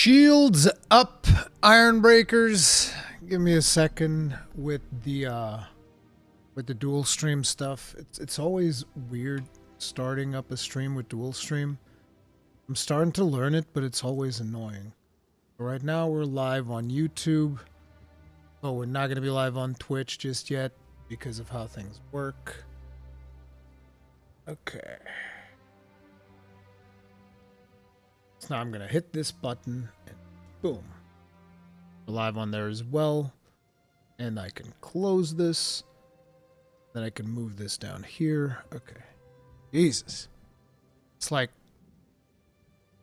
Shields up, Iron Breakers. Give me a second with the dual stream stuff. It's always weird starting up a stream with dual stream. I'm starting to learn it, but it's always annoying. Right now we're live on YouTube. Oh, we're not going to be live on Twitch just yet because of how things work. Okay. So now I'm going to hit this button and boom. We're live on there as well. And I can close this. Then I can move this down here. Okay. Jesus. It's like,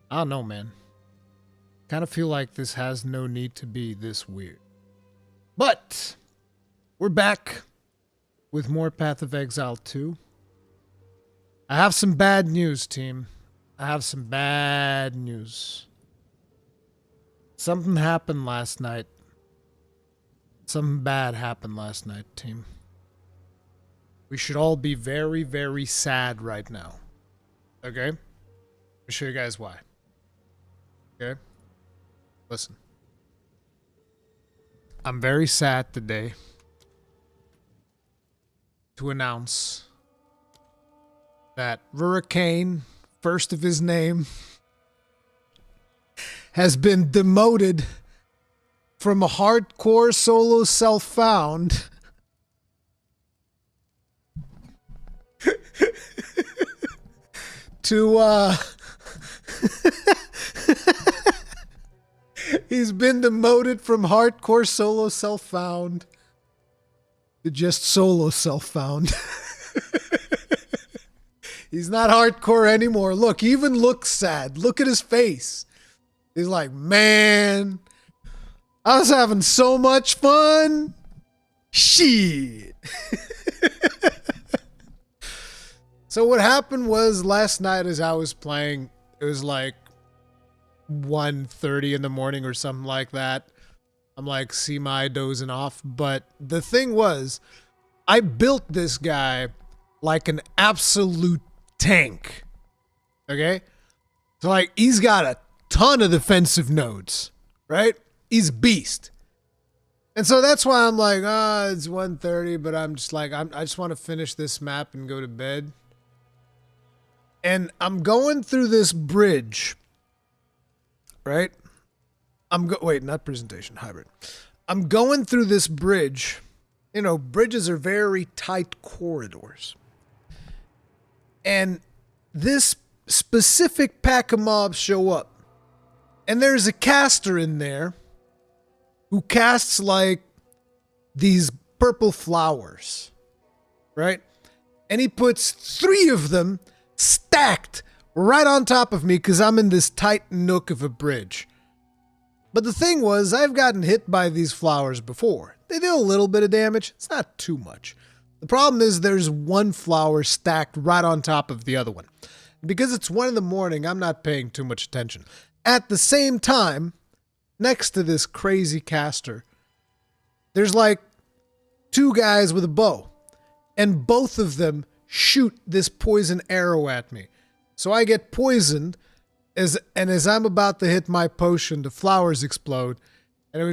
I don't know, man. Kind of feel like this has no need to be this weird. But we're back with more Path of Exile 2. I have some bad news, team. I have some bad news. Something happened last night. Something bad happened last night, team. We should all be very, very sad right now. Okay? I'll show you guys why. Okay? Listen. I'm very sad today to announce that Rurikhan, first of his name, has been demoted from a hardcore solo self-found to he's been demoted from hardcore solo self-found to just solo self-found. He's not hardcore anymore. Look, he even looks sad. Look at his face. He's like, man, I was having so much fun. Shit. So what happened was last night as I was playing, it was like 1:30 in the morning or something like that. I'm like dozing off. But the thing was, I built this guy like an absolute tank. Okay? So like he's got a ton of defensive nodes, right? He's beast. And so that's why I'm like, it's 1:30, but I'm just like, I just want to finish this map and go to bed. And I'm going through this bridge, right? Wait, not presentation, hybrid. I'm going through this bridge. You know, bridges are very tight corridors. And this specific pack of mobs show up. And there's a caster in there who casts like these purple flowers, right? And he puts 3 of them stacked right on top of me because I'm in this tight nook of a bridge. But the thing was, I've gotten hit by these flowers before. They do a little bit of damage. It's not too much. The problem is there's one flower stacked right on top of the other one. Because it's 1 in the morning, I'm not paying too much attention. At the same time, next to this crazy caster, there's like 2 guys with a bow. And both of them shoot this poison arrow at me. So I get poisoned, as I'm about to hit my potion, the flowers explode. And it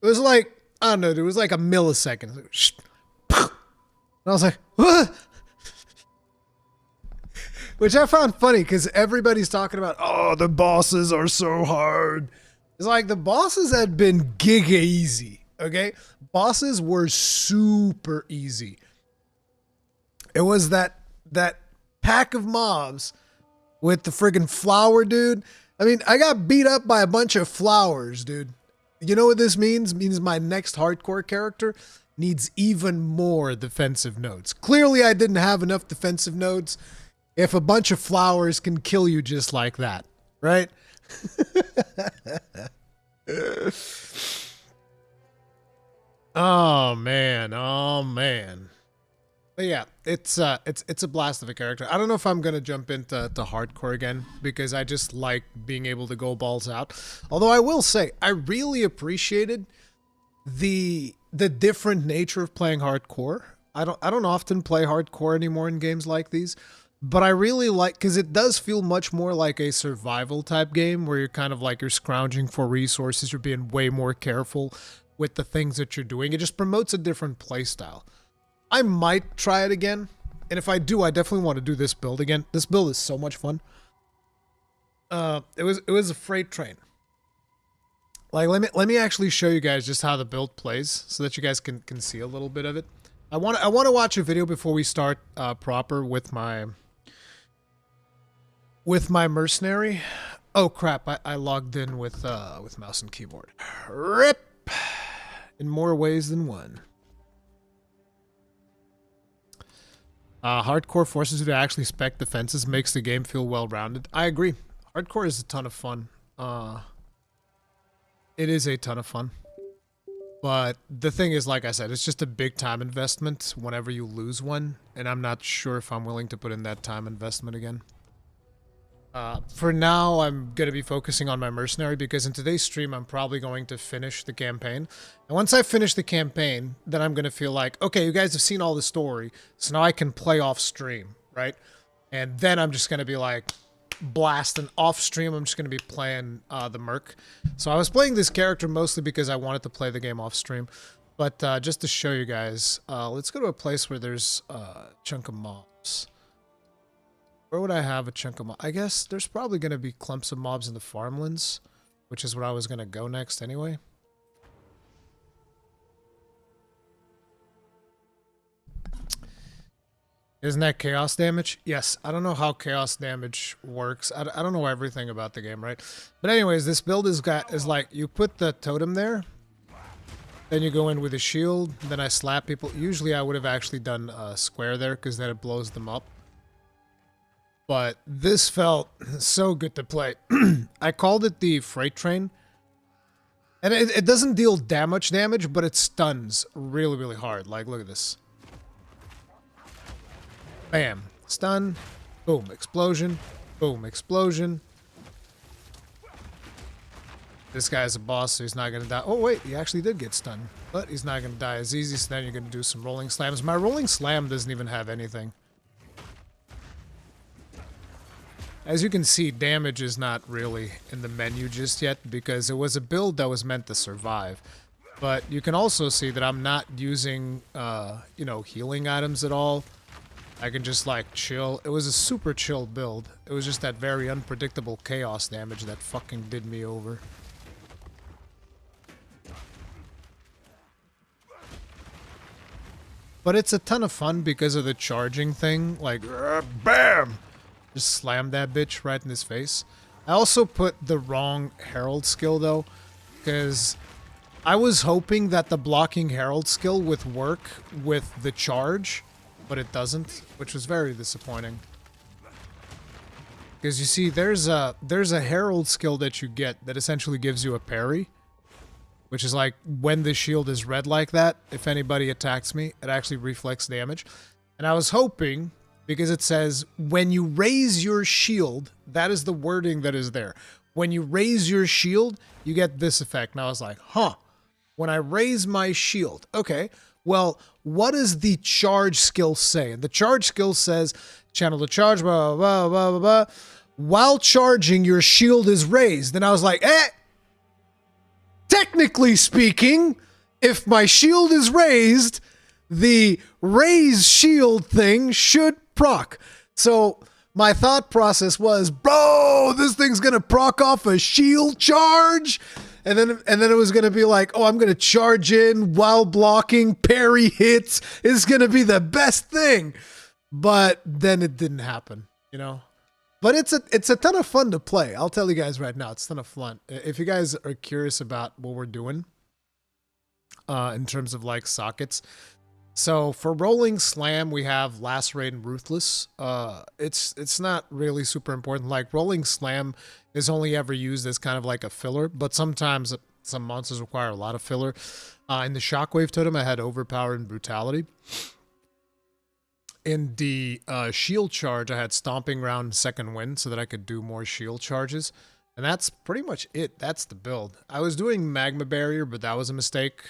was like, I don't know, it was like a millisecond. And I was like, what? Which I found funny because everybody's talking about, oh, the bosses are so hard. It's like the bosses had been giga easy, okay? Bosses were super easy. It was that pack of mobs with the friggin' flower, dude. I mean, I got beat up by a bunch of flowers, dude. You know what this means? It means my next hardcore character needs even more defensive nodes. Clearly, I didn't have enough defensive nodes if a bunch of flowers can kill you just like that, right? Oh, man. Oh, man. But yeah, it's a blast of a character. I don't know if I'm going to jump into hardcore again because I just like being able to go balls out. Although I will say, I really appreciated the different nature of playing hardcore. I don't often play hardcore anymore in games like these, But I really like, because it does feel much more like a survival type game where you're kind of like you're scrounging for resources, you're being way more careful with the things that you're doing. It just promotes a different play style. I might try it again, and if I do, I definitely want to do this build again. This build is so much fun. It was a freight train. Like let me actually show you guys just how the build plays so that you guys can see a little bit of it. I want to watch a video before we start proper with my mercenary. Oh crap, I logged in with mouse and keyboard. RIP! In more ways than one. Hardcore forces you to actually spec defenses, makes the game feel well-rounded. I agree. Hardcore is a ton of fun. It is a ton of fun. But the thing is, like I said, it's just a big time investment whenever you lose one, and I'm not sure if I'm willing to put in that time investment again. For now, I'm going to be focusing on my mercenary because in today's stream, I'm probably going to finish the campaign. And once I finish the campaign, then I'm going to feel like, okay, you guys have seen all the story, so now I can play off stream, right? And then I'm just going to be like blasting off stream. I'm just going to be playing the Merc. So I was playing this character mostly because I wanted to play the game off stream. But just to show you guys, let's go to a place where there's a chunk of mobs. Where would I have a chunk of mobs? I guess there's probably going to be clumps of mobs in the farmlands, which is where I was going to go next anyway. Isn't that chaos damage? Yes, I don't know how chaos damage works. I don't know everything about the game, right? But anyways, this build is like, you put the totem there, then you go in with a shield, then I slap people. Usually I would have actually done a square there, because then it blows them up. But this felt so good to play. I called it the freight train. And it doesn't deal that much damage, but it stuns really, really hard. Like, look at this. Bam. Stun. Boom. Explosion. Boom. Explosion. This guy's a boss, so he's not going to die. Oh, wait. He actually did get stunned. But he's not going to die as easy, so then you're going to do some rolling slams. My rolling slam doesn't even have anything. As you can see, damage is not really in the menu just yet because it was a build that was meant to survive. But you can also see that I'm not using, you know, healing items at all. I can just, like, chill. It was a super chill build. It was just that very unpredictable chaos damage that fucking did me over. But it's a ton of fun because of the charging thing. Like, BAM! Just slam that bitch right in his face. I also put the wrong Herald skill, though, because I was hoping that the blocking Herald skill would work with the charge, but it doesn't, which was very disappointing. Because you see, there's a Herald skill that you get that essentially gives you a parry, which is like when the shield is red like that, if anybody attacks me, it actually reflects damage. And I was hoping, because it says, when you raise your shield, that is the wording that is there. When you raise your shield, you get this effect. And I was like, huh, when I raise my shield. Okay, well, what does the charge skill say? And the charge skill says, channel the charge, blah, blah, blah, blah, blah. While charging, your shield is raised. And I was like, technically speaking, if my shield is raised, the raise shield thing should proc. So my thought process was, bro, this thing's gonna proc off a shield charge, and then it was gonna be like, oh, I'm gonna charge in while blocking, parry hits. It's gonna be the best thing. But then it didn't happen, you know. But it's a ton of fun to play. I'll tell you guys right now, it's a ton of fun. If you guys are curious about what we're doing, in terms of like sockets. So for rolling slam, we have lacerate and ruthless. It's not really super important. Like rolling slam is only ever used as kind of like a filler, but sometimes some monsters require a lot of filler. In the shockwave totem, I had overpower and brutality. In the shield charge, I had stomping ground, second wind, so that I could do more shield charges. And that's pretty much it. That's the build. I was doing magma barrier, but that was a mistake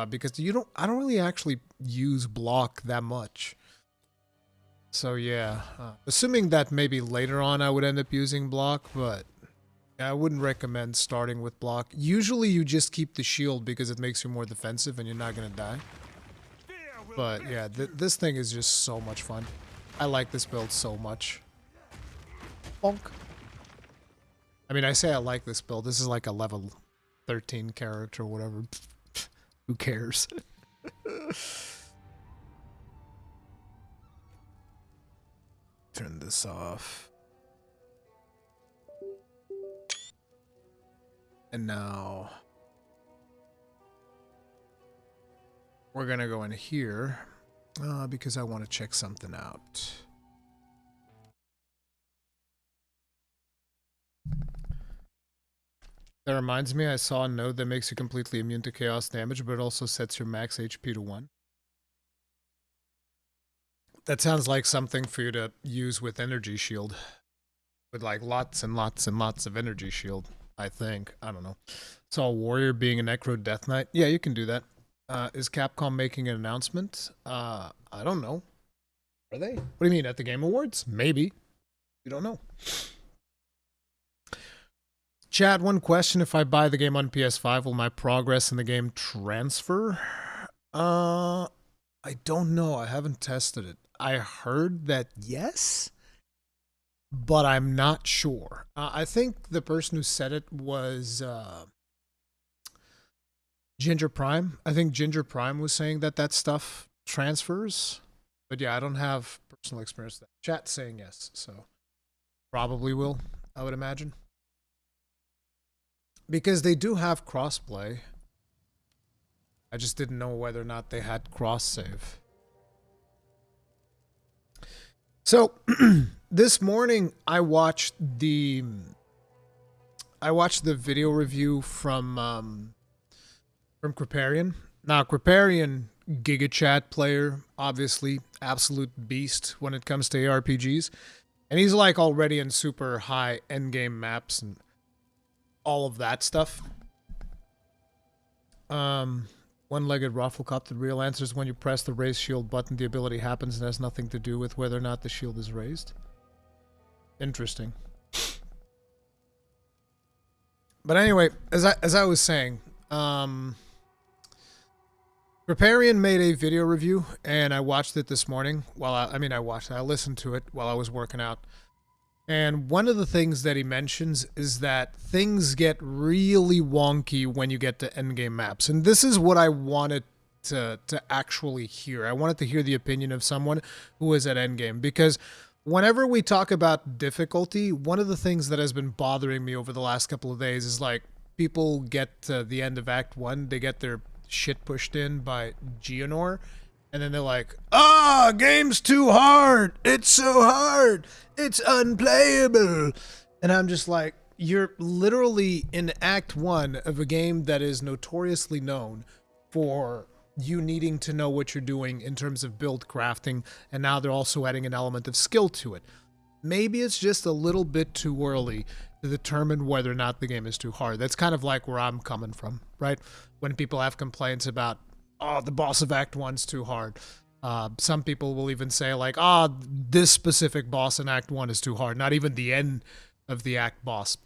because I don't really actually use block that much. So yeah, assuming that maybe later on I would end up using block, but I wouldn't recommend starting with block. Usually you just keep the shield because it makes you more defensive and you're not gonna die. But yeah, this thing is just so much fun. I like this build so much. Bonk. I mean, I say I like this build. This is like a level 13 character or whatever. Who cares? Turn this off. And now we're gonna go in here because I want to check something out. That reminds me, I saw a node that makes you completely immune to chaos damage, but it also sets your max HP to 1. That sounds like something for you to use with energy shield. With like lots and lots and lots of energy shield, I think. I don't know. Saw a warrior being a necro death knight. Yeah, you can do that. Is Capcom making an announcement? I don't know. Are they? What do you mean, at the Game Awards? Maybe. We don't know. Chat, one question. If I buy the game on PS5, will my progress in the game transfer? I don't know. I haven't tested it. I heard that yes, but I'm not sure. I think the person who said it was Ginger Prime. I think Ginger Prime was saying that that stuff transfers. But yeah, I don't have personal experience with that. Chat's saying yes, so probably will, I would imagine. Because they do have crossplay. I just didn't know whether or not they had cross save. So this morning I watched the video review from Kriparian. Now Kriparian, Giga Chat player, obviously absolute beast when it comes to ARPGs, and he's like already in super high endgame maps and all of that stuff. One-legged Rafflecop. The real answer is when you press the raise shield button, the ability happens and has nothing to do with whether or not the shield is raised. Interesting. But anyway, as I was saying, Kriparian made a video review, and I watched it this morning. While I listened to it while I was working out. And one of the things that he mentions is that things get really wonky when you get to endgame maps. And this is what I wanted to actually hear. I wanted to hear the opinion of someone who is at endgame. Because whenever we talk about difficulty, one of the things that has been bothering me over the last couple of days is like people get to the end of Act 1, they get their shit pushed in by Geonor. And then they're like, game's too hard. It's so hard. It's unplayable. And I'm just like, you're literally in Act 1 of a game that is notoriously known for you needing to know what you're doing in terms of build crafting. And now they're also adding an element of skill to it. Maybe it's just a little bit too early to determine whether or not the game is too hard. That's kind of like where I'm coming from, right? When people have complaints about, the boss of Act 1's too hard. Some people will even say like, this specific boss in Act 1 is too hard. Not even the end of the Act boss.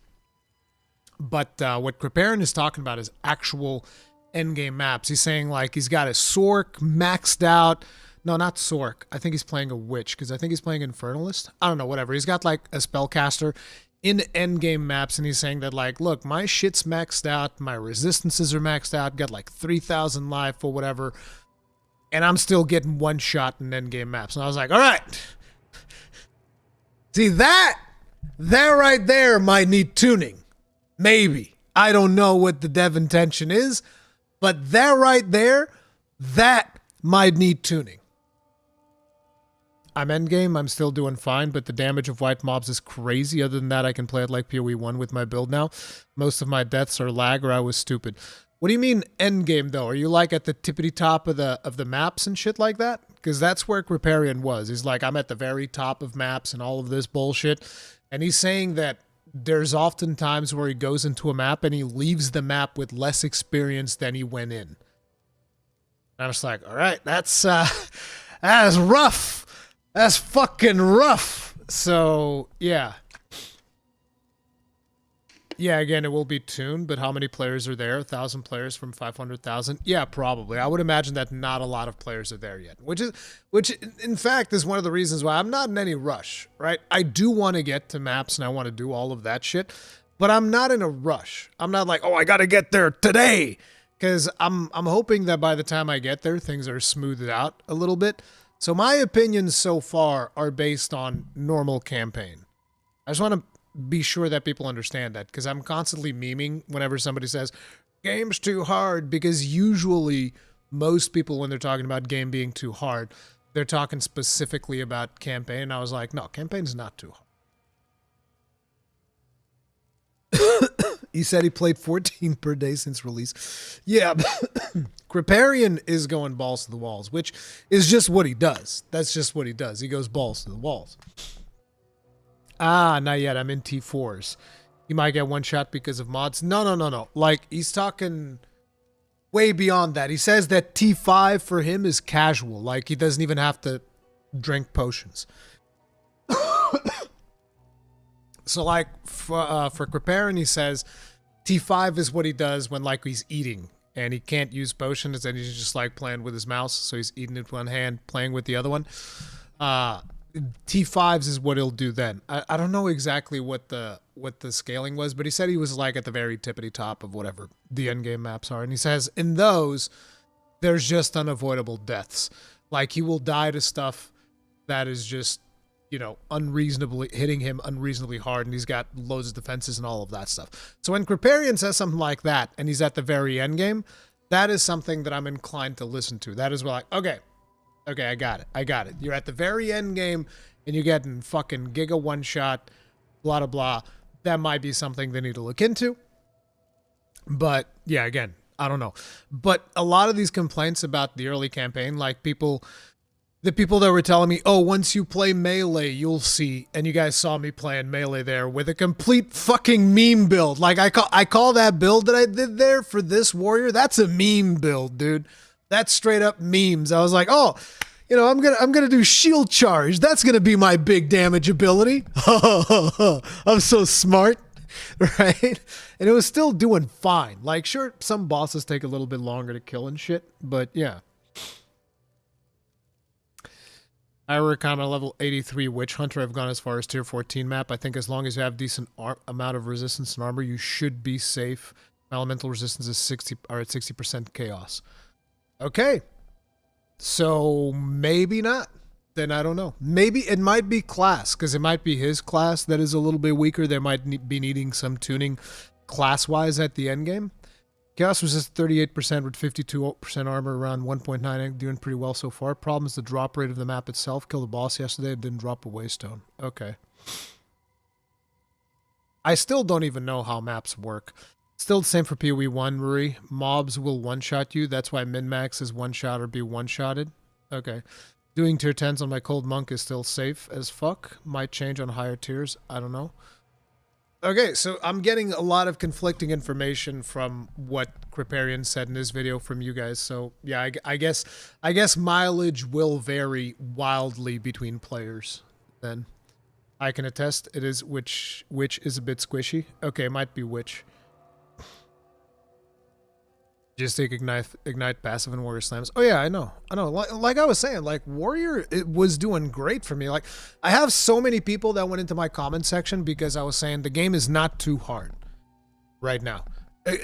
But what Kriparian is talking about is actual endgame maps. He's saying like he's got a Sork maxed out. No, not Sork. I think he's playing a witch because I think he's playing Infernalist. I don't know, whatever. He's got like a spellcaster in endgame maps, and he's saying that like, look, my shit's maxed out, my resistances are maxed out, got like 3,000 life or whatever, and I'm still getting one shot in endgame maps. And I was like, all right, see that right there might need tuning, maybe. I don't know what the dev intention is, but that right there, that might need tuning. I'm endgame, I'm still doing fine, but the damage of white mobs is crazy. Other than that, I can play it like PoE 1 with my build now. Most of my deaths are lag or I was stupid. What do you mean endgame, though? Are you like at the tippity top of the maps and shit like that? Because that's where Kriparian was. He's like, I'm at the very top of maps and all of this bullshit. And he's saying that there's often times where he goes into a map and he leaves the map with less experience than he went in. And I'm just like, all right, that's rough. That's fucking rough. So, yeah. Yeah, again, it will be tuned, but how many players are there? 1,000 players from 500,000? Yeah, probably. I would imagine that not a lot of players are there yet, which in fact is one of the reasons why I'm not in any rush, right? I do want to get to maps and I want to do all of that shit, but I'm not in a rush. I'm not like, oh, I got to get there today, because I'm hoping that by the time I get there, things are smoothed out a little bit. So my opinions so far are based on normal campaign. I just want to be sure that people understand that, because I'm constantly memeing whenever somebody says game's too hard, because usually most people, when they're talking about game being too hard, they're talking specifically about campaign. I was like, no, campaign's not too hard. He said he played 14 per day since release. Yeah, Kriparian is going balls to the walls, which is just what he does. That's just what he does. He goes balls to the walls. Ah, not yet. I'm in T4s. You might get one shot because of mods. No. Like, he's talking way beyond that. He says that T5 for him is casual. Like, he doesn't even have to drink potions. So, like, for Kriparian, he says T5 is what he does when, like, he's eating. And he can't use potions, and he's just, like, playing with his mouse. So he's eating with one hand, playing with the other one. T5s is what he'll do then. I don't know exactly what the scaling was, but he said he was like at the very tippity top of whatever the endgame maps are. And he says in those, there's just unavoidable deaths. Like, he will die to stuff that is just, you know, unreasonably hitting him unreasonably hard, and he's got loads of defenses and all of that stuff. So when Kriparian says something like that, and he's at the very end game, that is something that I'm inclined to listen to. That is like, okay, I got it. You're at the very end game, and you're getting fucking giga one shot, blah, blah, blah. That might be something they need to look into. But, yeah, again, I don't know. But a lot of these complaints about the early campaign, like the people that were telling me, oh, once you play melee, you'll see. And you guys saw me playing melee there with a complete fucking meme build. Like, I call that build that I did there for this warrior, that's a meme build, dude. That's straight up memes. I was like, oh, you know, I'm gonna do shield charge. That's gonna be my big damage ability. I'm so smart, right? And it was still doing fine. Like, sure, some bosses take a little bit longer to kill and shit, but yeah. I Rurikhan on a level 83 Witch Hunter. I've gone as far as tier 14 map. I think as long as you have decent amount of resistance and armor, you should be safe. My elemental resistance is 60% chaos. Okay, so maybe not. Then I don't know. Maybe it might be class, because it might be his class that is a little bit weaker. They might be needing some tuning class-wise at the end game. Chaos resist 38% with 52% armor, around 1.9, doing pretty well so far. Problem is the drop rate of the map itself. Killed a boss yesterday, it didn't drop a waystone. Okay. I still don't even know how maps work. Still the same for PoE 1, Ruri. Mobs will one-shot you. That's why min-max is one-shot or be one-shotted. Okay. Doing tier 10s on my cold monk is still safe as fuck. Might change on higher tiers. I don't know. Okay, so I'm getting a lot of conflicting information from what Kriparian said in his video from you guys. So yeah, I guess mileage will vary wildly between players. Then I can attest it is which is a bit squishy. Okay, it might be which. Just take ignite passive and warrior slams. Oh yeah, I know. Like I was saying, like warrior, it was doing great for me. Like, I have so many people that went into my comment section because I was saying the game is not too hard right now.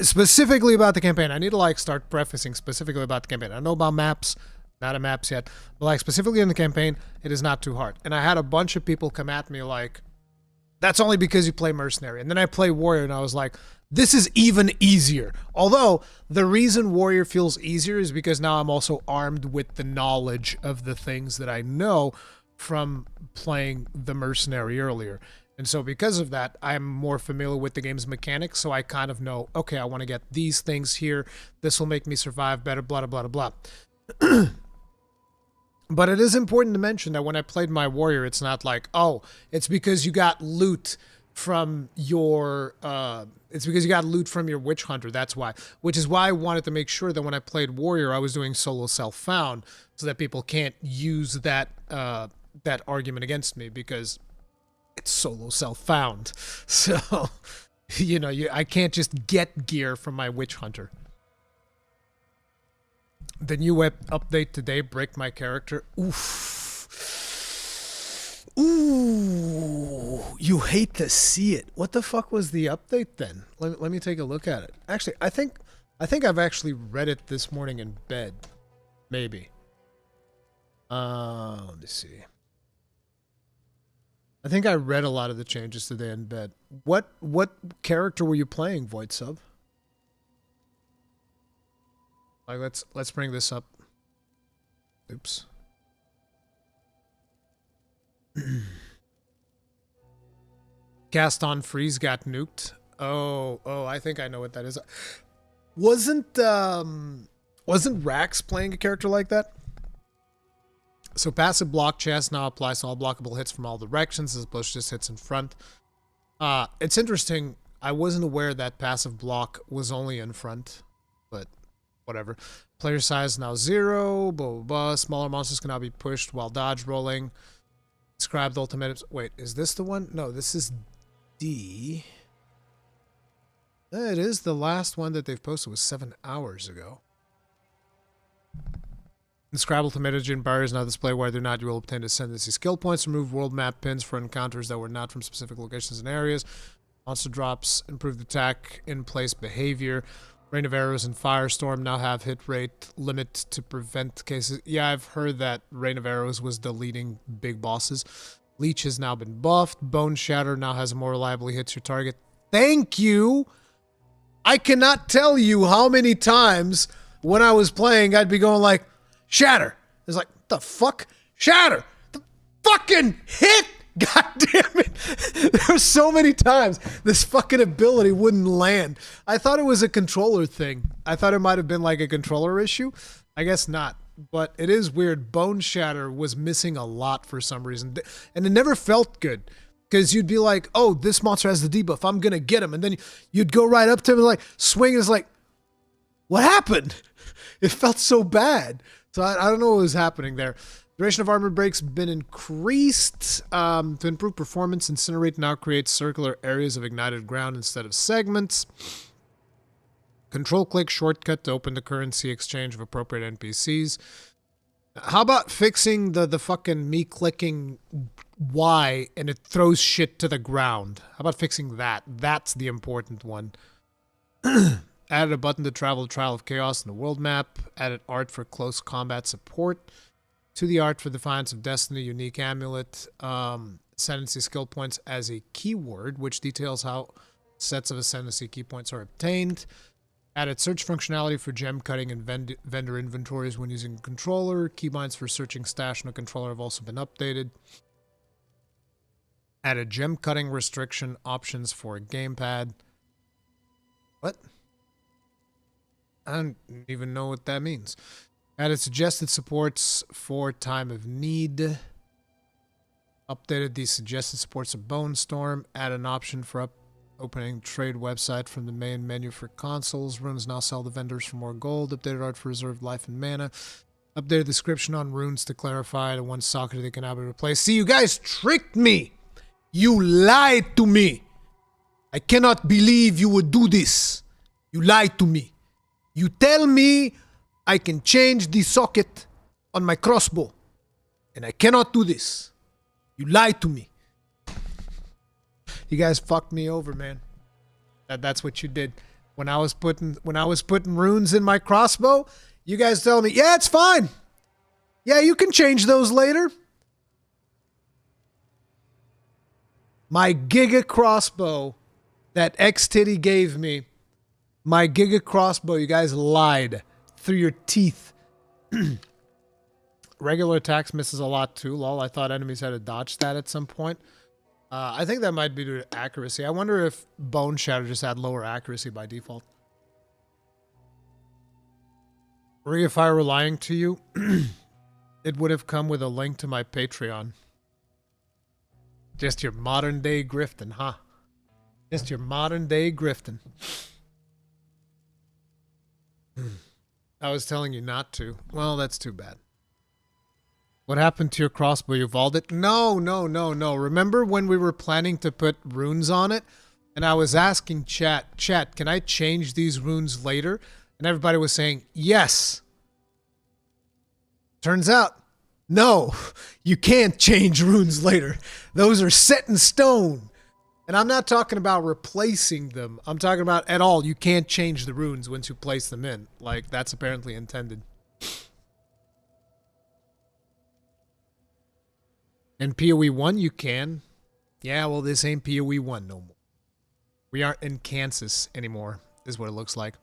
Specifically about the campaign. I need to like start prefacing specifically about the campaign. I know about maps, not a maps yet, but like specifically in the campaign, it is not too hard. And I had a bunch of people come at me like, that's only because you play mercenary. And then I play warrior and I was like, this is even easier. Although the reason warrior feels easier is because now I'm also armed with the knowledge of the things that I know from playing the mercenary earlier. And so because of that, I'm more familiar with the game's mechanics. So I kind of know, okay, I want to get these things here. This will make me survive better, blah, blah, blah, blah. But it is important to mention that when I played my warrior, it's not like, oh, it's because you got loot from your witch hunter, that's why. Which is why I wanted to make sure that when I played warrior, I was doing solo self-found so that people can't use that that argument against me because it's solo self-found. So, you know, I can't just get gear from my witch hunter. The new update today bricked my character. Oof. Ooh. You hate to see it. What the fuck was the update then? Let me take a look at it. Actually, I think I've actually read it this morning in bed. Maybe. Let me see. I think I read a lot of the changes today in bed. What character were you playing, Void Sub? Like, let's bring this up. Oops. Cast on Freeze got nuked. Oh, I think I know what that is. Wasn't Rax playing a character like that? So passive block chest now applies to all blockable hits from all directions as opposed to just hits in front. It's interesting. I wasn't aware that passive block was only in front, but whatever. Player size now 0, blah, blah, blah. Smaller monsters can now be pushed while dodge rolling. Described ultimate. Wait, is this the one? No, this is D. It is the last one that they've posted was 7 hours ago. Describe ultimatum barriers now display whether or not you will obtain ascendancy skill points. Remove world map pins for encounters that were not from specific locations and areas. Monster drops, improved attack, in-place behavior. Rain of Arrows and Firestorm now have hit rate limit to prevent cases. Yeah, I've heard that Rain of Arrows was deleting big bosses. Leech has now been buffed. Bone Shatter now has more reliably hits your target. Thank you! I cannot tell you how many times when I was playing I'd be going like, Shatter! It's like, the fuck? Shatter! The fucking hit! God damn it. There were so many times this fucking ability wouldn't land. I thought it was a controller thing. I thought it might have been like a controller issue. I guess not. But it is weird. Bone Shatter was missing a lot for some reason. And it never felt good. Because you'd be like, oh, this monster has the debuff. I'm going to get him. And then you'd go right up to him and like swing. And it's like, what happened? It felt so bad. So I don't know what was happening there. Duration of armor breaks been increased to improve performance. Incinerate now creates circular areas of ignited ground instead of segments. Control-click shortcut to open the currency exchange of appropriate NPCs. How about fixing the fucking me clicking Y and it throws shit to the ground? How about fixing that? That's the important one. Added a button to travel the Trial of Chaos in the world map. Added art for close combat support. To the art for Defiance of Destiny, unique amulet, ascendancy skill points as a keyword, which details how sets of ascendancy key points are obtained. Added search functionality for gem cutting and vendor inventories when using a controller. Keybinds for searching stash on a controller have also been updated. Added gem cutting restriction options for a gamepad. What? I don't even know what that means. Added suggested supports for time of need. Updated the suggested supports of Bone Storm. Add an option for opening trade website from the main menu for consoles. Runes now sell to vendors for more gold. Updated art for reserved life and mana. Updated description on runes to clarify the one socket that can now be replaced. See, you guys tricked me. You lied to me. I cannot believe you would do this. You lied to me. You tell me I can change the socket on my crossbow. And I cannot do this. You lied to me. You guys fucked me over, man. That's what you did. When I was putting runes in my crossbow, you guys tell me, yeah, it's fine. Yeah, you can change those later. My Giga crossbow that X-Titty gave me. My Giga crossbow, you guys lied through your teeth. Regular attacks misses a lot too, lol. I thought enemies had a dodge stat at some point. I think that might be due to accuracy. I wonder if Bone Shatter just had lower accuracy by default. Marie, if I were lying to you, it would have come with a link to my Patreon. Just your modern day grifting, huh? Just your modern day grifting. I was telling you not to. Well, that's too bad. What happened to your crossbow? You evolved it? No. Remember when we were planning to put runes on it? And I was asking chat, can I change these runes later? And everybody was saying, yes. Turns out, no, you can't change runes later. Those are set in stone. And I'm not talking about replacing them. I'm talking about at all. You can't change the runes once you place them in. Like, that's apparently intended. In PoE 1, you can. Yeah, well, this ain't PoE 1 no more. We aren't in Kansas anymore, is what it looks like.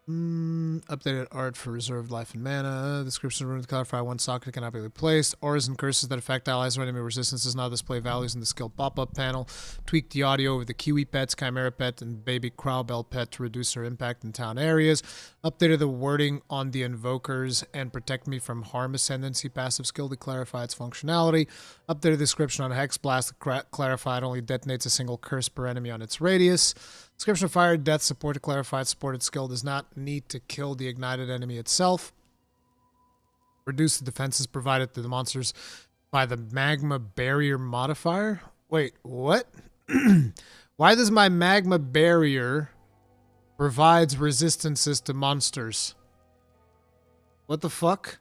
Updated art for reserved life and mana. Description of runes clarify one socket cannot be replaced. Auras and curses that affect allies or enemy resistance does not display values in the skill pop-up panel. Tweak the audio with the Kiwi pets, Chimera pet, and baby Crowbell pet to reduce their impact in town areas. Updated the wording on the invokers and protect me from harm ascendancy passive skill to clarify its functionality. Updated the description on Hex Blast to clarify it only detonates a single curse per enemy on its radius. Description of fire, death, support to clarify its supported skill does not need to kill the ignited enemy itself. Reduce the defenses provided to the monsters by the magma barrier modifier. Wait, what? Why does my magma barrier provides resistances to monsters? What the fuck?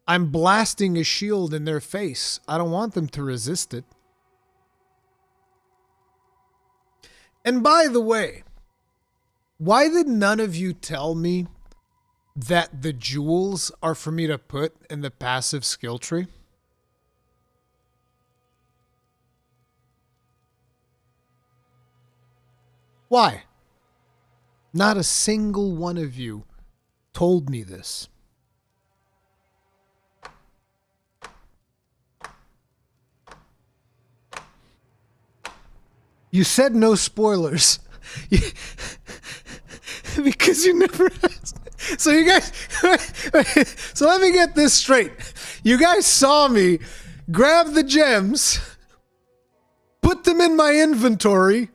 I'm blasting a shield in their face. I don't want them to resist it. And by the way, why did none of you tell me that the jewels are for me to put in the passive skill tree? Why? Not a single one of you told me this. You said no spoilers. Because you never asked. So you guys... So let me get this straight. You guys saw me grab the gems, put them in my inventory.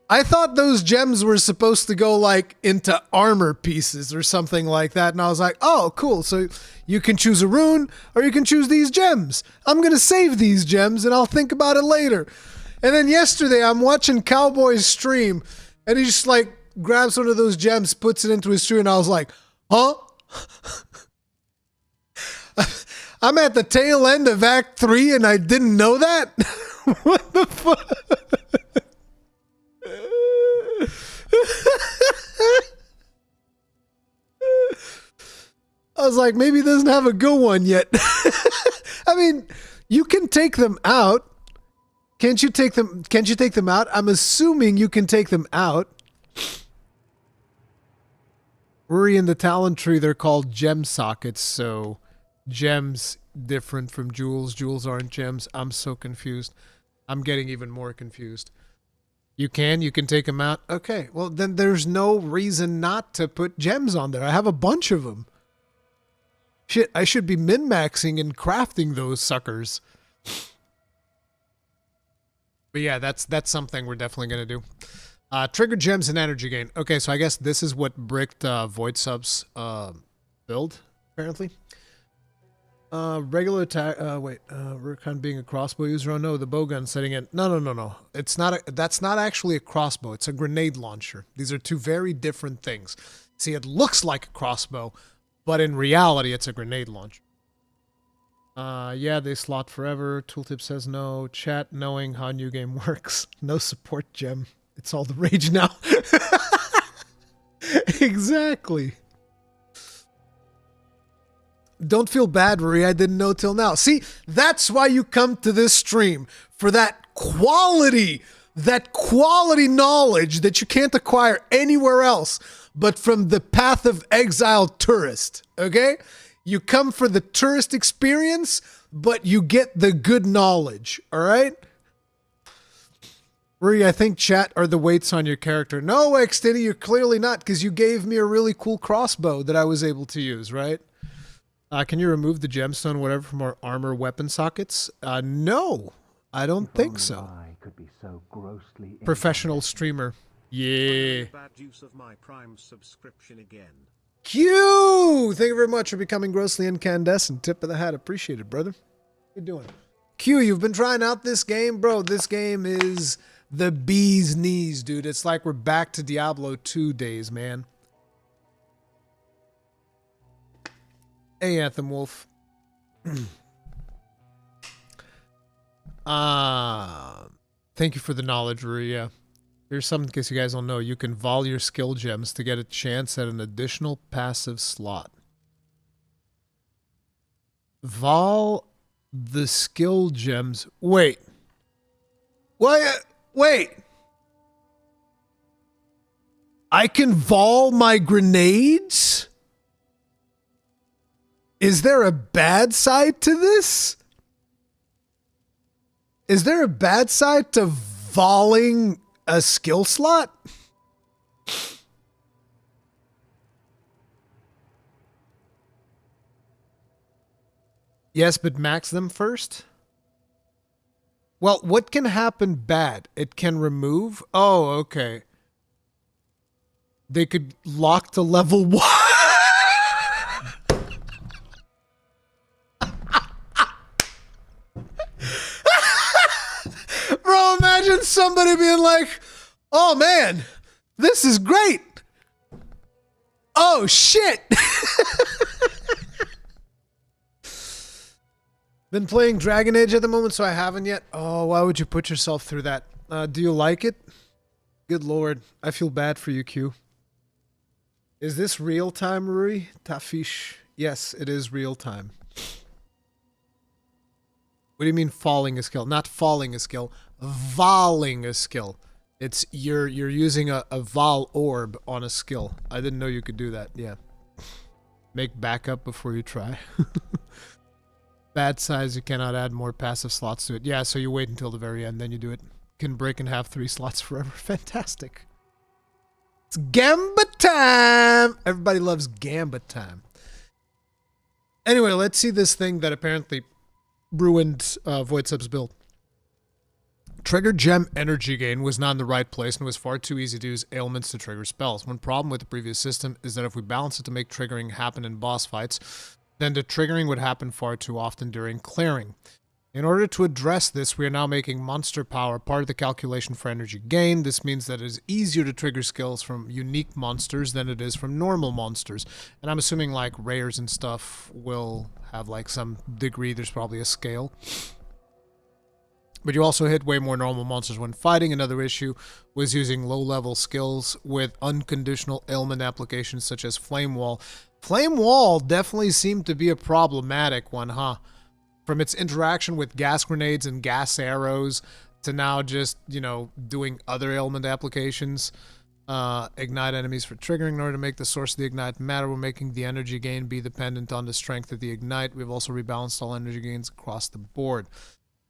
I thought those gems were supposed to go, like, into armor pieces or something like that. And I was like, oh, cool. So you can choose a rune or you can choose these gems. I'm going to save these gems and I'll think about it later. And then yesterday, I'm watching Cowboy's stream, and he just, like, grabs one of those gems, puts it into his stream, and I was like, huh? I'm at the tail end of Act 3, and I didn't know that? What the fuck? I was like, maybe he doesn't have a good one yet. I mean, you can take them out. Can't you take them out? I'm assuming you can take them out. Ruri in the talent tree, they're called gem sockets, so gems different from jewels. Jewels aren't gems. I'm so confused. I'm getting even more confused. You can take them out? Okay, well then there's no reason not to put gems on there. I have a bunch of them. Shit, I should be min-maxing and crafting those suckers. But yeah, that's something we're definitely going to do. Trigger gems and energy gain. Okay, so I guess this is what bricked Void Sub's build, apparently. Regular attack. Rurikhan being a crossbow user. Oh no, the bowgun setting in. No. It's not. That's not actually a crossbow. It's a grenade launcher. These are two very different things. See, it looks like a crossbow, but in reality, it's a grenade launcher. Yeah, they slot forever. Tooltip says no. Chat knowing how new game works. No support gem. It's all the rage now. Exactly. Don't feel bad, Ruri. I didn't know till now. See, that's why you come to this stream. For that quality knowledge that you can't acquire anywhere else but from the Path of Exile tourist. Okay? You come for the tourist experience, but you get the good knowledge. All right? Ruri, I think chat are the weights on your character. No, Xtini, you're clearly not, because you gave me a really cool crossbow that I was able to use, right? Can you remove the gemstone, whatever, from our armor weapon sockets? No, I don't think so. Could be so grossly Professional streamer. Yeah. Bad use of my Prime subscription again. Q! Q, thank you very much for becoming grossly incandescent. Tip of the hat. Appreciate it, brother. How you doing? Q, you've been trying out this game? Bro, this game is the bee's knees, dude. It's like we're back to Diablo 2 days, man. Hey, Anthem Wolf. Thank you for the knowledge, Ruri. Yeah. Here's something in case you guys don't know. You can Vaal your skill gems to get a chance at an additional passive slot. Vaal the skill gems. Wait. What? Wait. I can Vaal my grenades? Is there a bad side to this? Is there a bad side to Vaaling a skill slot? Yes, but max them first? Well, what can happen bad? It can remove? Oh, okay. They could lock to level 1. Bro, imagine somebody being like, oh man, this is great. Oh shit. Been playing Dragon Age at the moment, so I haven't yet. Oh, why would you put yourself through that? Do you like it? Good lord. I feel bad for you, Q. Is this real time, Ruri? Tafish. Yes, it is real time. What do you mean falling a skill? Not falling a skill. Vaaling a skill. It's you're using a Vaal orb on a skill. I didn't know you could do that. Yeah. Make backup before you try. Bad size, you cannot add more passive slots to it. Yeah, so you wait until the very end, then you do it. Can break in half 3 slots forever. Fantastic. It's Gamba time! Everybody loves Gamba time. Anyway, let's see this thing that apparently ruined Void Sub's build. Trigger gem energy gain was not in the right place and was far too easy to use ailments to trigger spells. One problem with the previous system is that if we balance it to make triggering happen in boss fights, then the triggering would happen far too often during clearing. In order to address this, we are now making monster power part of the calculation for energy gain. This means that it is easier to trigger skills from unique monsters than it is from normal monsters. And I'm assuming like rares and stuff will have like some degree, there's probably a scale. But you also hit way more normal monsters when fighting. Another issue was using low-level skills with unconditional ailment applications such as Flame Wall. Flame Wall definitely seemed to be a problematic one, huh? From its interaction with gas grenades and gas arrows to now just, you know, doing other ailment applications. Ignite enemies for triggering. In order to make the source of the ignite matter, we're making the energy gain be dependent on the strength of the ignite. We've also rebalanced all energy gains across the board.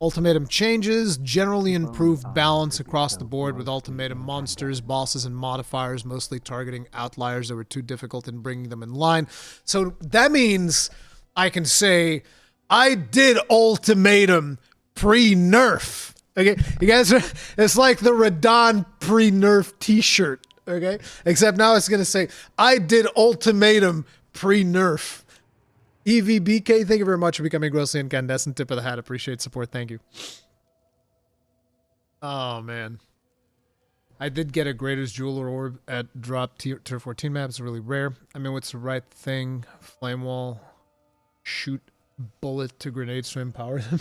Ultimatum changes, generally improved balance across the board with ultimatum monsters, bosses, and modifiers, mostly targeting outliers that were too difficult in bringing them in line. So that means I can say, I did ultimatum pre-nerf. Okay, you guys are, it's like the Radon pre-nerf t-shirt, okay? Except now it's going to say, I did ultimatum pre-nerf. EVBK, thank you very much for becoming grossly incandescent. Tip of the hat. Appreciate support. Thank you. Oh, man. I did get a Greater's Jeweler Orb at drop tier 14 maps. Really rare. I mean, what's the right thing? Flame Wall. Shoot bullet to grenades to empower them.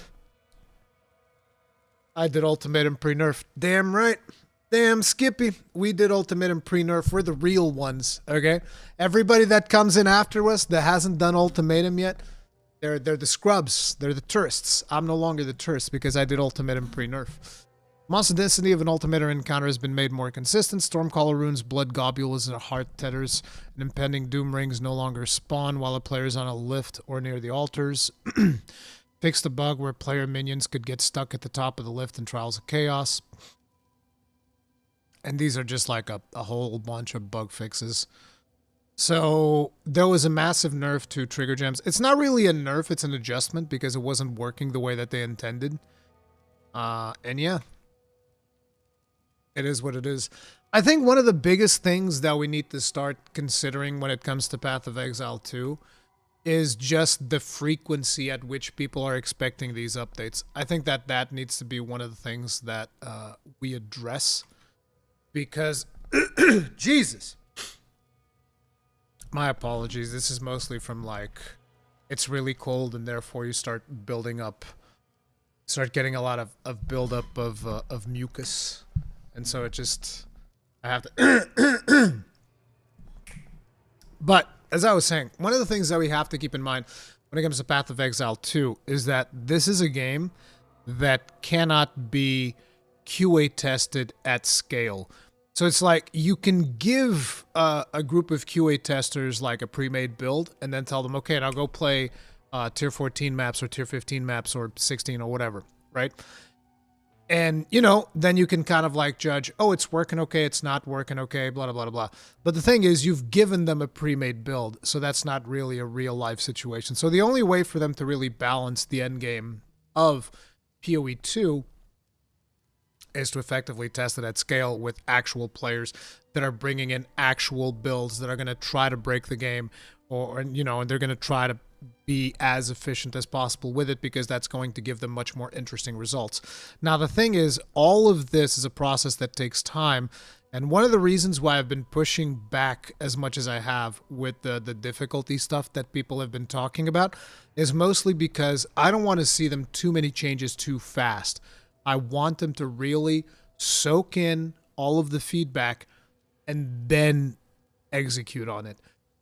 I did ultimatum pre-nerf. Damn right. Damn, Skippy. We did ultimatum pre-nerf. We're the real ones, okay? Everybody that comes in after us that hasn't done ultimatum yet, they're the scrubs. They're the tourists. I'm no longer the tourist because I did ultimatum pre-nerf. Monster density of an ultimatum encounter has been made more consistent. Stormcaller runes, blood globules, and heart tethers, and impending doom rings no longer spawn while a player is on a lift or near the altars. Fixed a bug where player minions could get stuck at the top of the lift in Trials of Chaos. And these are just like a whole bunch of bug fixes. So there was a massive nerf to trigger gems. It's not really a nerf, it's an adjustment because it wasn't working the way that they intended. And yeah. It is what it is. I think one of the biggest things that we need to start considering when it comes to Path of Exile 2 is just the frequency at which people are expecting these updates. I think that that needs to be one of the things that we address because, Jesus, my apologies. This is mostly from like, it's really cold and therefore you start building up, start getting a lot of buildup of mucus. And so it just, I have to, but as I was saying, one of the things that we have to keep in mind when it comes to Path of Exile 2 is that this is a game that cannot be QA tested at scale. So it's like you can give a group of QA testers like a pre-made build and then tell them, okay, now go play tier 14 maps or tier 15 maps or 16 or whatever, right? And, you know, then you can kind of like judge, oh, it's working okay, it's not working okay, blah, blah, blah, blah. But the thing is, you've given them a pre-made build, so that's not really a real-life situation. So the only way for them to really balance the endgame of PoE 2 is to effectively test it at scale with actual players that are bringing in actual builds that are going to try to break the game, or, you know, and they're going to try to be as efficient as possible with it because that's going to give them much more interesting results. Now, the thing is, all of this is a process that takes time. And one of the reasons why I've been pushing back as much as I have with the difficulty stuff that people have been talking about is mostly because I don't want to see them too many changes too fast. I want them to really soak in all of the feedback and then execute on it.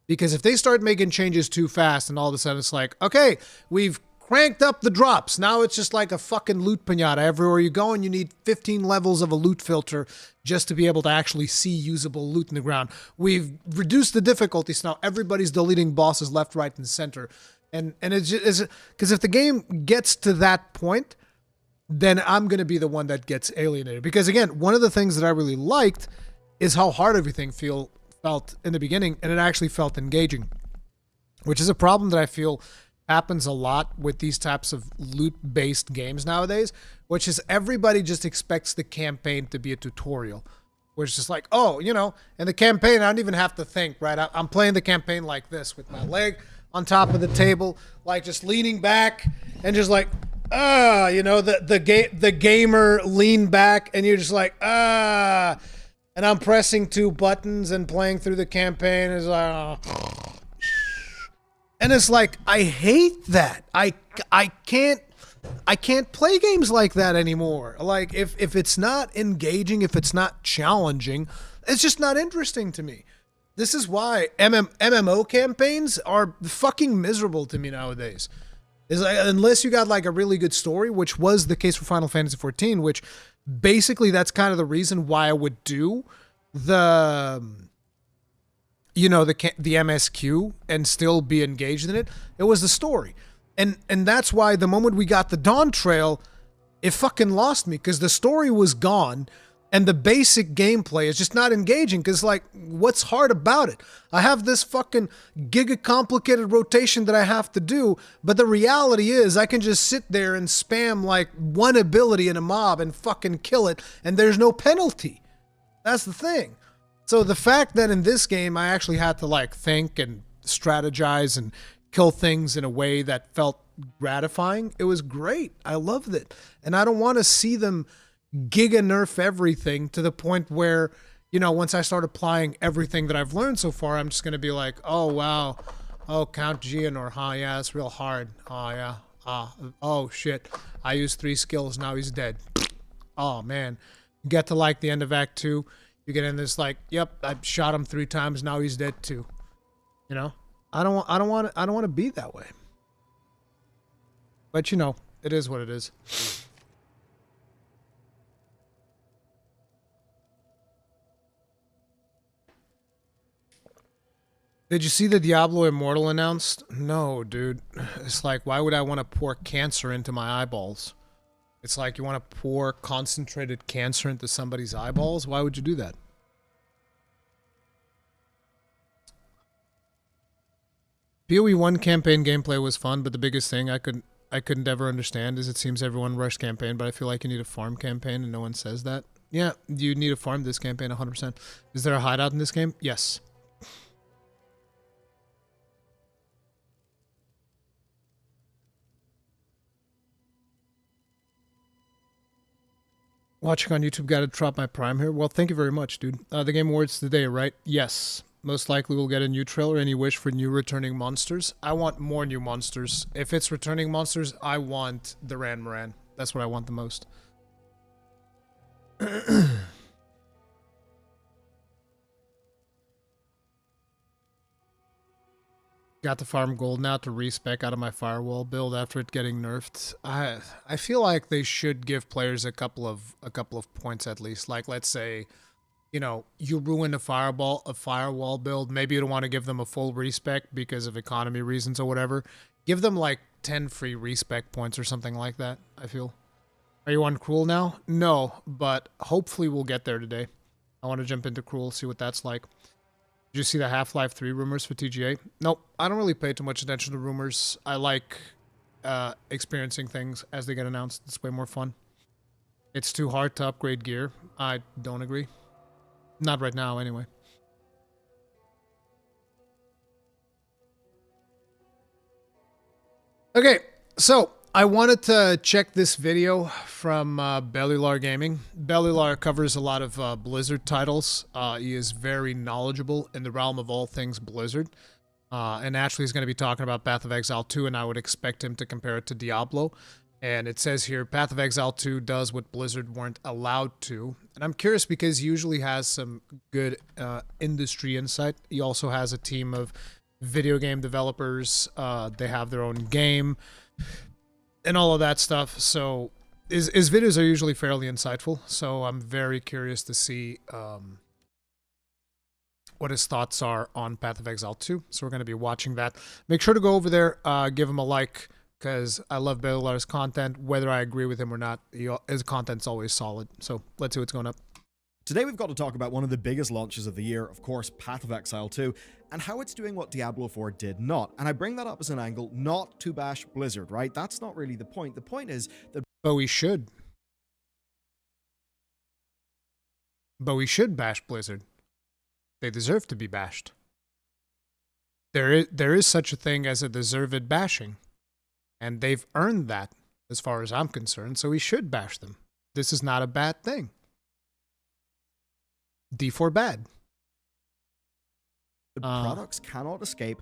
Because if they start making changes too fast and all of a sudden it's like, okay, we've cranked up the drops. Now it's just like a fucking loot pinata. Everywhere you go and you need 15 levels of a loot filter just to be able to actually see usable loot in the ground. We've reduced the difficulty, so now everybody's deleting bosses left, right, and center. And it's just, because if the game gets to that point, then I'm going to be the one that gets alienated. Because again, one of the things that I really liked is how hard everything felt in the beginning, and it actually felt engaging, which is a problem that I feel happens a lot with these types of loot-based games nowadays, which is everybody just expects the campaign to be a tutorial, which is just like, oh, you know, in the campaign, I don't even have to think, right? I'm playing the campaign like this with my leg on top of the table, like just leaning back and just like, you know, the gamer lean back and you're just like, and I'm pressing 2 buttons and playing through the campaign. It's like, and it's like, I hate that. I can't play games like that anymore. Like, if it's not engaging, if it's not challenging, it's just not interesting to me. This is why MMO campaigns are fucking miserable to me nowadays. Is like, unless you got like a really good story, which was the case for Final Fantasy XIV, which basically that's kind of the reason why I would do the, you know, the MSQ and still be engaged in it. It was the story. And that's why the moment we got the Dawn Trail, it fucking lost me because the story was gone and the basic gameplay is just not engaging because, like, what's hard about it? I have this fucking giga-complicated rotation that I have to do, but the reality is I can just sit there and spam, like, one ability in a mob and fucking kill it, and there's no penalty. That's the thing. So the fact that in this game I actually had to, like, think and strategize and kill things in a way that felt gratifying, it was great. I loved it. And I don't want to see them giga nerf everything to the point where, you know, once I start applying everything that I've learned so far, I'm just going to be like, oh, wow. Oh, Count Geonor, huh? Yeah, it's real hard. Oh, yeah. Oh, shit. I used 3 skills. Now he's dead. Oh, man. You get to, like, the end of Act 2. You get in this, like, yep, I shot him 3 times. Now he's dead, too. You know? I don't want to be that way. But, you know, it is what it is. Did you see the Diablo Immortal announced? No, dude. It's like, why would I want to pour cancer into my eyeballs? It's like, you want to pour concentrated cancer into somebody's eyeballs? Why would you do that? PoE 1 campaign gameplay was fun, but the biggest thing I couldn't ever understand is it seems everyone rushed campaign, but I feel like you need a farm campaign and no one says that. Yeah, you need to farm this campaign 100%. Is there a hideout in this game? Yes. Watching on YouTube, got to drop my Prime here. Well, thank you very much, dude. The Game Awards today, right? Yes. Most likely we'll get a new trailer. Any wish for new returning monsters? I want more new monsters. If it's returning monsters, I want the Moran. That's what I want the most. Got to farm gold now to respec out of my firewall build after it getting nerfed. I feel like they should give players a couple of points at least. Like, let's say, you know, you ruin a firewall build. Maybe you don't want to give them a full respec because of economy reasons or whatever. Give them like 10 free respec points or something like that, I feel. Are you on Cruel now? No, but hopefully we'll get there today. I want to jump into Cruel, see what that's like. Did you see the Half-Life 3 rumors for TGA? Nope, I don't really pay too much attention to rumors. I like experiencing things as they get announced. It's way more fun. It's too hard to upgrade gear. I don't agree. Not right now, anyway. Okay, so I wanted to check this video from Bellular Gaming. Bellular covers a lot of Blizzard titles. He is very knowledgeable in the realm of all things Blizzard. And actually he's going to be talking about Path of Exile 2, and I would expect him to compare it to Diablo. And it says here, Path of Exile 2 does what Blizzard weren't allowed to. And I'm curious because he usually has some good industry insight. He also has a team of video game developers. They have their own game and all of that stuff. So his videos are usually fairly insightful. So I'm very curious to see what his thoughts are on Path of Exile 2. So we're going to be watching that. Make sure to go over there, give him a like, because I love Bellular's content. Whether I agree with him or not, his content's always solid. So let's see what's going up. Today we've got to talk about one of the biggest launches of the year, of course, Path of Exile 2, and how it's doing what Diablo 4 did not. And I bring that up as an angle not to bash Blizzard, right? That's not really the point. The point is that... But we should. But we should bash Blizzard. They deserve to be bashed. There is such a thing as a deserved bashing. And they've earned that, as far as I'm concerned, so we should bash them. This is not a bad thing. D4 bad. The products cannot escape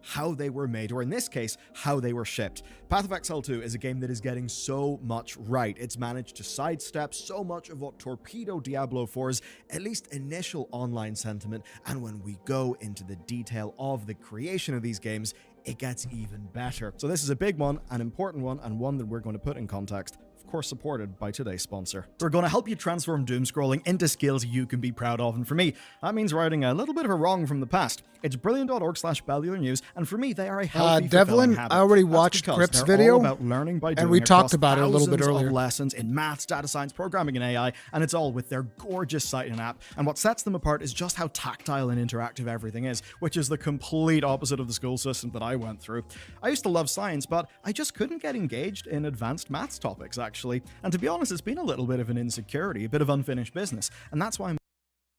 how they were made, or in this case, how they were shipped. Path of Exile 2 is a game that is getting so much right. It's managed to sidestep so much of what torpedoed Diablo 4's at least initial online sentiment, and when we go into the detail of the creation of these games, it gets even better. So this is a big one, an important one, and one that we're going to put in context. Of course, supported by today's sponsor. We're going to help you transform doom scrolling into skills you can be proud of, and for me, that means righting a little bit of a wrong from the past. It's brilliant.org/BellularNews, and for me, they are a healthy, Devlin, habit. I already That's watched because Crip's they're video, all about learning by doing, and we talked across about it a little bit thousands earlier. of lessons in maths, data science, programming, and AI, and it's all with their gorgeous site and app. And what sets them apart is just how tactile and interactive everything is, which is the complete opposite of the school system that I went through. I used to love science, but I just couldn't get engaged in advanced maths topics, actually. And to be honest, it's been a little bit of an insecurity, a bit of unfinished business, and that's why I'm...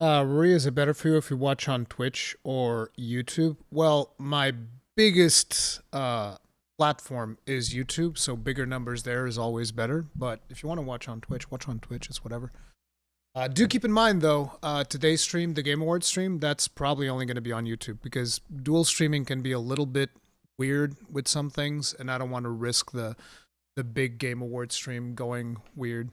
Ruri, is it better for you if you watch on Twitch or YouTube? Well, my biggest platform is YouTube, so bigger numbers there is always better. But if you want to watch on Twitch, watch on Twitch. It's whatever. Do keep in mind, though, today's stream, the Game Awards stream, that's probably only going to be on YouTube because dual streaming can be a little bit weird with some things, and I don't want to risk the big Game Awards stream going weird.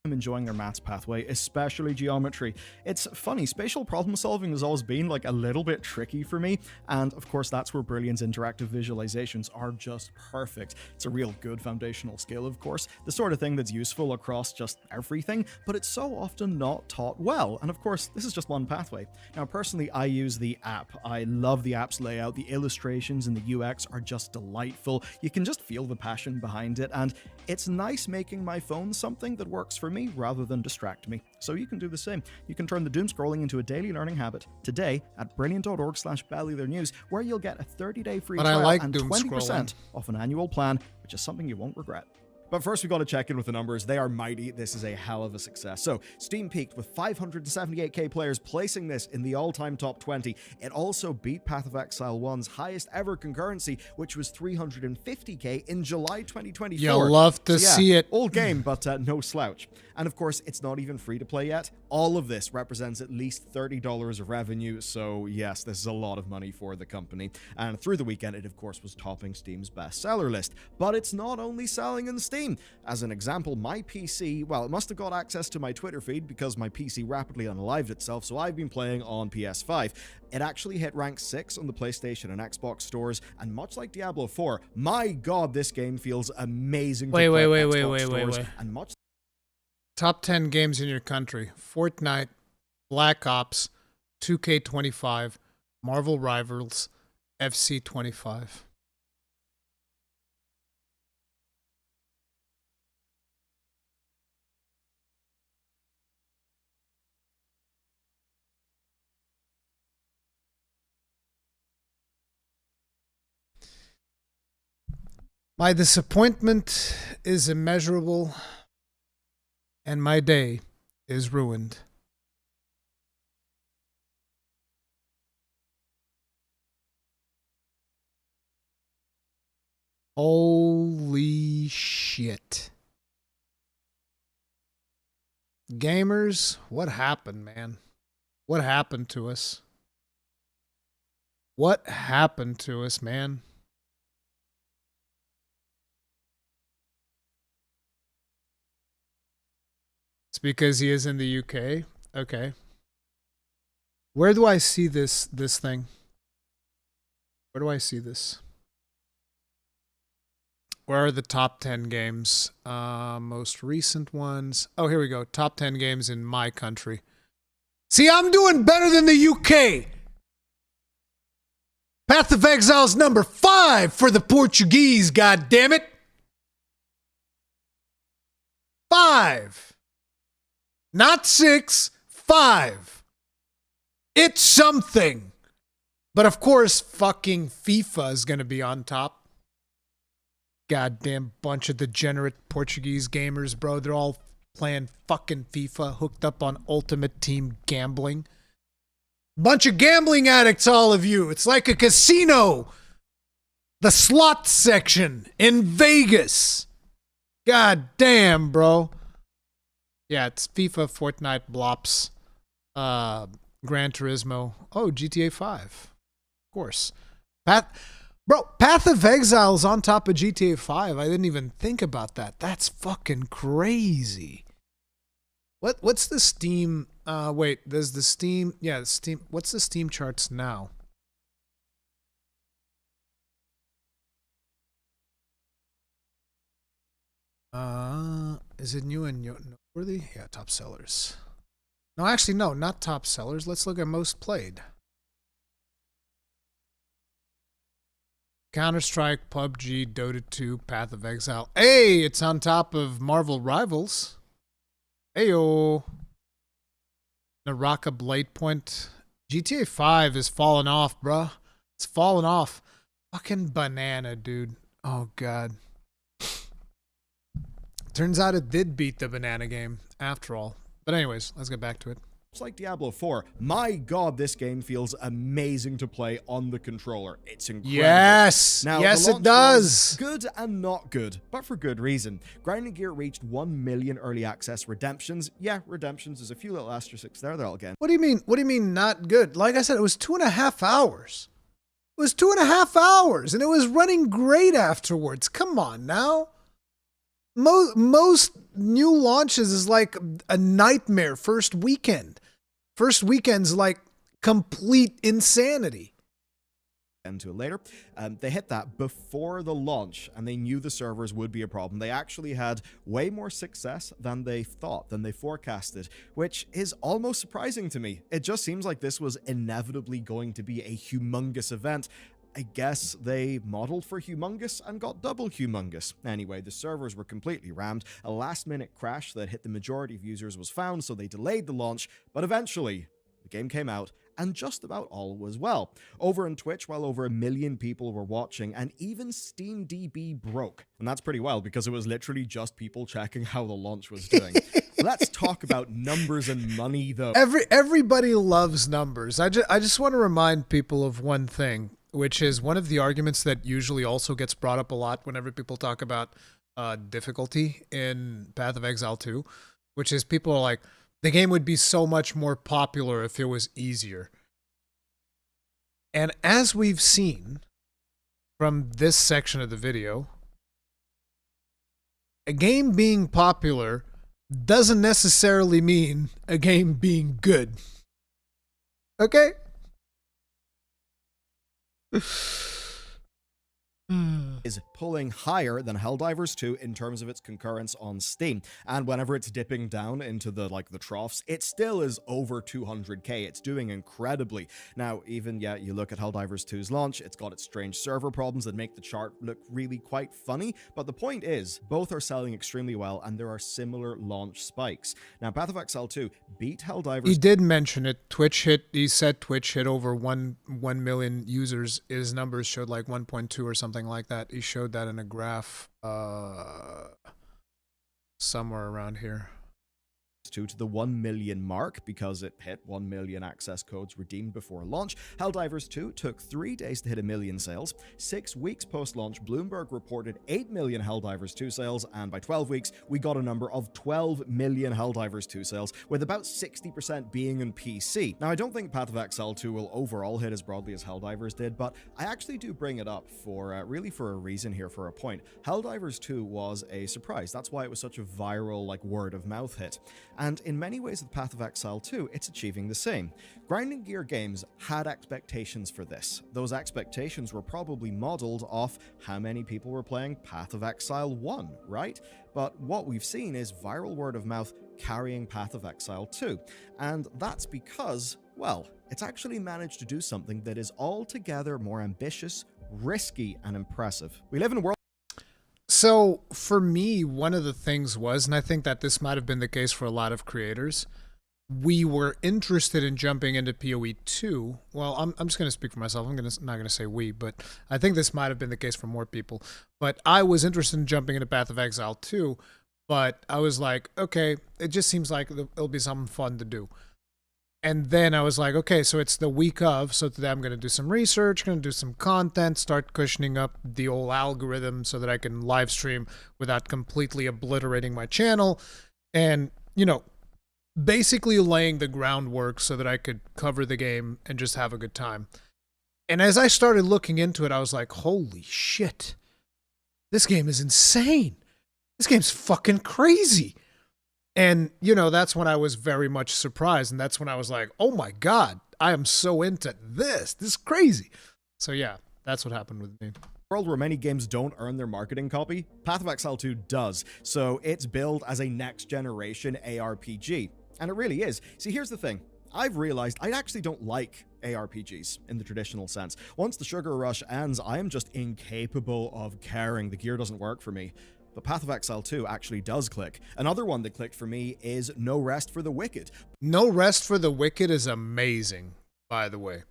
I'm enjoying their maths pathway, especially geometry. It's funny, spatial problem solving has always been like a little bit tricky for me, and of course that's where Brilliant's interactive visualizations are just perfect. It's a real good foundational skill, of course, the sort of thing that's useful across just everything, but it's so often not taught well, and of course this is just one pathway. Now personally, I use the app. I love the app's layout, the illustrations and the UX are just delightful. You can just feel the passion behind it, and it's nice making my phone something that works for me rather than distract me. So you can do the same. You can turn the doom scrolling into a daily learning habit today at brilliant.org/BellularNews, where you'll get a 30-day free trial and 20% off an annual plan, which is something you won't regret. But first, we got to check in with the numbers. They are mighty. This is a hell of a success. So, Steam peaked with 578k players, placing this in the all-time top 20. It also beat Path of Exile 1's highest ever concurrency, which was 350k in July 2024. You'll love to see it. Old game, but no slouch. And of course, it's not even free to play yet. All of this represents at least $30 of revenue, so yes, this is a lot of money for the company. And through the weekend, it of course was topping Steam's bestseller list. But it's not only selling in Steam. As an example, my PC, well, it must have got access to my Twitter feed because my PC rapidly unalived itself, so I've been playing on PS5. It actually hit rank 6 on the PlayStation and Xbox stores, and much like Diablo 4, my god, this game feels amazing to play on Xbox stores, and much Top 10 games in your country: Fortnite, Black Ops, 2K25, Marvel Rivals, FC25. My disappointment is immeasurable, and my day is ruined. Holy shit. Gamers, what happened, man? What happened to us? What happened to us, man? It's because he is in the UK? Okay. Where do I see this thing? Where do I see this? Where are the top 10 games? Most recent ones. Oh, here we go. Top 10 games in my country. See, I'm doing better than the UK. Path of Exile's number 5 for the Portuguese, goddammit. 5. Not 6, 5. It's something. But of course, fucking FIFA is going to be on top. Goddamn bunch of degenerate Portuguese gamers, bro. They're all playing fucking FIFA, hooked up on Ultimate Team gambling. Bunch of gambling addicts, all of you. It's like a casino. The slot section in Vegas. God damn, bro. Yeah, it's FIFA, Fortnite, Blops, Gran Turismo. Oh, GTA 5. Of course. Path of Exile's on top of GTA 5. I didn't even think about that. That's fucking crazy. What's the Steam... wait, there's the Steam... Yeah, the Steam... What's the Steam charts now? Is it new and noteworthy? Yeah, top sellers. No, actually, no, not top sellers. Let's look at most played. Counter-Strike, PUBG, Dota 2, Path of Exile. Hey, it's on top of Marvel Rivals. Heyo. Naraka Blade Point. GTA 5 is falling off, bruh. It's falling off. Fucking banana, dude. Oh, God. Turns out it did beat the banana game, after all. But anyways, let's get back to it. It's like Diablo 4. My god, this game feels amazing to play on the controller. It's incredible. Yes! Now, yes, the it launch does! was good and not good, but for good reason. Grinding Gear reached 1 million early access redemptions. Yeah, redemptions. There's a few little asterisks there, they're all again. What do you mean? What do you mean not good? Like I said, it was 2.5 hours. It was 2.5 hours, and it was running great afterwards. Come on now. Most new launches is like a nightmare first weekend. First weekend's like complete insanity. Into it later. They hit that before the launch, and they knew the servers would be a problem. They actually had way more success than they thought, than they forecasted, which is almost surprising to me. It just seems like this was inevitably going to be a humongous event. I guess they modeled for humongous and got double humongous. Anyway, the servers were completely rammed. A last-minute crash that hit the majority of users was found, so they delayed the launch, but eventually, the game came out, and just about all was well. Over on Twitch, well over 1 million people were watching, and even SteamDB broke. And that's pretty wild, because it was literally just people checking how the launch was doing. Let's talk about numbers and money, though. Everybody loves numbers. I just want to remind people of one thing, which is one of the arguments that usually also gets brought up a lot whenever people talk about difficulty in Path of Exile 2, which is people are like, the game would be so much more popular if it was easier. And as we've seen from this section of the video, a game being popular doesn't necessarily mean a game being good. Okay? Is pulling higher than Helldivers 2 in terms of its concurrence on Steam. And whenever it's dipping down into the troughs, it still is over 200k. It's doing incredibly. Now, even, you look at Helldivers 2's launch, it's got its strange server problems that make the chart look really quite funny, but the point is, both are selling extremely well, and there are similar launch spikes. Now, Path of Exile 2 beat Helldivers. He did mention it. He said Twitch hit over 1 million users. His numbers showed like 1.2 or something like that. He showed that in a graph somewhere around here. To the 1 million mark, because it hit 1 million access codes redeemed before launch. Helldivers 2 took 3 days to hit 1 million sales. 6 weeks post-launch, Bloomberg reported 8 million Helldivers 2 sales, and by 12 weeks, we got a number of 12 million Helldivers 2 sales, with about 60% being in PC. Now, I don't think Path of Exile 2 will overall hit as broadly as Helldivers did, but I actually do bring it up for really for a reason here, for a point. Helldivers 2 was a surprise. That's why it was such a viral, word-of-mouth hit. And in many ways with Path of Exile 2, it's achieving the same. Grinding Gear Games had expectations for this. Those expectations were probably modeled off how many people were playing Path of Exile 1, right? But what we've seen is viral word of mouth carrying Path of Exile 2. And that's because, well, it's actually managed to do something that is altogether more ambitious, risky, and impressive. We live in a world. So for me, one of the things was, and I think that this might have been the case for a lot of creators, we were interested in jumping into PoE 2. Well, I'm just going to speak for myself. I'm not going to say we, but I think this might have been the case for more people. But I was interested in jumping into Path of Exile 2, but I was like, okay, it just seems like it'll be something fun to do. And then I was like, okay, so it's the week of, so today I'm going to do some research, going to do some content, start cushioning up the old algorithm so that I can live stream without completely obliterating my channel. And, basically laying the groundwork so that I could cover the game and just have a good time. And as I started looking into it, I was like, holy shit, this game is insane. This game's fucking crazy. And, that's when I was very much surprised. And that's when I was like, oh my God, I am so into this. This is crazy. So yeah, that's what happened with me. World where many games don't earn their marketing copy, Path of Exile 2 does. So it's billed as a next generation ARPG. And it really is. See, here's the thing. I've realized I actually don't like ARPGs in the traditional sense. Once the sugar rush ends, I am just incapable of caring. The gear doesn't work for me. But Path of Exile 2 actually does click. Another one that clicked for me is No Rest for the Wicked. No Rest for the Wicked is amazing, by the way.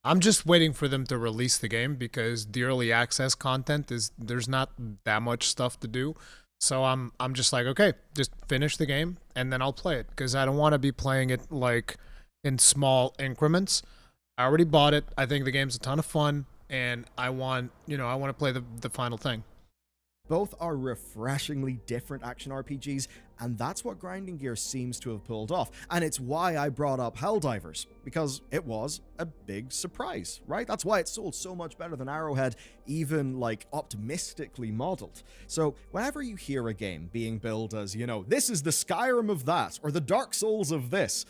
I'm just waiting for them to release the game because the early access content there's not that much stuff to do. So I'm just like, okay, just finish the game and then I'll play it because I don't want to be playing it in small increments. I already bought it. I think the game's a ton of fun and I want to play the final thing. Both are refreshingly different action RPGs, and that's what Grinding Gear seems to have pulled off. And it's why I brought up Helldivers, because it was a big surprise, right? That's why it sold so much better than Arrowhead, even optimistically modeled. So whenever you hear a game being billed as, this is the Skyrim of that, or the Dark Souls of this,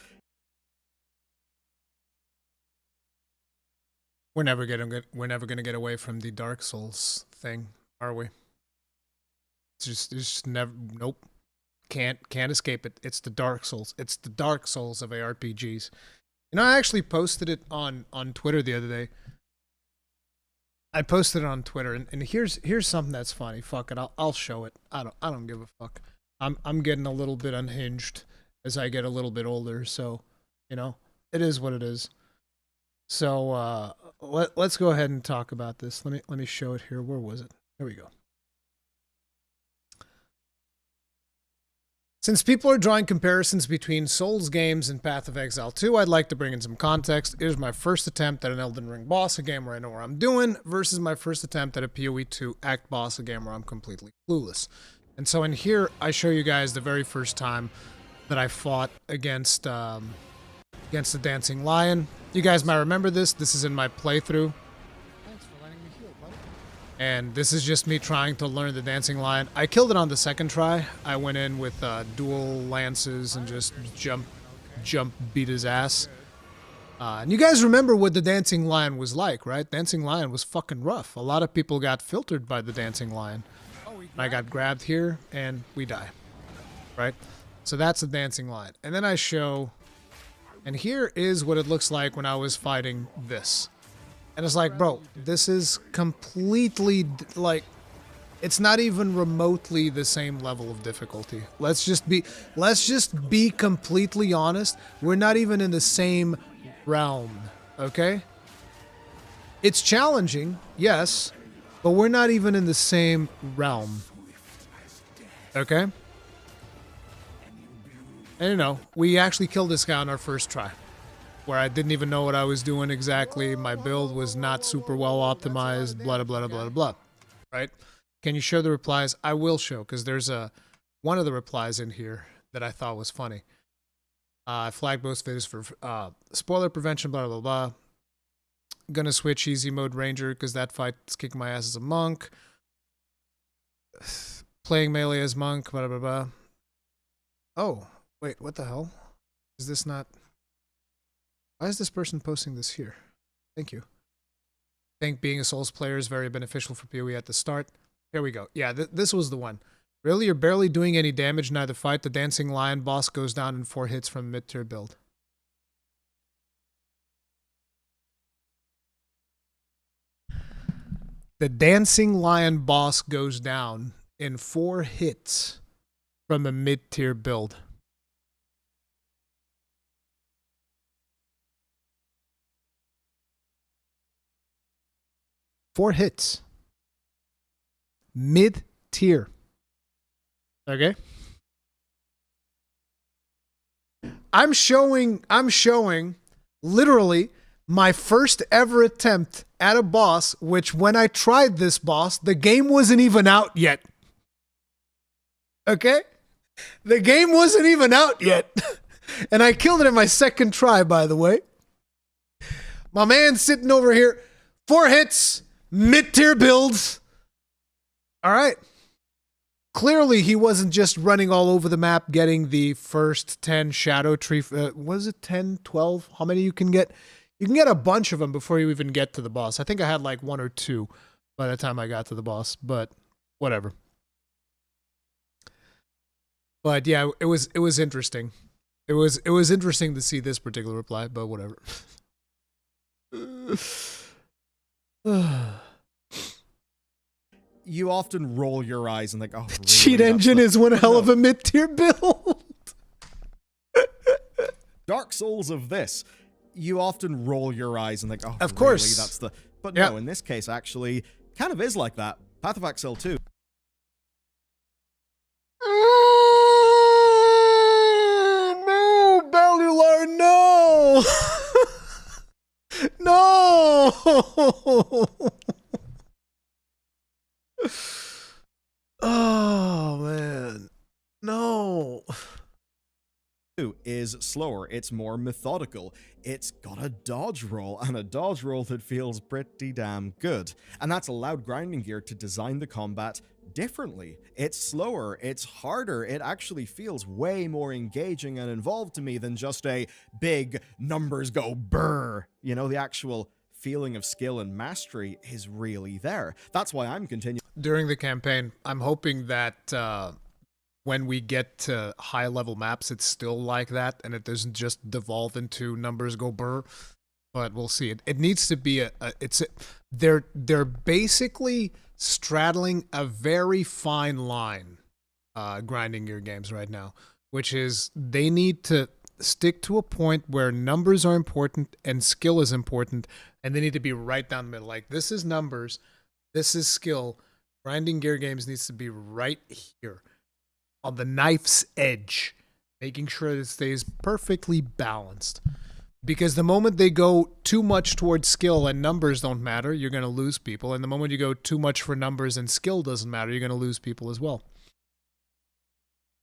we're never gonna get away from the Dark Souls thing, are we? It's just never. Nope. Can't escape it. It's the Dark Souls. It's the Dark Souls of ARPGs. I actually posted it on Twitter the other day. I posted it on Twitter, and here's something that's funny. Fuck it, I'll show it. I don't give a fuck. I'm getting a little bit unhinged as I get a little bit older, so it is what it is. So let's go ahead and talk about this. Let me show it here. Where was it? There we go. Since people are drawing comparisons between Souls games and Path of Exile 2, I'd like to bring in some context. It was my first attempt at an Elden Ring boss, a game where I know what I'm doing, versus my first attempt at a PoE 2 act boss, a game where I'm completely clueless. And so in here, I show you guys the very first time that I fought against the Dancing Lion. You guys might remember this. This is in my playthrough. Thanks for letting me heal, buddy. And this is just me trying to learn the Dancing Lion. I killed it on the second try. I went in with dual lances and just jump, beat his ass. And you guys remember what the Dancing Lion was like, right? Dancing Lion was fucking rough. A lot of people got filtered by the Dancing Lion. I got grabbed here, and we die. Right? So that's the Dancing Lion. And then I show... And here is what it looks like when I was fighting this. And it's like, bro, this is completely, like, it's not even remotely the same level of difficulty. Let's just be completely honest. We're not even in the same realm, okay? It's challenging, yes, but we're not even in the same realm, okay? And you know, we actually killed this guy on our first try, where I didn't even know what I was doing exactly. My build was not super well optimized, blah, blah, blah, blah, blah, right? Can you show the replies? I will show, because there's one of the replies in here that I thought was funny. I flagged both videos for spoiler prevention, blah, blah, blah. Gonna switch easy mode ranger, because that fight's kicking my ass as a monk. Playing melee as monk, blah, blah, blah. Oh. Wait, what the hell? Is this not... Why is this person posting this here? Thank you. I think being a Souls player is very beneficial for PoE at the start. Here we go. Yeah, this was the one. Really, you're barely doing any damage in either fight. The Dancing Lion boss goes down in 4 hits from mid-tier build. The Dancing Lion boss goes down in 4 hits from a mid-tier build. Four hits. Mid-tier. Okay? I'm showing literally my first ever attempt at a boss, which when I tried this boss, the game wasn't even out yet. Okay? The game wasn't even out yet. And I killed it in my second try, by the way. My man's sitting over here. 4 hits. Mid-tier builds. All right. Clearly, he wasn't just running all over the map getting the first 10 shadow tree. Was it 10, 12? How many you can get? You can get a bunch of them before you even get to the boss. I think I had like 1 or 2 by the time I got to the boss, but whatever. But yeah, it was interesting. It was interesting to see this particular reply, but whatever. You often roll your eyes and think, oh, really? Cheat Engine is one hell of a mid-tier build. Dark Souls of this. You often roll your eyes and think, oh, of course. Really? That's the... But yeah. no, in this case, actually, kind of is like that. Path of Exile 2. No, Bellular, no! No! Oh, man. No. Is slower, it's more methodical, it's got a dodge roll, and a dodge roll that feels pretty damn good. And that's allowed Grinding Gear to design the combat differently. It's slower, it's harder, it actually feels way more engaging and involved to me than just a big numbers go brrr. You know, the actual feeling of skill and mastery is really there. That's why I'm continuing. During the campaign, I'm hoping that when we get to high-level maps, it's still like that, and it doesn't just devolve into numbers go brr. But we'll see. It needs to be they're basically straddling a very fine line, grinding your games right now, which is they need to stick to a point where numbers are important and skill is important, and they need to be right down the middle. Like, this is numbers, this is skill. Grinding gear games needs to be right here on the knife's edge, making sure it stays perfectly balanced. Because the moment they go too much towards skill and numbers don't matter, you're going to lose people. And the moment you go too much for numbers and skill doesn't matter, you're going to lose people as well.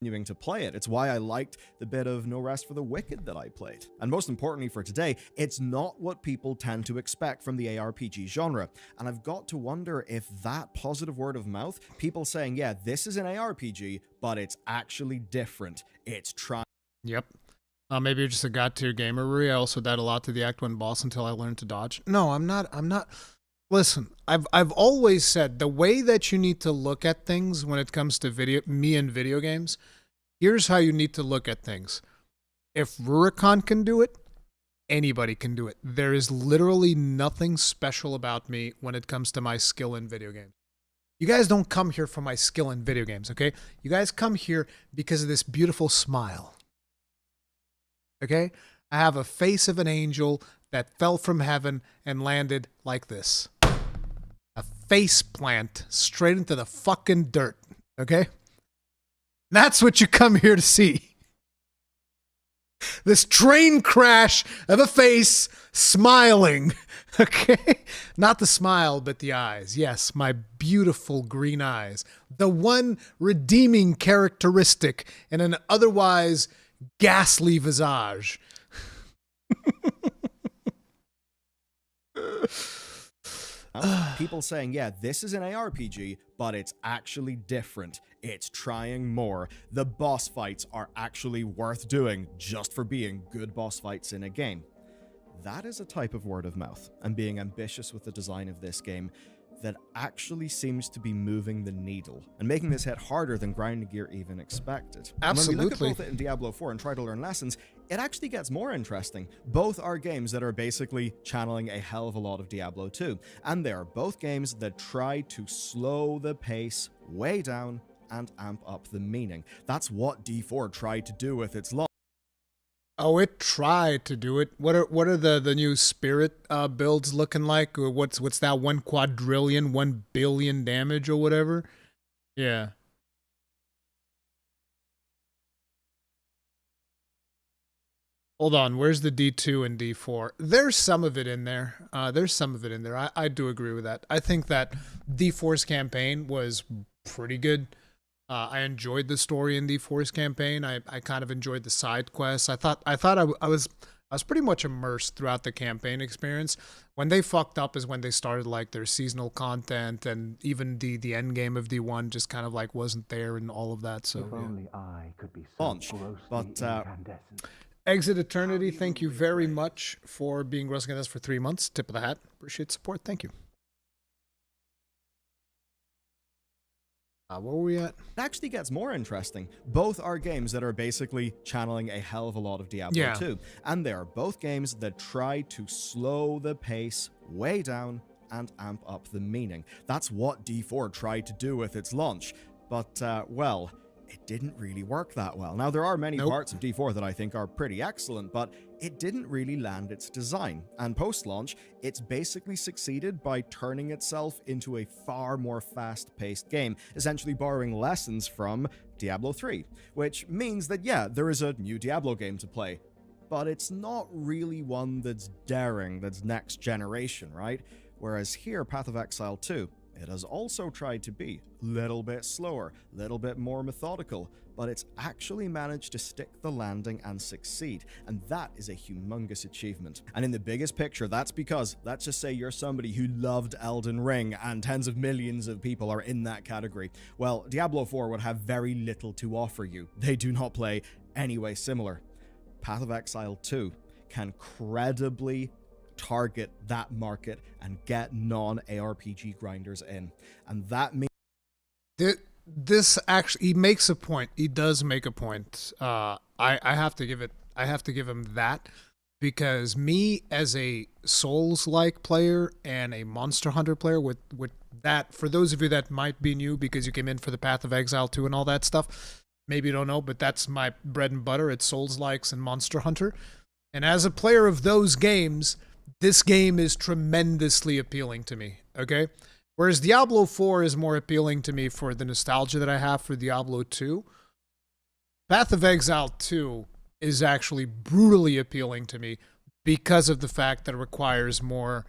Continuing to play it. It's why I liked the bit of No Rest for the Wicked that I played. And most importantly for today, it's not what people tend to expect from the ARPG genre. And I've got to wonder if that positive word of mouth, people saying, yeah, this is an ARPG, but it's actually different. It's trying. Yep. Maybe you're just a god-tier gamer, Ruri. I also died a lot to the Act 1 boss until I learned to dodge. No, I'm not. Listen, I've always said the way that you need to look at things when it comes to video games, here's how you need to look at things. If Rurikhan can do it, anybody can do it. There is literally nothing special about me when it comes to my skill in video games. You guys don't come here for my skill in video games, okay? You guys come here because of this beautiful smile. Okay? I have a face of an angel that fell from heaven and landed like this. A face plant straight into the fucking dirt. Okay? That's what you come here to see. This train crash of a face smiling. Okay? Not the smile, but the eyes. Yes, my beautiful green eyes. The one redeeming characteristic in an otherwise ghastly visage. People saying, yeah, this is an ARPG, but it's actually different. It's trying more. The boss fights are actually worth doing just for being good boss fights in a game. That is a type of word of mouth, and being ambitious with the design of this game that actually seems to be moving the needle and making this hit harder than grinding gear even expected. Absolutely. And when we look at both it in Diablo 4 and try to learn lessons, it actually gets more interesting. Both are games that are basically channeling a hell of a lot of Diablo 2, and they are both games that try to slow the pace way down and amp up the meaning. That's what D4 tried to do with its launch. Oh, it tried to do it. What are the new spirit builds looking like? Or what's that 1 quadrillion, 1 billion damage or whatever? Yeah. Hold on, where's the D2 and D4? There's some of it in there. I do agree with that. I think that D4's campaign was pretty good. I enjoyed the story in D4's campaign. I kind of enjoyed the side quests. I thought I was pretty much immersed throughout the campaign experience. When they fucked up is when they started like their seasonal content, and even the end game of D1 just kind of like wasn't there and all of that. So If yeah. only I could be so Launch, grossly but, incandescent. Exit Eternity, thank you very much for being Russing with us for 3 months. Tip of the hat. Appreciate support. Thank you. Where were we at? It actually gets more interesting. Both are games that are basically channeling a hell of a lot of Diablo 2, and they are both games that try to slow the pace way down and amp up the meaning. That's what D4 tried to do with its launch, but, well, it didn't really work that well. Now, there are many parts of D4 that I think are pretty excellent, but it didn't really land its design. And post-launch, it's basically succeeded by turning itself into a far more fast-paced game, essentially borrowing lessons from Diablo 3, which means that, yeah, there is a new Diablo game to play, but it's not really one that's daring, that's next generation, right? Whereas here, Path of Exile 2, it has also tried to be a little bit slower, a little bit more methodical, but it's actually managed to stick the landing and succeed, and that is a humongous achievement. And in the biggest picture, that's because, let's just say you're somebody who loved Elden Ring, and tens of millions of people are in that category. Well, Diablo 4 would have very little to offer you. They do not play anyway similar. Path of Exile 2 can credibly target that market and get non-ARPG grinders in. And that means this actually, he makes a point. He does make a point. I have to give him that, because me as a Souls-like player and a Monster Hunter player with that, for those of you that might be new because you came in for the Path of Exile 2 and all that stuff, Maybe you don't know, but that's my bread and butter. It's Souls-likes and Monster Hunter. And as a player of those games, this game is tremendously appealing to me, okay? Whereas Diablo 4 is more appealing to me for the nostalgia that I have for Diablo 2, Path of Exile 2 is actually brutally appealing to me because of the fact that it requires more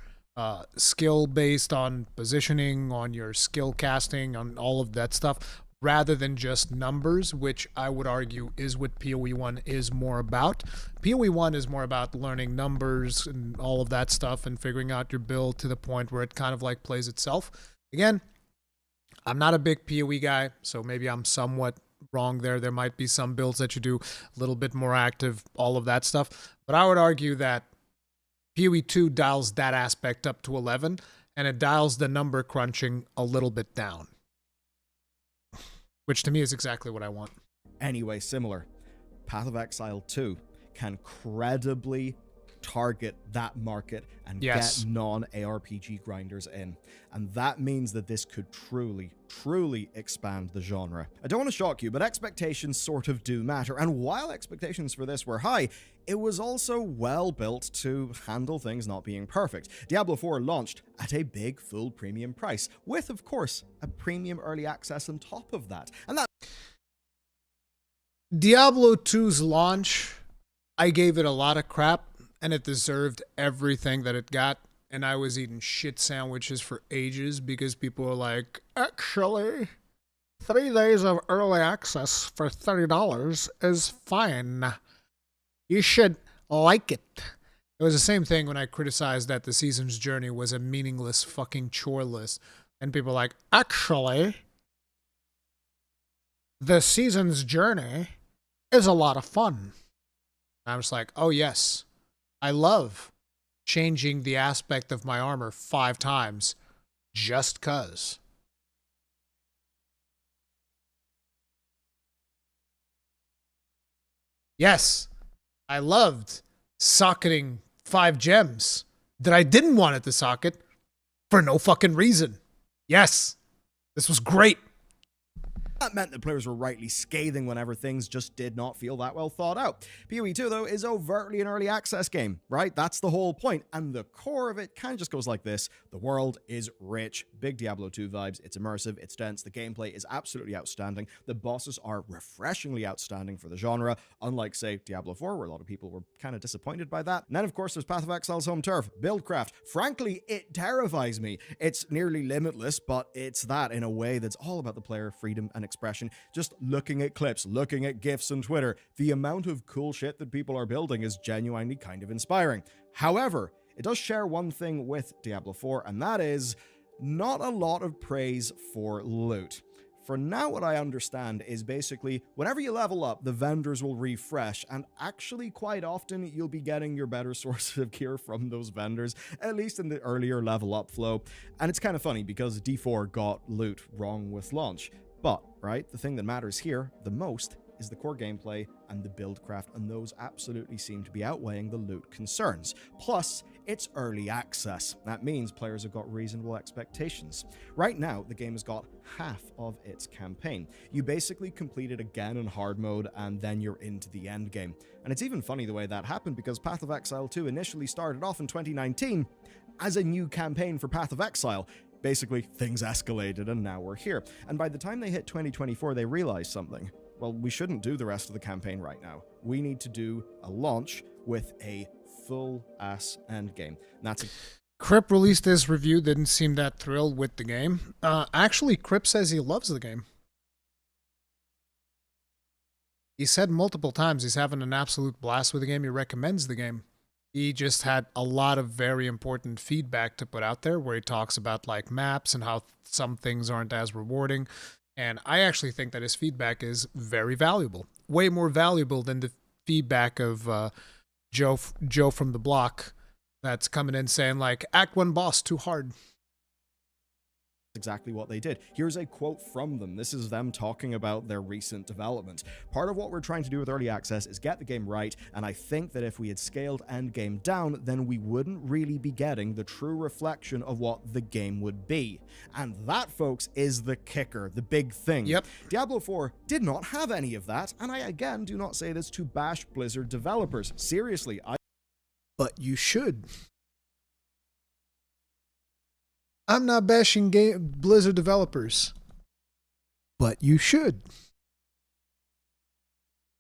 skill based on positioning, on your skill casting, on all of that stuff, rather than just numbers, which I would argue is what PoE 1 is more about. PoE 1 is more about learning numbers and all of that stuff and figuring out your build to the point where it kind of like plays itself. Again, I'm not a big PoE guy, so maybe I'm somewhat wrong there. There might be some builds that you do a little bit more active, all of that stuff. But I would argue that PoE 2 dials that aspect up to 11, and it dials the number crunching a little bit down. Which to me is exactly what I want. Anyway, similar. Path of Exile 2 can credibly target that market and get non-ARPG grinders in. And that means that this could truly, truly expand the genre. I don't want to shock you, but expectations sort of do matter. And while expectations for this were high, it was also well built to handle things not being perfect. Diablo 4 launched at a big full premium price, with, of course, a premium early access on top of that. And that Diablo 2's launch, I gave it a lot of crap, and it deserved everything that it got. And I was eating shit sandwiches for ages because people were like, actually, 3 days of early access for $30 is fine. You should like it. It was the same thing when I criticized that the Season's Journey was a meaningless fucking chore list. And people were like, actually, the Season's Journey is a lot of fun. I was like, oh yes, I love changing the aspect of my armor 5 times just cuz. Yes, I loved socketing 5 gems that I didn't want it to socket for no fucking reason. Yes, this was great. That meant that players were rightly scathing whenever things just did not feel that well thought out. PoE 2, though, is overtly an early access game, right? That's the whole point. And the core of it kind of just goes like this. The world is rich. Big Diablo 2 vibes. It's immersive. It's dense. The gameplay is absolutely outstanding. The bosses are refreshingly outstanding for the genre, unlike, say, Diablo 4, where a lot of people were kind of disappointed by that. And then, of course, there's Path of Exile's home turf, Buildcraft. Frankly, it terrifies me. It's nearly limitless, but it's that in a way that's all about the player, freedom, and expression. Just looking at clips, looking at GIFs on Twitter, the amount of cool shit that people are building is genuinely kind of inspiring. However, it does share one thing with Diablo 4, and that is not a lot of praise for loot. For now, what I understand is basically whenever you level up, the vendors will refresh, and actually quite often you'll be getting your better sources of gear from those vendors, at least in the earlier level up flow. And it's kind of funny because D4 got loot wrong with launch. But, right, the thing that matters here the most is the core gameplay and the buildcraft, and those absolutely seem to be outweighing the loot concerns. Plus, it's early access. That means players have got reasonable expectations. Right now, the game has got half of its campaign. You basically complete it again in hard mode, and then you're into the end game. And it's even funny the way that happened, because Path of Exile 2 initially started off in 2019 as a new campaign for Path of Exile. Basically, things escalated and now we're here. And by the time they hit 2024, they realized something. Well, we shouldn't do the rest of the campaign right now. We need to do a launch with a full-ass endgame. And that's a Crip released his review, didn't seem that thrilled with the game. Actually, Crip says he loves the game. He said multiple times he's having an absolute blast with the game. He recommends the game. He just had a lot of very important feedback to put out there where he talks about like maps and how some things aren't as rewarding. And I actually think that his feedback is very valuable. Way more valuable than the feedback of Joe from the block that's coming in saying like, Act 1 boss too hard. exactly what they did. Here's a quote from them. This is them talking about their recent development. Part of what we're trying to do with early access is get the game right, and I think that if we had scaled endgame down, then we wouldn't really be getting the true reflection of what the game would be. And that, folks, is the kicker, the big thing. Yep. Diablo 4 did not have any of that, and I again do not say this to bash Blizzard developers. Seriously, But you should. I'm not bashing Blizzard developers, but you should.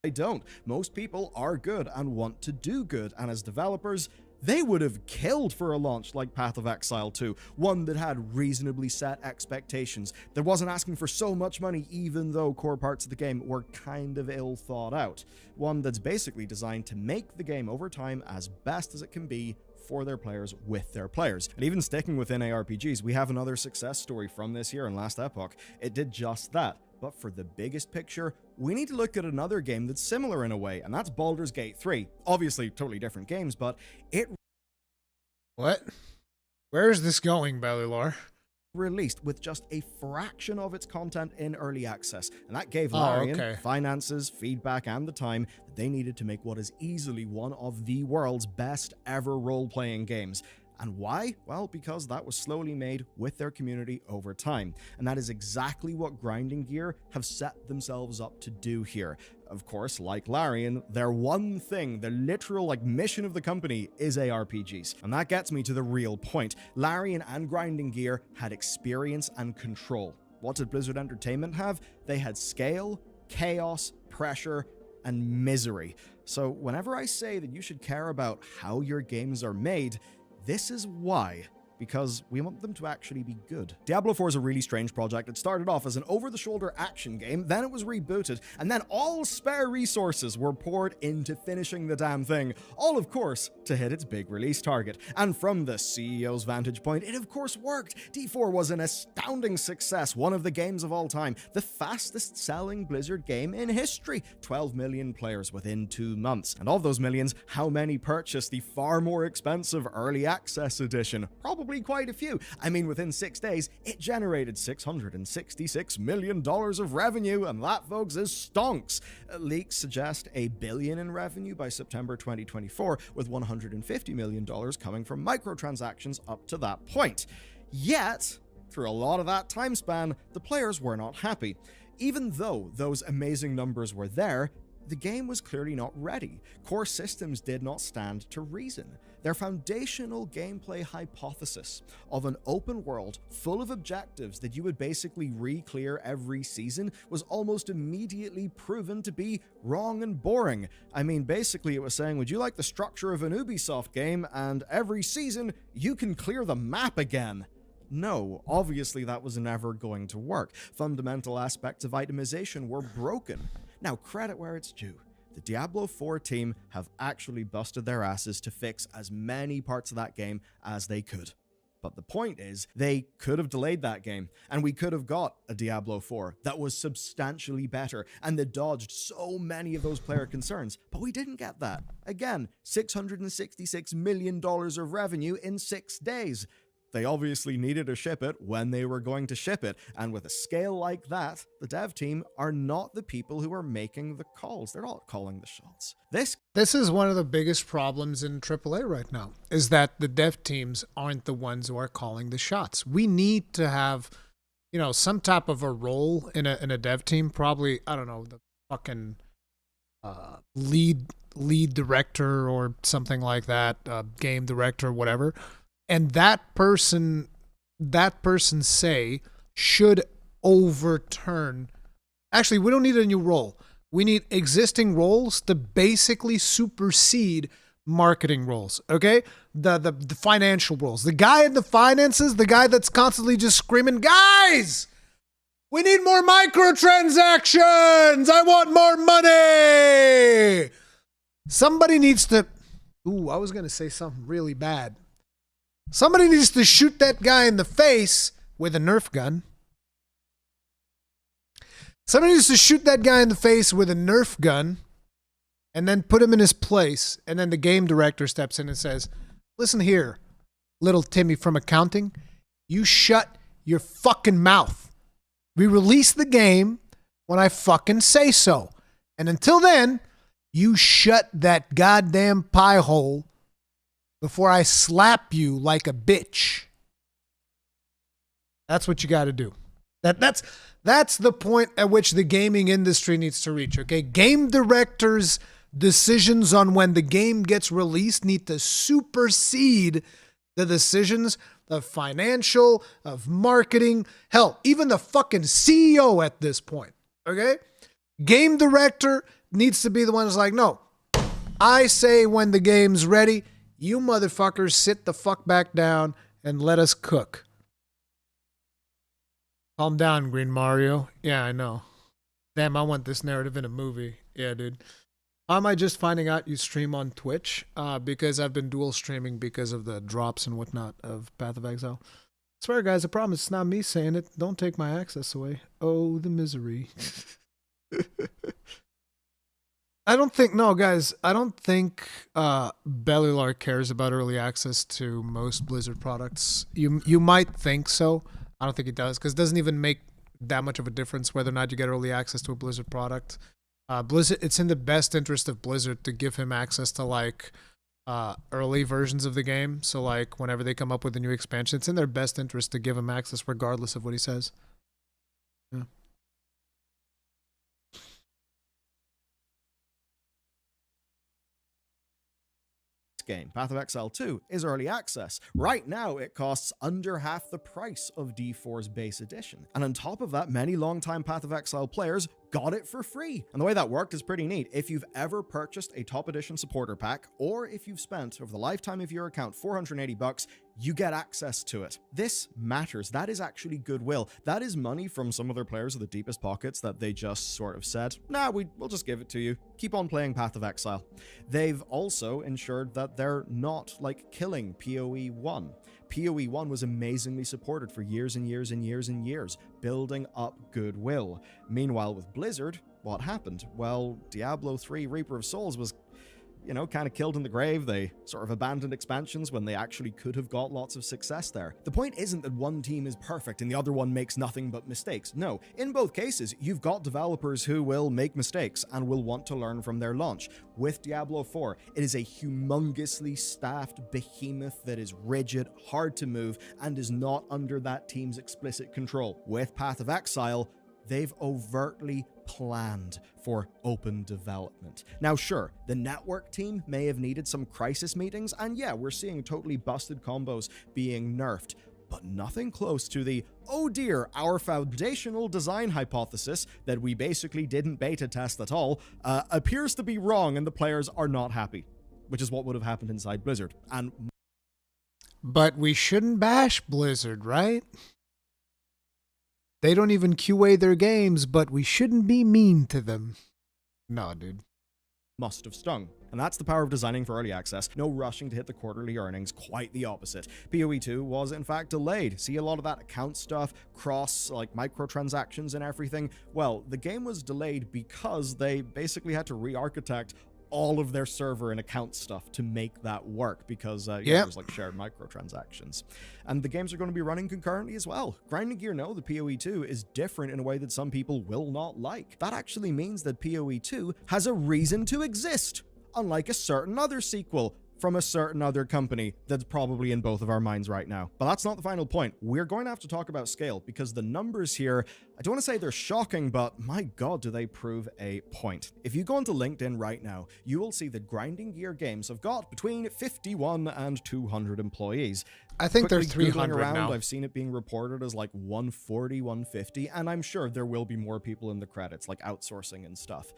I don't. Most people are good and want to do good, and as developers, they would have killed for a launch like Path of Exile 2, one that had reasonably set expectations, that wasn't asking for so much money even though core parts of the game were kind of ill thought out, one that's basically designed to make the game over time as best as it can be for their players with their players. And even sticking within ARPGs, we have another success story from this year in Last Epoch. It did just that. But for the biggest picture, we need to look at another game that's similar in a way, and that's Baldur's Gate 3. Obviously, totally different games, but it What? Where is this going, Balilor? released with just a fraction of its content in early access, and that gave Larian finances, feedback, and the time that they needed to make what is easily one of the world's best ever role-playing games. And why? Well, because that was slowly made with their community over time. And that is exactly what Grinding Gear have set themselves up to do here. Of course, like Larian, their one thing, the literal mission of the company is ARPGs. And that gets me to the real point. Larian and Grinding Gear had experience and control. What did Blizzard Entertainment have? They had scale, chaos, pressure, and misery. So whenever I say that you should care about how your games are made, this is why. Because we want them to actually be good. Diablo 4 is a really strange project. It started off as an over-the-shoulder action game, then it was rebooted, and then all spare resources were poured into finishing the damn thing. All, of course, to hit its big release target. And from the CEO's vantage point, it of course worked. D4 was an astounding success, one of the games of all time, the fastest-selling Blizzard game in history. 12 million players within 2 months. And of those millions, how many purchased the far more expensive Early Access Edition? Probably quite a few. I mean, within 6 days, it generated $666 million of revenue, and that, folks, is stonks. Leaks suggest $1 billion in revenue by September 2024, with $150 million coming from microtransactions up to that point. Yet, through a lot of that time span, the players were not happy. Even though those amazing numbers were there, the game was clearly not ready. Core systems did not stand to reason. Their foundational gameplay hypothesis of an open world full of objectives that you would basically re-clear every season was almost immediately proven to be wrong and boring. I mean, basically it was saying, would you like the structure of an Ubisoft game and every season you can clear the map again? No, obviously that was never going to work. Fundamental aspects of itemization were broken. Now, credit where it's due. The Diablo 4 team have actually busted their asses to fix as many parts of that game as they could. But the point is, they could have delayed that game, and we could have got a Diablo 4 that was substantially better, and that dodged so many of those player concerns. But we didn't get that. Again, $666 million of revenue in 6 days. They obviously needed to ship it when they were going to ship it, and with a scale like that, the dev team are not the people who are making the calls. They're not calling the shots. This is one of the biggest problems in AAA right now, is that the dev teams aren't the ones who are calling the shots. We need to have, some type of a role in a dev team, probably, I don't know, the fucking lead director or something like that, game director, whatever. And that person say should overturn. Actually, we don't need a new role. We need existing roles to basically supersede marketing roles. Okay, the financial roles. The guy in the finances, the guy that's constantly just screaming, guys, we need more microtransactions. I want more money. Somebody needs to. Ooh, I was gonna say something really bad. Somebody needs to shoot that guy in the face with a Nerf gun. Somebody needs to shoot that guy in the face with a Nerf gun and then put him in his place. And then the game director steps in and says, listen here, little Timmy from accounting, you shut your fucking mouth. We release the game when I fucking say so. And until then, you shut that goddamn pie hole before I slap you like a bitch. That's what you got to do. That's the point at which the gaming industry needs to reach, okay? Game directors' decisions on when the game gets released need to supersede the decisions of financial, of marketing, hell, even the fucking CEO at this point, okay? Game director needs to be the one who's like, no, I say when the game's ready, you motherfuckers sit the fuck back down and let us cook. Calm down, Green Mario. Yeah, I know. Damn, I want this narrative in a movie. Yeah, dude. How am I just finding out you stream on Twitch? Because I've been dual streaming because of the drops and whatnot of Path of Exile. I swear, guys, I promise it's not me saying it. Don't take my access away. Oh, the misery. I don't think Bellular cares about early access to most Blizzard products. You might think so. I don't think it does, because it doesn't even make that much of a difference whether or not you get early access to a Blizzard product. Blizzard, it's in the best interest of Blizzard to give him access to like early versions of the game. So like whenever they come up with a new expansion, it's in their best interest to give him access regardless of what he says. Yeah. Game, Path of Exile 2, is early access. Right now, it costs under half the price of D4's base edition. And on top of that, many longtime Path of Exile players got it for free. And the way that worked is pretty neat. If you've ever purchased a top edition supporter pack, or if you've spent over the lifetime of your account $480, you get access to it. This matters. That is actually goodwill. That is money from some of their players with the deepest pockets that they just sort of said, nah, we'll just give it to you. Keep on playing Path of Exile. They've also ensured that they're not like killing PoE 1. PoE 1 was amazingly supported for years and years and years and years, building up goodwill. Meanwhile, with Blizzard, what happened? Well, Diablo 3 Reaper of Souls was kind of killed in the grave. They sort of abandoned expansions when they actually could have got lots of success there. The point isn't that one team is perfect and the other one makes nothing but mistakes. No, in both cases, you've got developers who will make mistakes and will want to learn from their launch. With Diablo 4, it is a humongously staffed behemoth that is rigid, hard to move, and is not under that team's explicit control. With Path of Exile, they've overtly planned for open development. Now, sure, the network team may have needed some crisis meetings, and yeah, we're seeing totally busted combos being nerfed, but nothing close to the, oh dear, our foundational design hypothesis that we basically didn't beta test at all appears to be wrong and the players are not happy, which is what would have happened inside Blizzard. But we shouldn't bash Blizzard, right? They don't even QA their games, but we shouldn't be mean to them. No, dude. Must have stung. And that's the power of designing for early access. No rushing to hit the quarterly earnings, quite the opposite. PoE 2 was in fact delayed. See a lot of that account stuff, microtransactions and everything. Well, the game was delayed because they basically had to re-architect all of their server and account stuff to make that work because there's like shared microtransactions. And the games are going to be running concurrently as well. Grinding Gear know that PoE 2 is different in a way that some people will not like. That actually means that PoE 2 has a reason to exist, unlike a certain other sequel from a certain other company that's probably in both of our minds right now. But that's not the final point. We're going to have to talk about scale because the numbers here, I don't want to say they're shocking, but my God, do they prove a point. If you go into LinkedIn right now, you will see that Grinding Gear Games have got between 51 and 200 employees. I think they're Quickly 300 Googling around, now. I've seen it being reported as like 140, 150, and I'm sure there will be more people in the credits, like outsourcing and stuff.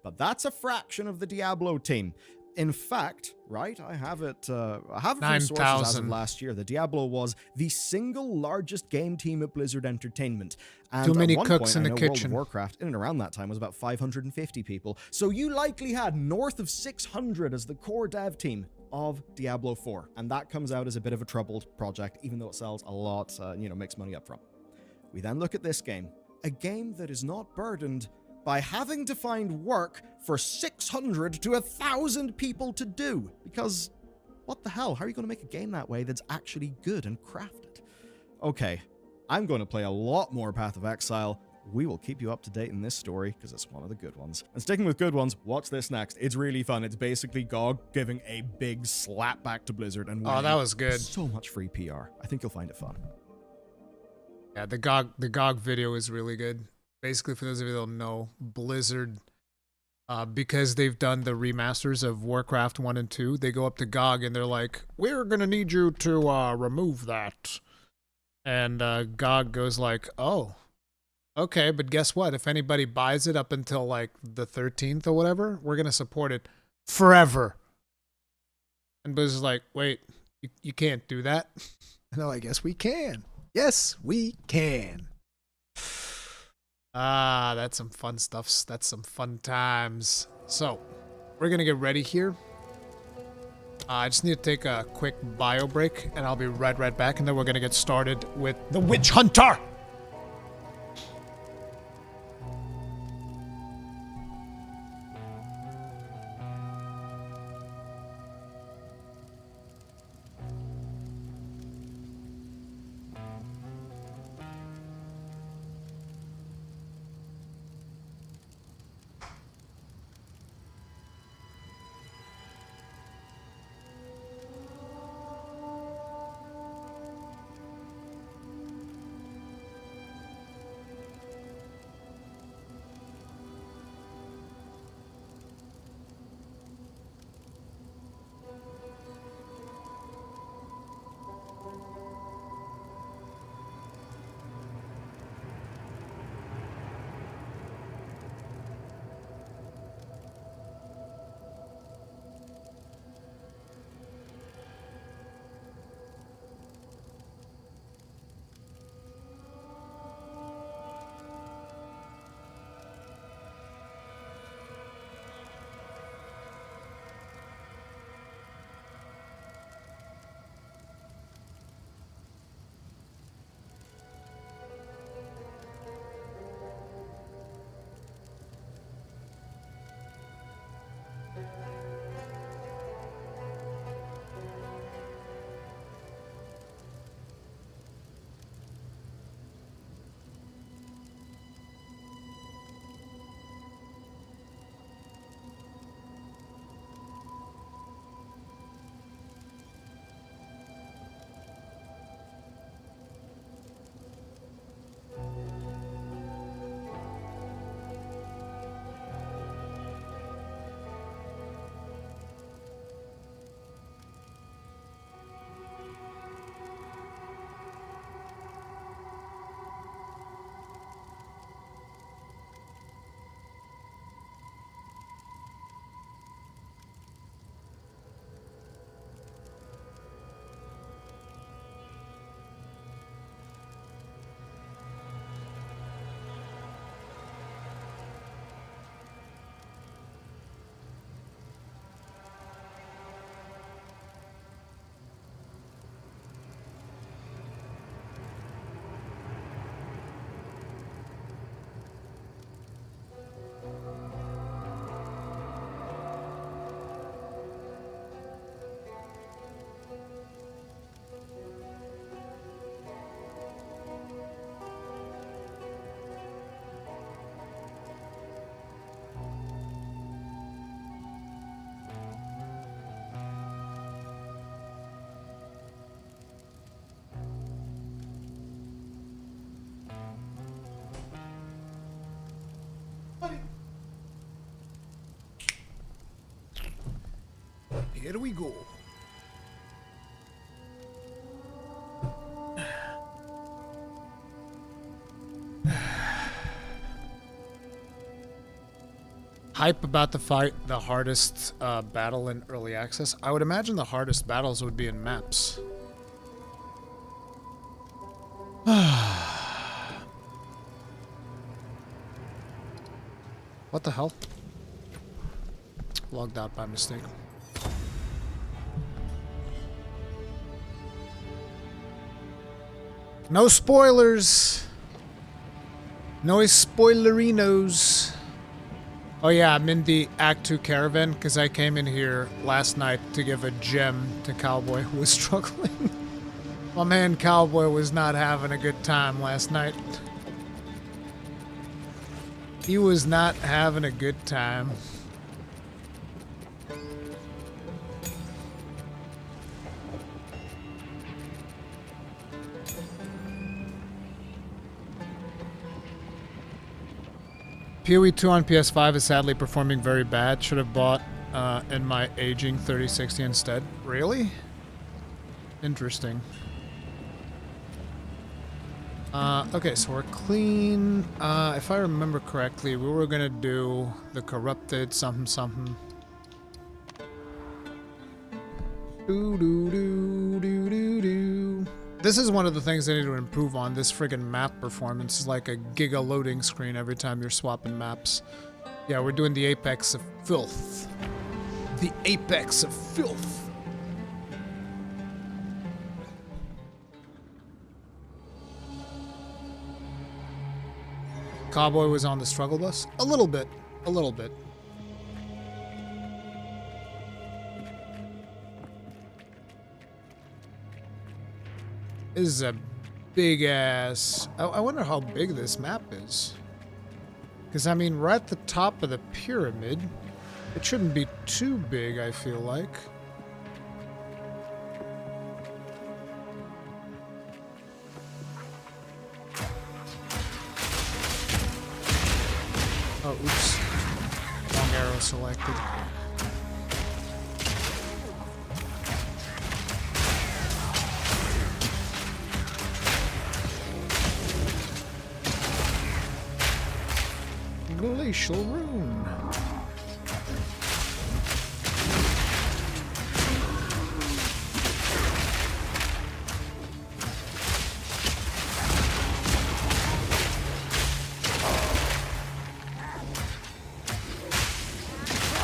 But that's a fraction of the Diablo team. In fact, right, I have it from sources as of last year. The Diablo was the single largest game team at Blizzard Entertainment. And Too many at one cooks point, in the World kitchen. of Warcraft, in and around that time, was about 550 people. So you likely had north of 600 as the core dev team of Diablo 4. And that comes out as a bit of a troubled project, even though it sells a lot, makes money up front. We then look at this game, a game that is not burdened by having to find work for 600 to 1,000 people to do. Because what the hell? How are you going to make a game that way that's actually good and crafted? Okay, I'm going to play a lot more Path of Exile. We will keep you up to date in this story because it's one of the good ones. And sticking with good ones, watch this next. It's really fun. It's basically GOG giving a big slap back to Blizzard and Oh, that was good. so much free PR. I think you'll find it fun. Yeah, the GOG video is really good. Basically, for those of you that don't know, Blizzard, because they've done the remasters of Warcraft 1 and 2, they go up to GOG and they're like, we're going to need you to remove that. And GOG goes like, oh, okay, but guess what? If anybody buys it up until like the 13th or whatever, we're going to support it forever. And Blizzard's like, wait, you can't do that? And they're like, yes, we can. Yes, we can. Ah, that's some fun stuff. That's some fun times. So, we're going to get ready here. I just need to take a quick bio break, and I'll be right back, and then we're going to get started with the Witch Hunter! Here we go. Hype about the fight, the hardest battle in early access. I would imagine the hardest battles would be in maps. What the hell? Logged out by mistake. No spoilers. No spoilerinos. Oh yeah, I'm in the Act 2 caravan because I came in here last night to give a gem to Cowboy who was struggling. My man Cowboy was not having a good time last night. He was not having a good time. PoE 2 on PS5 is sadly performing very bad. Should have bought in my aging 3060 instead. Really? Interesting. Okay, so we're clean. If I remember correctly, we were gonna do the corrupted something something. Doo doo doo doo doo doo. This is one of the things I need to improve on. This friggin' map performance is like a giga loading screen every time you're swapping maps. Yeah, we're doing the Apex of Filth. The Apex of Filth. Cowboy was on the struggle bus? A little bit. A little bit. This is a big ass... I wonder how big this map is. Because, I mean, we're at the top of the pyramid. It shouldn't be too big, I feel like. Oh, oops. Wrong arrow selected. Glacial Rune.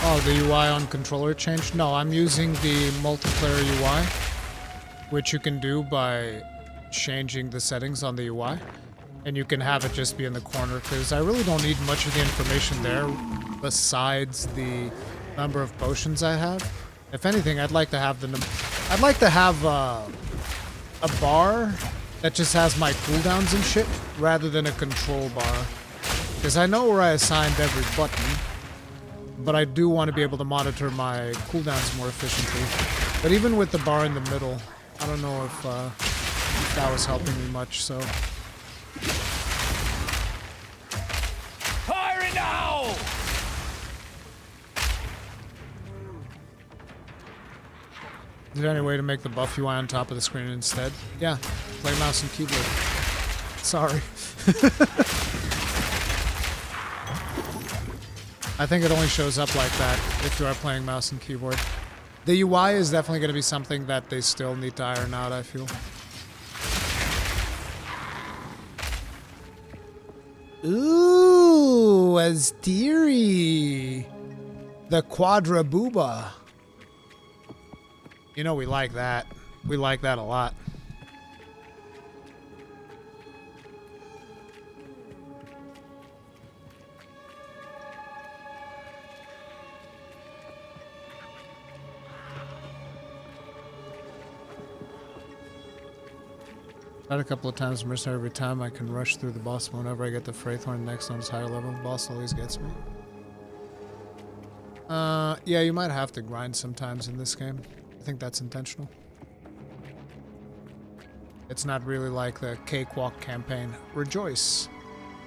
Oh, the UI on controller changed? No, I'm using the multiplayer UI, which you can do by changing the settings on the UI. And you can have it just be in the corner, because I really don't need much of the information there besides the number of potions I have. If anything, I'd like to have a bar that just has my cooldowns and shit, rather than a control bar. Because I know where I assigned every button, but I do want to be able to monitor my cooldowns more efficiently. But even with the bar in the middle, I don't know if that was helping me much, so... Fire now! Is there any way to make the buff UI on top of the screen instead? Yeah, play mouse and keyboard. Sorry. I think it only shows up like that if you are playing mouse and keyboard. The UI is definitely going to be something that they still need to iron out, I feel. Ooh, Asteri. The Quadra Booba. You know we like that. We like that a lot. Tried a couple of times mercenary. Every time I can rush through the boss whenever I get the Fraythorn next on his higher level. The boss always gets me. Yeah, you might have to grind sometimes in this game. I think that's intentional. It's not really like the Cakewalk campaign. Rejoice.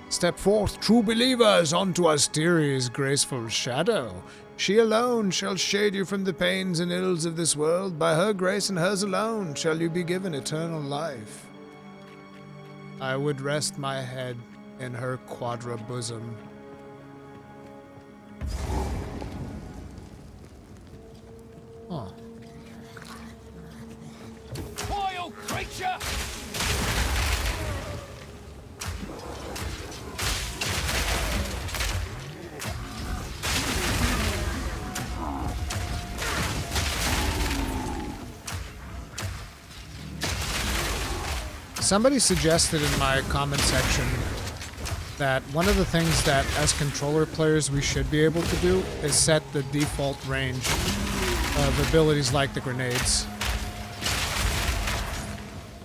Step forth, true believers, onto Asteri's graceful shadow. She alone shall shade you from the pains and ills of this world. By her grace and hers alone shall you be given eternal life. I would rest my head in her quadra bosom. Huh. Vile creature! Somebody suggested in my comment section that one of the things that as controller players we should be able to do is set the default range of abilities like the grenades.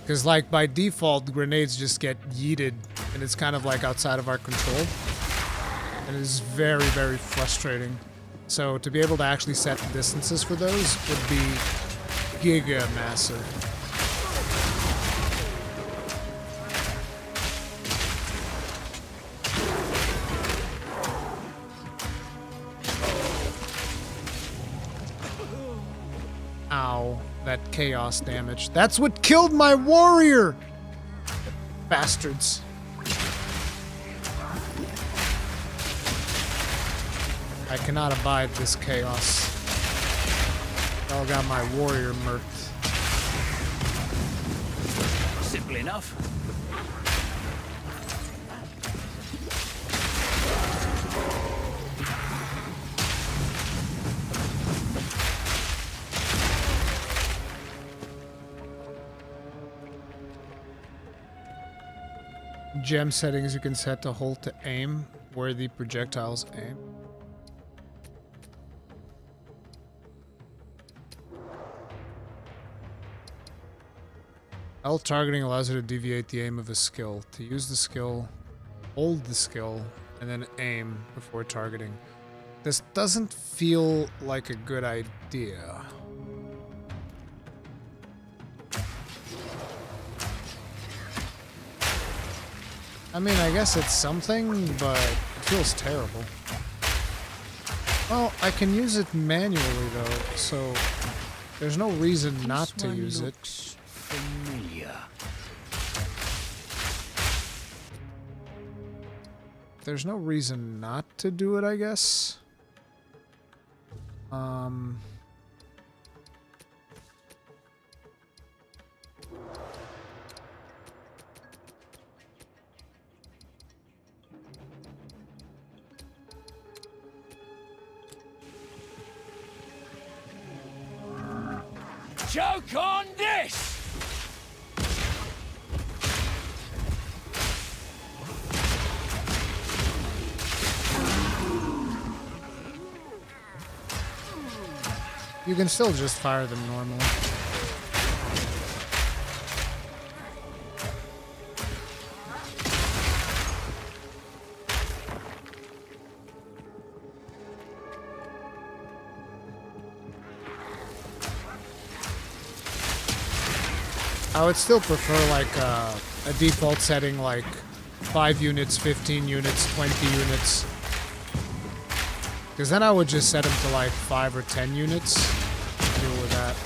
Because, like, by default, grenades just get yeeted, and it's kind of, like, outside of our control. And it is very, very frustrating. So, to be able to actually set the distances for those would be giga massive. Ow, that chaos damage. That's what killed my warrior! Bastards. I cannot abide this chaos. Y'all got my warrior murked. Simple enough. Gem settings you can set to hold to aim where the projectiles aim. L targeting allows you to deviate the aim of a skill. To use the skill, hold the skill, and then aim before targeting. This doesn't feel like a good idea. I mean, I guess it's something, but it feels terrible. Well, I can use it manually though, so there's no reason not to use it. Familiar. There's no reason not to do it, I guess. Choke on this! You can still just fire them normally. I would still prefer like a default setting like 5 units, 15 units, 20 units. Because then I would just set them to like 5 or 10 units. Deal with that.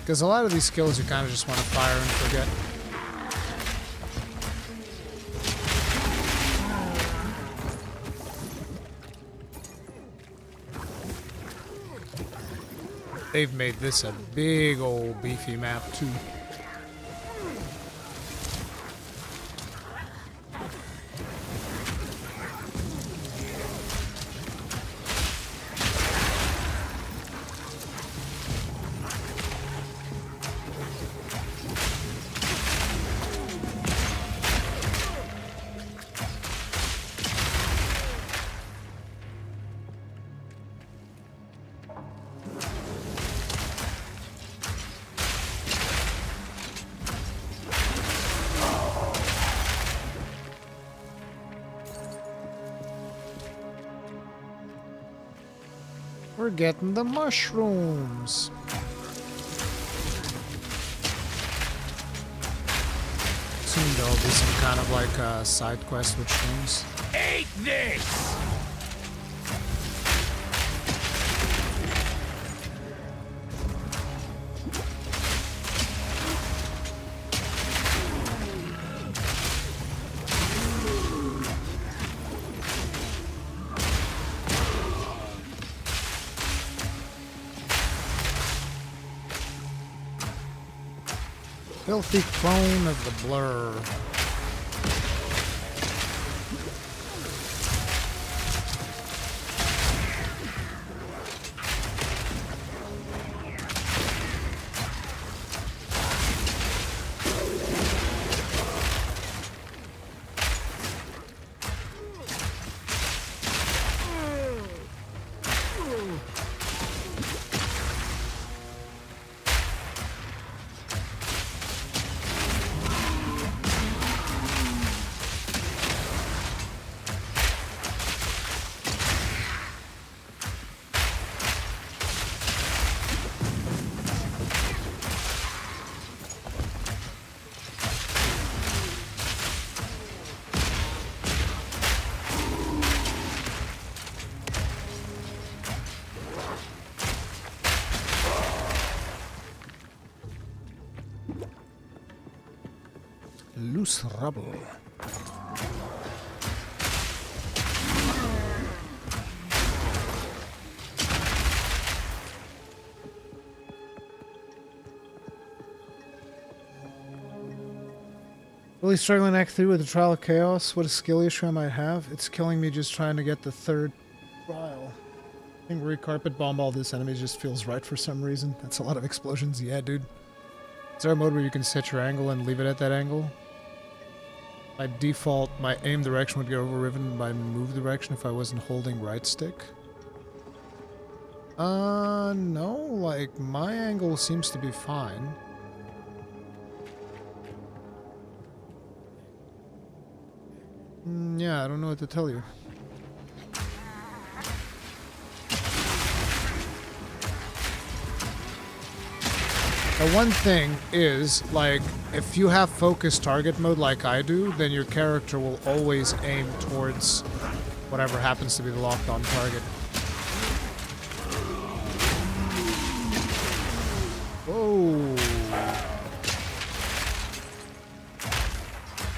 Because a lot of these skills you kind of just want to fire and forget. They've made this a big old beefy map too. We're getting the mushrooms. Soon there'll be some kind of like side quest with shrooms. Eat this! Filthy clone of the blur. Loose rubble. Really struggling Act 3 with the Trial of Chaos. What a skill issue I might have. It's killing me just trying to get the third trial. I think re-carpet bomb all this enemies just feels right for some reason. That's a lot of explosions. Yeah, dude. Is there a mode where you can set your angle and leave it at that angle? By default, my aim direction would get overridden by move direction if I wasn't holding right stick. No, like, my angle seems to be fine. Yeah, I don't know what to tell you. The one thing is, like, if you have focused target mode like I do, then your character will always aim towards whatever happens to be the locked on target. Whoa.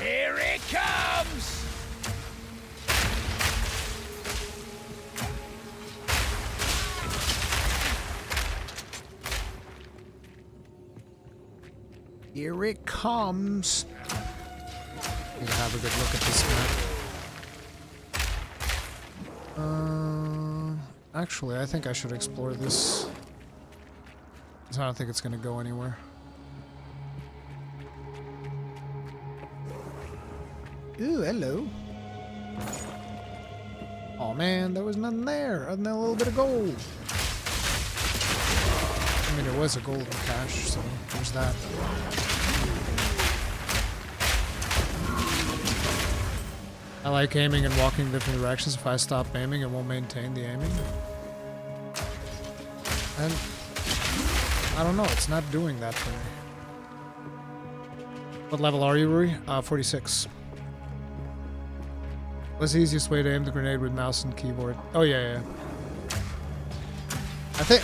Here it comes! Here it comes. Need to have a good look at this map. Actually, I think I should explore this. 'Cause I don't think it's gonna go anywhere. Ooh, hello. Oh man, there was nothing there other than a little bit of gold. I mean, there was a golden cache, so there's that. I like aiming and walking in different directions. If I stop aiming, it won't maintain the aiming. And I don't know, it's not doing that for me. What level are you, Ruri? 46. What's the easiest way to aim the grenade with mouse and keyboard? Oh yeah.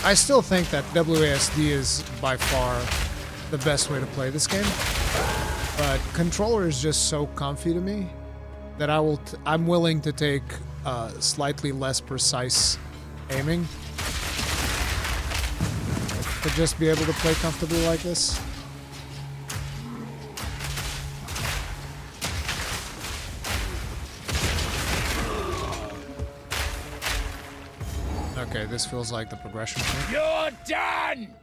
I still think that WASD is by far the best way to play this game. But controller is just so comfy to me that I'm willing to take slightly less precise aiming to just be able to play comfortably like this. Okay, this feels like the progression point. You're done!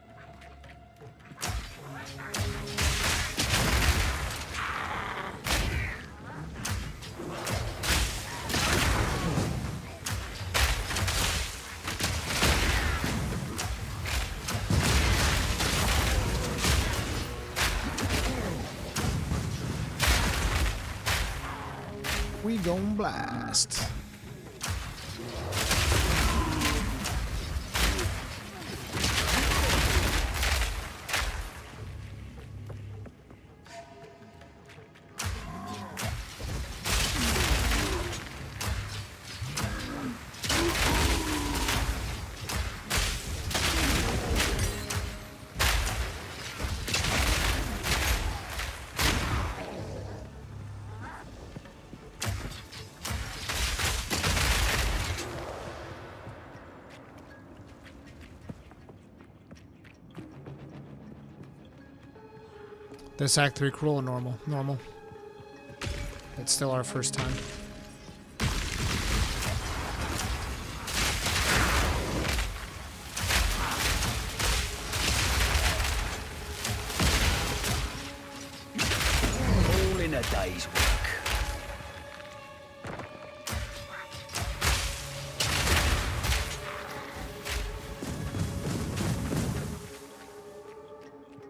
We gon' blast. This Act 3 cruel or normal? Normal. It's still our first time. All in a day's work.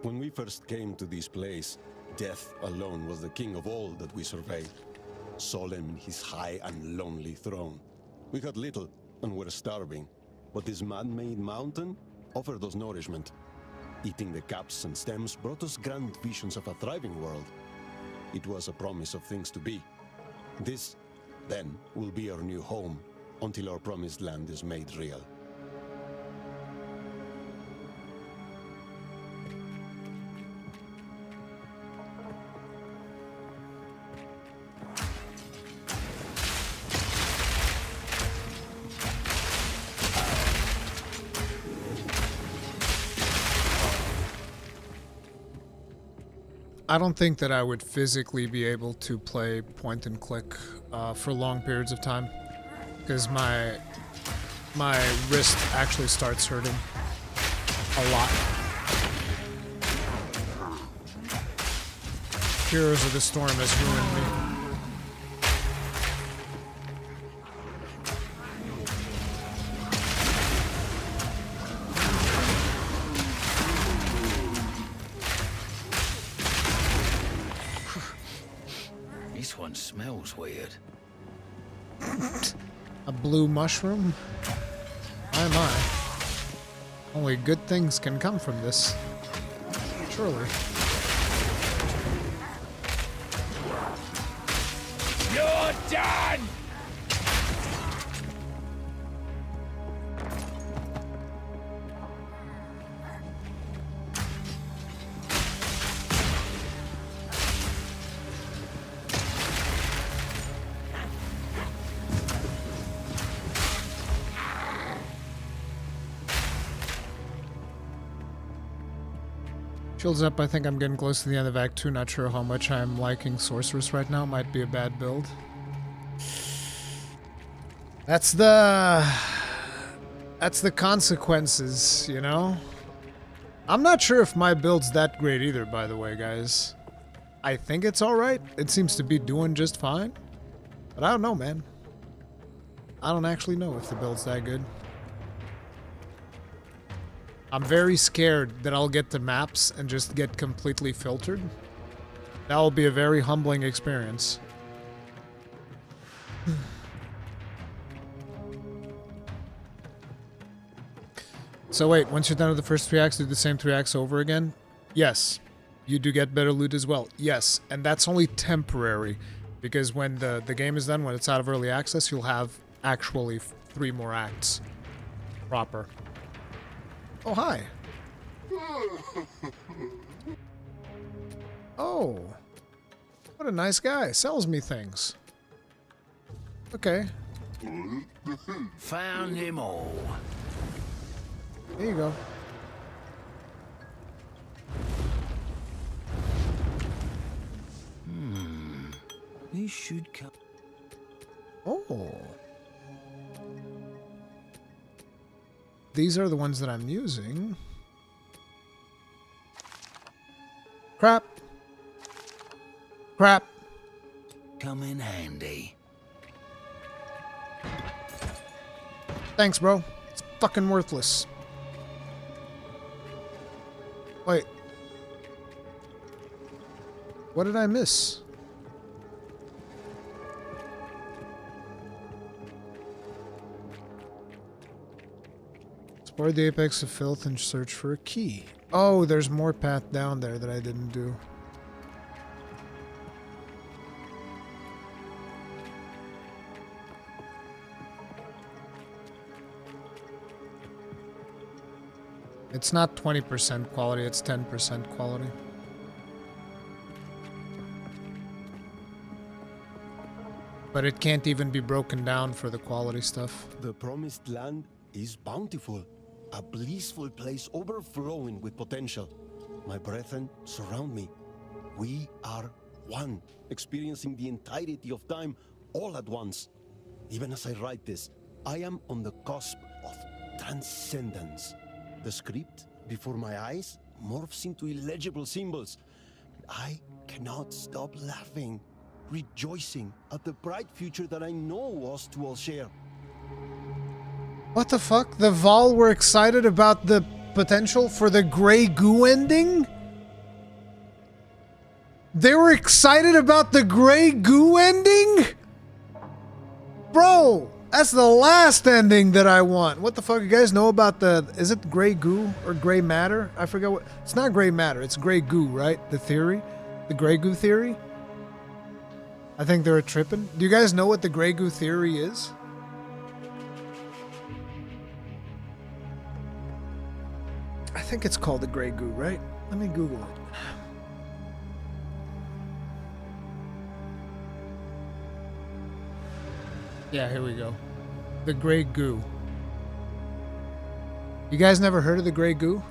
When we first came to this place, death alone was the king of all that we surveyed. Solemn his high and lonely throne. We had little and were starving, but this man-made mountain offered us nourishment. Eating the caps and stems brought us grand visions of a thriving world. It was a promise of things to be. This, then, will be our new home until our promised land is made real. I don't think that I would physically be able to play point and click for long periods of time, because my wrist actually starts hurting a lot. Heroes of the Storm has ruined me. This one smells weird. A blue mushroom? My, my. Only good things can come from this. Surely. You're done! Shields up, I think I'm getting close to the end of Act 2. Not sure how much I'm liking Sorceress right now. Might be a bad build. That's the consequences, you know? I'm not sure if my build's that great either, by the way, guys. I think it's alright. It seems to be doing just fine. But I don't know, man. I don't actually know if the build's that good. I'm very scared that I'll get to maps and just get completely filtered. That will be a very humbling experience. So wait, once you're done with the first 3 acts, do the same 3 acts over again? Yes. You do get better loot as well. Yes. And that's only temporary. Because when the game is done, when it's out of early access, you'll have actually 3 more acts. Proper. Oh, hi. Oh. What a nice guy. Sells me things. Okay. Found him all. There you go. He should come. Oh. These are the ones that I'm using. Crap. Crap. Come in handy. Thanks, bro. It's fucking worthless. Wait. What did I miss? Explore the apex of filth and search for a key. Oh, there's more path down there that I didn't do. It's not 20% quality, it's 10% quality. But it can't even be broken down for the quality stuff. The promised land is bountiful. A blissful place overflowing with potential. My brethren surround me. We are one, experiencing the entirety of time all at once. Even as I write this, I am on the cusp of transcendence. The script before my eyes morphs into illegible symbols. I cannot stop laughing, rejoicing at the bright future that I know us two will share. What the fuck? The Vaal were excited about the potential for the Grey Goo ending? They were excited about the Grey Goo ending? Bro, that's the last ending that I want. What the fuck? You guys know about the... Is it Grey Goo or Grey Matter? I forget what... It's not Grey Matter. It's Grey Goo, right? The theory? The Grey Goo theory? I think they were tripping. Do you guys know what the Grey Goo theory is? I think it's called the Grey Goo, right? Let me Google it. Yeah, here we go. The Grey Goo. You guys never heard of the Grey Goo?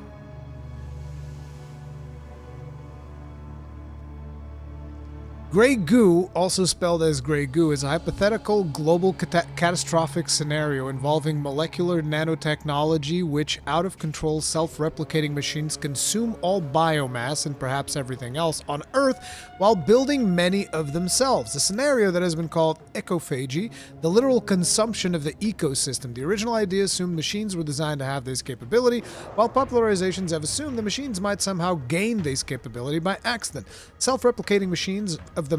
Grey goo, also spelled as grey goo, is a hypothetical global catastrophic scenario involving molecular nanotechnology which out-of-control self-replicating machines consume all biomass and perhaps everything else on Earth while building many of themselves. A scenario that has been called ecophagy, the literal consumption of the ecosystem. The original idea assumed machines were designed to have this capability, while popularizations have assumed the machines might somehow gain this capability by accident. Self-replicating machines of the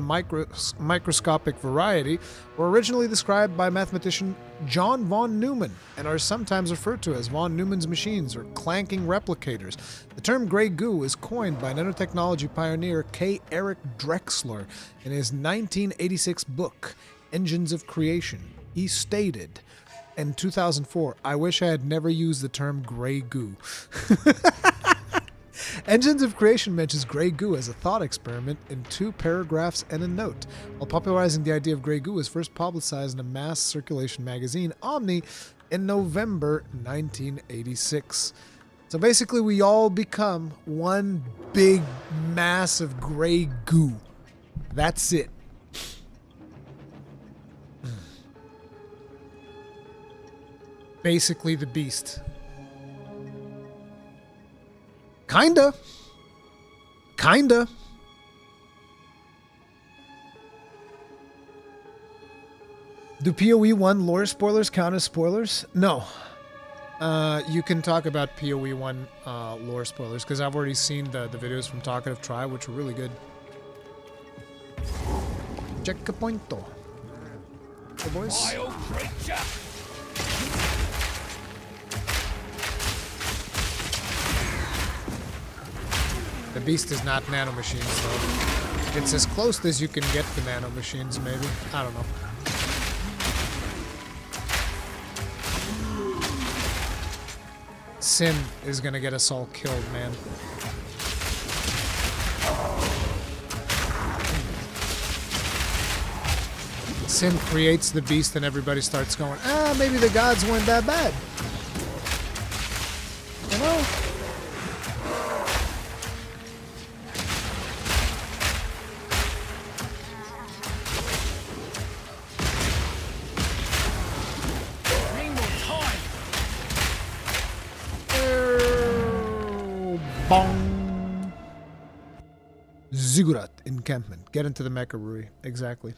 microscopic variety were originally described by mathematician John von Neumann and are sometimes referred to as von Neumann's machines or clanking replicators. The term grey goo was coined by nanotechnology pioneer K. Eric Drexler in his 1986 book, Engines of Creation. He stated in 2004, "I wish I had never used the term grey goo." Engines of Creation mentions grey goo as a thought experiment in 2 paragraphs and a note. While popularizing the idea of grey goo was first publicized in a mass circulation magazine, Omni, in November 1986. So basically we all become one big mass of grey goo. That's it. Basically the beast. Kinda. Do PoE 1 lore spoilers count as spoilers? No. You can talk about PoE 1 lore spoilers, because I've already seen the videos from Talkative Tribe, which were really good. Checkpointo. Hey, boys. Vile creature! The beast is not nanomachines, though. It's as close as you can get to nanomachines, maybe. I don't know. Sin is gonna get us all killed, man. Sin creates the beast and everybody starts going, maybe the gods weren't that bad. You know? Bong. Ziggurat encampment. Get into the Mecha Rui. Exactly.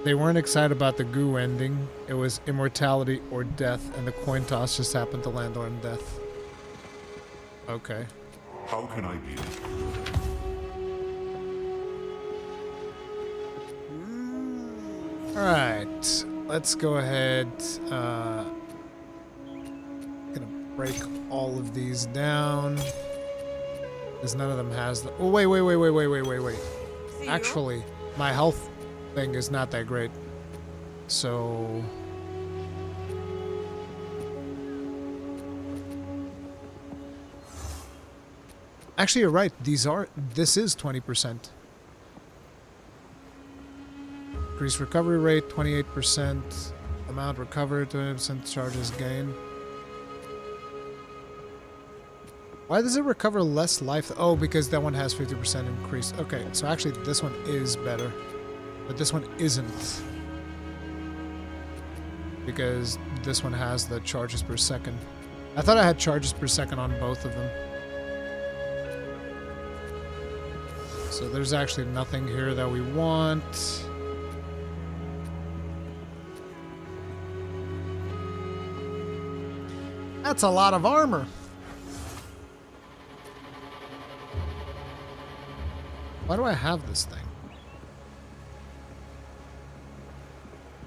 They weren't excited about the goo ending. It was immortality or death, and the coin toss just happened to land on death. Okay. How can I be? Alright. Let's go ahead. Gonna break all of these down. Because none of them has the... Oh, wait. Actually, my health thing is not that great. So... Actually, you're right. This is 20%. Increased recovery rate, 28%. Amount recovered, 20% charges gain. Why does it recover less life? Oh, because that one has 50% increase. Okay, so actually this one is better. But this one isn't. Because this one has the charges per second. I thought I had charges per second on both of them. So there's actually nothing here that we want. That's a lot of armor. Why do I have this thing?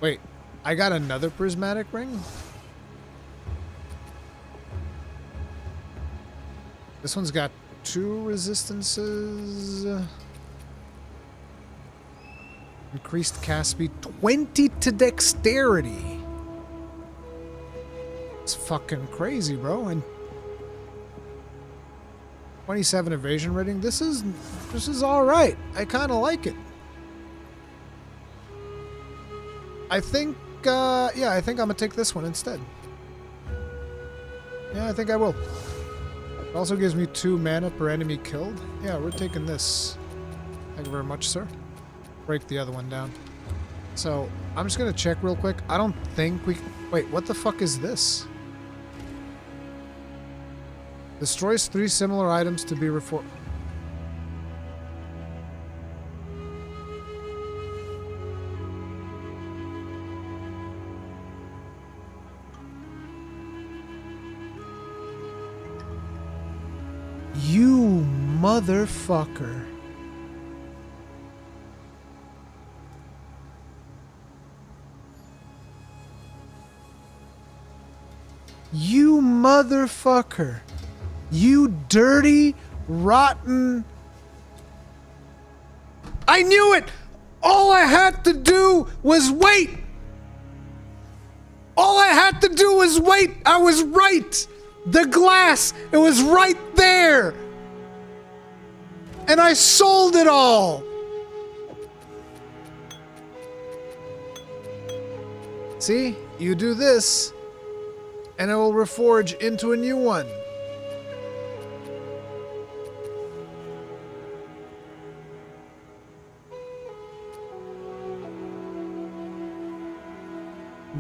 Wait, I got another prismatic ring? This one's got 2 resistances. Increased cast speed, 20 to dexterity. It's fucking crazy, bro. And 27 evasion rating. This is all right. I kind of like it. I think, yeah, I think I'm gonna take this one instead. Yeah, I think I will. It also gives me 2 mana per enemy killed. Yeah, we're taking this. Thank you very much, sir. Break the other one down. So, I'm just gonna check real quick. I don't think we... Wait, what the fuck is this? Destroys 3 similar items to be reformed. You motherfucker. You motherfucker. You dirty, rotten... I knew it! All I had to do was wait! All I had to do was wait! I was right! The glass, it was right there! And I sold it all! See? You do this, and it will reforge into a new one.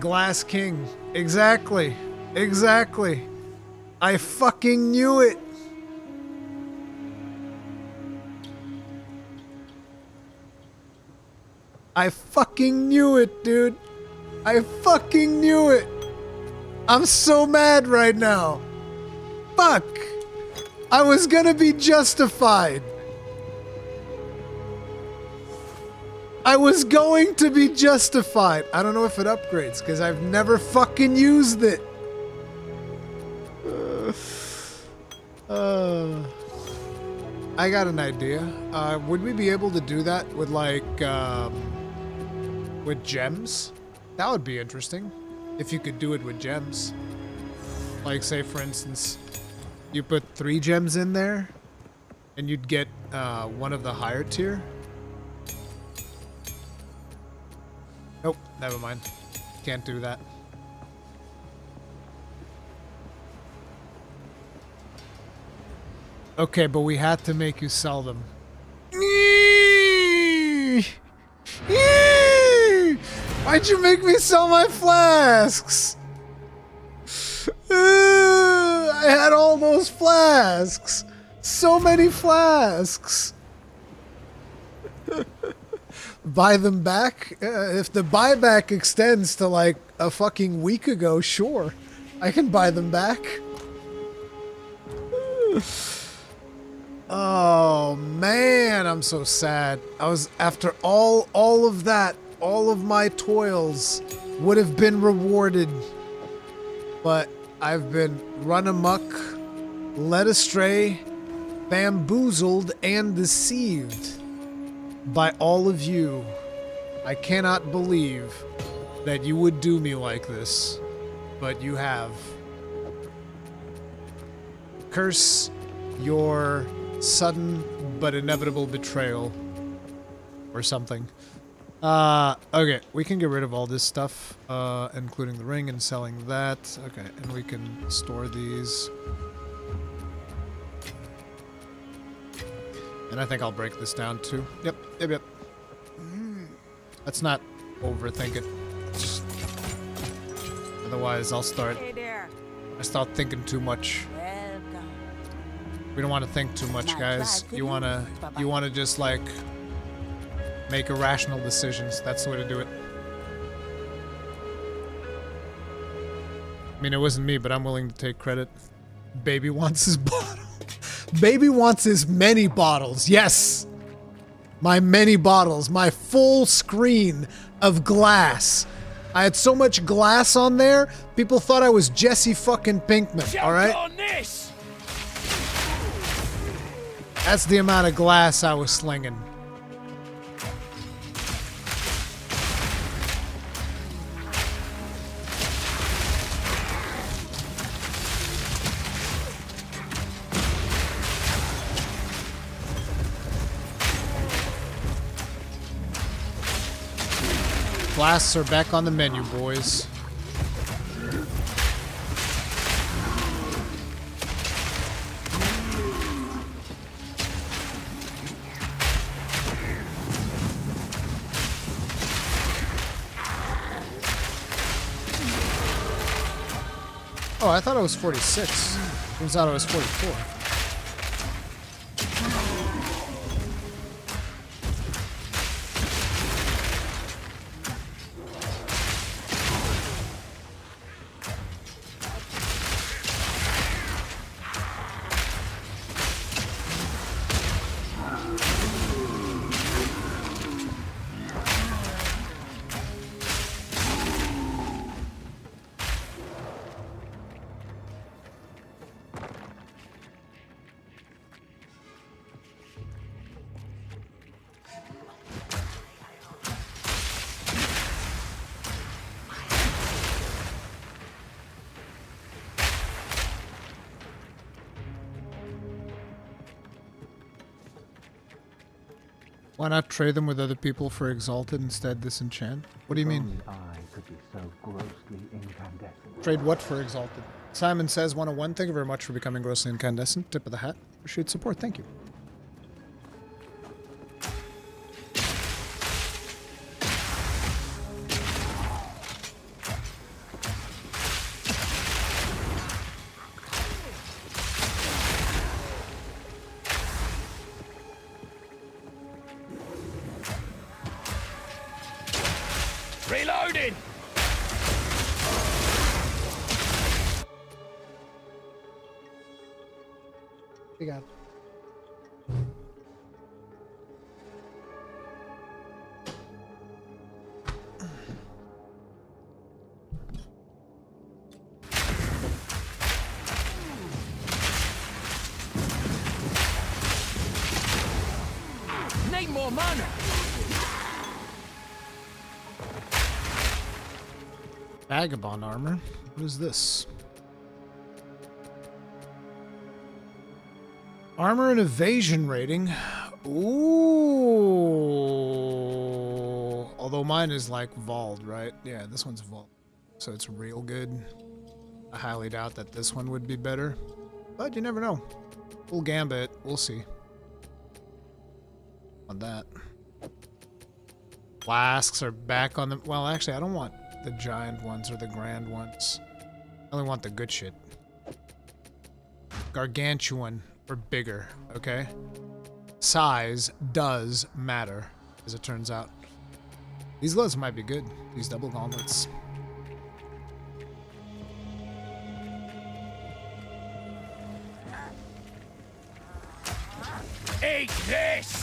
Glass King. Exactly. Exactly. I fucking knew it. I fucking knew it, dude. I fucking knew it. I'm so mad right now. Fuck. I was gonna be justified. I was going to be justified. I don't know if it upgrades, because I've never fucking used it. I got an idea. Would we be able to do that with, like, with gems? That would be interesting. If you could do it with gems. Like, say, for instance, you put 3 gems in there, and you'd get one of the higher tier. Nope, never mind. Can't do that. Okay, but we had to make you sell them. Why'd you make me sell my flasks? I had all those flasks. So many flasks. Buy them back? If the buyback extends to like a fucking week ago, sure. I can buy them back. Oh man, I'm so sad. I was, after all of that, all of my toils would have been rewarded. But I've been run amok, led astray, bamboozled, and deceived by all of you. I cannot believe that you would do me like this, but you have. Curse your sudden but inevitable betrayal or something. Okay, we can get rid of all this stuff, including the ring and selling that. Okay, and we can store these. And I think I'll break this down too. Yep. Let's not overthink it. Just, otherwise I'll start thinking too much. We don't want to think too much, guys. You wanna just like make irrational decisions. That's the way to do it. I mean, it wasn't me, but I'm willing to take credit. Baby wants his bottle. Baby wants his many bottles. Yes! My many bottles. My full screen of glass. I had so much glass on there, people thought I was Jesse fucking Pinkman, alright? That's the amount of glass I was slinging. Blasts are back on the menu, boys. Oh, I thought it was 46. Turns out it was 44. Why not trade them with other people for Exalted instead disenchant? What do you mean? Only I could be so grossly incandescent. Trade what for Exalted? Simon says 101. Thank you very much for becoming grossly incandescent. Tip of the hat. Appreciate support. Thank you. Reloading! You got it. Need more mana! Vagabond armor. What is this? Armor and evasion rating. Ooh. Although mine is like Vaal, right? Yeah, this one's Vaal. So it's real good. I highly doubt that this one would be better. But you never know. We'll Gamba it. We'll see. On that. Flasks are back on the... Well, actually, I don't want the giant ones or the grand ones. I only want the good shit. Gargantuan or bigger, okay? Size does matter, as it turns out. These gloves might be good, these double gauntlets. Eat this!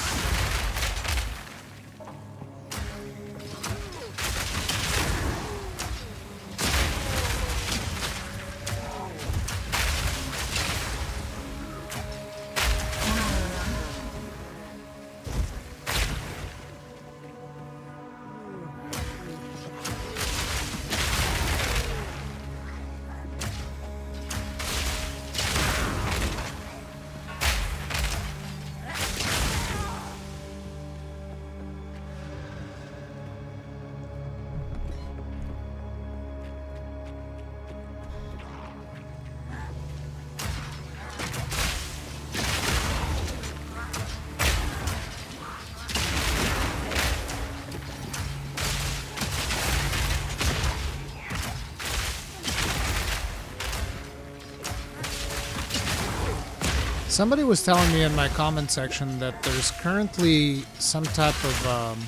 Somebody was telling me in my comment section that there's currently some type of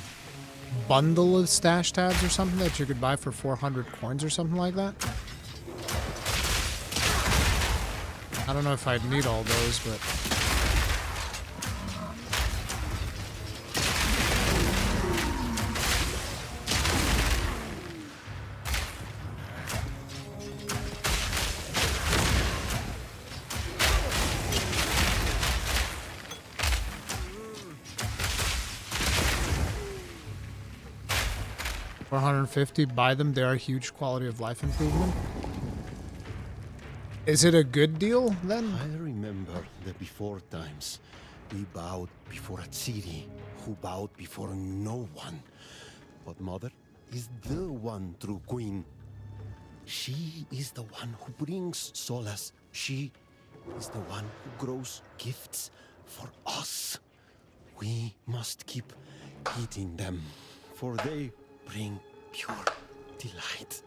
bundle of stash tabs or something that you could buy for 400 coins or something like that. I don't know if I'd need all those, but... $450, buy them, they are a huge quality of life improvement. Is it a good deal then? I remember the before times. We bowed before a city who bowed before no one. But Mother is the one true queen. She is the one who brings solace. She is the one who grows gifts for us. We must keep eating them, for they bring pure delight.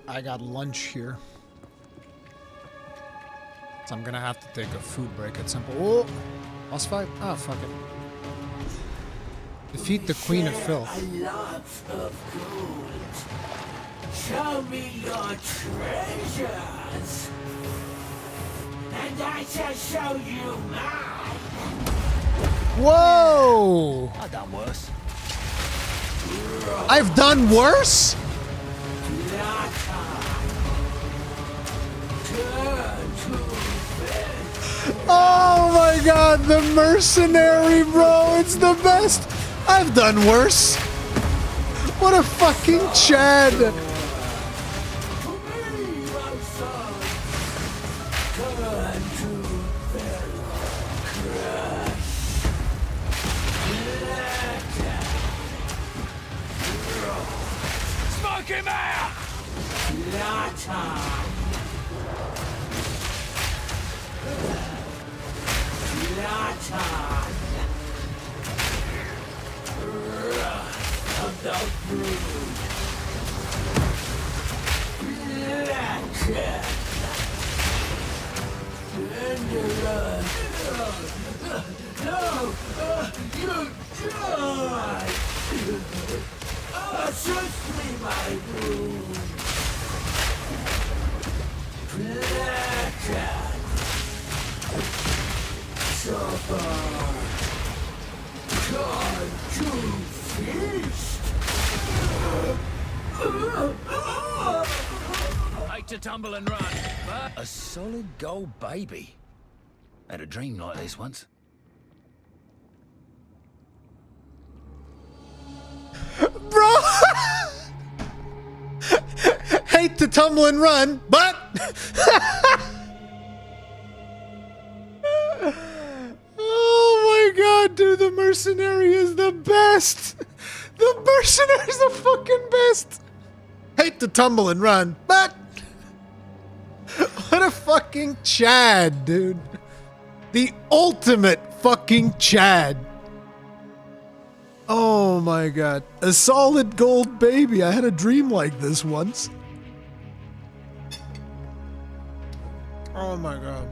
I got lunch here. So I'm gonna have to take a food break at some point. Oh, boss fight? Ah, fuck it. Defeat the Queen of Filth. A lot of gold. Show me your treasures, and I shall show you mine. Whoa! I've done worse. I've done worse? Oh my god, the mercenary, bro, it's the best. I've done worse. What a fucking Chad. Smoke him out! Hate to tumble and run, but a solid gold baby. Had a dream like this once. Bro! Hate to tumble and run, but... Oh my god, dude, the mercenary is the best! The mercenary is the fucking best! Hate to tumble and run, but... What a fucking Chad, dude. The ultimate fucking Chad. Oh my god. A solid gold baby. I had a dream like this once. Oh my god.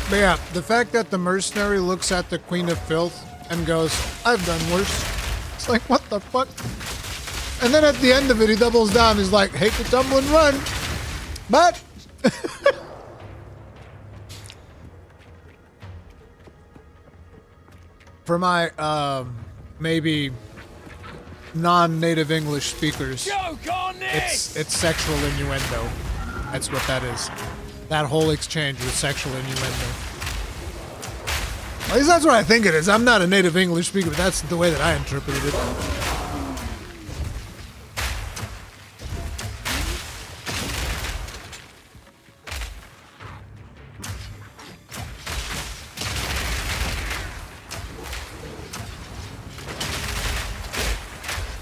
But yeah, the fact that the mercenary looks at the Queen of Filth and goes, I've done worse. It's like, what the fuck? And then at the end of it, he doubles down. He's like, hate to tumble and run, but... For my, maybe non-native English speakers, Joke on this! it's sexual innuendo. That's what that is. That whole exchange was sexual innuendo. At least that's what I think it is. I'm not a native English speaker, but that's the way that I interpreted it.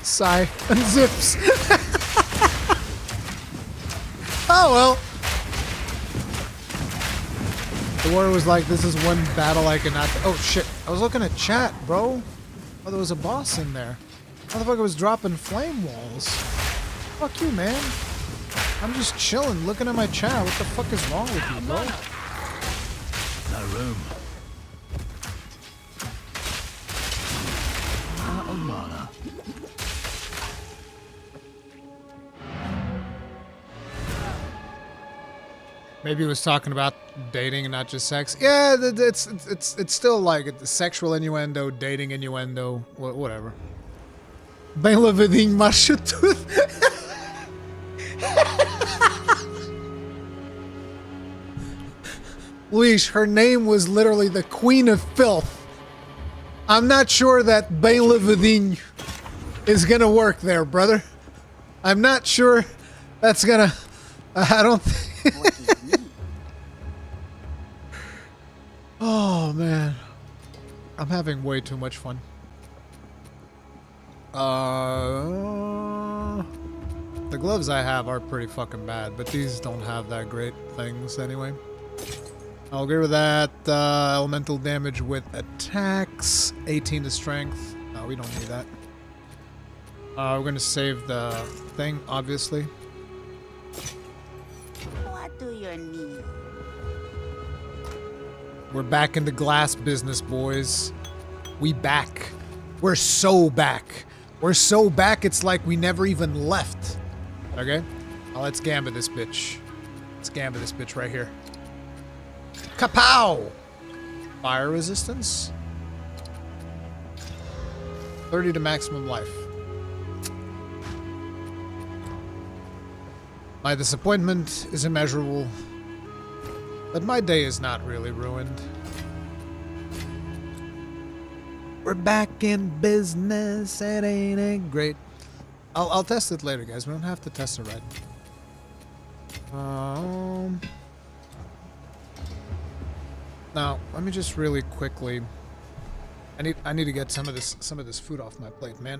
Sigh and zips. Oh well. The war was like, this is one battle I cannot... Oh shit, I was looking at chat, bro. Oh, there was a boss in there. Motherfucker was dropping flame walls. Fuck you, man. I'm just chilling, looking at my chat. What the fuck is wrong with you, bro? No room. Out of mana. Maybe he was talking about dating and not just sex. Yeah, it's still like it's sexual innuendo, dating innuendo, whatever. Bem lavadinho, macho tudo. Luis, her name was literally the Queen of Filth. I'm not sure that bem lavadinho is gonna work there, brother. I'm not sure that's gonna I don't think... Oh, man. I'm having way too much fun. The gloves I have are pretty fucking bad, but these don't have that great things anyway. I'll agree with that. Elemental damage with attacks. 18 to strength. No, we don't need that. We're gonna save the thing, obviously. What do you need? We're back in the glass business, boys. We back. We're so back. We're so back, it's like we never even left. Okay? Now let's Gamba this bitch. Let's Gamba this bitch right here. Kapow! Fire resistance. 30 to maximum life. My disappointment is immeasurable, but my day is not really ruined. We're back in business, it ain't great. I'll test it later, guys. We don't have to test it right. Now, let me just really quickly. I need to get some of this food off my plate, man.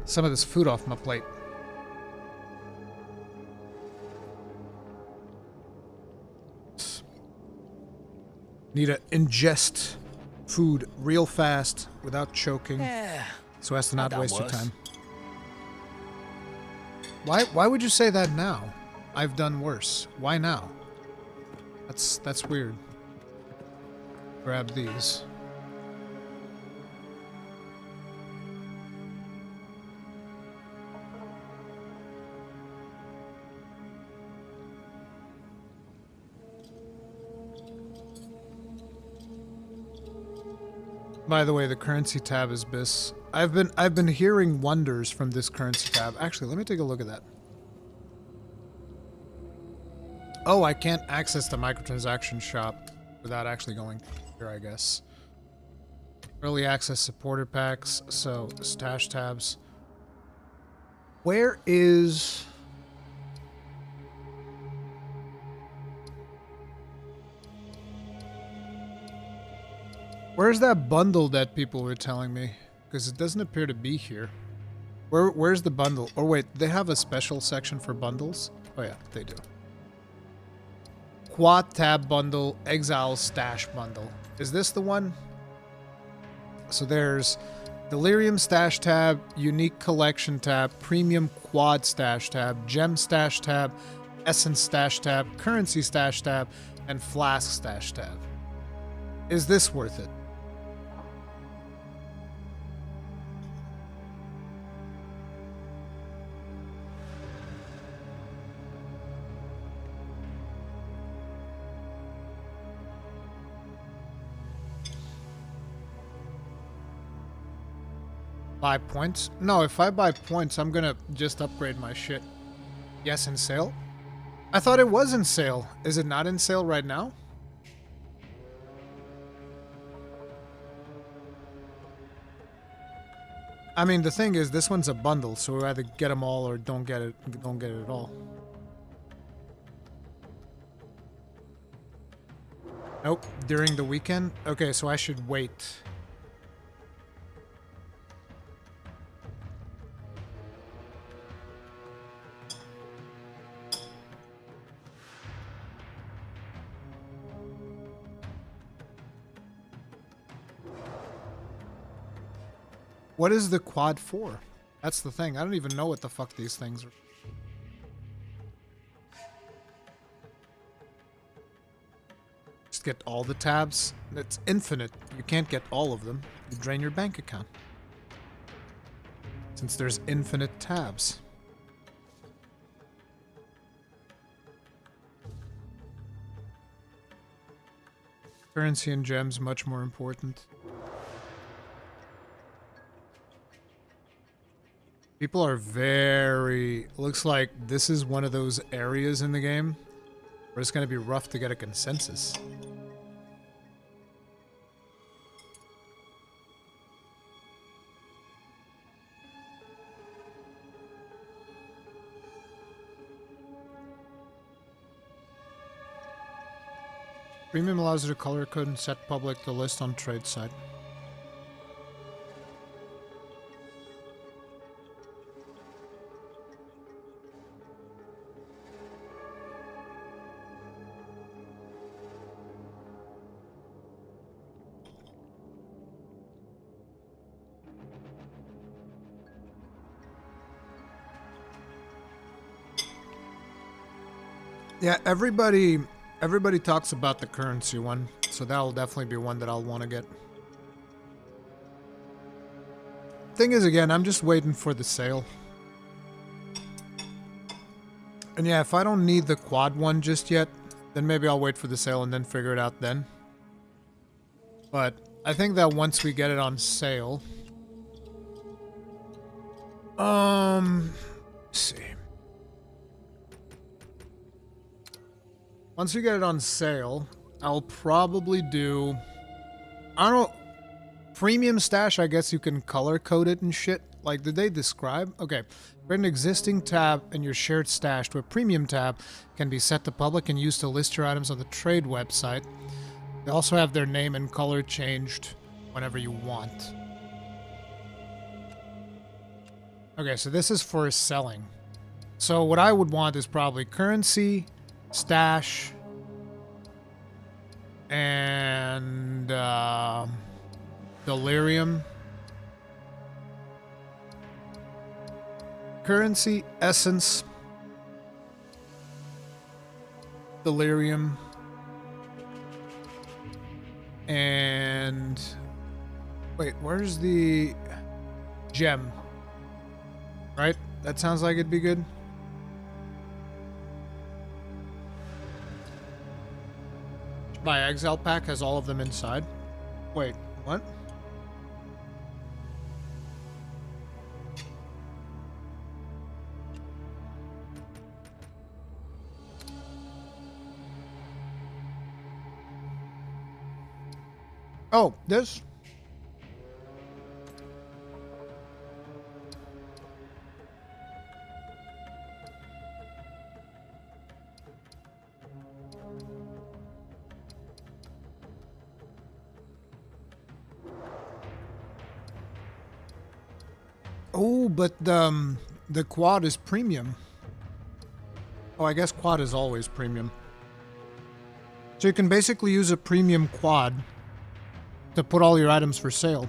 Some of this food off my plate. Need to ingest food real fast without choking, so as to not waste your time. Why would you say that now? I've done worse. Why now? That's weird. Grab these. By the way, the currency tab is BIS. I've been hearing wonders from this currency tab. Actually, let me take a look at that. Oh, I can't access the microtransaction shop without actually going here, I guess. Early access supporter packs, so stash tabs. Where is... Where's that bundle that people were telling me? Because it doesn't appear to be here. Where's the bundle? Or wait, they have a special section for bundles? Oh yeah, they do. Quad tab bundle, exile stash bundle. Is this the one? So there's Delirium stash tab, unique collection tab, premium quad stash tab, gem stash tab, essence stash tab, currency stash tab, and flask stash tab. Is this worth it? Buy points? No, if I buy points, I'm gonna just upgrade my shit. Yes, in sale? I thought it was in sale. Is it not in sale right now? I mean, the thing is, this one's a bundle, so we either get them all or don't get it at all. Nope, during the weekend? Okay, so I should wait. What is the quad for? That's the thing. I don't even know what the fuck these things are. Just get all the tabs. It's infinite. You can't get all of them. You drain your bank account. Since there's infinite tabs. Currency and gems much more important. People are very... Looks like this is one of those areas in the game where it's going to be rough to get a consensus. Premium allows you to color code and set public the list on trade site. Yeah, everybody talks about the currency one, so that'll definitely be one that I'll want to get. Thing is, again, I'm just waiting for the sale. And yeah, if I don't need the quad one just yet, then maybe I'll wait for the sale and then figure it out then. But I think that once we get it on sale... let's see. Once we get it on sale, I'll probably do... I don't know... Premium stash, I guess you can color code it and shit. Like, did they describe? Okay. Create an existing tab in your shared stash to a premium tab. Can be set to public and used to list your items on the trade website. They also have their name and color changed whenever you want. Okay, so this is for selling. So what I would want is probably currency, stash, and delirium. Currency, essence, delirium, and wait, where's the gem? Right? That sounds like it'd be good. My Exile pack has all of them inside. Wait, what? Oh, this? Oh, but the quad is premium. Oh, I guess quad is always premium. So you can basically use a premium quad to put all your items for sale.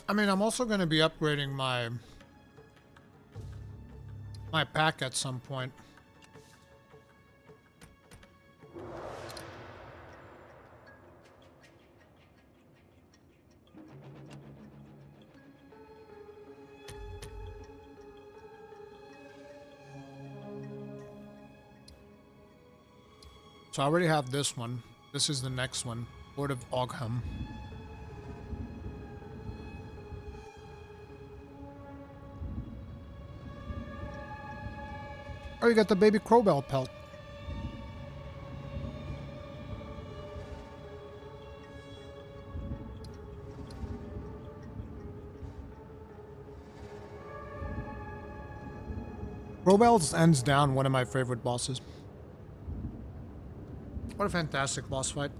I mean, I'm also going to be upgrading my pack at some point. So I already have this one. This is the next one. Lord of Ogham. Oh, you got the baby crowbell pelt. Crowbell ends down one of my favorite bosses. What a fantastic boss fight.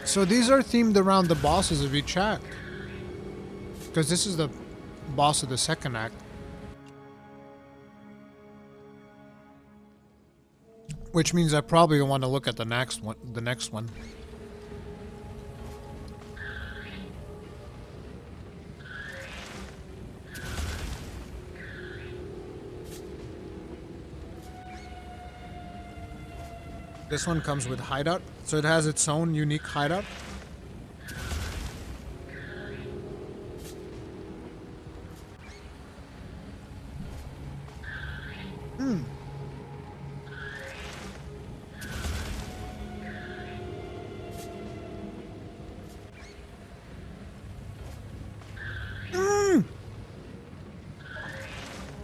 So these are themed around the bosses of each act. Because this is the boss of the second act. Which means I probably want to look at the next one. This one comes with hideout, so it has its own unique hideout.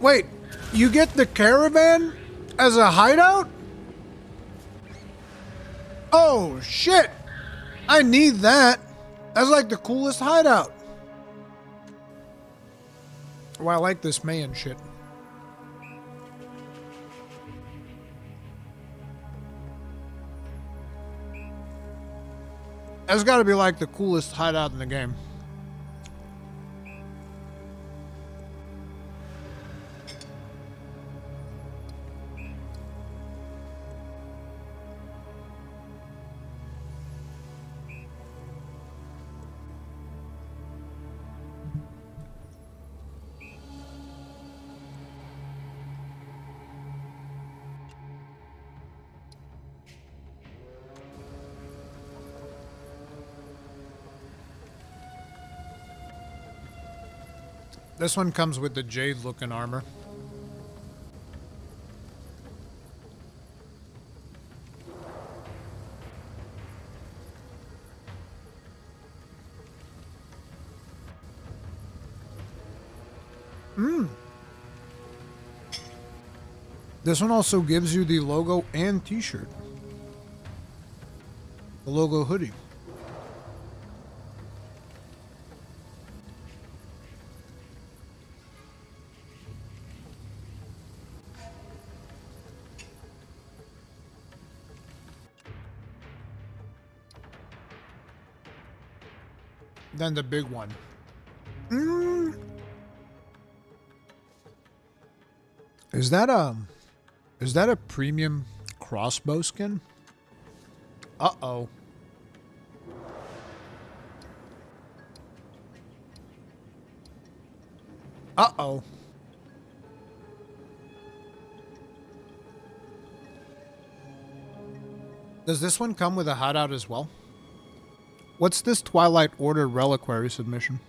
Wait, you get the caravan as a hideout? Oh, shit. I need that. That's like the coolest hideout. Oh, I like this man shit. That's gotta be like the coolest hideout in the game. This one comes with the jade-looking armor. This one also gives you the logo and t-shirt. The logo hoodie. Then the big one. Is that a premium crossbow skin? Uh-oh. Uh-oh. Does this one come with a hideout as well? What's this Twilight Order reliquary submission?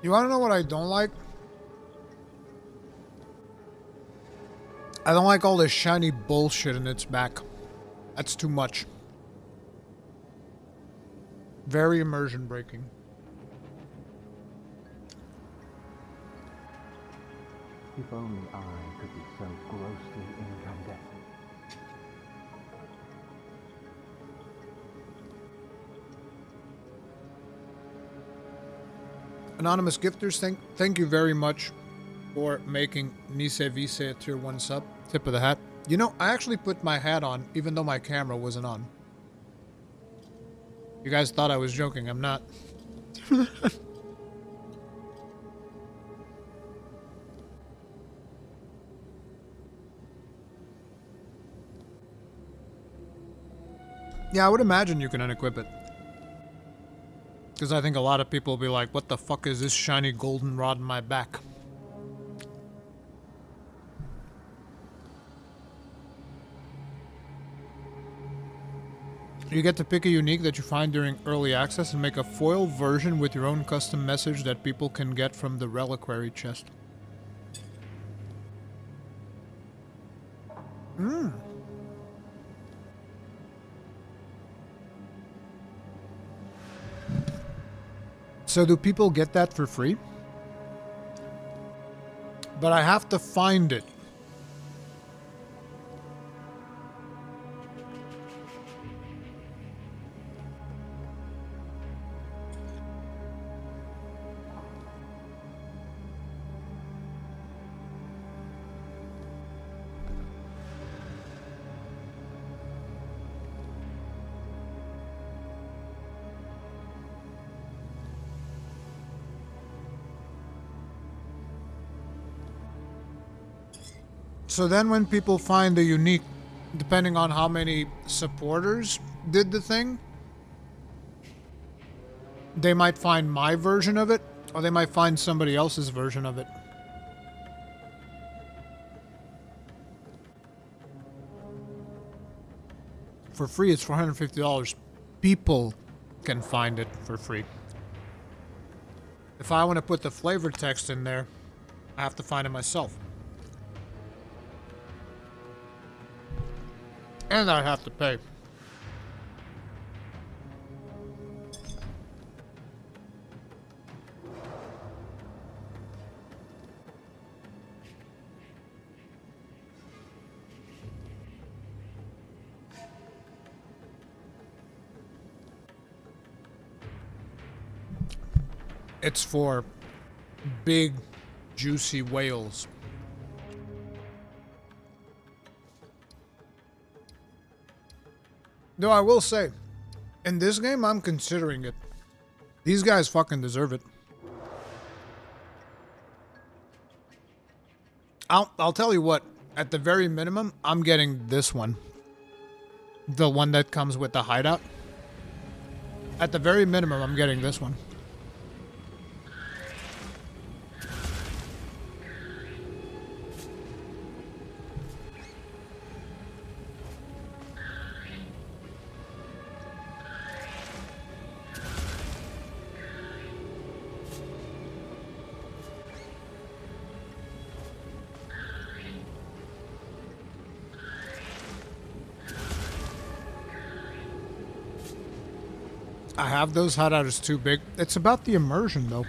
You wanna know what I don't like? I don't like all this shiny bullshit in its back. That's too much. Very immersion breaking. If only I could be so grossly incandescent. Anonymous gifters, thank you very much for making Nise Vise a tier 1 sub. Tip of the hat. You know, I actually put my hat on even though my camera wasn't on. You guys thought I was joking. I'm not. Yeah, I would imagine you can unequip it. Because I think a lot of people will be like, what the fuck is this shiny golden rod in my back? You get to pick a unique that you find during early access and make a foil version with your own custom message that people can get from the reliquary chest. So do people get that for free? But I have to find it. So then when people find the unique, depending on how many supporters did the thing, they might find my version of it, or they might find somebody else's version of it. For free, it's $450. People can find it for free. If I want to put the flavor text in there, I have to find it myself. And I have to pay. It's for big, juicy whales. Though I will say, in this game, I'm considering it. These guys fucking deserve it. I'll tell you what, at the very minimum, I'm getting this one. The one that comes with the hideout. At the very minimum, I'm getting this one. I have those hideouts too big. It's about the immersion, though.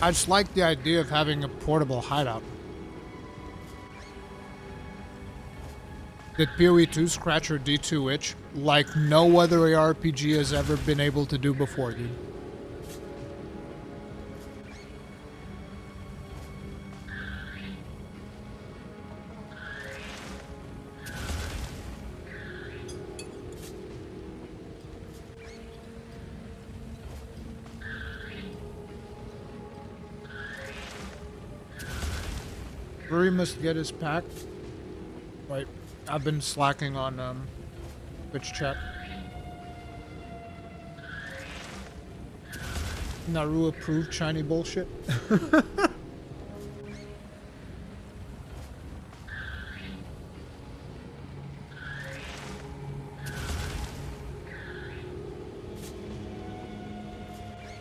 I just like the idea of having a portable hideout. Did PoE 2 scratch your D2 itch like no other ARPG has ever been able to do before, dude? Ruri must get his pack. Wait, I've been slacking on Twitch chat. Naru approved shiny bullshit.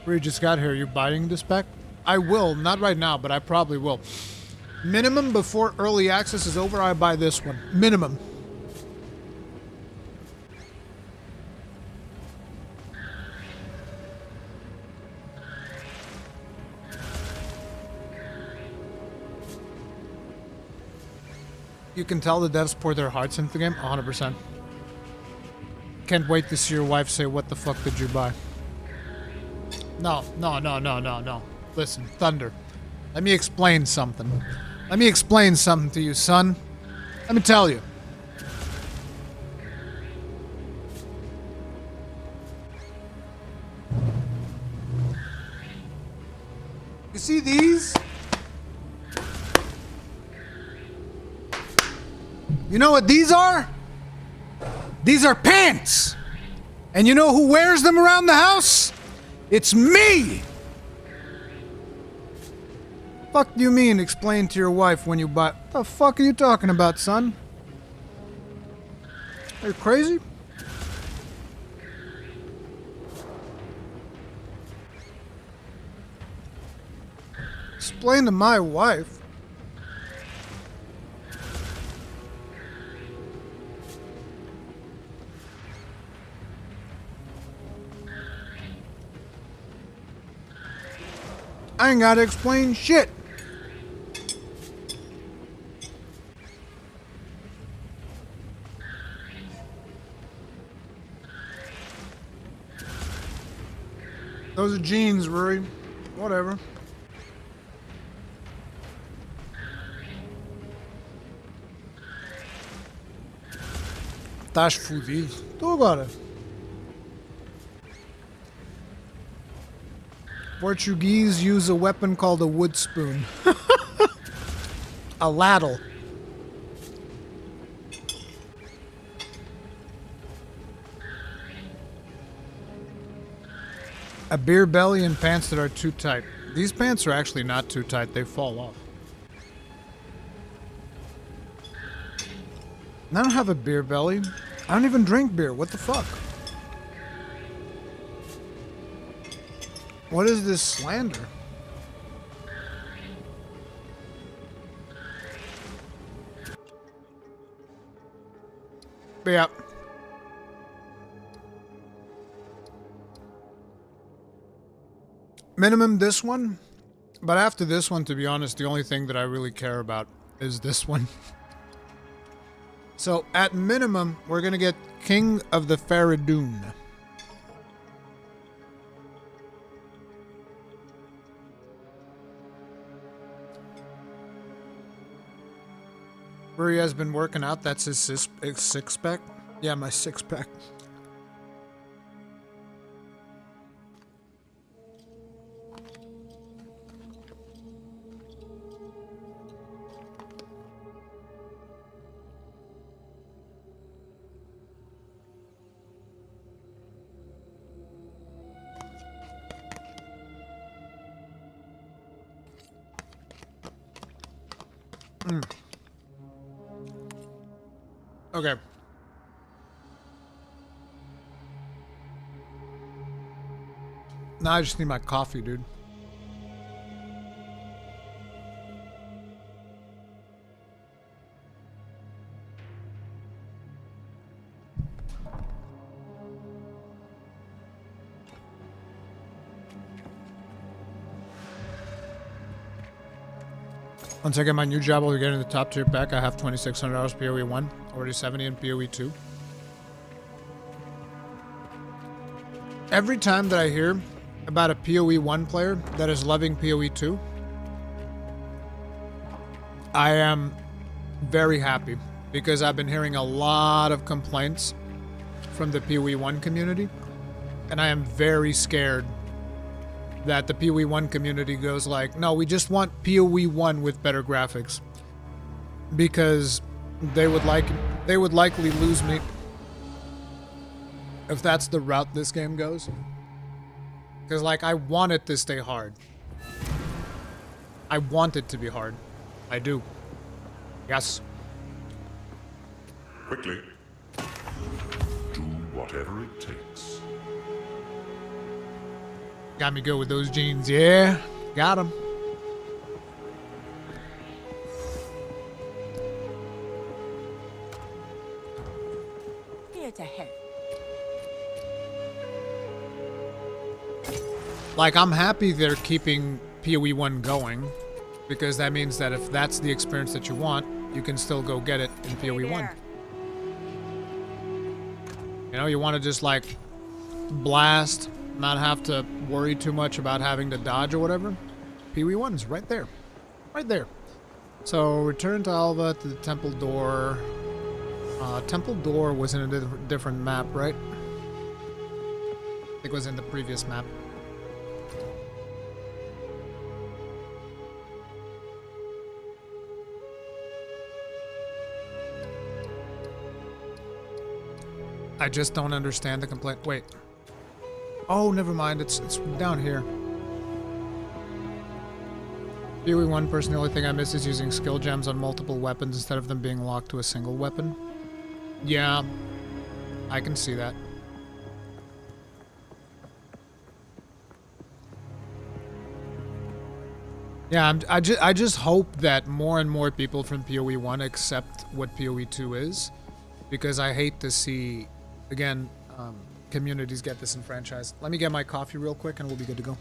Ruri just got here. You biting this pack? I will, not right now, but I probably will. Minimum before early access is over, I buy this one. Minimum. You can tell the devs pour their hearts into the game, 100%. Can't wait to see your wife say, "What the fuck did you buy?" No. Listen, Thunder. Let me explain something. Let me explain something to you, son. Let me tell you. You see these? You know what these are? These are pants. And you know who wears them around the house? It's me! Fuck do you mean explain to your wife when you buy... What the fuck are you talking about, son? Are you crazy? Explain to my wife? I ain't gotta explain shit. Those are jeans, Ruri. Whatever. Estás fudido. Tu agora. Portuguese use a weapon called a wood spoon. A ladle. A beer belly and pants that are too tight. These pants are actually not too tight. They fall off. I don't have a beer belly. I don't even drink beer. What the fuck? What is this slander? But yeah. Minimum this one. But after this one, to be honest, the only thing that I really care about is this one. So, at minimum, we're gonna get King of the Faradun. Where he has been working out, that's his six-pack? Yeah, my six-pack. Okay. Now I just need my coffee, dude. Once I get my new job, I'll be getting the top tier pack. I have $2,600 PoE 1, already 70 in PoE 2. Every time that I hear about a PoE 1 player that is loving PoE 2, I am very happy because I've been hearing a lot of complaints from the PoE 1 community, and I am very scared that the PoE 1 community goes like, no, we just want PoE 1 with better graphics, because they would likely lose me if that's the route this game goes. Because like, I want it to stay hard. I want it to be hard. I do. Yes. Quickly. Do whatever it takes. Got me good with those jeans, yeah. Got him. Here to help. Like, I'm happy they're keeping PoE 1 going, because that means that if that's the experience that you want, you can still go get it in PoE 1. You know, you want to just like blast, not have to worry too much about having to dodge or whatever. PoE 1 is right there. Right there. So, return to Alva to the Temple Door. Temple Door was in a different map, right? I think it was in the previous map. I just don't understand the complaint. Wait. Oh, never mind. It's down here. PoE 1 person, the only thing I miss is using skill gems on multiple weapons instead of them being locked to a single weapon. Yeah, I can see that. Yeah, I just hope that more and more people from PoE 1 accept what PoE 2 is, because I hate to see, again, communities get disenfranchised. Let me get my coffee real quick and we'll be good to go.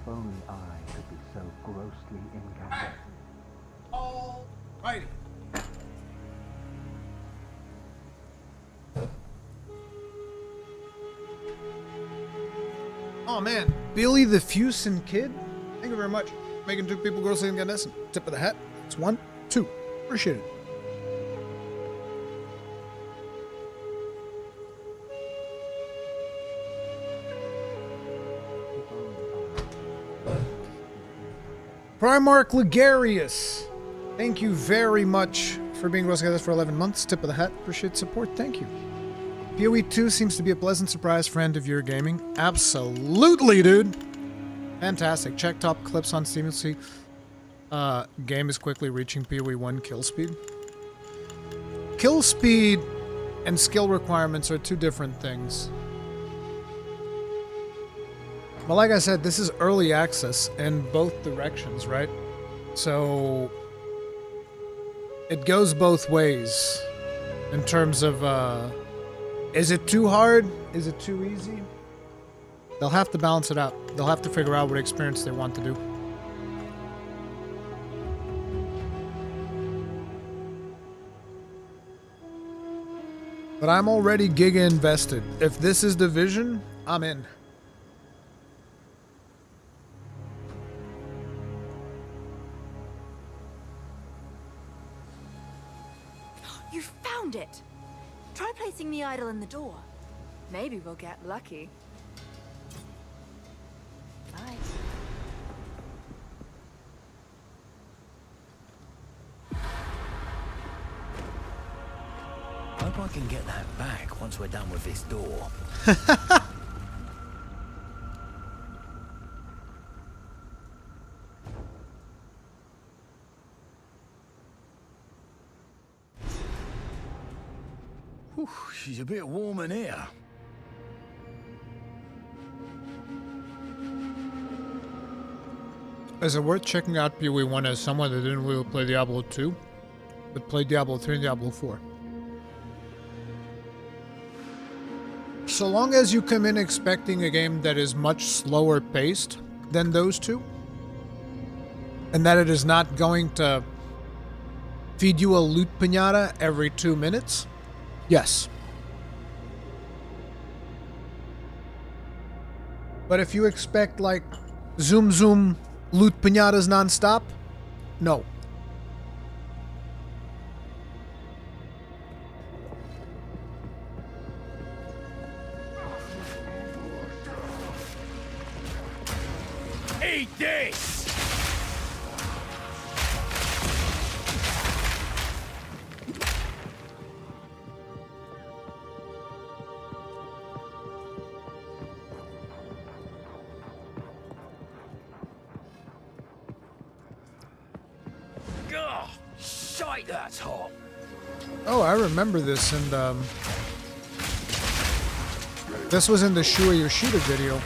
If only I could be so grossly incandescent. Alrighty. Oh man, Billy the Fusin Kid. Thank you very much. Making 2 people grossly incandescent. Tip of the hat. It's 1, 2. Appreciate it. Primarch Ligarius. Thank you very much for being grossly incandescent for 11 months. Tip of the hat. Appreciate support. Thank you. PoE 2 seems to be a pleasant surprise for end of year gaming. Absolutely, dude. Fantastic. Check top clips on Steam. You'll see game is quickly reaching PoE 1 kill speed. Kill speed and skill requirements are 2 different things. But like I said, this is early access in both directions, right? So it goes both ways in terms of is it too hard? Is it too easy? They'll have to balance it out. They'll have to figure out what experience they want to do. But I'm already giga invested. If this is the vision, I'm in. You found it! Try placing the idol in the door. Maybe we'll get lucky. Bye. Hope I can get that back once we're done with this door. Whew, she's a bit warm in here. Is it worth checking out PoE 1 as someone that didn't really play Diablo 2, but played Diablo 3 and Diablo 4? So long as you come in expecting a game that is much slower paced than those two, and that it is not going to feed you a loot pinata every 2 minutes, yes. But if you expect like zoom zoom loot pinatas non-stop, no. Eat this! Gah! Shite, that's hot! Oh, I remember this, and this was in the Shua Yoshida video.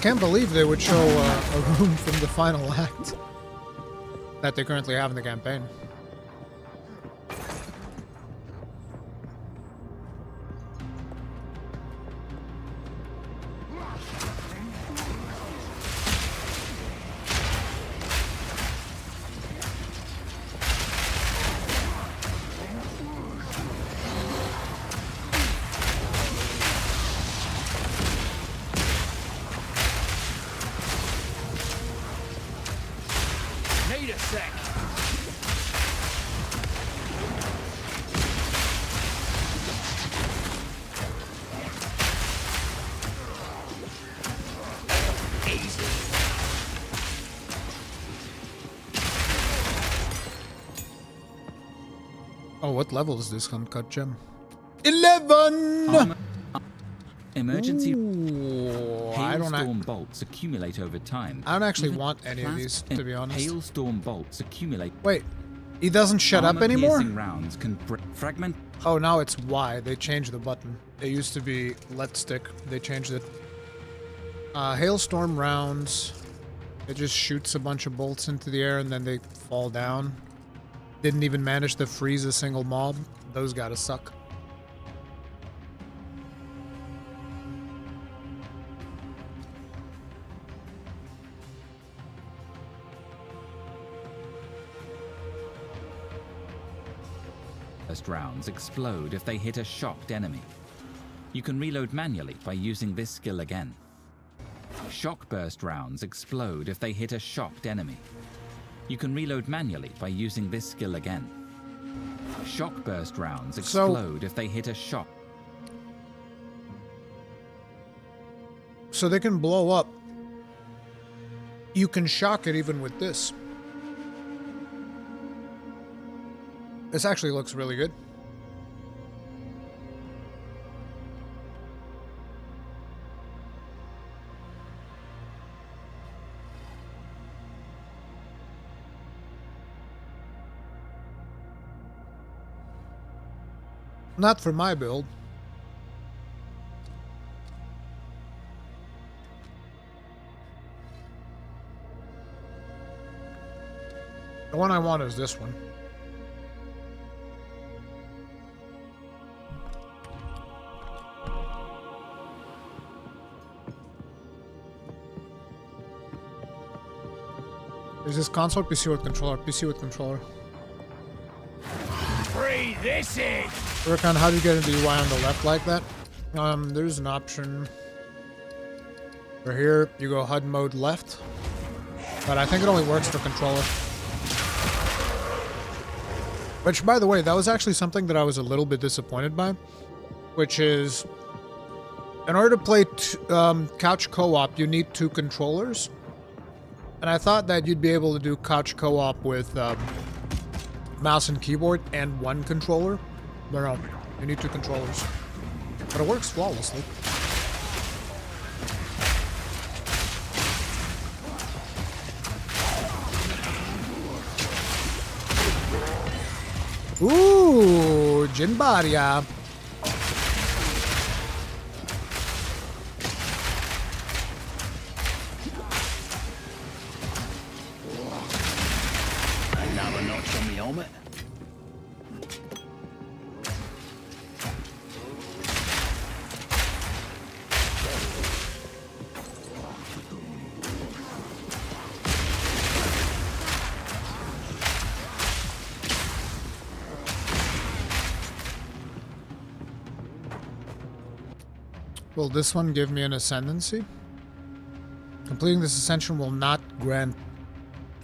Can't believe they would show a room from the final act that they currently have in the campaign. Need a sec. Easy. Oh, what level is this uncut gem? 11! Emergency Ooh, hailstorm bolts accumulate over time. I don't actually Even want any of these, to be honest. Hailstorm bolts accumulate. Wait, he doesn't shut up anymore? Armor-piercing rounds can fragment. Oh, now it's Y. They changed the button. It used to be Let's Stick. They changed it. Hailstorm rounds. It just shoots a bunch of bolts into the air and then they fall down. Didn't even manage to freeze a single mob. Those gotta suck. Burst rounds explode if they hit a shocked enemy. You can reload manually by using this skill again. Shock burst rounds explode if they hit a shocked enemy. You can reload manually by using this skill again. Shock burst rounds explode if they hit a shock. So they can blow up. You can shock it even with this. This actually looks really good. Not for my build. The one I want is this one. Is this console PC with controller? PC with controller. Breathe this in! Rurikhan, how do you get into UI on the left like that? There's an option. For here, you go HUD mode left. But I think it only works for controller. Which, by the way, that was actually something that I was a little bit disappointed by. Which is, in order to play couch co-op, you need 2 controllers. And I thought that you'd be able to do couch co-op with mouse and keyboard and 1 controller. But no, you need 2 controllers. But it works flawlessly. Ooh, Jinbaria. Another notch on the helmet. Will this one give me an ascendancy? Completing this ascension will not grant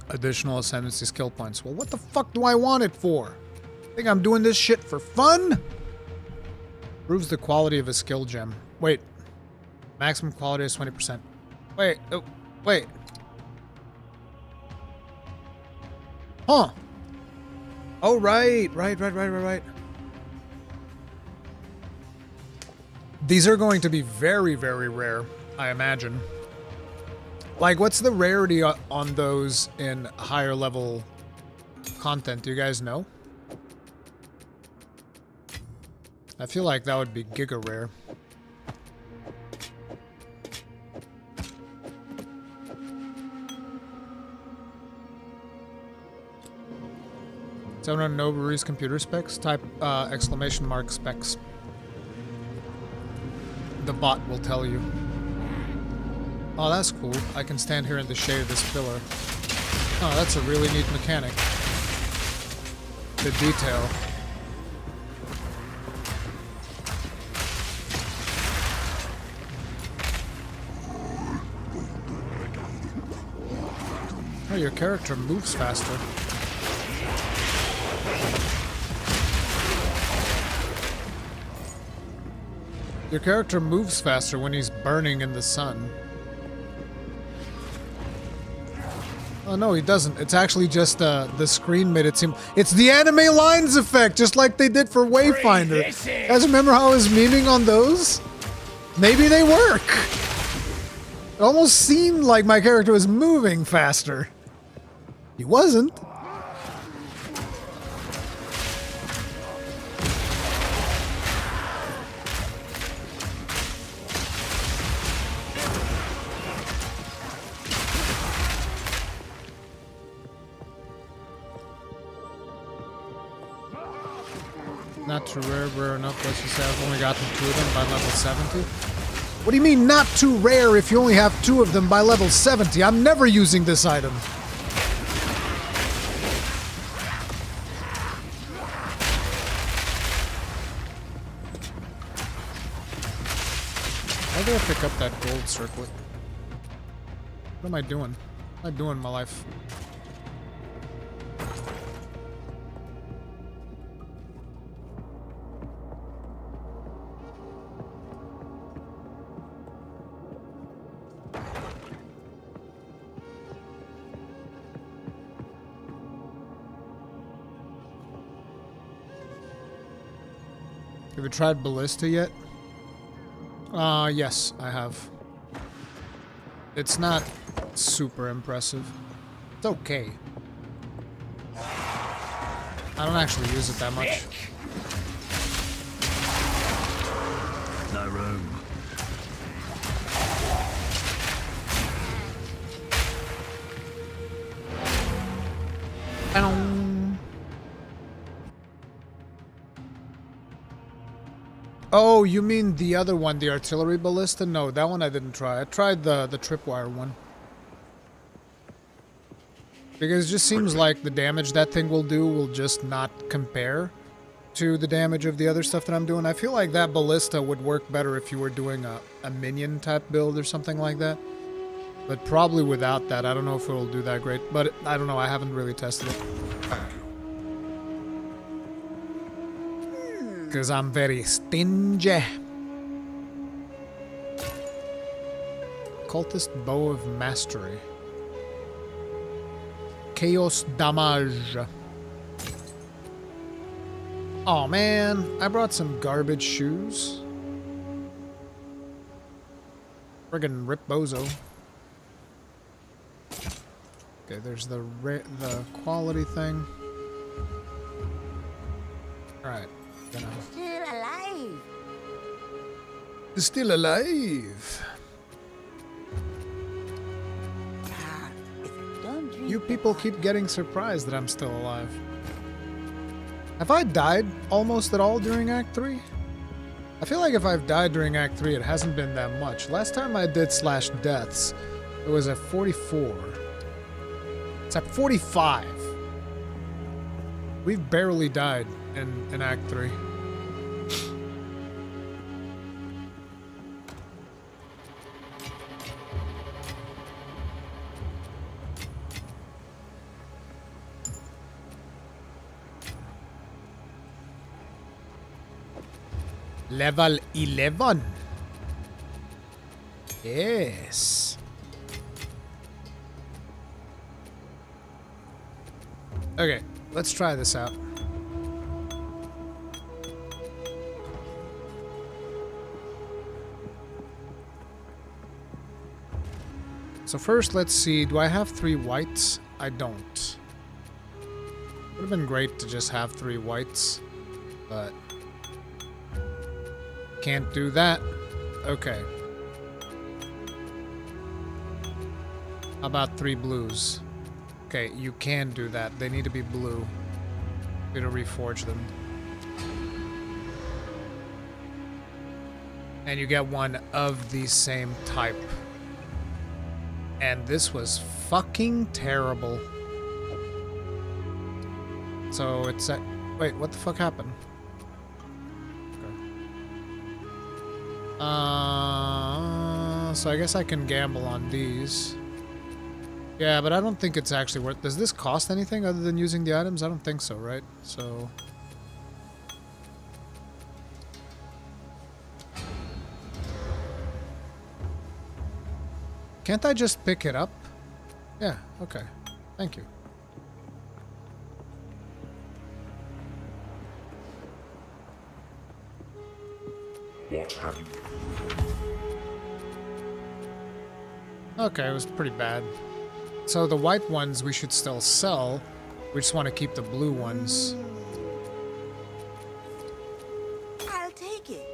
additional ascendancy skill points. Well, what the fuck do I want it for? Think I'm doing this shit for fun? Proves the quality of a skill gem. Wait. Maximum quality is 20%. Wait. Oh, wait. Huh. Oh, right. Right. These are going to be very, very rare, I imagine. Like, what's the rarity on those in higher level content? Do you guys know? I feel like that would be giga rare. Someone know Ruri's computer specs? Type exclamation mark specs. The bot will tell you. Oh, that's cool. I can stand here in the shade of this pillar. Oh, that's a really neat mechanic. The detail. Oh, your character moves faster. Your character moves faster when he's burning in the sun. Oh no, he doesn't. It's actually just the screen made it seem... It's the anime lines effect, just like they did for Wayfinder. You guys remember how I was memeing on those? Maybe they work. It almost seemed like my character was moving faster. He wasn't. Not too rare enough, let's just say I've only gotten 2 of them by level 70. What do you mean not too rare if you only have 2 of them by level 70? I'm never using this item. How do I pick up that gold circlet? What am I doing? What am I doing in my life? Have you tried Ballista yet? Yes, I have. It's not super impressive. It's okay. I don't actually use it that much. No room. Oh, you mean the other one, the artillery ballista? No, that one I didn't try. I tried the tripwire one. Because it just seems like the damage that thing will do will just not compare to the damage of the other stuff that I'm doing. I feel like that ballista would work better if you were doing a minion type build or something like that. But probably without that, I don't know if it'll do that great. But I don't know, I haven't really tested it. Because I'm very stingy. Cultist Bow of Mastery. Chaos Damage. Oh man, I brought some garbage shoes. Friggin' Rip Bozo. Okay, there's the quality thing. Alright. Still alive. Still alive. You people keep getting surprised that I'm still alive. Have I died almost at all during Act 3? I feel like if I've died during Act 3, it hasn't been that much. Last time I did /deaths, it was at 44. It's at 45. We've barely died in Act 3. Level 11. Yes. Okay, let's try this out. So first, let's see. Do I have 3 whites? I don't. Would have been great to just have 3 whites, but can't do that. Okay. How about 3 blues? Okay, you can do that. They need to be blue. We're gonna reforge them. And you get one of the same type. And this was fucking terrible. So it's at... Wait, what the fuck happened? So I guess I can gamble on these. Yeah, but I don't think it's actually worth... Does this cost anything other than using the items? I don't think so, right? So... Can't I just pick it up? Yeah, okay. Thank you. What have you? Okay, it was pretty bad. So the white ones we should still sell. We just want to keep the blue ones. I'll take it.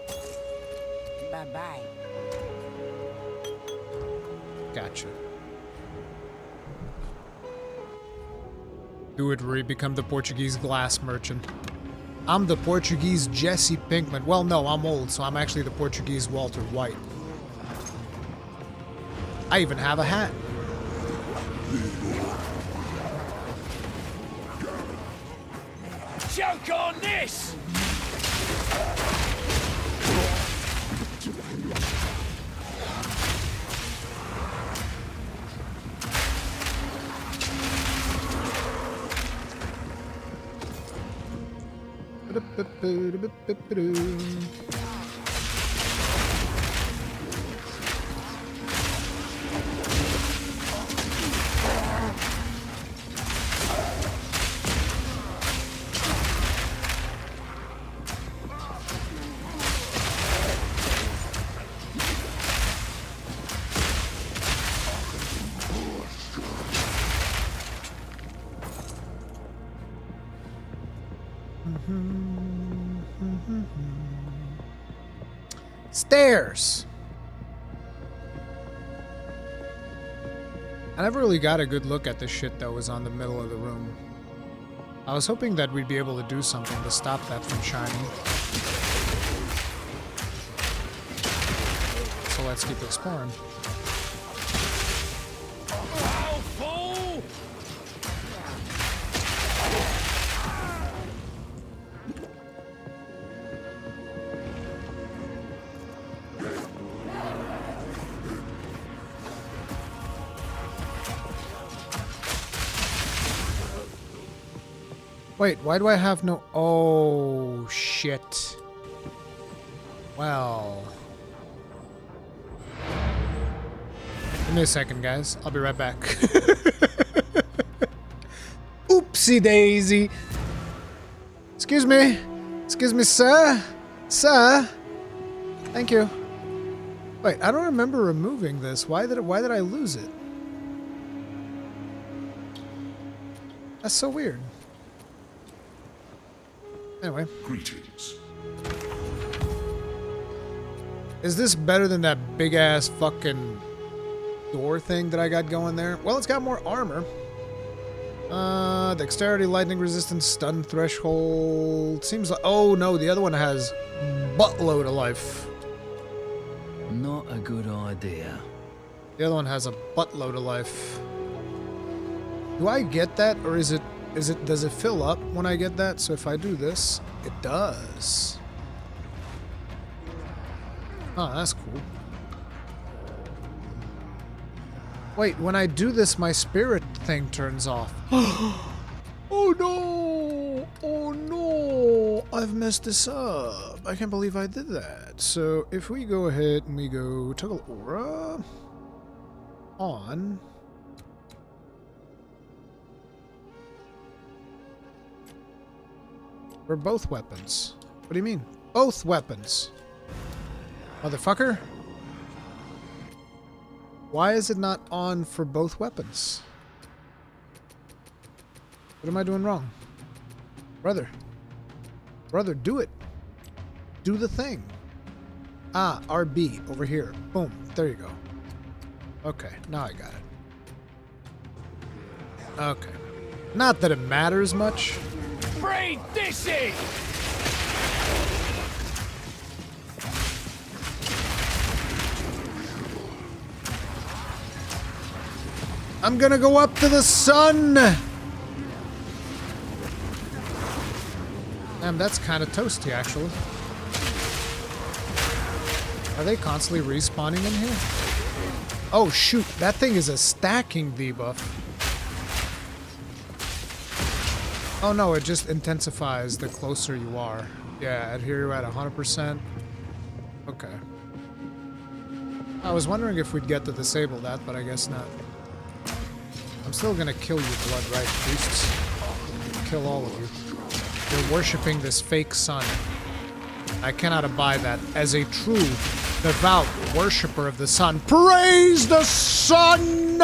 Bye-bye. Gotcha. Do it, Ruri. Become the Portuguese glass merchant. I'm the Portuguese Jesse Pinkman. Well, no, I'm old, so I'm actually the Portuguese Walter White. I even have a hat. Choke on this! Stairs. I never really got a good look at the shit that was on the middle of the room. I was hoping that we'd be able to do something to stop that from shining. So let's keep exploring. Wait, why do I have no... Oh, shit. Well... Give me a second, guys. I'll be right back. Oopsie daisy. Excuse me. Excuse me, sir. Sir. Thank you. Wait, I don't remember removing this. Why did I lose it? That's so weird. Anyway. Greetings. Is this better than that big ass fucking door thing that I got going there? Well, it's got more armor. Dexterity, lightning resistance, stun threshold. Seems like... Oh no, the other one has buttload of life. Not a good idea. The other one has a buttload of life. Do I get that, or does it fill up when I get that? So if I do this, it does. Oh, that's cool. Wait, when I do this, my spirit thing turns off. Oh no! Oh no! I've messed this up. I can't believe I did that. So if we go ahead and we go toggle aura on. For both weapons. What do you mean? Both weapons. Motherfucker. Why is it not on for both weapons? What am I doing wrong? Brother. Brother, do it. Do the thing. Ah, RB over here. Boom. There you go. Okay, now I got it. Okay. Not that it matters much. Breathe this in! I'm gonna go up to the sun! Damn, that's kind of toasty, actually. Are they constantly respawning in here? Oh, shoot. That thing is a stacking debuff. Oh, no, it just intensifies the closer you are. Yeah, here you're at 100%. Okay. I was wondering if we'd get to disable that, but I guess not. I'm still gonna kill you, blood right priests. Kill all of you. You're worshipping this fake sun. I cannot abide that. As a true, devout worshipper of the sun, praise the sun!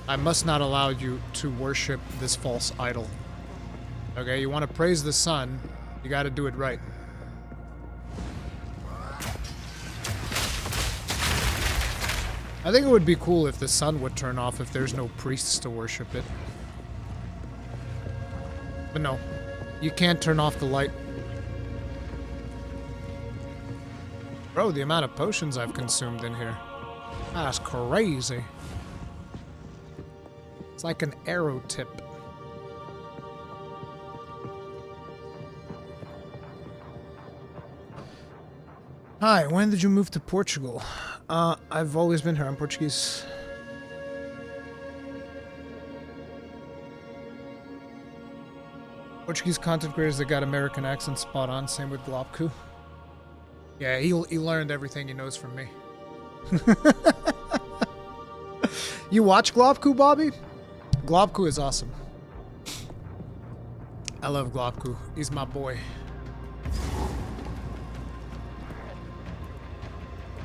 I must not allow you to worship this false idol. Okay, you want to praise the sun, you gotta do it right. I think it would be cool if the sun would turn off if there's no priests to worship it. But no, you can't turn off the light. Bro, the amount of potions I've consumed in here. That's crazy. It's like an arrow tip. Hi, when did you move to Portugal? I've always been here. I'm Portuguese. Portuguese content creators that got American accent spot on. Same with Globku. Yeah, he learned everything he knows from me. You watch Globku, Bobby? Globku is awesome. I love Globku. He's my boy.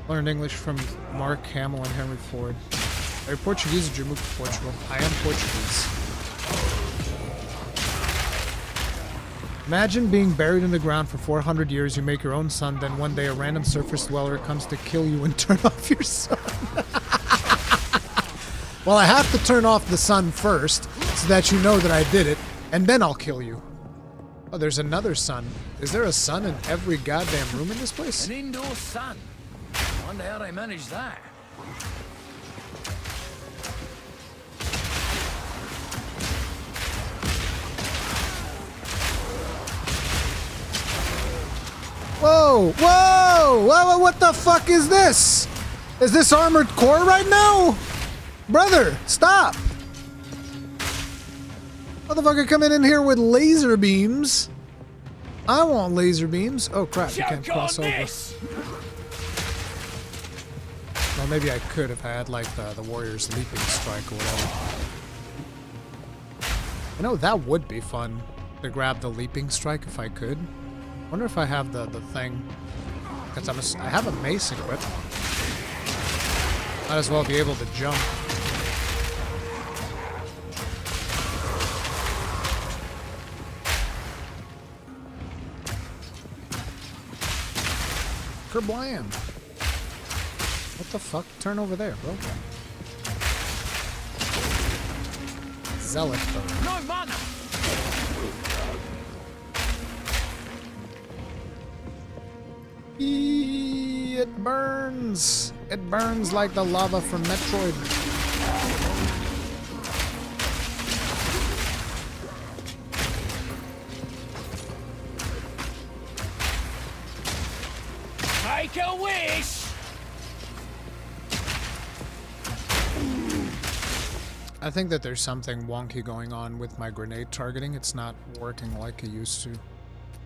Learned English from Mark Hamill and Henry Ford. Are you Portuguese or did you move to Portugal? I am Portuguese. Imagine being buried in the ground for 400 years, you make your own sun, then one day a random surface dweller comes to kill you and turn off your sun. Well, I have to turn off the sun first, so that you know that I did it, and then I'll kill you. Oh, there's another sun. Is there a sun in every goddamn room in this place? An indoor sun. Wonder how they manage that. Whoa! Whoa! Whoa! What the fuck is this? Is this armored core right now? Brother, stop! Motherfucker coming in here with laser beams. I want laser beams. Oh crap, you can't cross over. Well, maybe I could if I had like the warrior's leaping strike or whatever. You know, that would be fun to grab the leaping strike if I could. Wonder if I have the thing. Because I have a mace equipped. Might as well be able to jump. Kerblam! What the fuck? Turn over there, bro. Zealot though. No mana. It burns! It burns like the lava from Metroid. Take a wish! I think that there's something wonky going on with my grenade targeting. It's not working like it used to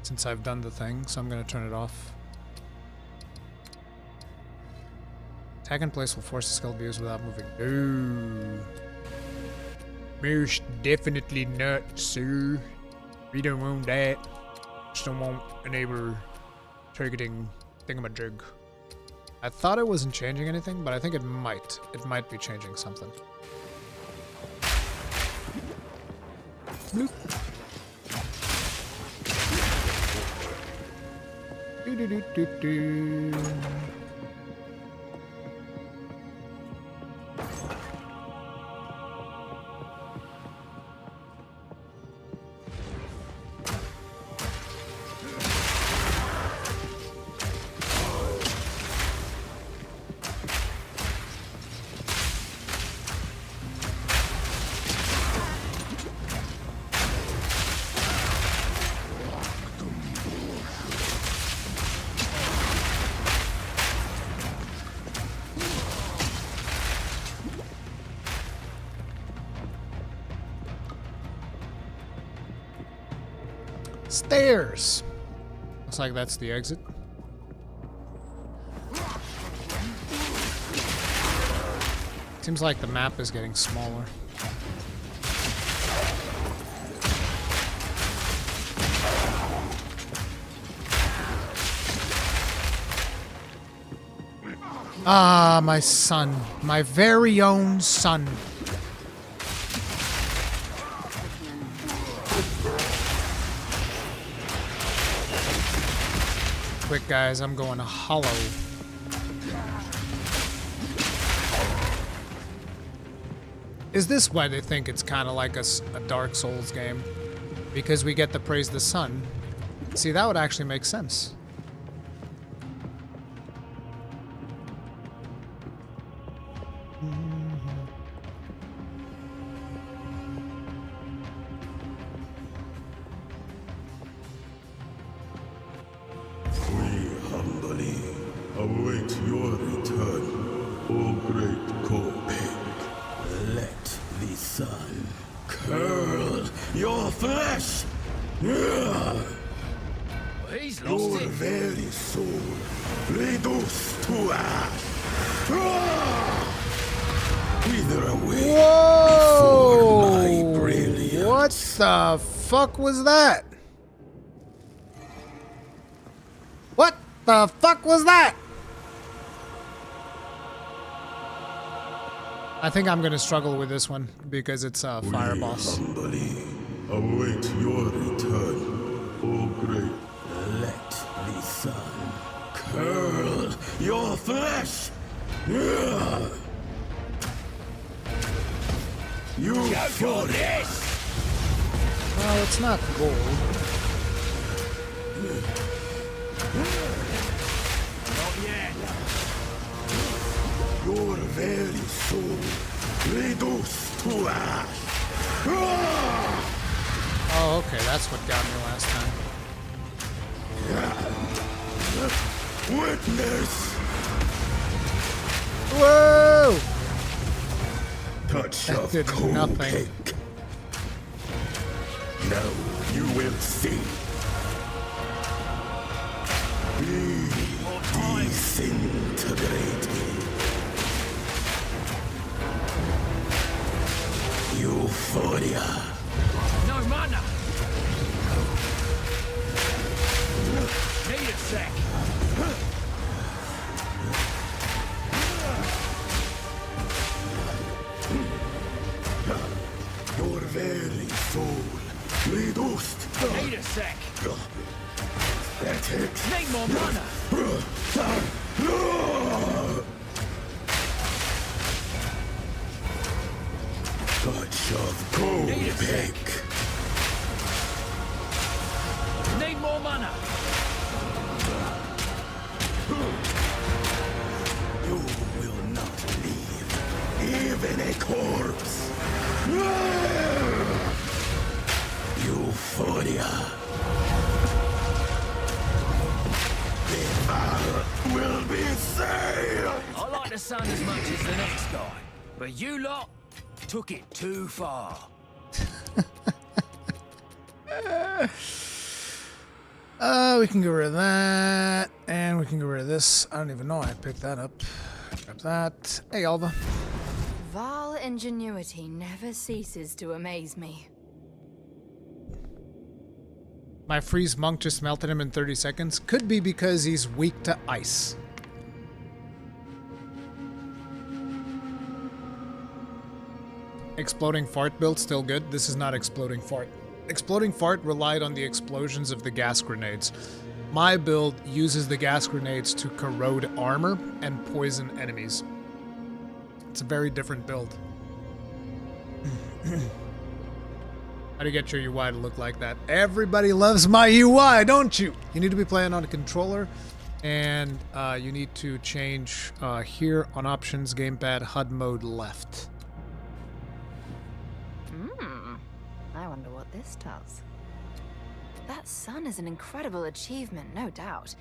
since I've done the thing, so I'm gonna turn it off. Tag in place will force the skill to be used without moving. No. Most definitely not, sir. We don't want that. Just don't want enable targeting thingamajig. I thought it wasn't changing anything, but I think it might. It might be changing something. Bloop. Do do do do do. Stairs! Looks like that's the exit. Seems like the map is getting smaller. Ah, my son. My very own son. Quick, guys, I'm going hollow. Is this why they think it's kind of like a Dark Souls game? Because we get to praise the sun? See, that would actually make sense. Await your return, O great Copic. Let the sun curl your flesh! soul reduced to ash. Wither away before my Whoa! brilliance. What the fuck was that? What the fuck was that? I think I'm gonna struggle with this one because it's a fire boss. Humbly await your return, O great. Let the sun curl your flesh. You for this. Well, it's not gold. Not yet. Your very soul reduced to ash. Oh, okay, that's what got me last time. Witness. Whoa! Touch That of did cold nothing. cake. Now you will see. Disintegrate me. Euphoria. No mana. Need a sec. Your very soul reduced. Need a sec. Pathetic. Need more mana. Touch of cold Need a sec. cake. Need more mana. You will not leave, even a corpse. Euphoria. The Vaal will be saved. I like the sun as much as the next guy, but you lot took it too far. We can get rid of that, and we can get rid of this. I don't even know I picked that up. Grab that. Hey, Alva. Vaal ingenuity never ceases to amaze me. My freeze monk just melted him in 30 seconds. Could be because he's weak to ice. Exploding fart build still good. This is not exploding fart. Exploding fart relied on the explosions of the gas grenades. My build uses the gas grenades to corrode armor and poison enemies. It's a very different build. How do you get your UI to look like that? Everybody loves my UI, don't you? You need to be playing on a controller, and you need to change here on options, gamepad, HUD mode left. I wonder what this does. That sun is an incredible achievement, no doubt.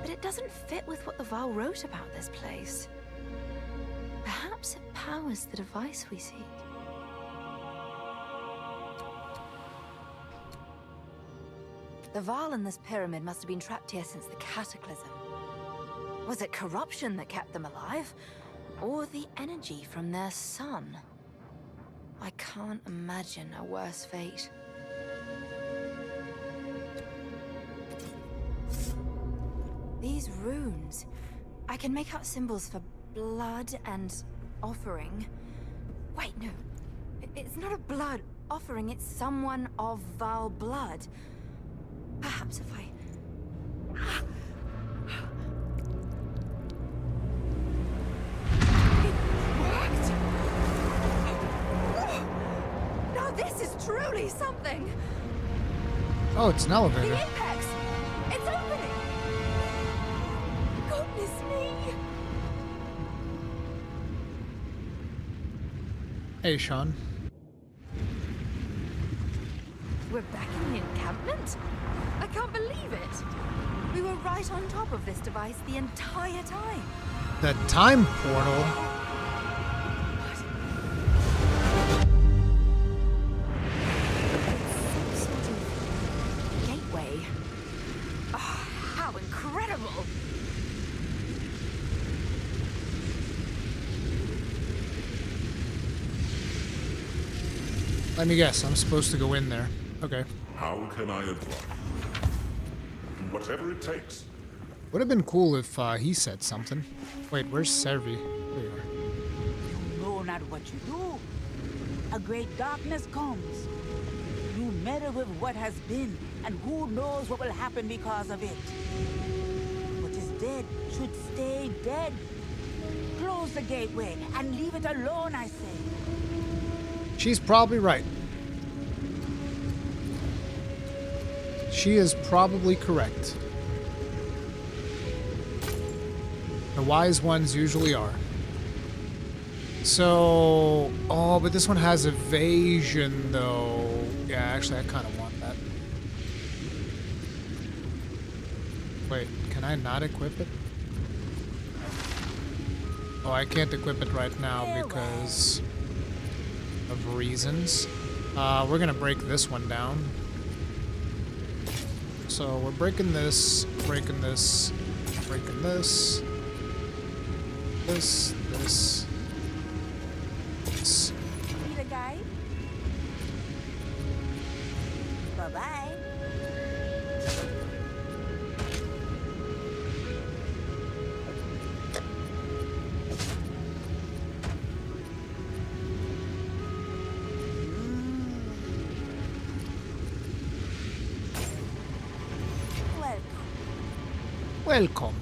But it doesn't fit with what the Vaal wrote about this place. Perhaps it powers the device we seek. The Vaal in this pyramid must have been trapped here since the Cataclysm. Was it corruption that kept them alive? Or the energy from their sun? I can't imagine a worse fate. These runes. I can make out symbols for blood and offering. Wait, no. It's not a blood offering, it's someone of Vaal blood. Perhaps if I... It worked! Now this is truly something! Oh, it's an elevator. The apex! It's opening! Goodness me! Hey, Sean. We're back in the encampment? I can't believe it! We were right on top of this device the entire time. The time portal? Some sort of gateway. Oh, how incredible! Let me guess, I'm supposed to go in there. Okay. How can I advise? Whatever it takes. Would have been cool if he said something. Wait, where's Servi? There you are. You know not what you do. A great darkness comes. You meddle with what has been, and who knows what will happen because of it. What is dead should stay dead. Close the gateway and leave it alone, I say. She's probably right. She is probably correct. The wise ones usually are. So, oh, but this one has evasion, though. Yeah, actually, I kind of want that. Wait, can I not equip it? Oh, I can't equip it right now because of reasons. We're gonna break this one down. So we're breaking this, breaking this, breaking this. This. Need a guide? Bye-bye. Welcome.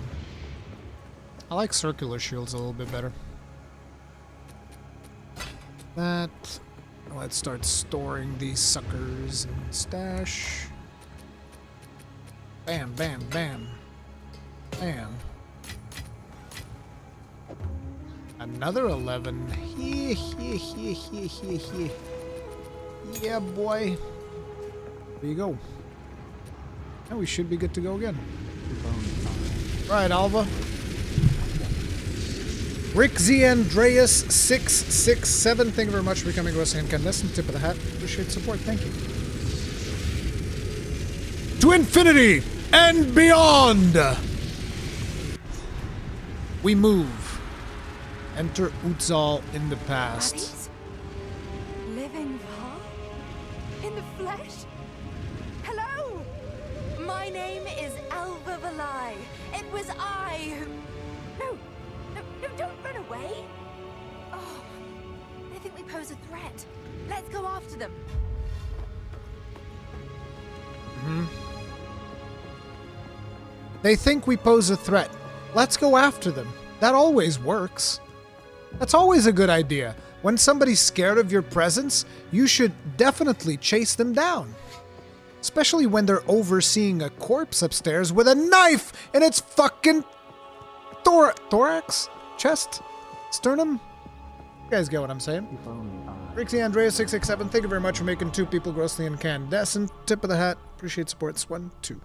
I like circular shields a little bit better. That. Let's start storing these suckers and stash. Bam, bam, bam. Bam. Another 11. Yeah, boy. There you go. And we should be good to go again. Right, Alva. Rick Z. Andreas 667. Thank you very much for becoming a incandescent. Tip of the hat. Appreciate support. Thank you. To infinity and beyond. We move. Enter Utzal in the past. Bodies? Living Vaal? In the flesh? Hello! My name is Alva Valai. It was I who... No, don't run away. Oh, I think we pose a threat. Let's go after them. They think we pose a threat. Let's go after them. That always works. That's always a good idea. When somebody's scared of your presence, you should definitely chase them down. Especially when they're overseeing a corpse upstairs with a knife in its fucking thorax? Chest? Sternum? You guys get what I'm saying. Rixie Andrea 667, thank you very much for making two people grossly incandescent. Tip of the hat. Appreciate supports. 1, 2.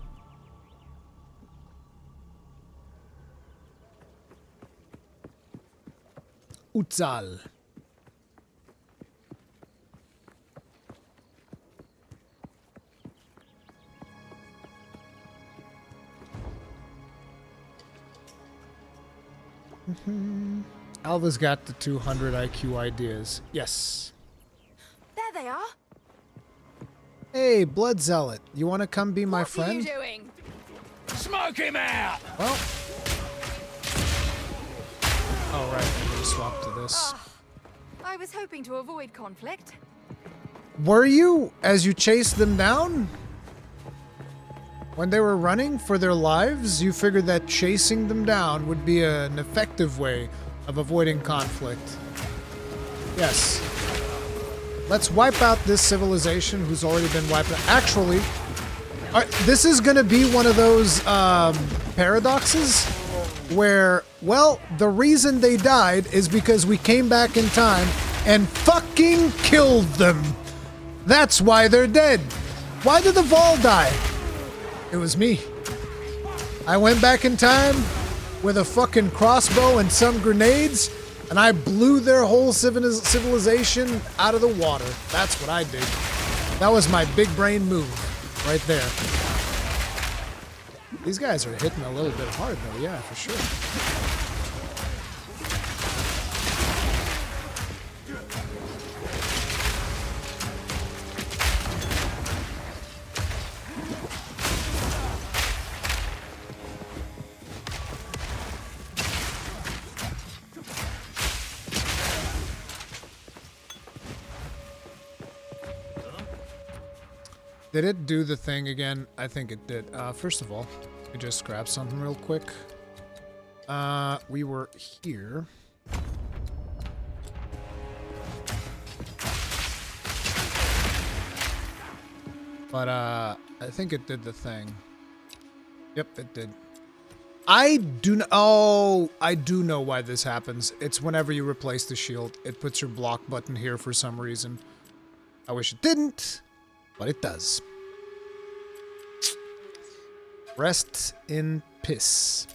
Utzal. Alva's got the 200 IQ ideas. Yes. There they are. Hey, Blood Zealot. You want to come be my friend? What are you doing? Smoke him out! Well. Oh, right. I'm going to swap to this. I was hoping to avoid conflict. Were you, as you chased them down? When they were running for their lives, you figured that chasing them down would be an effective way of avoiding conflict. Yes. Let's wipe out this civilization who's already been wiped out. Actually, this is going to be one of those paradoxes where, well, the reason they died is because we came back in time and fucking killed them. That's why they're dead. Why did the Vaal die? It was me. I went back in time with a fucking crossbow and some grenades, and I blew their whole civilization out of the water. That's what I did. That was my big brain move right there. These guys are hitting a little bit hard though, yeah, for sure. Did it do the thing again? I think it did. First of all, let me just grab something real quick. We were here. But, I think it did the thing. Yep, it did. I do know why this happens. It's whenever you replace the shield, it puts your block button here for some reason. I wish it didn't, but it does. Rest in piss.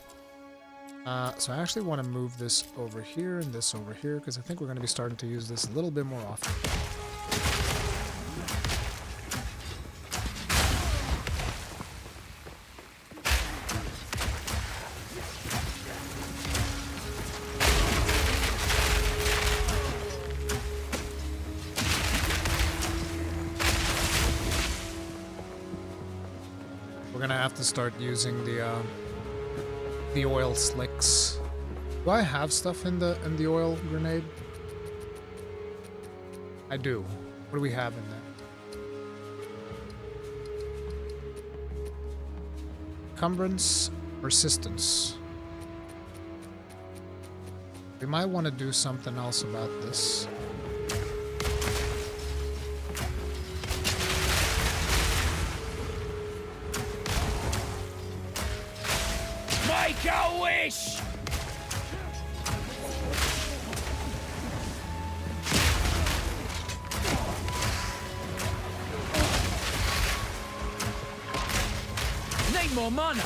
So I actually want to move this over here and this over here, because I think we're going to be starting to use this a little bit more often. We're gonna have to start using the oil slicks. Do I have stuff in the oil grenade? I do. What do we have in there? Encumbrance, persistence. We might want to do something else about this. Make a wish! Need more mana!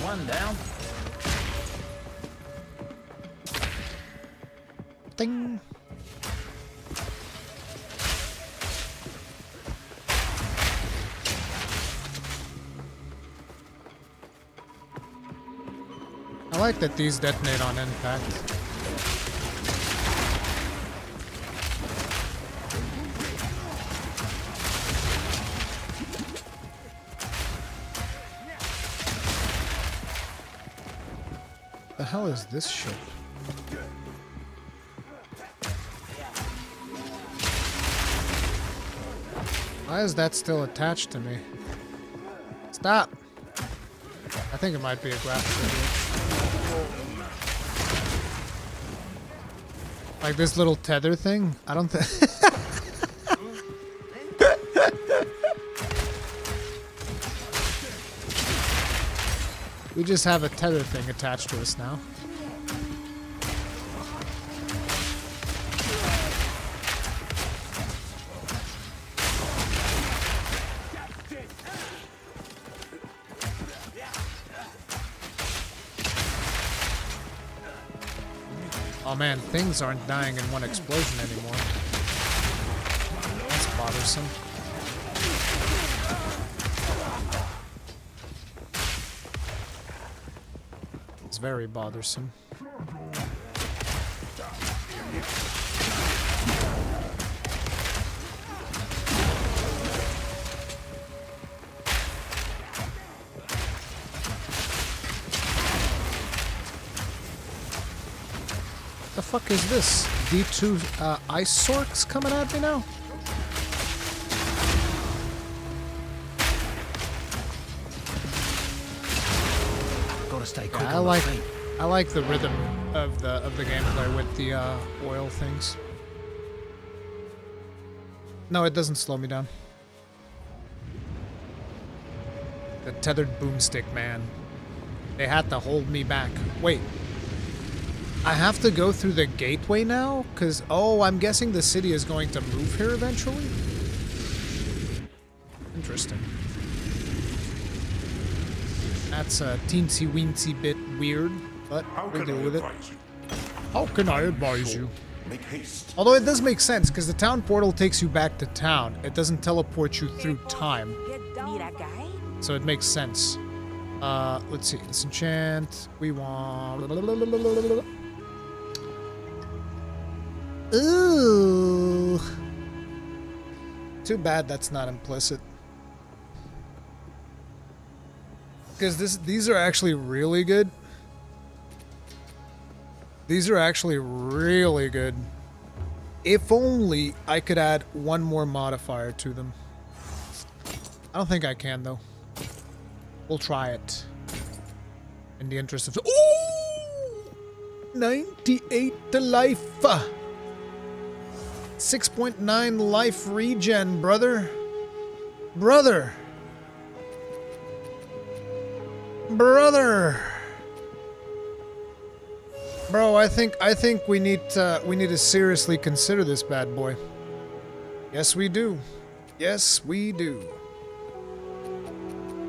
One down. Ding. I like that these detonate on impact. The hell is this shit? Why is that still attached to me? Stop! I think it might be a graphical glitch. Like this little tether thing? I don't think... We just have a tether thing attached to us now. Oh man, things aren't dying in one explosion anymore. That's bothersome. Very bothersome. The fuck is this? D2 ice sorks coming at me now? Stay quick Yeah, I like the rhythm of the gameplay with the oil things. No, it doesn't slow me down. The tethered boomstick, man. They had to hold me back. Wait. I have to go through the gateway now? Because, oh, I'm guessing the city is going to move here eventually? Interesting. That's a teensy-weensy bit weird, but we'll deal with it. How can I advise you? Make haste. Although it does make sense, because the town portal takes you back to town. It doesn't teleport you through time. So it makes sense. Let's see. Disenchant. We want... Ooh. Too bad that's not implicit. Because these are actually really good. These are actually really good. If only I could add one more modifier to them. I don't think I can, though. We'll try it. In the interest of... Ooh! 98 to life! 6.9 life regen, brother. Brother! Brother! Bro, I think we need to seriously consider this bad boy. Yes, we do. Yes, we do.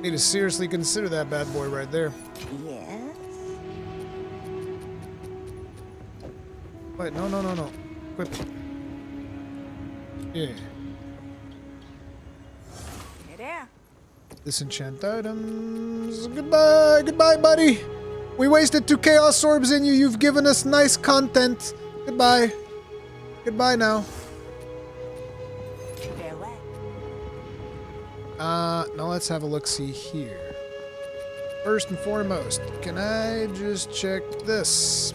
Need to seriously consider that bad boy right there. Yes? Wait, no. Equip it. Yeah. Hey there. Disenchant items. Goodbye, buddy. We wasted 2 chaos orbs in you. You've given us nice content. Goodbye. Goodbye now. Farewell. Now let's have a look-see here. First and foremost, can I just check this?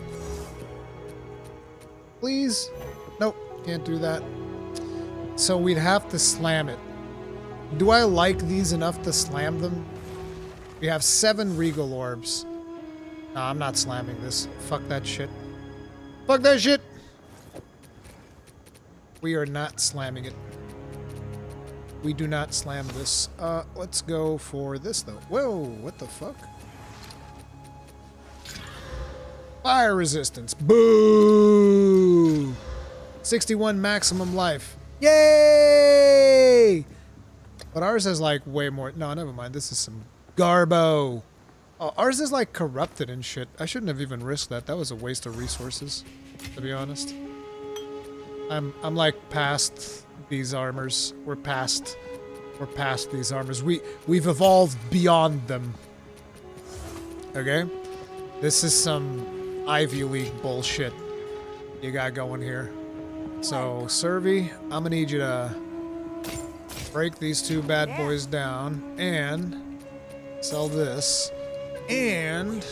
Please? Nope, can't do that. So we'd have to slam it. Do I like these enough to slam them? We have 7 regal orbs. Nah, I'm not slamming this. Fuck that shit. Fuck that shit! We are not slamming it. We do not slam this. Let's go for this, though. Whoa, what the fuck? Fire resistance. Boo! 61 maximum life. Yay! But ours has, like, way more... No, never mind. This is some garbo. Oh, ours is, like, corrupted and shit. I shouldn't have even risked that. That was a waste of resources, to be honest. I'm like, past these armors. We're past these armors. We've evolved beyond them. Okay? This is some Ivy League bullshit you got going here. So, Servi, I'm gonna need you to break these 2 bad boys down and sell this. And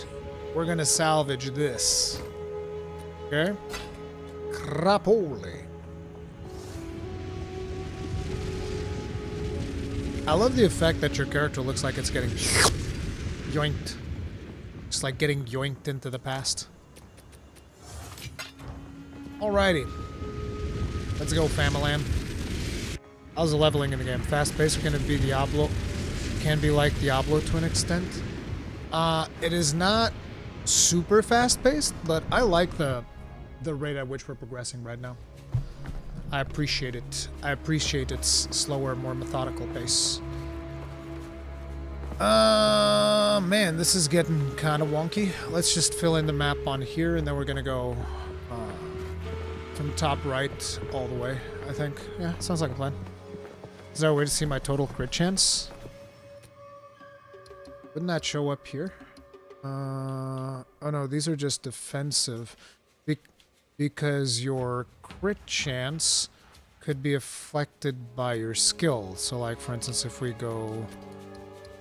we're gonna salvage this. Okay? Crapoli. I love the effect that your character looks like it's getting yoinked. Just like getting yoinked into the past. Alrighty. Let's go, Famalan. How's the leveling in the game? Fast-paced, gonna be Diablo. Can be like Diablo to an extent. It is not super fast-paced, but I like the rate at which we're progressing right now. I appreciate it. I appreciate its slower, more methodical pace. Man, this is getting kind of wonky. Let's just fill in the map on here, and then we're gonna go from top right all the way, I think. Yeah, sounds like a plan. Is there a way to see my total crit chance? Wouldn't that show up here? Oh no, these are just defensive. Because your crit chance could be affected by your skill. So like, for instance, if we go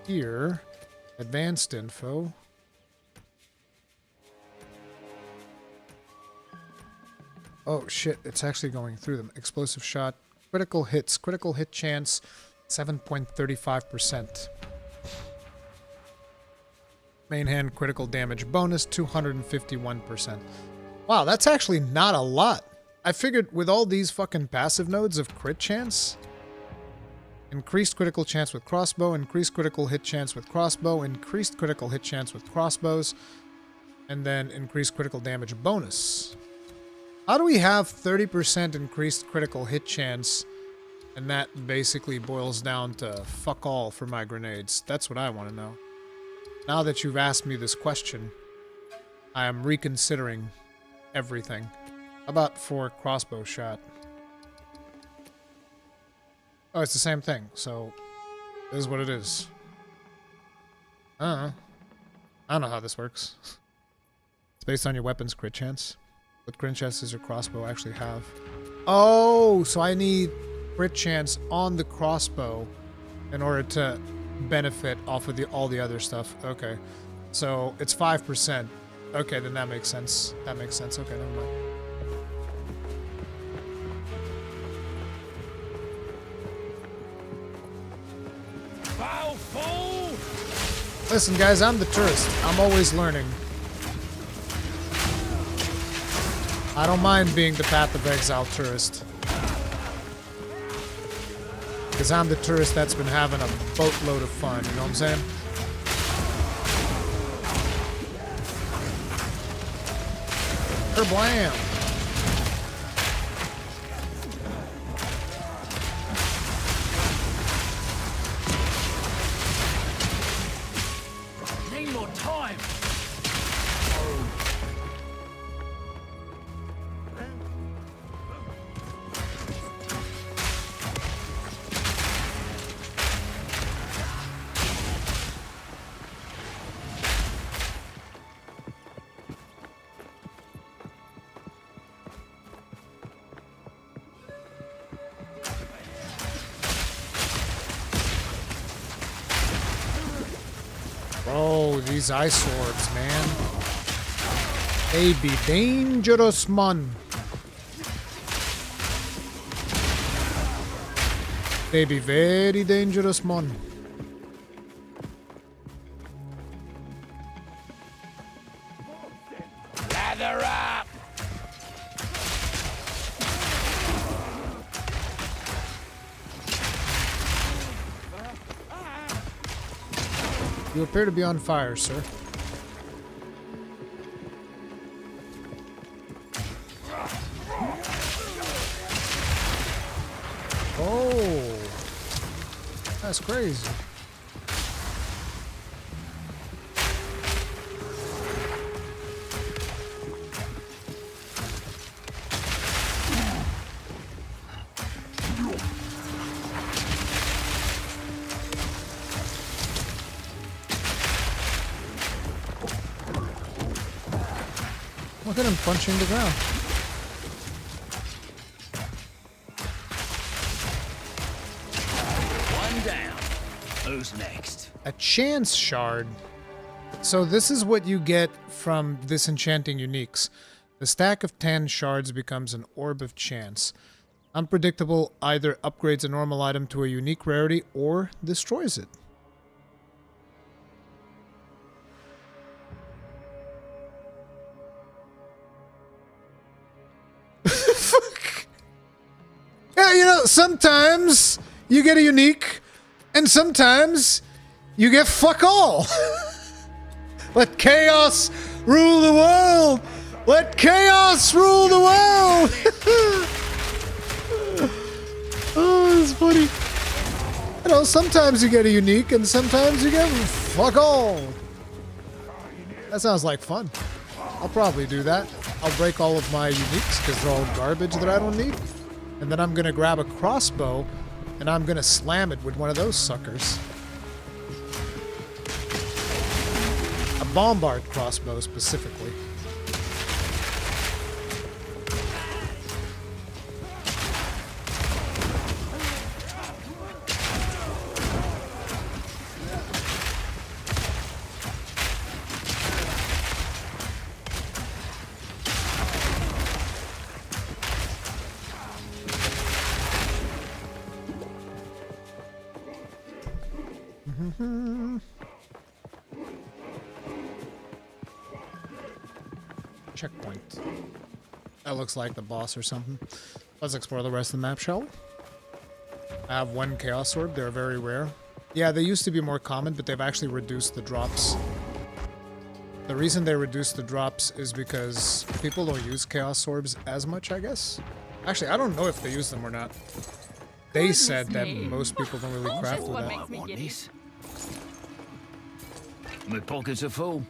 here, advanced info. Oh shit, it's actually going through them. Explosive shot, critical hits, critical hit chance, 7.35%. Main hand critical damage bonus, 251%. Wow, that's actually not a lot. I figured with all these fucking passive nodes of crit chance, increased critical chance with crossbow, increased critical hit chance with crossbow, increased critical hit chance with crossbows, and then increased critical damage bonus. How do we have 30% increased critical hit chance, and that basically boils down to fuck all for my grenades? That's what I want to know. Now that you've asked me this question, I am reconsidering everything. How about for crossbow shot? Oh, it's the same thing, so it is what it is. I don't know how this works. It's based on your weapon's crit chance. What crit chance does your crossbow actually have? Oh, so I need crit chance on the crossbow in order to benefit off of all the other stuff. Okay. So it's 5%. Okay, then that makes sense. That makes sense. Okay, never mind. Vaal fall! Listen, guys, I'm the tourist. I'm always learning. I don't mind being the Path of Exile tourist. Because I'm the tourist that's been having a boatload of fun, you know what I'm saying? Kerblam! Need more time! Oh, these ice orbs, man. They be dangerous, man. They be very dangerous, man. Gather up! You appear to be on fire, sir. Oh, that's crazy. Look at him punching the ground. One down. Who's next? A chance shard. So this is what you get from disenchanting uniques. The stack of 10 shards becomes an orb of chance. Unpredictable either upgrades a normal item to a unique rarity or destroys it. Yeah, you know, sometimes you get a unique, and sometimes you get fuck all. Let chaos rule the world! Let chaos rule the world! Oh, it's funny. You know, sometimes you get a unique, and sometimes you get fuck all. That sounds like fun. I'll probably do that. I'll break all of my uniques, because they're all garbage that I don't need. And then I'm gonna grab a crossbow, and I'm gonna slam it with one of those suckers. A bombard crossbow, specifically. Checkpoint. That looks like the boss or something. Let's explore the rest of the map, shall we? I have one Chaos Orb. They're very rare. Yeah, they used to be more common, but they've actually reduced the drops. The reason they reduced the drops is because people don't use Chaos Orbs as much, I guess. Actually, I don't know if they use them or not. They said that most people don't really craft with that. I want this. My pockets are full.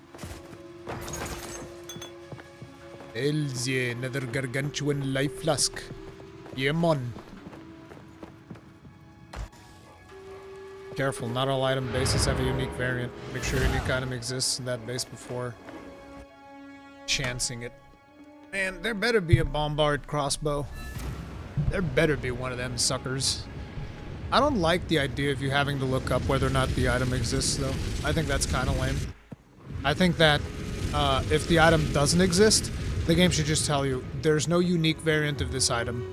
Hells yeah, another gargantuan life flask. Yeah, mon. Careful, not all item bases have a unique variant. Make sure a unique item exists in that base before chancing it. Man, there better be a bombard crossbow. There better be one of them suckers. I don't like the idea of you having to look up whether or not the item exists, though. I think that's kind of lame. I think that if the item doesn't exist, the game should just tell you, there's no unique variant of this item.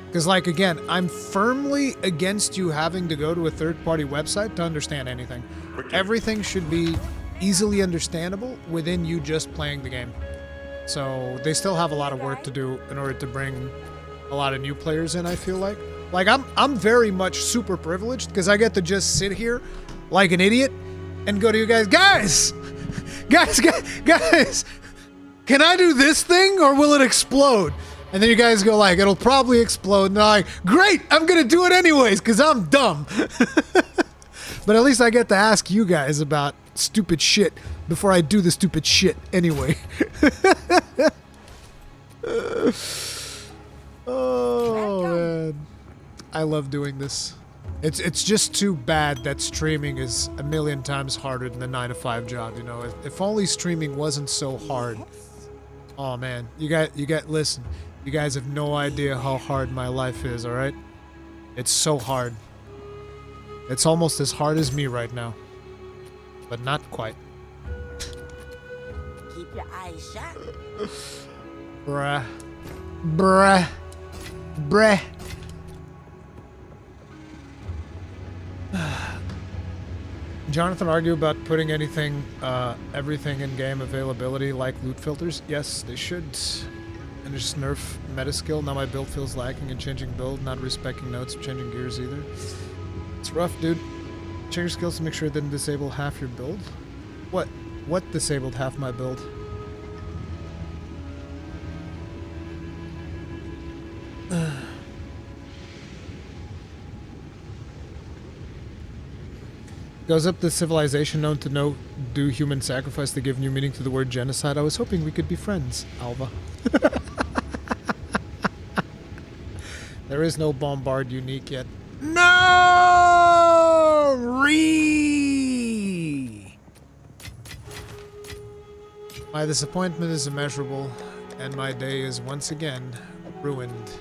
Because, like, again, I'm firmly against you having to go to a third-party website to understand anything. Everything should be easily understandable within you just playing the game. So they still have a lot of work to do in order to bring a lot of new players in, I feel like. Like, I'm very much super privileged because I get to just sit here like an idiot and go to you guys, guys, can I do this thing or will it explode? And then you guys go like, it'll probably explode. And I'm like, great, I'm going to do it anyways because I'm dumb. But at least I get to ask you guys about stupid shit before I do the stupid shit anyway. Oh, man. I love doing this. It's just too bad that streaming is a million times harder than the 9-to-5 job, you know? If only streaming wasn't so hard. Oh, man. Listen. You guys have no idea how hard my life is, alright? It's so hard. It's almost as hard as me right now. But not quite. Keep your eyes shut. Bruh. Bruh. Bruh. Jonathan argue about putting everything in game availability like loot filters. Yes, they should. And just nerf meta skill. Now my build feels lacking in changing build, not respecting notes, changing gears either. It's rough, dude. Change your skills to make sure it didn't disable half your build. What disabled half my build? Goes up the civilization known to do human sacrifice to give new meaning to the word genocide. I was hoping we could be friends, Alva. There is no bombard unique yet. No! My disappointment is immeasurable, and my day is once again ruined.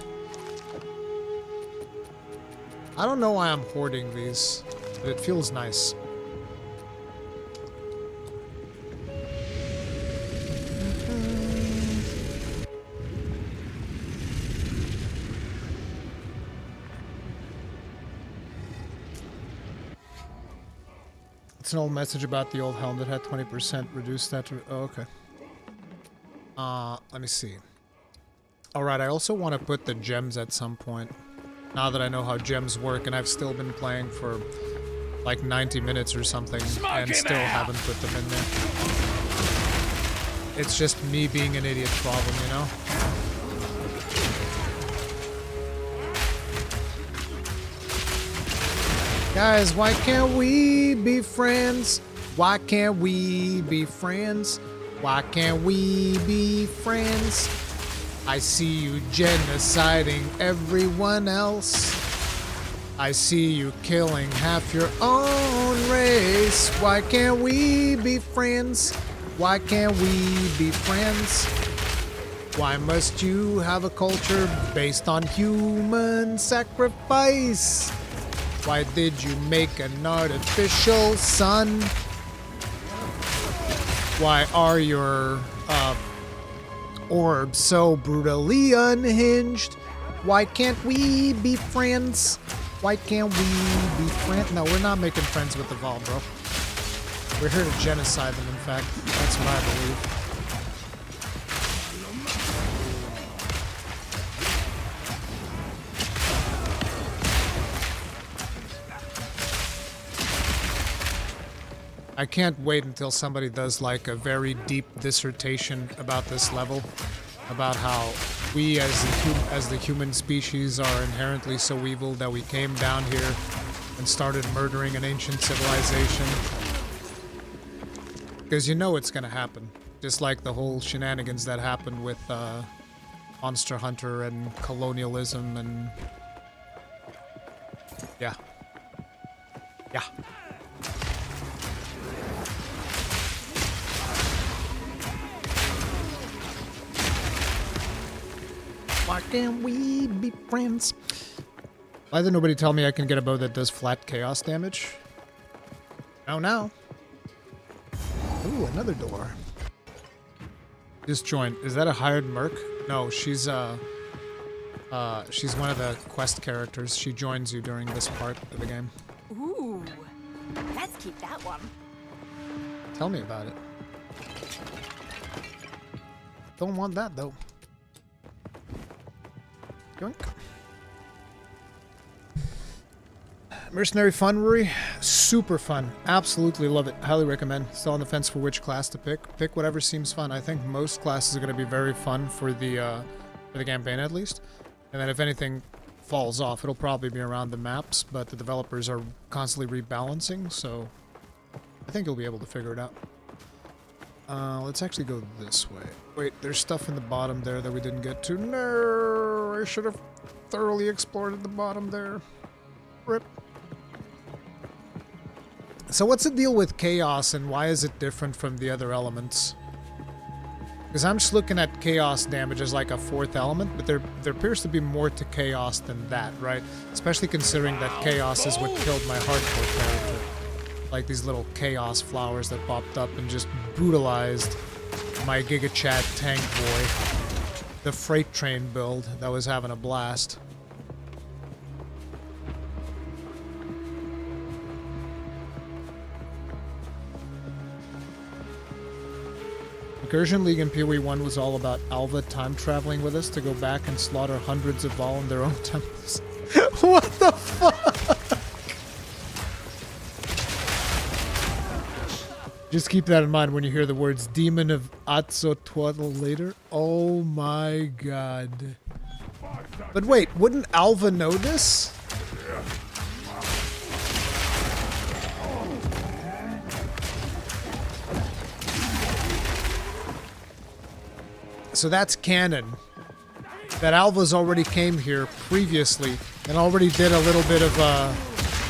I don't know why I'm hoarding these, but it feels nice. It's an old message about the old helm that had 20% reduced that to... Oh, okay. Let me see. Alright, I also want to put the gems at some point. Now that I know how gems work, and I've still been playing for like 90 minutes or something, and still haven't put them in there. It's just me being an idiot problem, you know? Guys, why can't we be friends? Why can't we be friends? Why can't we be friends? I see you genociding everyone else. I see you killing half your own race. Why can't we be friends? Why can't we be friends? Why must you have a culture based on human sacrifice? Why did you make an artificial sun? Why are your orbs so brutally unhinged? Why can't we be friends? Why can't we be friends? No, we're not making friends with the Vaal, bro. We're here to genocide them, in fact. That's what I believe. I can't wait until somebody does like a very deep dissertation about this level, about how we as the human species are inherently so evil that we came down here and started murdering an ancient civilization. Because you know it's gonna happen. Just like the whole shenanigans that happened with Monster Hunter and colonialism and... Yeah. Yeah. Why can't we be friends? Why did nobody tell me I can get a bow that does flat chaos damage? Oh, now. Ooh, another door. Disjoint. Is that a hired merc? No, she's one of the quest characters. She joins you during this part of the game. Ooh, let's keep that one. Tell me about it. Don't want that though. Yoink. Mercenary fun, Ruri? Super fun. Absolutely love it. Highly recommend. Still on the fence for which class to pick. Pick whatever seems fun. I think most classes are going to be very fun for the campaign at least. And then if anything falls off, it'll probably be around the maps, but the developers are constantly rebalancing, so I think you'll be able to figure it out. Let's actually go this way. Wait, there's stuff in the bottom there that we didn't get to. No, I should have thoroughly explored at the bottom there. Rip. So what's the deal with chaos and why is it different from the other elements? Because I'm just looking at chaos damage as like a fourth element, but there appears to be more to chaos than that, right? Especially considering that chaos is what killed my hardcore character. Like these little chaos flowers that popped up and just brutalized my Giga Chad tank boy. The freight train build that was having a blast. Incursion League in PoE 1 was all about Alva time traveling with us to go back and slaughter hundreds of Vaal in their own temples. What the fuck? Just keep that in mind when you hear the words Demon of Atzotwatl later. Oh my god. But wait, wouldn't Alva know this? So that's canon. That Alva's already came here previously and already did a little bit of a,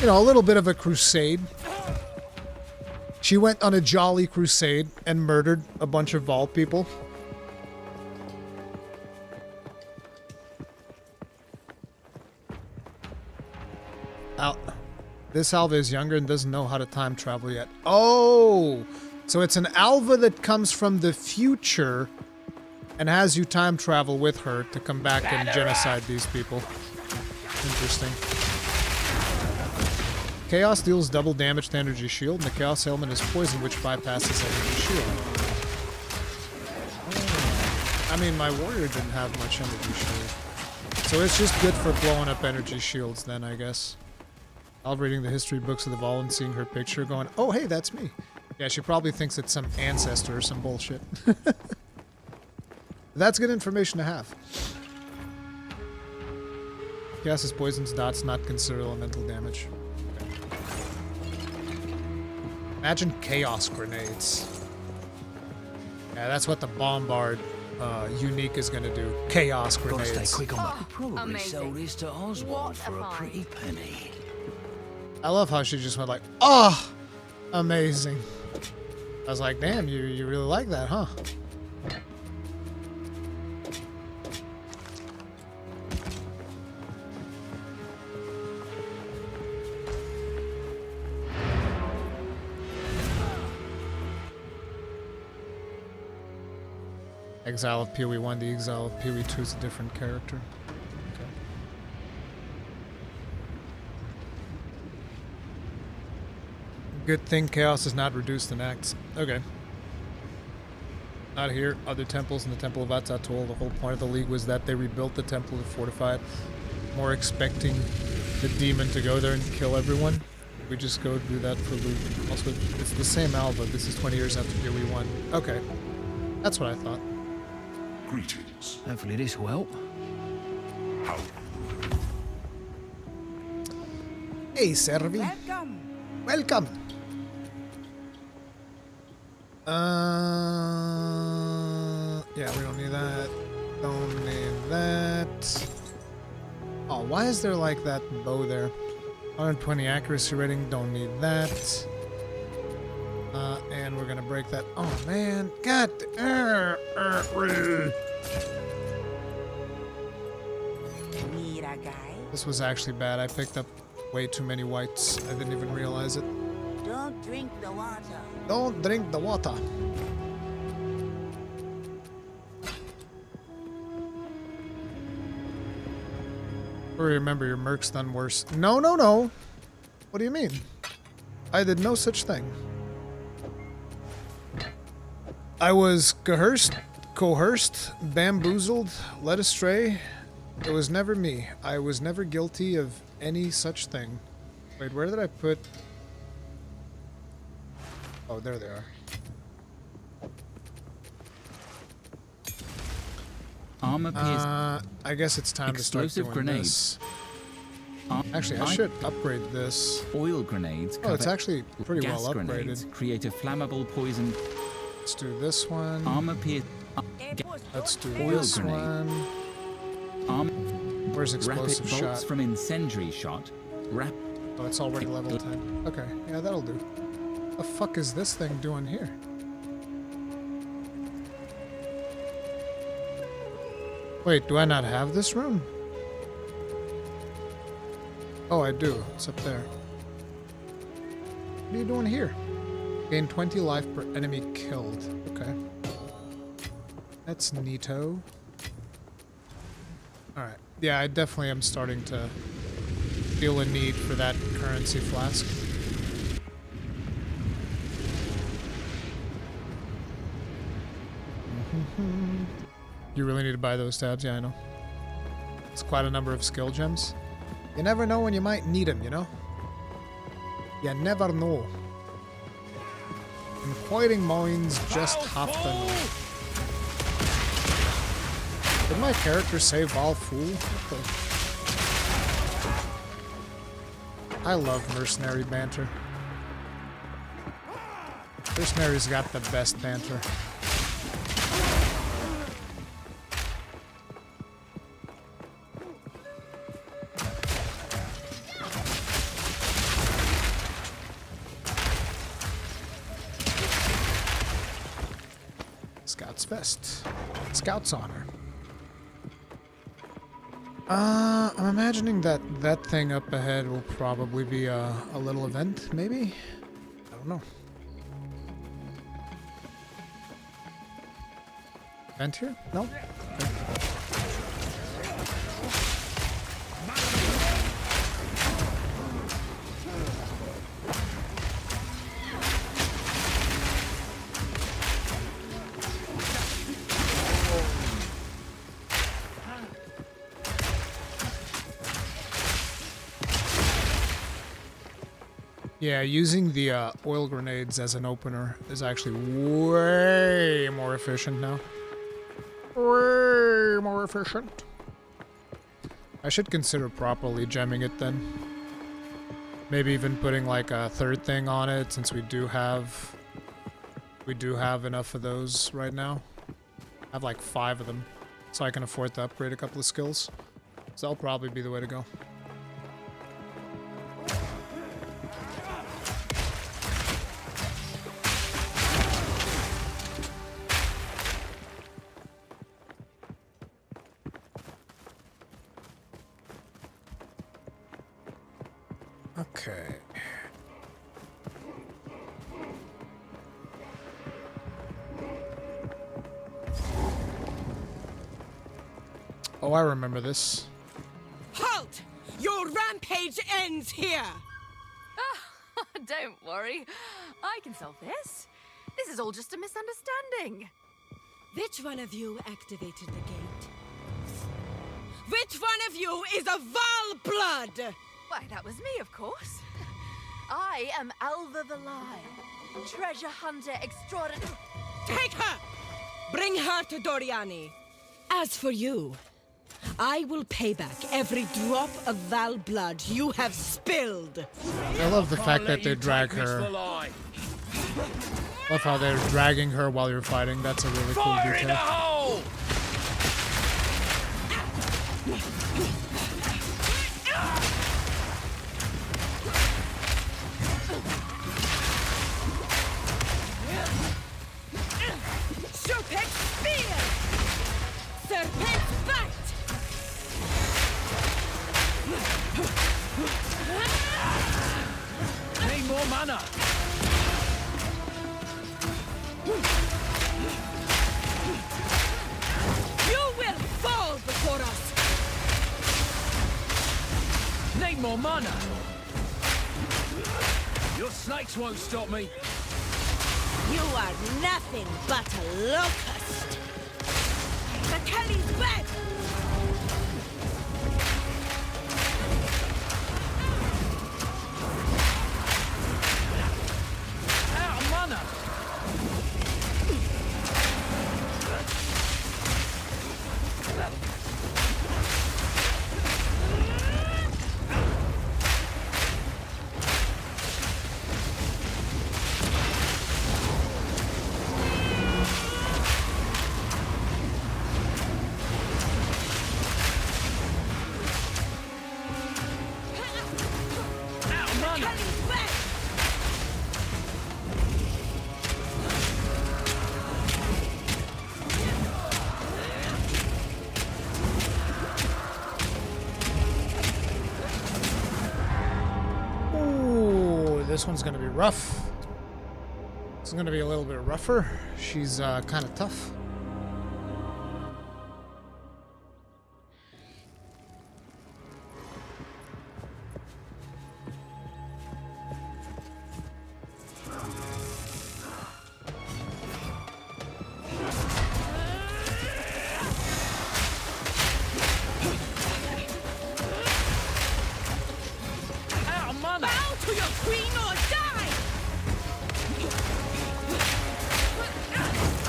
a little bit of a crusade. She went on a jolly crusade and murdered a bunch of Vaal people. This Alva is younger and doesn't know how to time travel yet. Oh! So it's an Alva that comes from the future and has you time travel with her to come back and genocide these people. Interesting. Chaos deals double damage to energy shield, and the Chaos element is poison, which bypasses energy shield. Oh. I mean, my warrior didn't have much energy shield. So it's just good for blowing up energy shields then, I guess. I'll reading the history books of the Vaal and seeing her picture going, oh, hey, that's me. Yeah, she probably thinks it's some ancestor or some bullshit. That's good information to have. Chaos is poisons, dots not consider elemental damage. Imagine chaos grenades. Yeah, that's what the Bombard unique is gonna do. Chaos grenades. Gotta stay quick on that. Probably amazing. Sell this to Oswald for a pretty penny. I love how she just went like, oh, amazing. I was like, damn, you really like that, huh? Exile of PoE 1, the Exile of PoE 2 is a different character. Okay. Good thing Chaos is not reduced in acts. Okay. Not here. Other temples in the Temple of Atzatol. The whole point of the League was that they rebuilt the temple to fortify it. More expecting the demon to go there and kill everyone. We just go do that for loot. Also, it's the same Alva. This is 20 years after PoE 1. Okay. That's what I thought. Greetings. Hopefully this will help. How? Hey, Servi. Welcome. Welcome. Yeah, we don't need that. Don't need that. Oh, why is there like that bow there? 120 accuracy rating, don't need that. And we're gonna break that. Oh man, God. guy. This was actually bad. I picked up way too many whites. I didn't even realize it. Don't drink the water. Don't drink the water. Or remember, your Merc's done worse. No, no, no. What do you mean? I did no such thing. I was coerced, bamboozled, led astray. It was never me. I was never guilty of any such thing. Wait, where did I put... Oh, there they are. Armor pierced. I guess it's time to start doing grenades. this. Actually, I should upgrade this. Oil grenades. Oh, it's actually pretty gas well grenades upgraded. create a flammable poison. Let's do this one. Armor pierced. Let's do Oil this grenade. one. Where's Rapid explosive bolts shot? from incendiary shot. Oh, it's already level 10. Okay, yeah, that'll do. The fuck is this thing doing here? Wait, do I not have this rune? Oh, I do. It's up there. What are you doing here? Gain 20 life per enemy killed. Okay. That's neato. Alright. Yeah, I definitely am starting to feel a need for that currency flask. You really need to buy those tabs? Yeah, I know. It's quite a number of skill gems. You never know when you might need them, you know? You never know. Inquiring minds just have to know. Did my character say Vaal fool? I love mercenary banter. Mercenary's got the best banter. Scout's vest. Scout's honor. I'm imagining that that thing up ahead will probably be a little event, maybe? I don't know. Event here? No? Okay. Yeah, using the oil grenades as an opener is actually way more efficient now. Way more efficient. I should consider properly gemming it then. Maybe even putting like a third thing on it, since we do have enough of those right now. I have like 5 of them, so I can afford to upgrade a couple of skills. So that'll probably be the way to go. Okay. Oh, I remember this. Halt! Your rampage ends here! Don't worry. I can solve this. This is all just a misunderstanding. Which one of you activated the gate? Which one of you is a Vaal blood? Why, that was me, of course. I am Alva the Lion, treasure hunter extraordinary. Take her! Bring her to Doriani. As for you, I will pay back every drop of Vaal blood you have spilled. I love the fact that they drag her. Love how they're dragging her while you're fighting. That's a really cool detail. Serpent spear! Serpent bite! mana! You will fall before us! Need more mana! Your snakes won't stop me! You are nothing but a locust! The Kelly's bed! Out of mana! Out of mana! Kelly's bed! Ooh, this one's gonna be rough. This is gonna be a little bit rougher. She's kind of tough. Out of mana! Bow to your queen or die!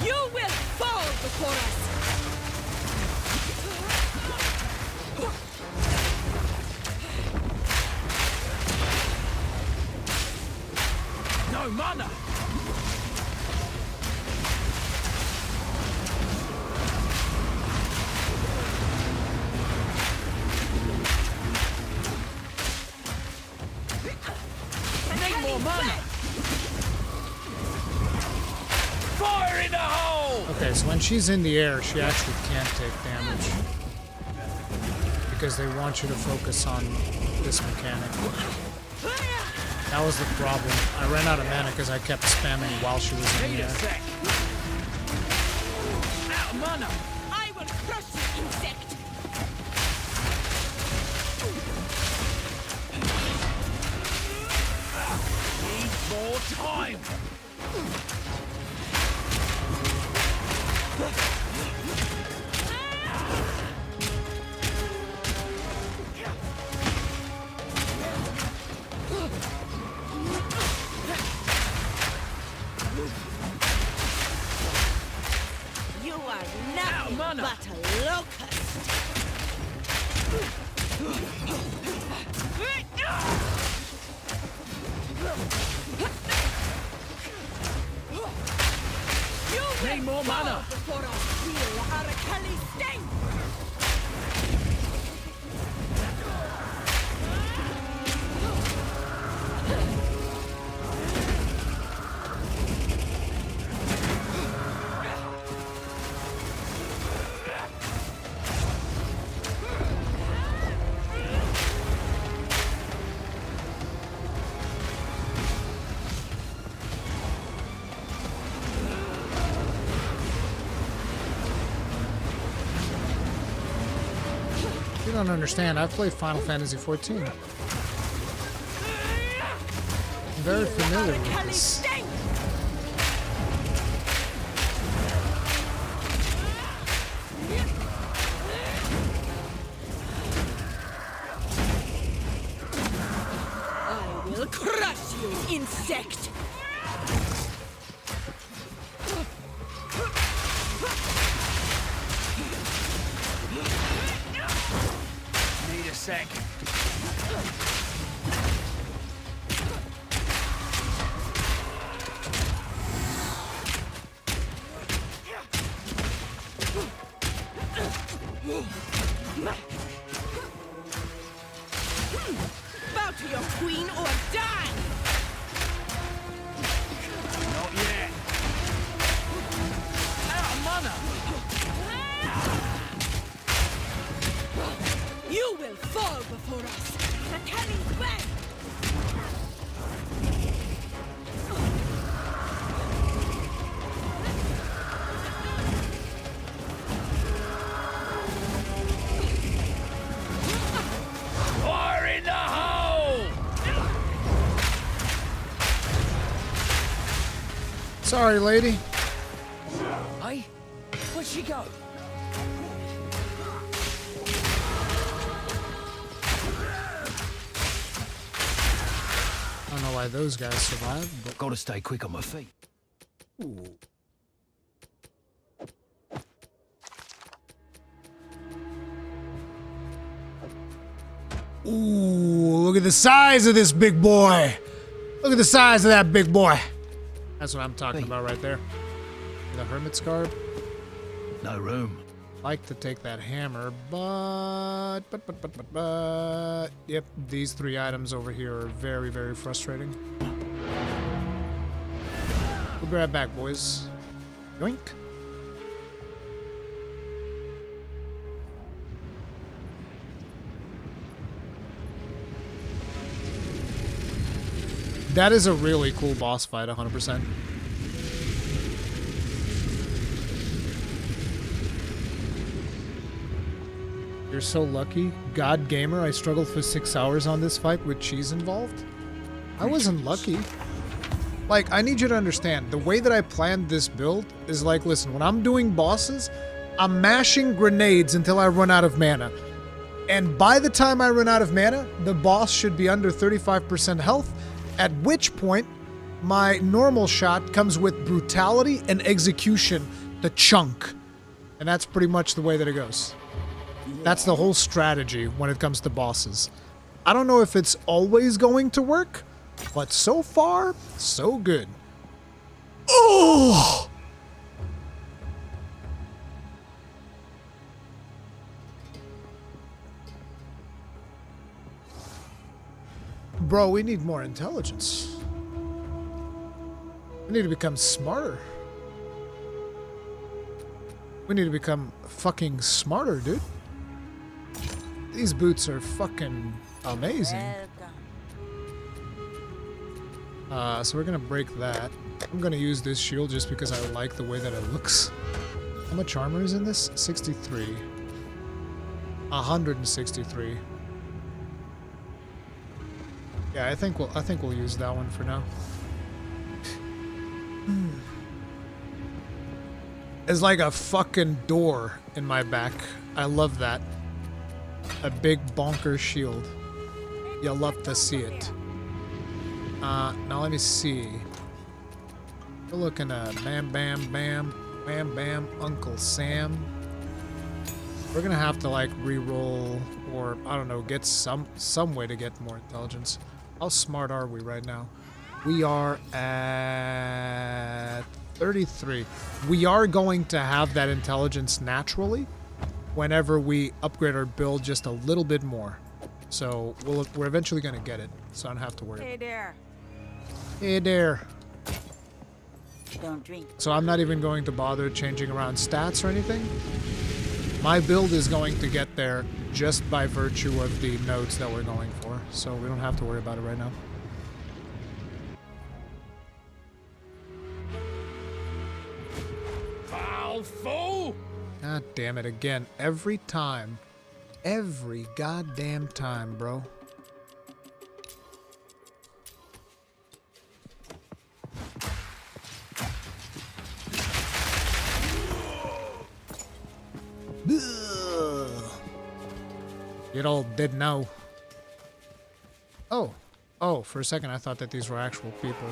You will fall before us! No mana! Need more mana! Fire in the hole! Okay, so when she's in the air, she actually can't take damage. Because they want you to focus on this mechanic. That was the problem. I ran out of mana because I kept spamming while she was in Need the a air. sec! Out of mana! I will crush you, insect! Need more time! You are Out, nothing mana. but a locust! You will Need more fall mana. before us, feel our Kelly sting! You don't understand. I've played Final Fantasy XIV. I'm very familiar with Kelly this. sting! I will crush you, insect! Need a sec. Bow to your queen or die! Not yet. Out of mana! You will fall before us! The Kelly's bed! Sorry, lady. Hey, where'd she go? I don't know why those guys survived, but Gotta stay quick on my feet. ooh, look at the size of this big boy. Look at the size of that big boy. That's what I'm talking about right there. The hermit's garb. No room. Like to take that hammer, but yep, these 3 items over here are very, very frustrating. We'll be right back, boys. Yoink. That is a really cool boss fight, 100%. You're so lucky. God Gamer, I struggled for 6 hours on this fight with cheese involved. I wasn't lucky. Like, I need you to understand, the way that I planned this build is like, listen, when I'm doing bosses, I'm mashing grenades until I run out of mana. And by the time I run out of mana, the boss should be under 35% health, at which point, my normal shot comes with brutality and execution to chunk. And that's pretty much the way that it goes. That's the whole strategy when it comes to bosses. I don't know if it's always going to work, but so far, so good. Oh! Bro, we need more intelligence. We need to become smarter. We need to become fucking smarter, dude. These boots are fucking amazing. So we're gonna break that. I'm gonna use this shield just because I like the way that it looks. How much armor is in this? 63. 163. Yeah, I think we'll use that one for now. It's like a fucking door in my back. I love that. A big bonker shield. You'll love to see it. Now let me see. We're looking at Bam Bam Bam, Bam Bam, Uncle Sam. We're gonna have to like re-roll, or I don't know, get some way to get more intelligence. How smart are we right now? We are at 33. We are going to have that intelligence naturally whenever we upgrade our build just a little bit more. So we're eventually going to get it, so I don't have to worry. Hey there. Hey there. Don't drink. So I'm not even going to bother changing around stats or anything. My build is going to get there just by virtue of the nodes that we're going for, so we don't have to worry about it right now. Foul fool! God damn it, again. Every time. Every goddamn time, bro. Get all dead now. Oh, for a second I thought that these were actual people.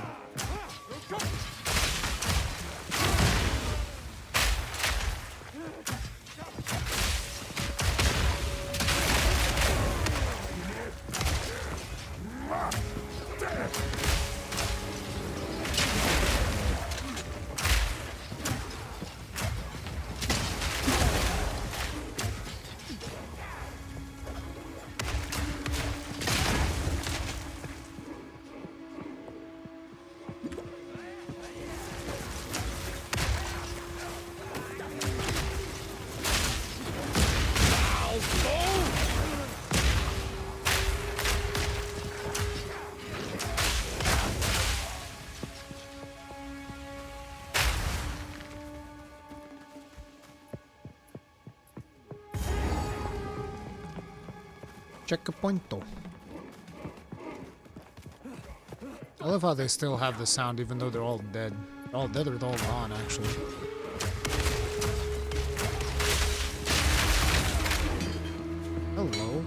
Checkpointo. I love how they still have the sound even though they're all dead. Oh, they're all gone, actually. Hello.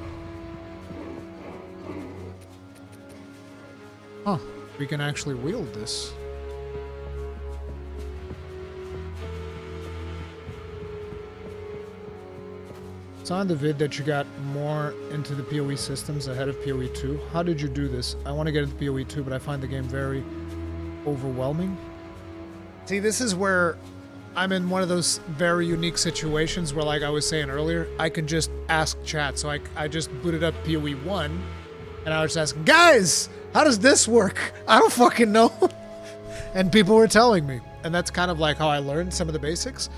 Huh. We can actually wield this. Saw in the vid that you got more into the PoE systems ahead of PoE 2. How did you do this? I want to get into PoE 2, but I find the game very overwhelming. See, this is where I'm in one of those very unique situations where, like I was saying earlier, I can just ask chat. So I just booted up PoE 1, and I was asking, guys, how does this work? I don't fucking know. And people were telling me. And that's kind of like how I learned some of the basics.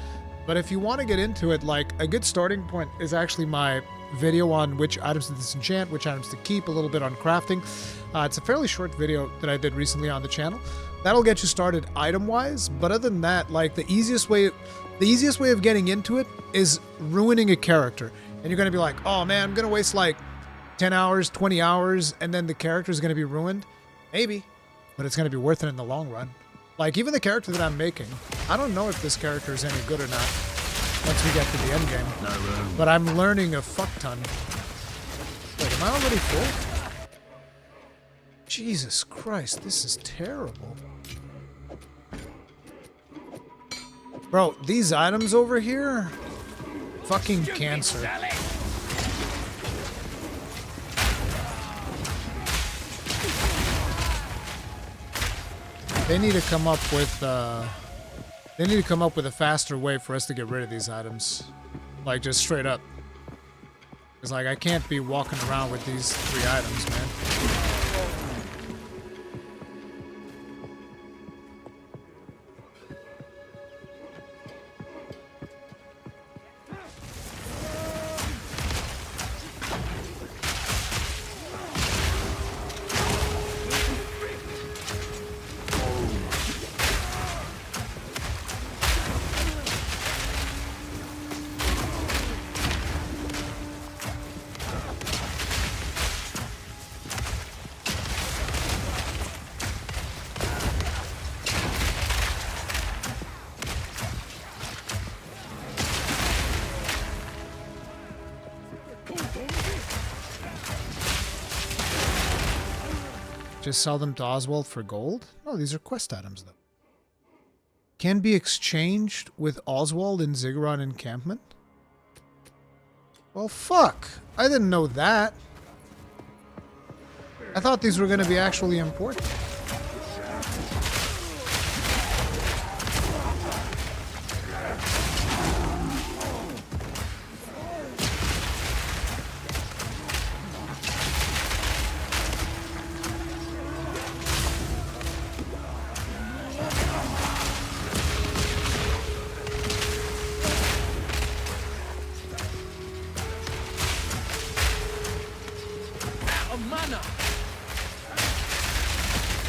But if you want to get into it, like, a good starting point is actually my video on which items to disenchant, which items to keep, a little bit on crafting. It's a fairly short video that I did recently on the channel. That'll get you started item-wise, but other than that, like, the easiest way of getting into it is ruining a character. And you're going to be like, oh man, I'm going to waste like 10 hours, 20 hours, and then the character is going to be ruined. Maybe, but it's going to be worth it in the long run. Like, even the character that I'm making, I don't know if this character is any good or not once we get to the endgame. No room. But I'm learning a fuck ton. Wait, am I already full? Jesus Christ, this is terrible. Bro, these items over here? Fucking cancer. They need to come up with a faster way for us to get rid of these items. Like, just straight up. Because, like, I can't be walking around with these 3 items, man. Just sell them to Oswald for gold? No, these are quest items, though. Can be exchanged with Oswald in Ziggurat encampment? Well, fuck. I didn't know that. I thought these were going to be actually important.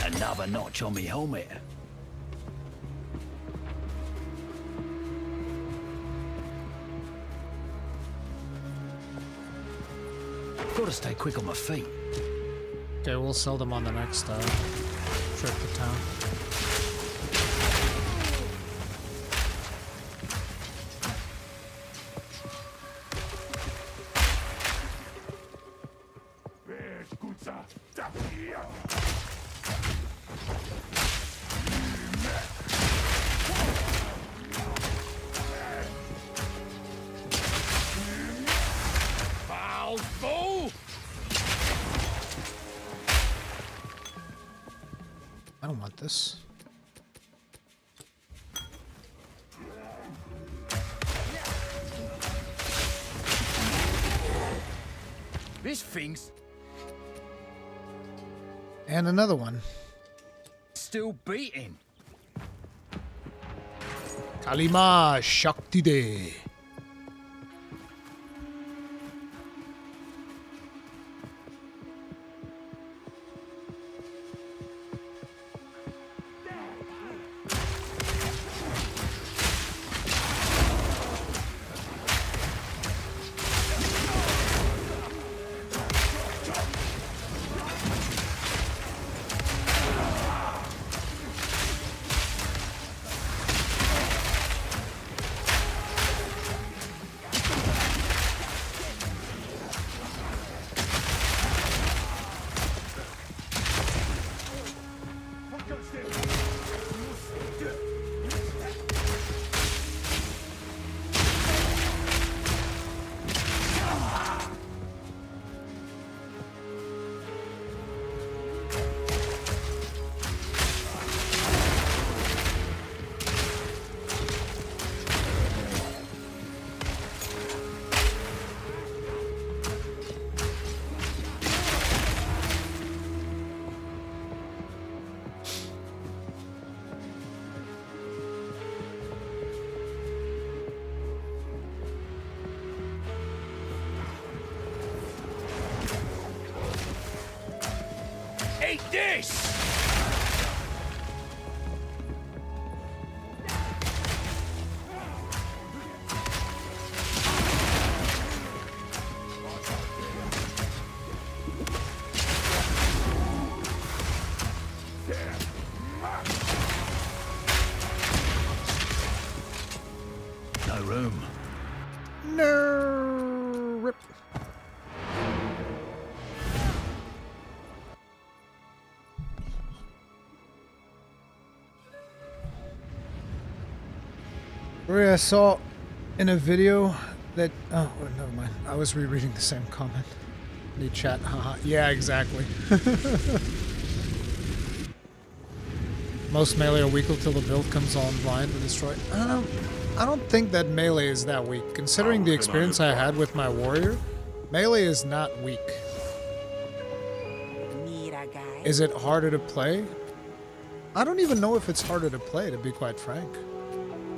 Another notch on me helmet. Gotta stay quick on my feet. Okay, we'll sell them on the next trip to town. I don't want this. This thing's And another one. still beating. Kalima Shakti De. this! No room. No. Rip. I saw in a video that oh never mind. I was rereading the same comment. Need chat, haha. Yeah, exactly. Most melee are weak till the build comes online to destroy. I don't think that melee is that weak. Considering the experience I had with my warrior, melee is not weak. Is it harder to play? I don't even know if it's harder to play, to be quite frank.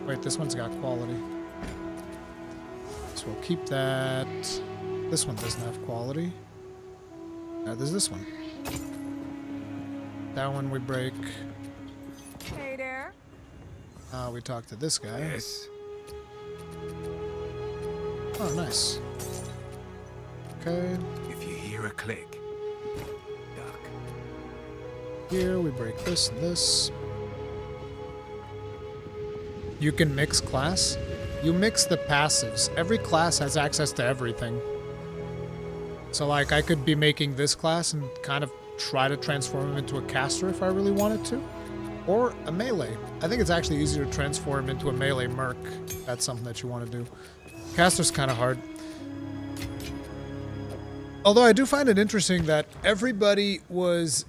Wait, this one's got quality. So we'll keep that. This one doesn't have quality. There's this one. That one we break. Hey there. We talk to this guy. Yes. Oh, nice. Okay. If you hear a click, duck. Here we break this and this. You can mix class. You mix the passives. Every class has access to everything. So like I could be making this class and kind of try to transform him into a caster if I really wanted to. Or a melee. I think it's actually easier to transform him into a melee merc. That's something that you want to do. Caster's kind of hard. Although I do find it interesting that everybody was...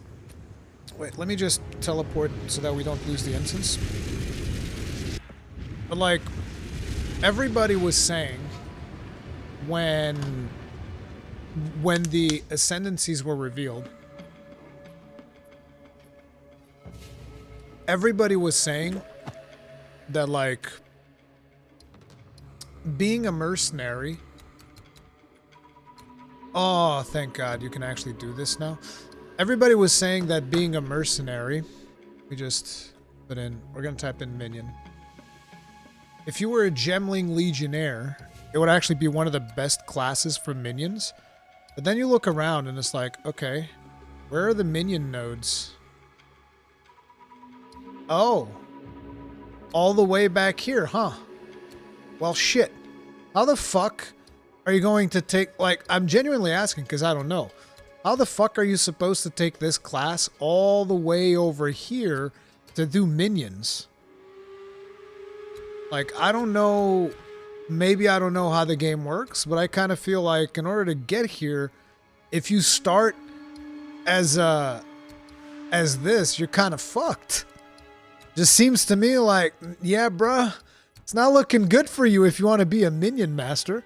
Wait, let me just teleport so that we don't lose the instance. But like, everybody was saying when the ascendancies were revealed, everybody was saying that like being a mercenary. Oh, thank God, you can actually do this now. Everybody was saying that being a mercenary, we just put in, we're gonna type in minion. If you were a Gemling Legionnaire, it would actually be one of the best classes for minions. But then you look around and it's like, okay, where are the minion nodes? Oh, all the way back here, huh? Well, shit. How the fuck are you going to take, like, I'm genuinely asking because I don't know. How the fuck are you supposed to take this class all the way over here to do minions? Like, I don't know, maybe I don't know how the game works, but I kind of feel like in order to get here, if you start as this, you're kind of fucked. Just seems to me like, yeah, bruh, it's not looking good for you if you want to be a minion master.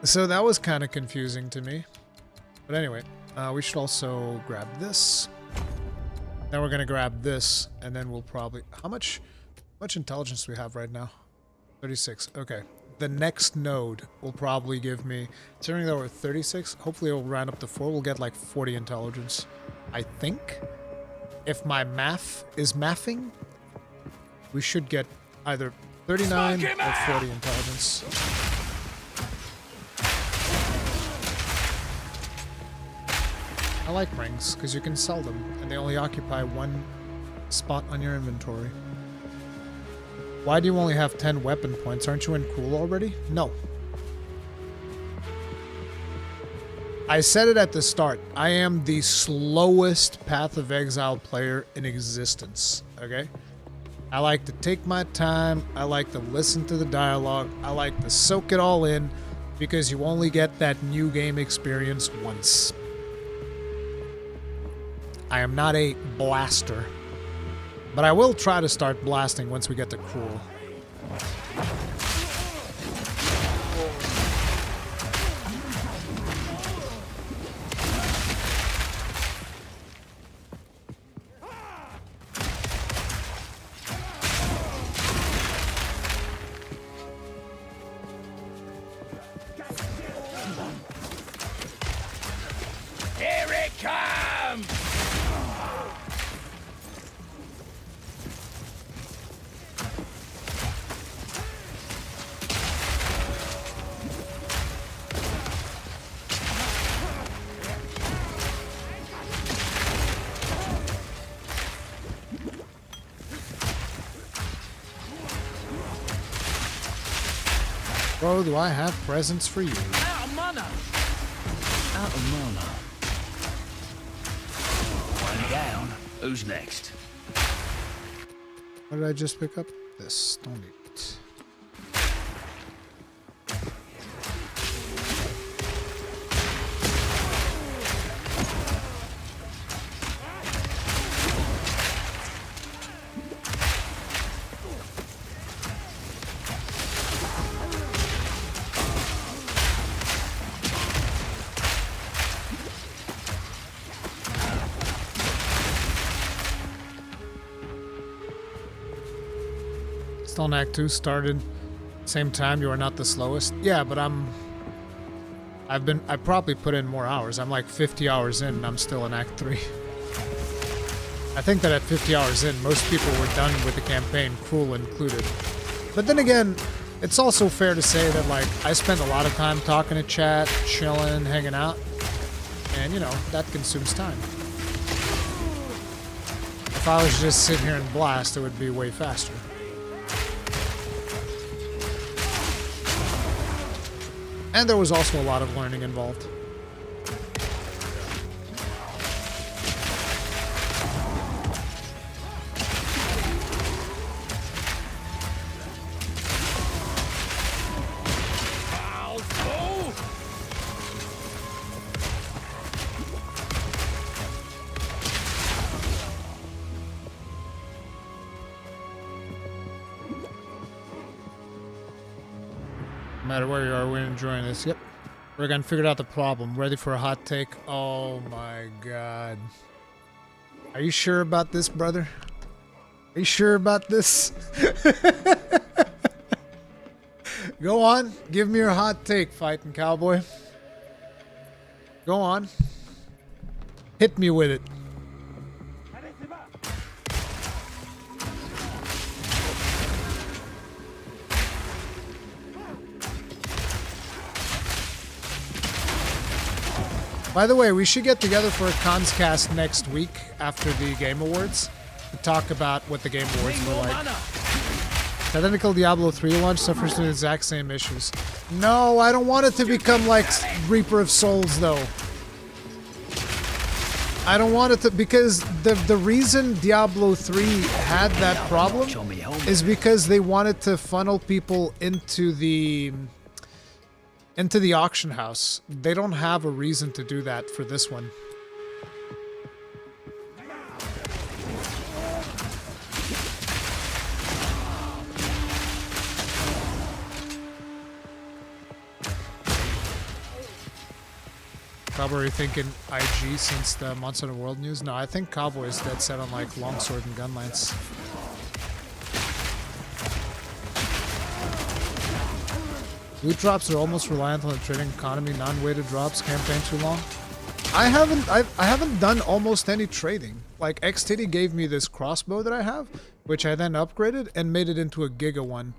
So that was kind of confusing to me. But anyway, we should also grab this. Then we're going to grab this, and then we'll probably... How much intelligence do we have right now? 36. Okay. The next node will probably give me... Considering that we're 36, hopefully it'll round up to 4. We'll get like 40 intelligence. I think. If my math is mathing, we should get either 39 or 40 intelligence. I like rings, because you can sell them, and they only occupy one spot on your inventory. Why do you only have 10 weapon points? Aren't you in cool already? No. I said it at the start. I am the slowest Path of Exile player in existence, okay? I like to take my time. I like to listen to the dialogue. I like to soak it all in, because you only get that new game experience once. I am not a blaster, but I will try to start blasting once we get to Cruel. Bro, do I have presents for you? Out of mana! Out of mana. One down. Who's next? What did I just pick up? This. Don't need it. Still in Act 2 started same time. You are not the slowest. Yeah, but I probably put in more hours. I'm like 50 hours in and I'm still in Act 3. I think that at 50 hours in, most people were done with the campaign, Cruel included. But then again, it's also fair to say that like I spend a lot of time talking to chat, chilling, hanging out, and you know, that consumes time. If I was just sitting here and blast, it would be way faster. And there was also a lot of learning involved. No matter where you are, we're enjoying this. Yep. Rurikhan figured out the problem. Ready for a hot take? Oh my god. Are you sure about this, brother? Are you sure about this? Go on. Give me your hot take, fighting cowboy. Go on. Hit me with it. By the way, we should get together for a cons cast next week after the Game Awards to talk about what the Game Awards were like. The identical Diablo 3 launch suffers from the exact same issues. No, I don't want it to become like Reaper of Souls, though. I don't want it to, because the reason Diablo 3 had that problem is because they wanted to funnel people into the auction house. They don't have a reason to do that for this one. Cowboy, are you thinking IG since the Monster Hunter World news? No, I think Cowboy is dead set on like longsword and gunlance. Loot drops are almost reliant on the trading economy. Non-weighted drops campaign too long. I haven't done almost any trading. Like XTD gave me this crossbow that I have, which I then upgraded and made it into a Giga one.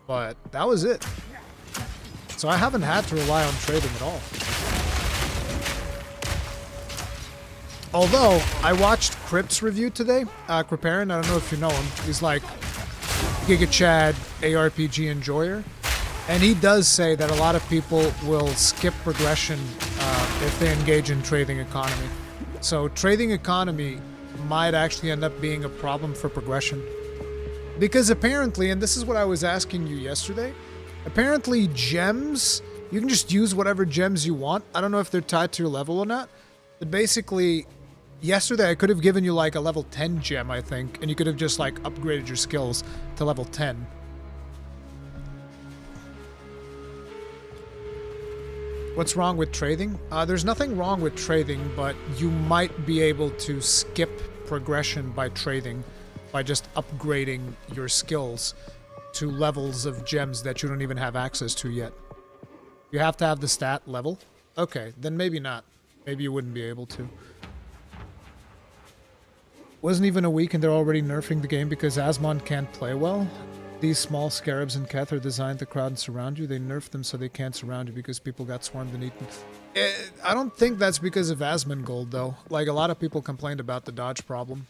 But that was it. So I haven't had to rely on trading at all. Although I watched Crip's review today, Criparin, I don't know if you know him. He's like Giga Chad ARPG enjoyer. And he does say that a lot of people will skip progression if they engage in trading economy. So trading economy might actually end up being a problem for progression. Because apparently, and this is what I was asking you yesterday, apparently gems, you can just use whatever gems you want. I don't know if they're tied to your level or not. But basically, yesterday I could have given you like a level 10 gem, I think, and you could have just like upgraded your skills to level 10. What's wrong with trading? There's nothing wrong with trading, but you might be able to skip progression by trading, by just upgrading your skills to levels of gems that you don't even have access to yet. You have to have the stat level? Okay, then maybe not. Maybe you wouldn't be able to. Wasn't even a week and they're already nerfing the game because Asmon can't play well? These small scarabs in Keth are designed to crowd and surround you. They nerfed them so they can't surround you because people got swarmed and eaten. I don't think that's because of Asmongold, though. Like, a lot of people complained about the dodge problem.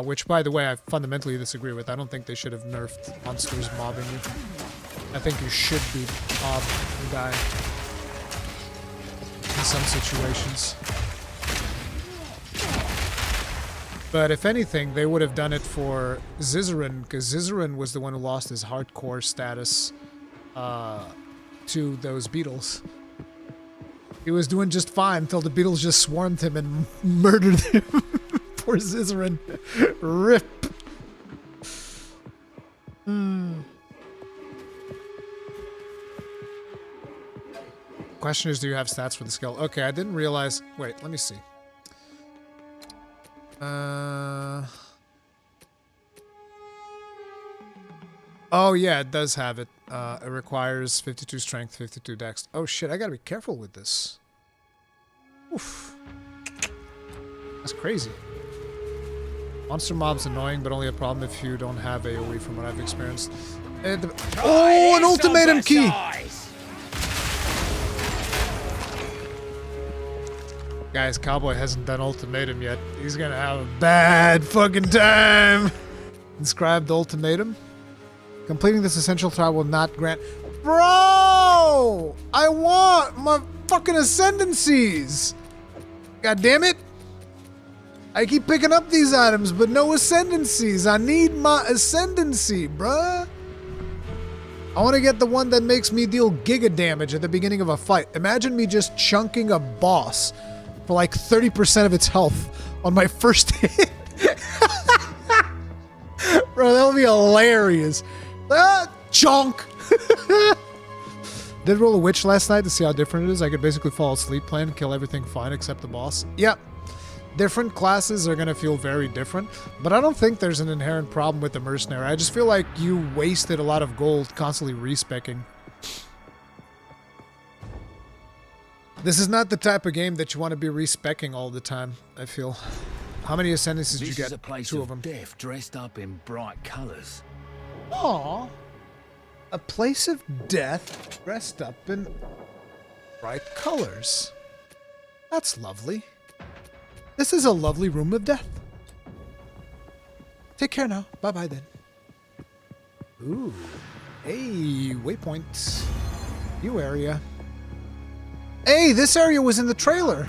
Which, by the way, I fundamentally disagree with. I don't think they should have nerfed monsters mobbing you. I think you should be mob and die in some situations. But if anything, they would have done it for Zizaran, because Zizaran was the one who lost his hardcore status to those beetles. He was doing just fine until the beetles just swarmed him and murdered him. Poor Zizaran. RIP. Question is, do you have stats for the skill? Okay, I didn't realize. Wait, let me see. Oh yeah, it does have it. It requires 52 strength, 52 dex. Oh shit, I gotta be careful with this. Oof. That's crazy. Monster mob's annoying, but only a problem if you don't have AoE from what I've experienced. Oh, an ultimatum key! Guys, Cowboy hasn't done ultimatum yet. He's gonna have a bad fucking time. Inscribed ultimatum. Completing this essential trial will not grant... Bro! I want my fucking ascendancies! God damn it! I keep picking up these items, but no ascendancies. I need my ascendancy, bruh. I want to get the one that makes me deal giga damage at the beginning of a fight. Imagine me just chunking a boss for like 30% of its health on my first hit. Bro, that would be hilarious. Chunk! Did roll a witch last night to see how different it is. I could basically fall asleep playing and kill everything fine except the boss. Yep. Different classes are going to feel very different, but I don't think there's an inherent problem with the mercenary. I just feel like you wasted a lot of gold constantly respecking. This is not the type of game that you want to be respecking all the time, I feel. How many ascendancies did you get? This is a place 2 of them. death dressed up in bright colours. Aww. A place of death dressed up in bright colors. That's lovely. This is a lovely room of death. Take care now. Bye-bye then. Ooh. Hey, waypoints. New area. Hey, this area was in the trailer.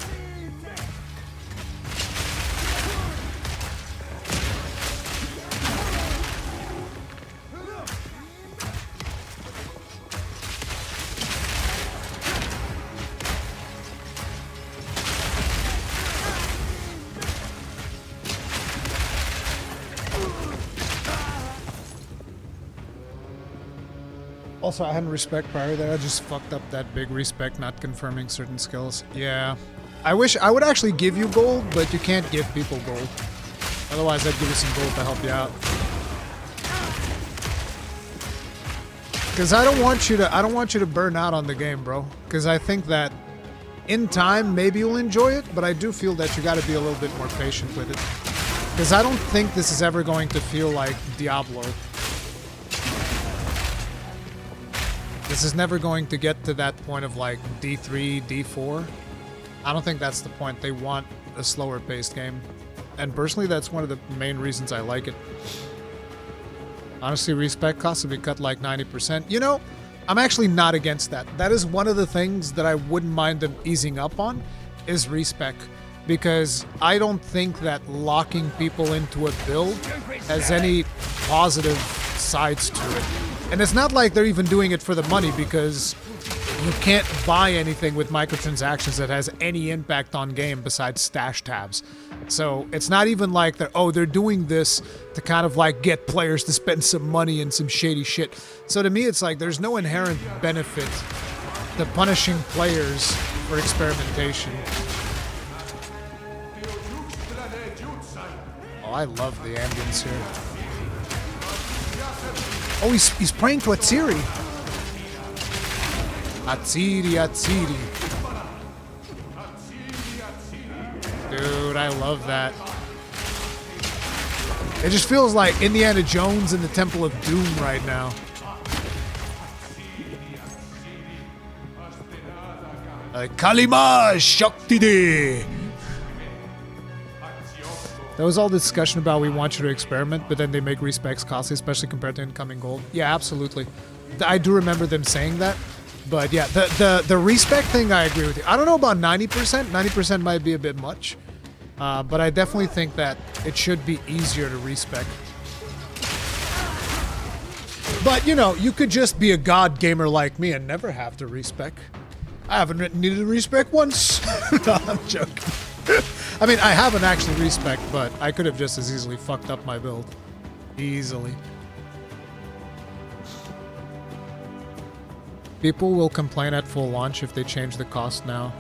Also, I hadn't respect prior there. I just fucked up that big respect not confirming certain skills. Yeah. I wish I would actually give you gold, but you can't give people gold. Otherwise, I'd give you some gold to help you out. Because I don't want you to burn out on the game, bro. Because I think that in time, maybe you'll enjoy it, but I do feel that you got to be a little bit more patient with it. Because I don't think this is ever going to feel like Diablo. This is never going to get to that point of like D3, D4. I don't think that's the point. They want a slower paced game. And personally, that's one of the main reasons I like it. Honestly, respect costs will be cut like 90%. You know, I'm actually not against that. That is one of the things that I wouldn't mind them easing up on, is respec. Because I don't think that locking people into a build has any positive sides to it. And it's not like they're even doing it for the money, because you can't buy anything with microtransactions that has any impact on game besides stash tabs. So it's not even like they're doing this to kind of like get players to spend some money and some shady shit. So to me, it's like there's no inherent benefit to punishing players for experimentation. Oh, I love the ambience here. Oh, he's praying to Atsiri. Atsiri. Dude, I love that. It just feels like Indiana Jones in the Temple of Doom right now. Kalima Shakti De. There was all this discussion about we want you to experiment, but then they make respecs costly, especially compared to incoming gold. Yeah, absolutely. I do remember them saying that. But yeah, the respec thing, I agree with you. I don't know about 90%. 90% might be a bit much. But I definitely think that it should be easier to respec. But, you know, you could just be a god gamer like me and never have to respec. I haven't needed to respec once. No, I'm joking. I mean, I haven't actually respec, but I could have just as easily fucked up my build. Easily. People will complain at full launch if they change the cost now.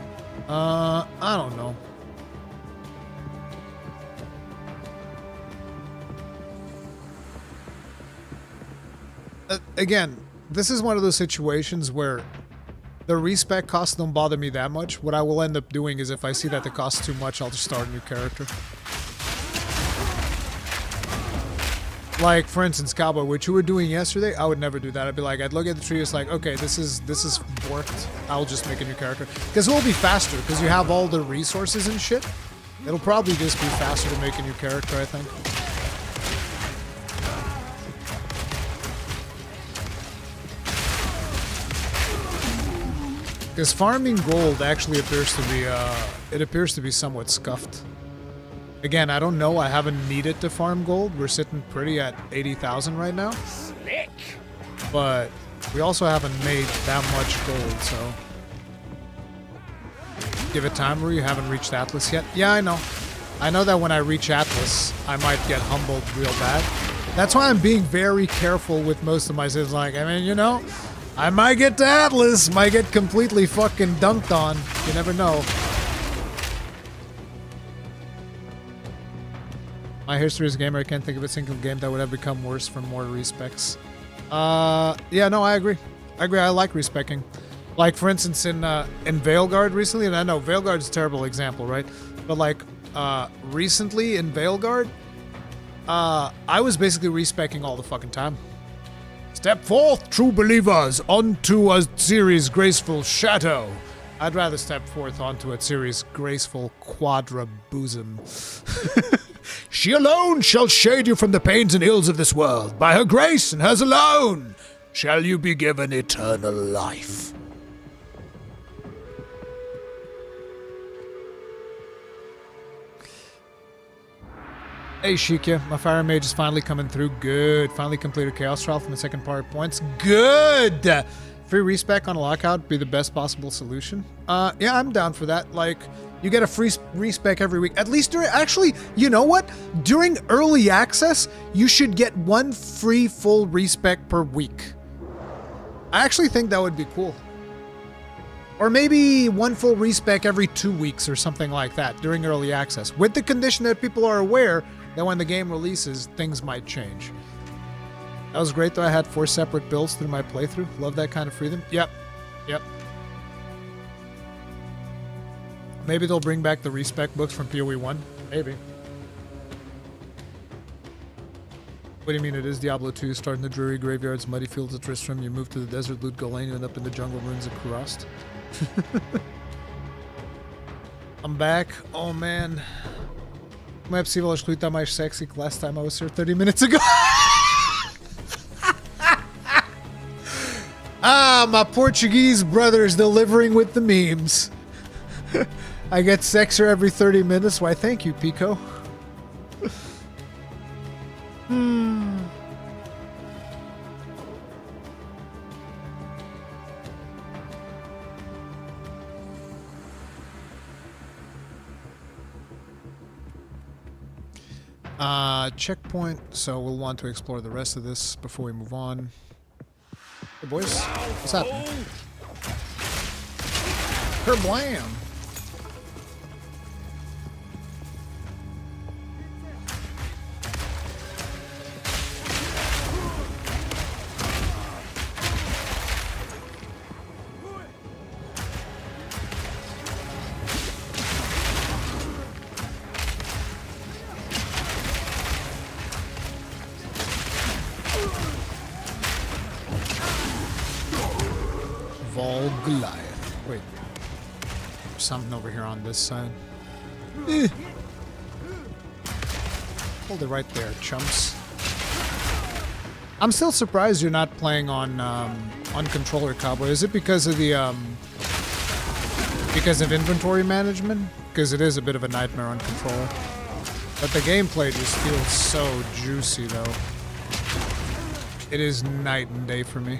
I don't know. Again, this is one of those situations where the respec costs don't bother me that much. What I will end up doing is if I see that the cost too much, I'll just start a new character. Like, for instance, Cowboy, what you were doing yesterday, I would never do that. I'd be like, I'd look at the tree, it's like, okay, this is borked. I'll just make a new character. Because it will be faster, because you have all the resources and shit. It'll probably just be faster to make a new character, I think. Because farming gold actually appears to be somewhat scuffed. Again, I don't know. I haven't needed to farm gold. We're sitting pretty at 80,000 right now. Slick. But we also haven't made that much gold, so give it time. Where you haven't reached Atlas yet. Yeah, I know. I know that when I reach Atlas, I might get humbled real bad. That's why I'm being very careful with most of my sins. Like, I mean, you know, I might get to Atlas, might get completely fucking dunked on. You never know. My history as a gamer, I can't think of a single game that would have become worse for more respecs. Yeah, no, I agree. I like respecking. Like, for instance, in Veilguard recently, and I know Veilguard's a terrible example, right? But like, recently in Veilguard, I was basically respecking all the fucking time. Step forth, true believers, onto a series graceful shadow. I'd rather step forth onto a series graceful quadra bosom. She alone shall shade you from the pains and ills of this world. By her grace and hers alone shall you be given eternal life. Hey Shikya, my fire mage is finally coming through. Good. Finally completed Chaos Trial from the second part points. Good! Free respec on a lockout be the best possible solution. Yeah, I'm down for that. Like, you get a free respec every week. At least during, actually, you know what? During early access, you should get one free full respec per week. I actually think that would be cool. Or maybe one full respec every 2 weeks or something like that during early access. With the condition that people are aware that when the game releases, things might change. That was great though. I had 4 separate builds through my playthrough. Love that kind of freedom. Yep. Maybe they'll bring back the respec books from PoE 1. Maybe. What do you mean it is Diablo 2? Start in the dreary graveyards, muddy fields of Tristram, you move to the desert, loot Golane, you end up in the jungle ruins of Kurast. I'm back. Oh man. Não é possível a escuta mais sexy que last time I was here 30 minutes ago. Ah, my Portuguese brothers delivering with the memes. I get sexier every 30 minutes. Why, thank you, Pico. Checkpoint, so we'll want to explore the rest of this before we move on. Hey boys, what's happening? Kerblam! Vaal Goliath. Wait. There's something over here on this side. Hold it right there, chumps. I'm still surprised you're not playing on controller, Cowboy. Is it because of the because of inventory management? Because it is a bit of a nightmare on controller. But the gameplay just feels so juicy, though. It is night and day for me.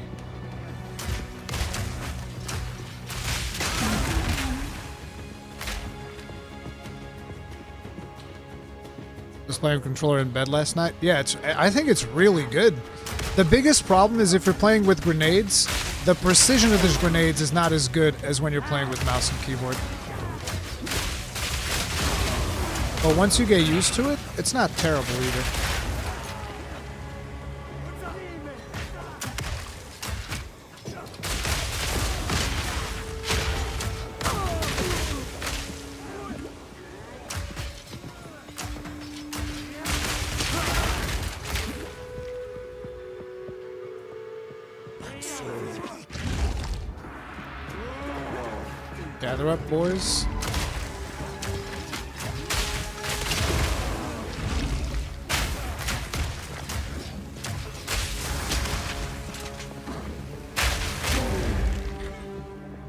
Was playing controller in bed last night. Yeah, I think it's really good. The biggest problem is if you're playing with grenades, the precision of these grenades is not as good as when you're playing with mouse and keyboard. But once you get used to it, it's not terrible either. Gather up, boys.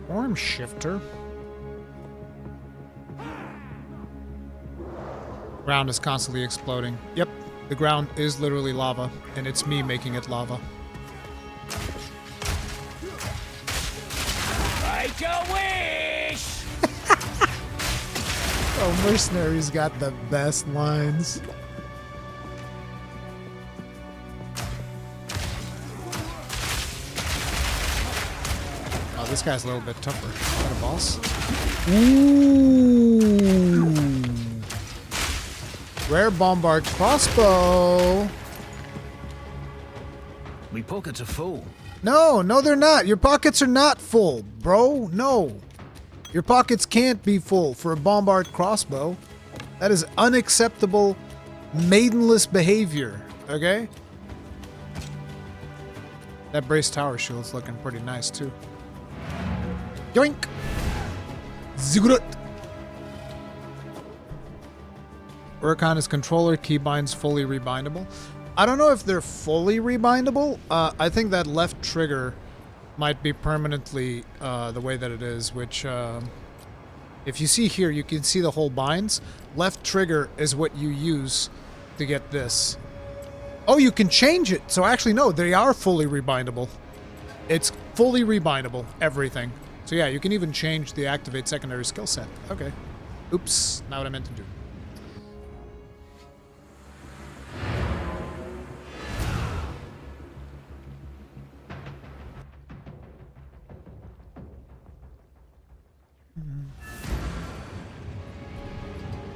Form shifter. Ground is constantly exploding. Yep, the ground is literally lava, and it's me making it lava. Make a wish! Oh, Mercenary's got the best lines. Oh, this guy's a little bit tougher. Is that a boss? Ooh. Rare bombard crossbow. Me pockets are full. No, they're not. Your pockets are not full, bro. No. Your pockets can't be full for a bombard crossbow. That is unacceptable, maidenless behavior, okay? That brace tower shield's looking pretty nice, too. Yoink! Zigurut! Rurikhan is controller, keybinds fully rebindable. I don't know if they're fully rebindable. I think that left trigger might be permanently the way that it is, which if you see here, you can see the whole binds. Left trigger is what you use to get this. Oh, you can change it. So actually, no, they are fully rebindable. It's fully rebindable, everything. So yeah, you can even change the activate secondary skill set. Okay. Oops, not what I meant to do.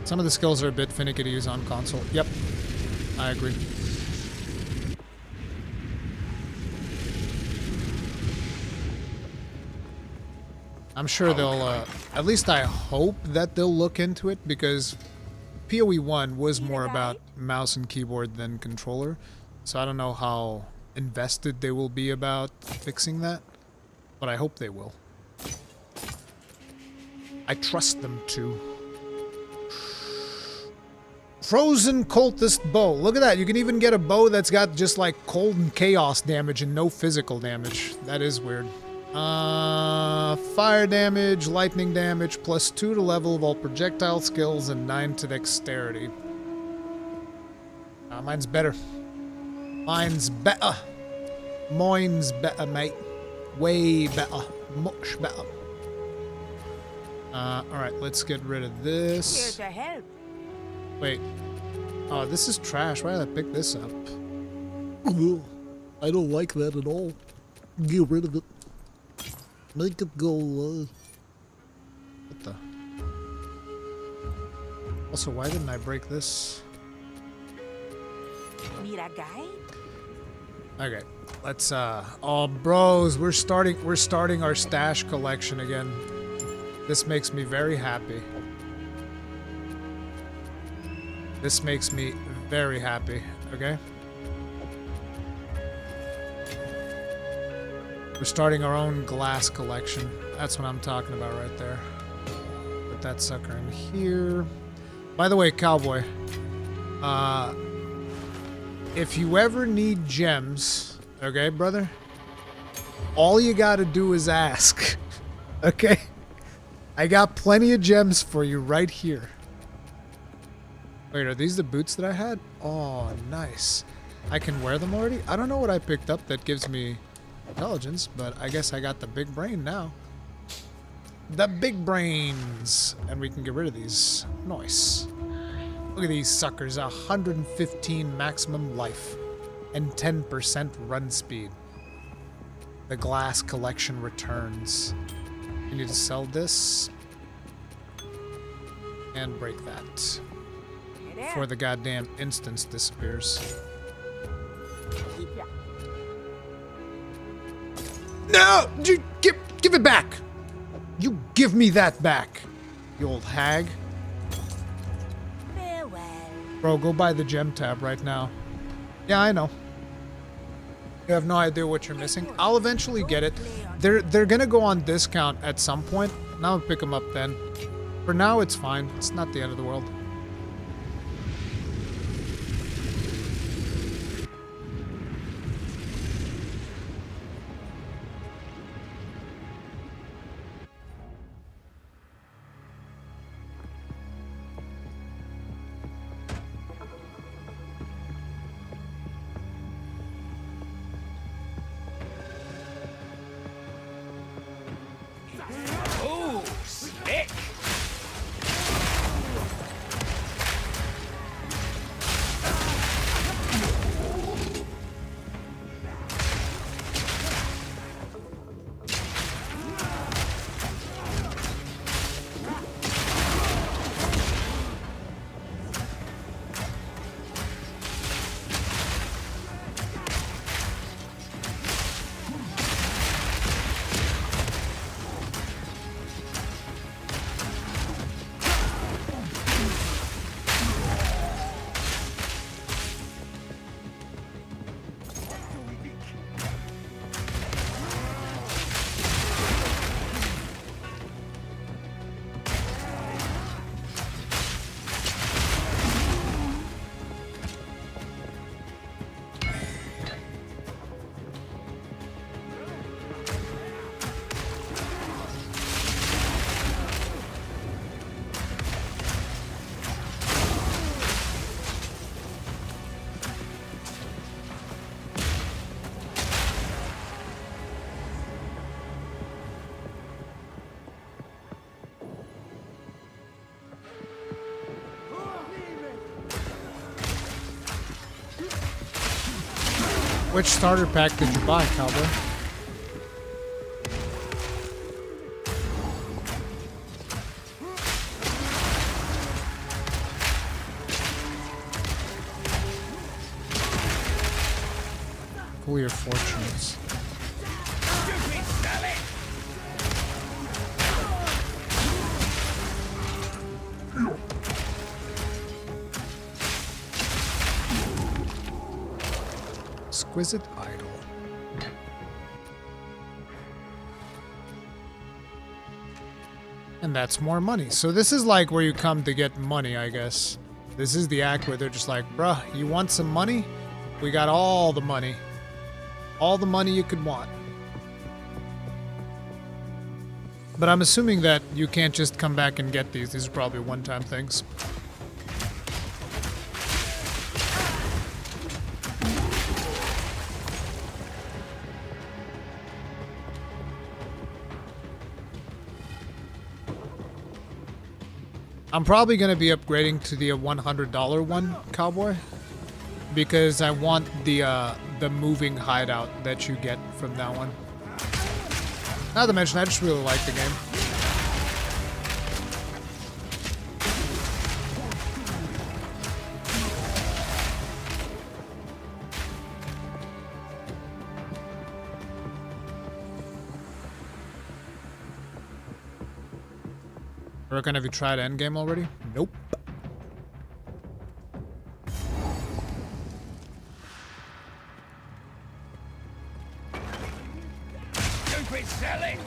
Some of the skills are a bit finicky to use on console. Yep, I agree. I'm sure they'll, at least I hope that they'll look into it, because PoE 1 was more about mouse and keyboard than controller. So I don't know how invested they will be about fixing that, but I hope they will. I trust them to. Frozen Cultist Bow. Look at that. You can even get a bow that's got just like cold and chaos damage and no physical damage. That is weird. Fire damage, lightning damage, +2 to level of all projectile skills and 9 to dexterity. Mine's better. Mine's better. Mine's better, mate. Way better. Much better. Alright, let's get rid of this. Here to help. Wait. Oh, this is trash. Why did I pick this up? I don't like that at all. Get rid of it. Make it go away. What the? Also, why didn't I break this? Need a guide? Okay. Let's oh bros, we're starting our stash collection again. This makes me very happy. This makes me very happy, okay? We're starting our own glass collection. That's what I'm talking about right there. Put that sucker in here. By the way, Cowboy, if you ever need gems, okay, brother? All you gotta do is ask, okay? I got plenty of gems for you right here. Wait, are these the boots that I had? Oh, nice. I can wear them already? I don't know what I picked up that gives me intelligence, but I guess I got the big brain now. The big brains. And we can get rid of these. Nice. Look at these suckers. 115 maximum life and 10% run speed. The glass collection returns. You need to sell this and break that before the goddamn instance disappears. No! Give it back! You give me that back, you old hag. Farewell. Bro, go buy the gem tab right now. Yeah, I know. You have no idea what you're missing. I'll eventually get it. They're gonna go on discount at some point, and I'll pick them up then. For now, it's fine. It's not the end of the world. Oh, sick! Which starter pack did you buy, cowboy? Pull your fortunes. Exquisite idol. And that's more money. So this is like where you come to get money, I guess. This is the act where they're just like, bruh, you want some money? We got all the money. All the money you could want. But I'm assuming that you can't just come back and get these. These are probably one-time things. I'm probably going to be upgrading to the $100 one, cowboy, because I want the moving hideout that you get from that one. Not to mention, I just really like the game. Rurikhan, have you tried endgame already? Nope. Stupid selling!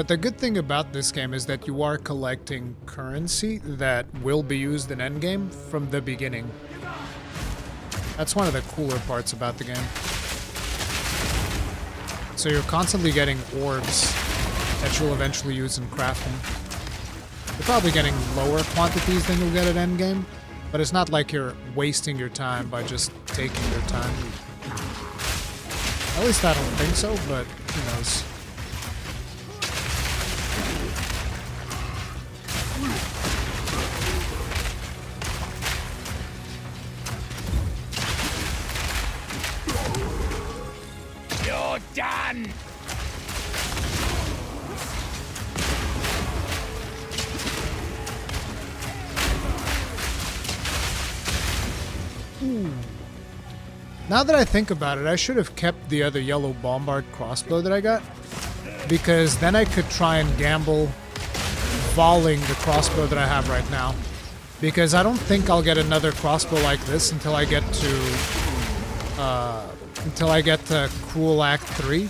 But the good thing about this game is that you are collecting currency that will be used in endgame from the beginning. That's one of the cooler parts about the game. So you're constantly getting orbs that you'll eventually use in crafting. You're probably getting lower quantities than you'll get at endgame, but it's not like you're wasting your time by just taking your time. At least I don't think so, but who knows. You're done! Now that I think about it, I should have kept the other yellow bombard crossbow that I got, because then I could try and gamble Vaaling the crossbow that I have right now. Because I don't think I'll get another crossbow like this until I get to Cruel Act 3.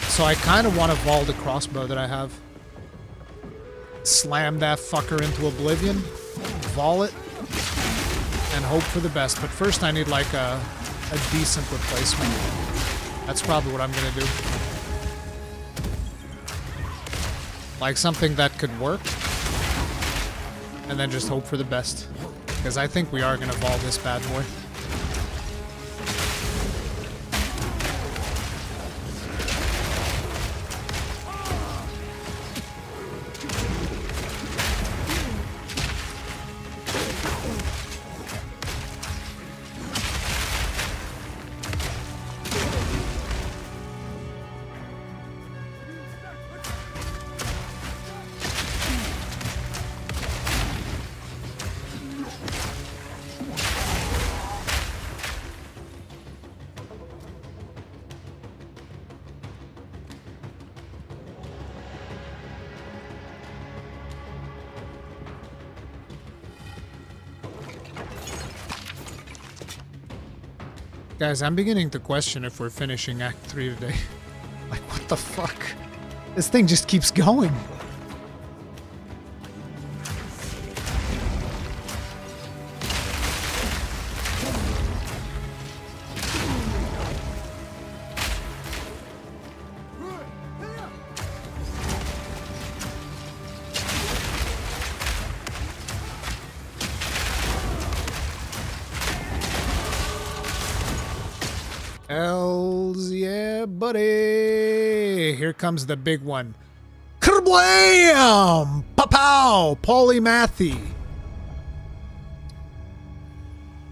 So I kind of want to Vaal the crossbow that I have. Slam that fucker into oblivion, Vaal it, and hope for the best. But first I need like a decent replacement. That's probably what I'm gonna do. Like something that could work, and then just hope for the best. Because I think we are gonna Vaal this bad boy. Guys, I'm beginning to question if we're finishing Act 3 today. Like, what the fuck? This thing just keeps going. Hells yeah, buddy! Here comes the big one. Kerblam! Pow! Polymathy.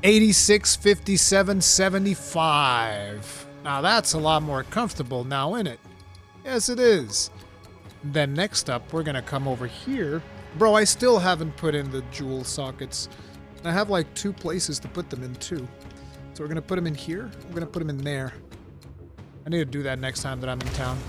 86, 57, 75. Now that's a lot more comfortable now, isn't it? Yes, it is. Then next up, we're gonna come over here. Bro, I still haven't put in the jewel sockets. I have like 2 places to put them in too. So we're gonna put them in here. We're gonna put them in there. I need to do that next time that I'm in town.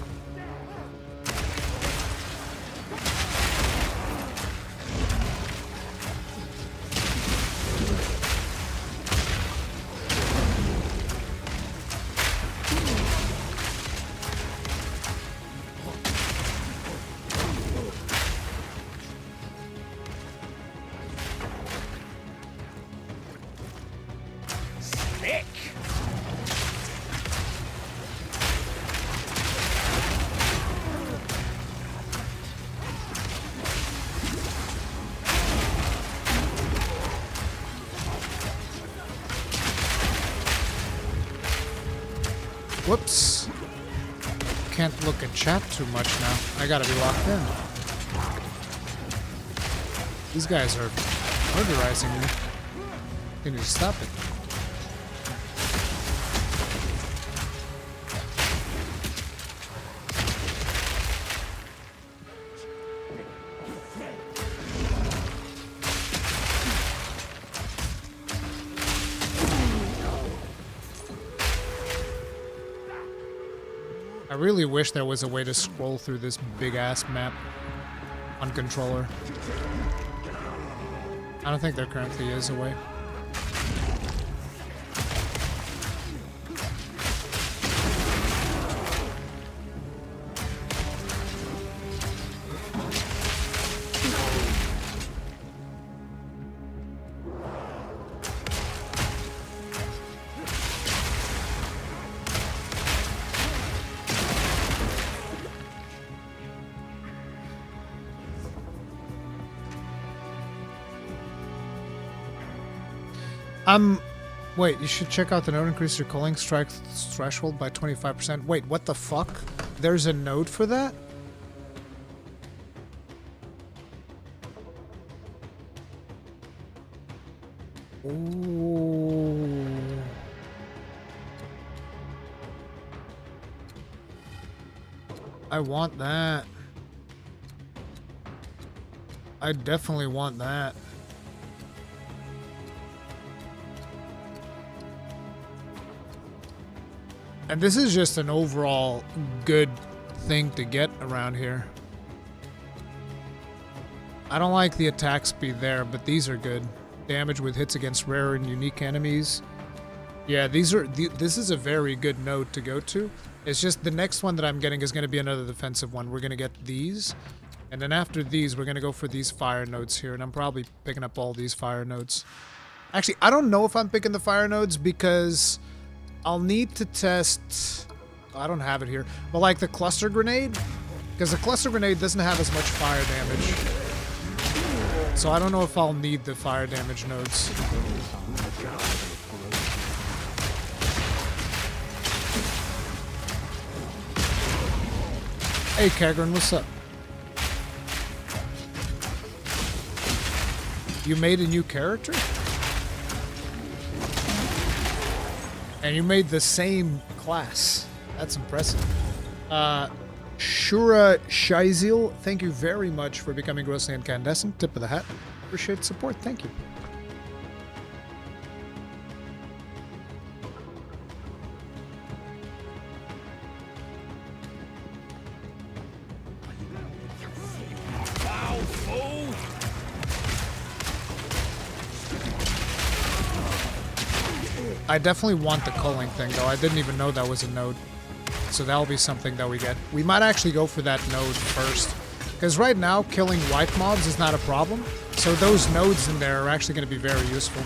Whoops. Can't look at chat too much now. I gotta be locked in. These guys are murderizing me. I need to stop it. I really wish there was a way to scroll through this big-ass map on controller. I don't think there currently is a way. Wait, you should check out the node. Increase your culling strike threshold by 25%. Wait, what the fuck? There's a node for that? Ooh. I want that. I definitely want that. And this is just an overall good thing to get around here. I don't like the attack speed there, but these are good. Damage with hits against rare and unique enemies. Yeah, this is a very good node to go to. It's just the next one that I'm getting is going to be another defensive one. We're going to get these. And then after these, we're going to go for these fire nodes here. And I'm probably picking up all these fire nodes. Actually, I don't know if I'm picking the fire nodes because I'll need to test... I don't have it here. But like the cluster grenade. Because the cluster grenade doesn't have as much fire damage. So I don't know if I'll need the fire damage nodes. Hey, Kagran, what's up? You made a new character? And you made the same class. That's impressive. Shura Shaizil, thank you very much for becoming grossly incandescent. Tip of the hat. Appreciate the support. Thank you. I definitely want the culling thing, though. I didn't even know that was a node. So that'll be something that we get. We might actually go for that node first. Because right now, killing white mobs is not a problem. So those nodes in there are actually going to be very useful.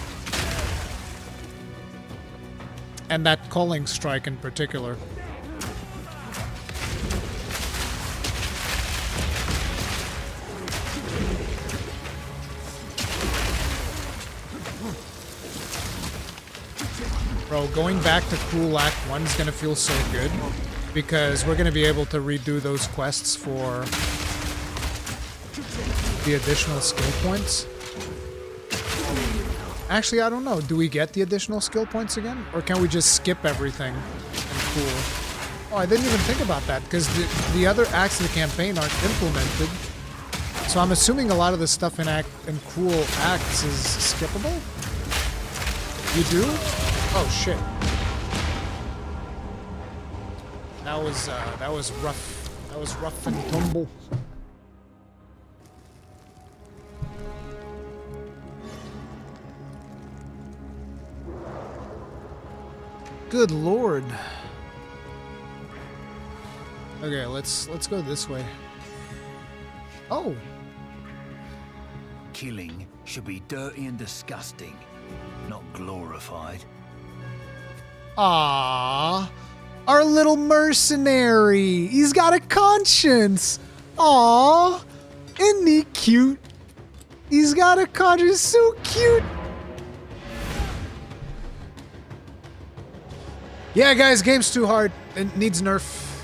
And that culling strike in particular. Bro, going back to Cruel Act 1 is going to feel so good. Because we're going to be able to redo those quests for the additional skill points. Actually, I don't know. Do we get the additional skill points again? Or can we just skip everything and cool? Oh, I didn't even think about that, because the other acts of the campaign aren't implemented. So I'm assuming a lot of the stuff in Cruel Acts is skippable? You do? Oh, shit. That was rough. That was rough and tumble. Good lord. Okay, let's go this way. Oh. Killing should be dirty and disgusting, not glorified. Ah. Our little mercenary. He's got a conscience. Aww. Isn't he cute? He's got a conscience. So cute. Yeah, guys, game's too hard. It needs nerf.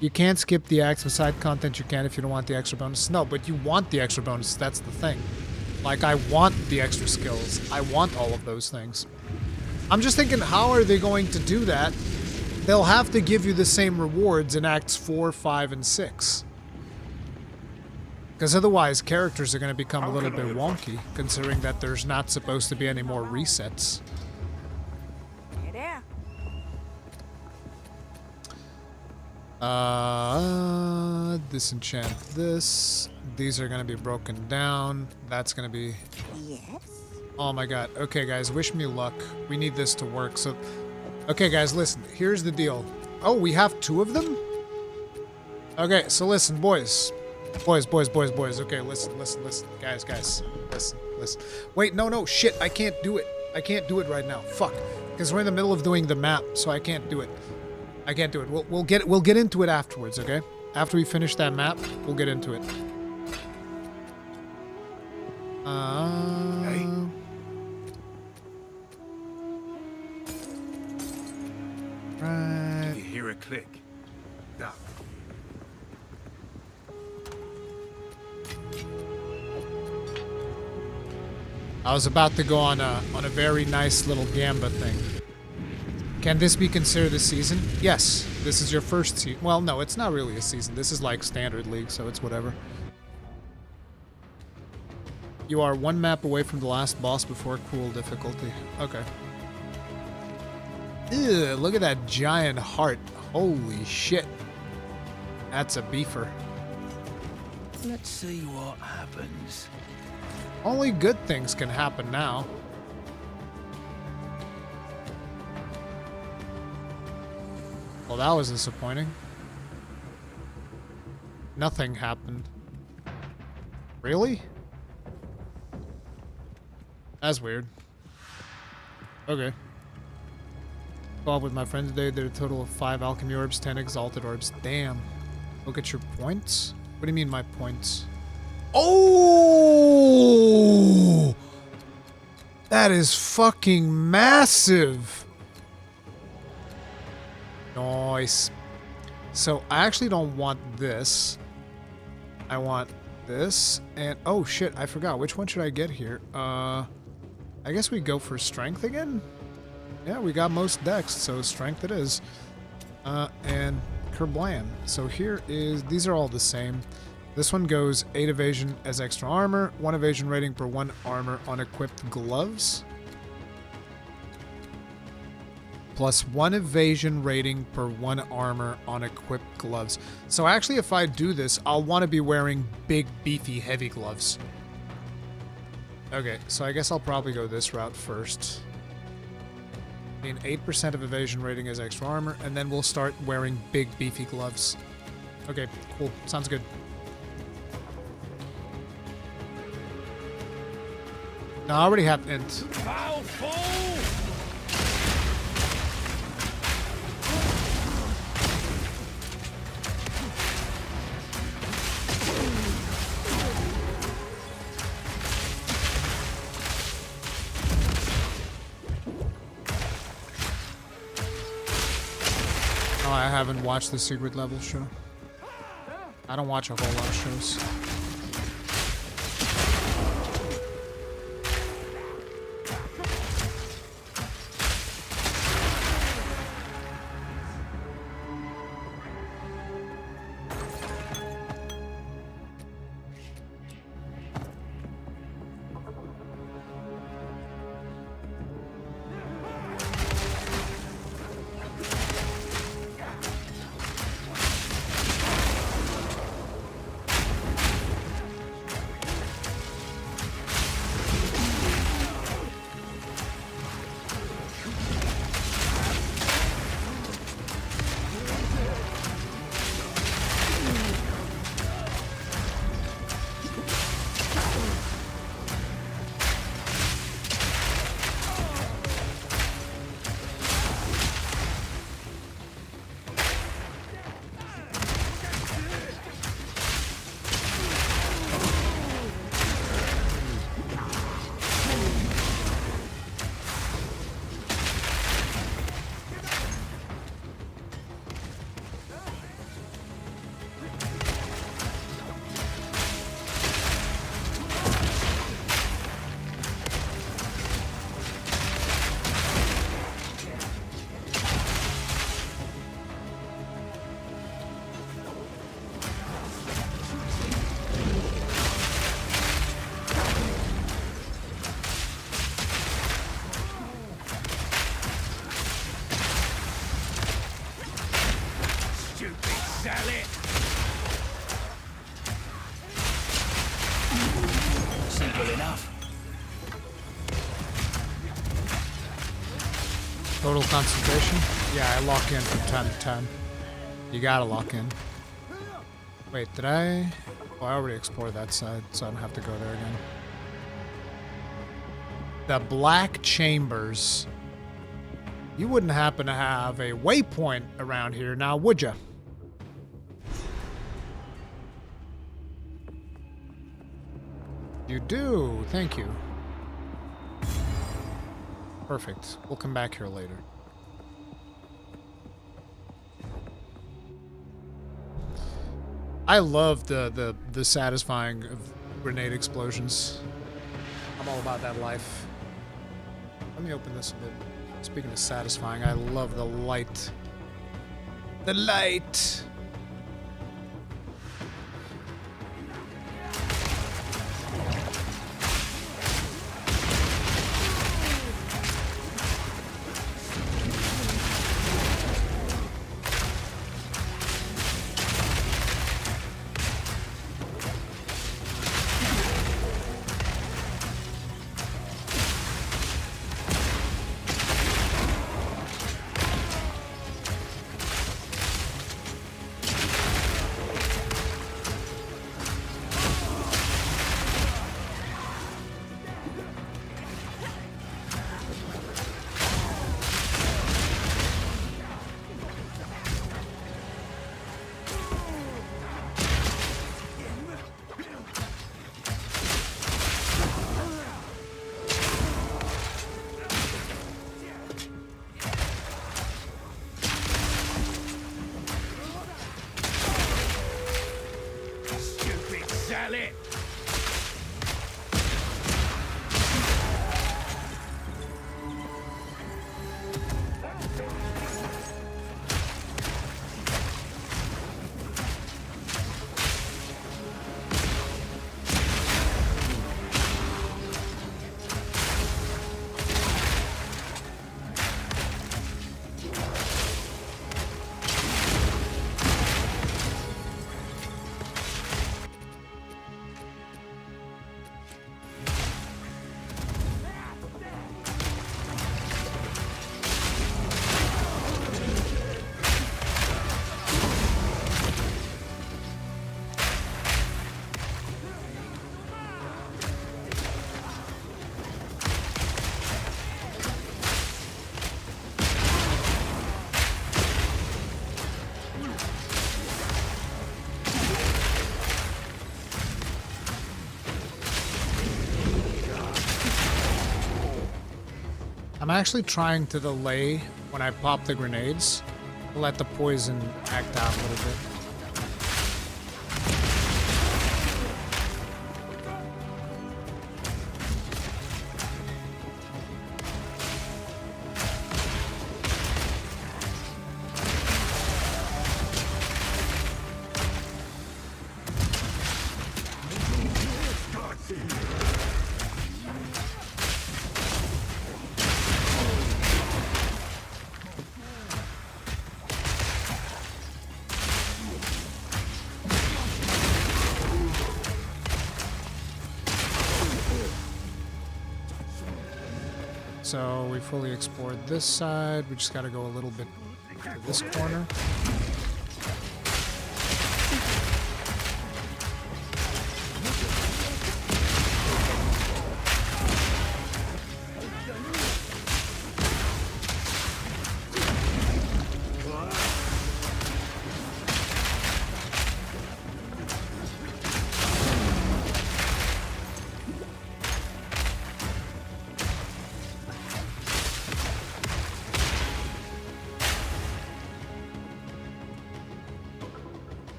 You can't skip the acts with side content. You can if you don't want the extra bonus. No, but you want the extra bonus. That's the thing. Like, I want the extra skills. I want all of those things. I'm just thinking, how are they going to do that? They'll have to give you the same rewards in Acts 4, 5, and 6. Because otherwise, characters are going to become a little bit wonky, considering that there's not supposed to be any more resets. Hey there. Disenchant this. These are going to be broken down. That's going to be... Yes? Oh my god. Okay, guys, wish me luck. We need this to work, so... Okay, guys, listen. Here's the deal. Oh, we have 2 of them? Okay, so listen, boys. Boys. Okay, listen. Guys. Listen. Wait, no, shit. I can't do it. I can't do it right now. Fuck. Because we're in the middle of doing the map, so I can't do it. We'll get into it afterwards, okay? After we finish that map, we'll get into it. Right. You hear a click. Duck. I was about to go on a very nice little Gamba thing. Can this be considered a season? Yes. This is your first season. Well, no, it's not really a season. This is like standard league, so it's whatever. You are one map away from the last boss before cool difficulty. Okay. Ew, look at that giant heart. Holy shit. That's a beefer. Let's see what happens. Only good things can happen now. Well, that was disappointing. Nothing happened. Really? That's weird. Okay. Involved with my friends today, did a total of 5 alchemy orbs, 10 exalted orbs. Damn. Look at your points. What do you mean my points? Oh! That is fucking massive. Nice. So I actually don't want this. I want this and oh shit, I forgot. Which one should I get here? I guess we go for strength again? Yeah, we got most dex, so strength it is. And Kerblam. So here is, these are all the same. This one goes 8 evasion as extra armor, 1 evasion rating per 1 armor on equipped gloves. Plus 1 evasion rating per 1 armor on equipped gloves. So actually if I do this, I'll want to be wearing big, beefy, heavy gloves. Okay, so I guess I'll probably go this route first. I mean, 8% of evasion rating as extra armor, and then we'll start wearing big, beefy gloves. Okay, cool. Sounds good. No, I already have int. Foul fool! Oh, I haven't watched the secret level show. I don't watch a whole lot of shows. Simple enough. Total concentration? Yeah, I lock in from 10 to 10. You gotta lock in. Wait, did I? Oh, I already explored that side, so I don't have to go there again. The Black Chambers. You wouldn't happen to have a waypoint around here now, would ya? You do. Thank you. Perfect. We'll come back here later. I love the satisfying of grenade explosions. I'm all about that life. Let me open this a bit. Speaking of satisfying, I love the light. The light! I'm actually trying to delay when I pop the grenades to let the poison act out a little bit. So we fully explored this side. We just got to go a little bit to this corner.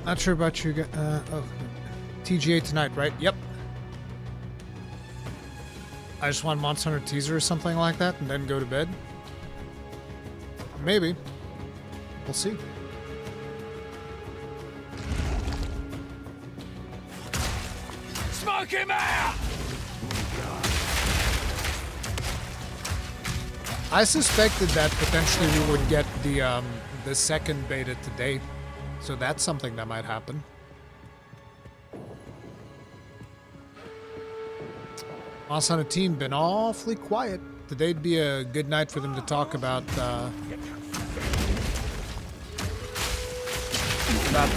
Not sure about you guys. Oh, TGA tonight, right? Yep. I just want Monster Hunter teaser or something like that and then go to bed. Maybe. We'll see. Smoke him out! I suspected that potentially we would get the second beta today. So that's something that might happen. Us on a team been awfully quiet. Today'd be a good night for them to talk about the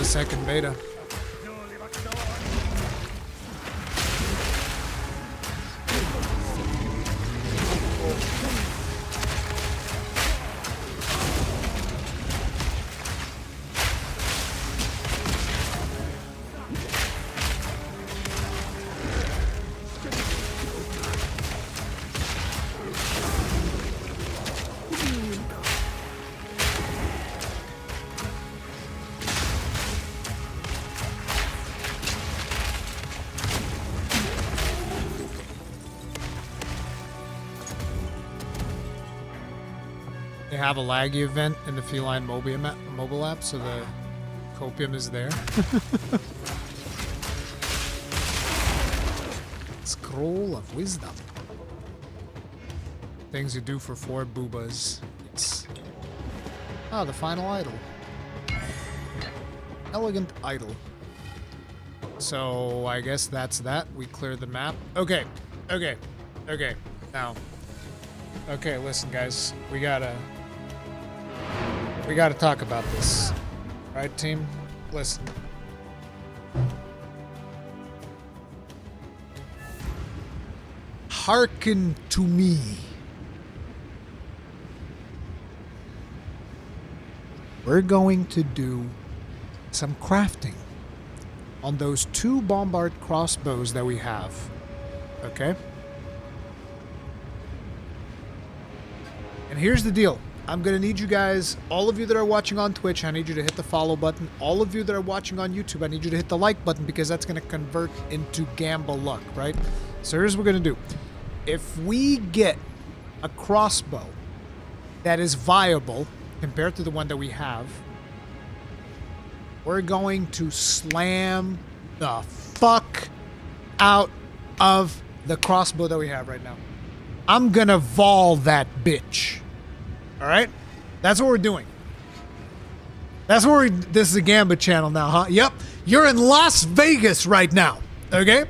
second beta. They have a laggy event in the feline mobile app, so the copium is there. Scroll of wisdom. Things you do for 4 boobas. Yes. Ah, the final idol. Elegant idol. So I guess that's that. We cleared the map. Okay. Now. Okay, listen, guys. We gotta talk about this. Right, team? Listen. Hearken to me. We're going to do some crafting on those 2 bombard crossbows that we have. Okay? And here's the deal. I'm going to need you guys, all of you that are watching on Twitch, I need you to hit the follow button. All of you that are watching on YouTube, I need you to hit the like button because that's going to convert into Gamba luck, right? So here's what we're going to do. If we get a crossbow that is viable compared to the one that we have, we're going to slam the fuck out of the crossbow that we have right now. I'm going to Vaal that bitch. All right? That's what we're doing. That's what this is a Gamba channel now, huh? Yep. You're in Las Vegas right now. Okay?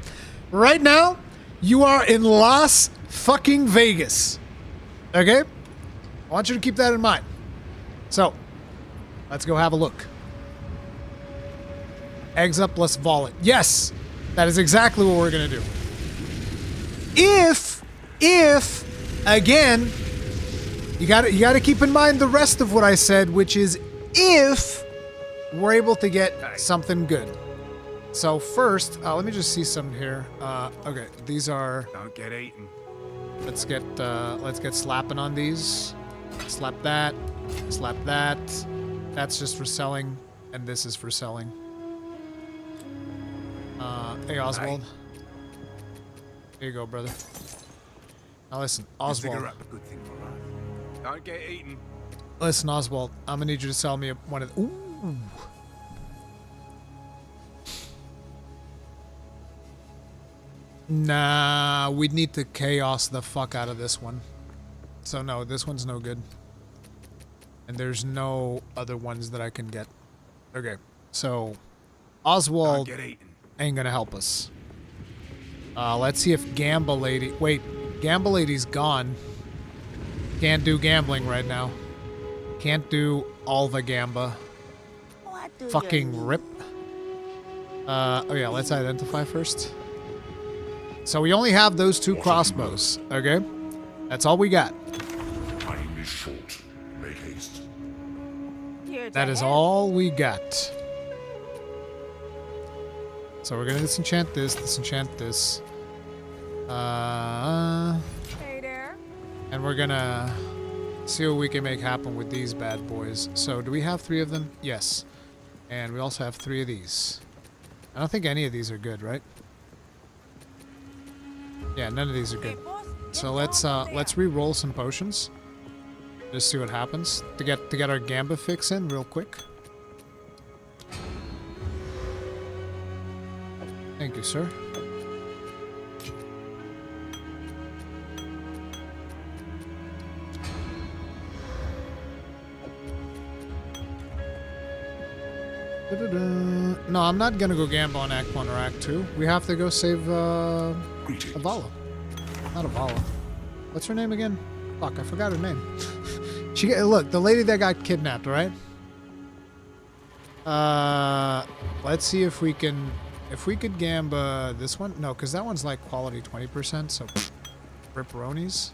Right now, you are in Las fucking Vegas. Okay? I want you to keep that in mind. So, let's go have a look. Eggs up, let's Vaal it. Yes! That is exactly what we're going to do. If, again, you gotta keep in mind the rest of what I said, which is if we're able to get something good. So first, let me just see some here. Okay, these are. Don't get eaten. Let's get slapping on these. Slap that. Slap that. That's just for selling, and this is for selling. Hey Oswald. Here you go, brother. Now listen, Oswald. Figure out a good thing for life. Don't get eaten. Listen, Oswald. I'm gonna need you to sell me one of. Ooh. Nah, we'd need to chaos the fuck out of this one. So no, this one's no good. And there's no other ones that I can get. Okay, so Oswald ain't gonna help us. Let's see if Gamba Lady... Wait, Gamba Lady's gone. Can't do gambling right now. Can't do Alva Gamba. Fucking rip. Oh yeah, let's identify first. So we only have those 2 crossbows, okay? That's all we got. Time is short. Make haste. That is all we got. So we're gonna disenchant this, disenchant this. Hey there. And we're gonna see what we can make happen with these bad boys. So do we have 3 of them? Yes. And we also have 3 of these. I don't think any of these are good, right? Yeah, none of these are good. So let's re-roll some potions. Just see what happens. To get our Gamba fix in real quick. Thank you, sir. No, I'm not gonna go Gamba on Act 1 or Act 2. We have to go save a Vaal. Not a Vaal. What's her name again? Fuck, I forgot her name. Look, the lady that got kidnapped, right? Let's see if we can... If we could Gamba this one? No, because that one's like quality 20%, so... Ripperonis?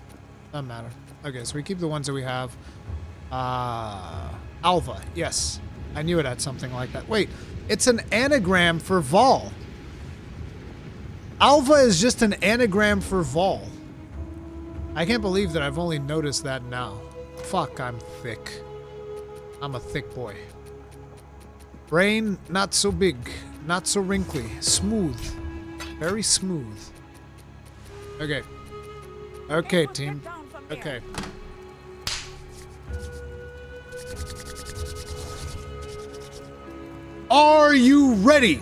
Doesn't matter. Okay, so we keep the ones that we have. Alva, yes. I knew it had something like that. Wait, it's an anagram for Vaal. Alva is just an anagram for Vaal. I can't believe that I've only noticed that now. Fuck, I'm thick. I'm a thick boy. Brain, not so big. Not so wrinkly. Smooth. Very smooth. Okay. Okay, team. Okay. Are you ready?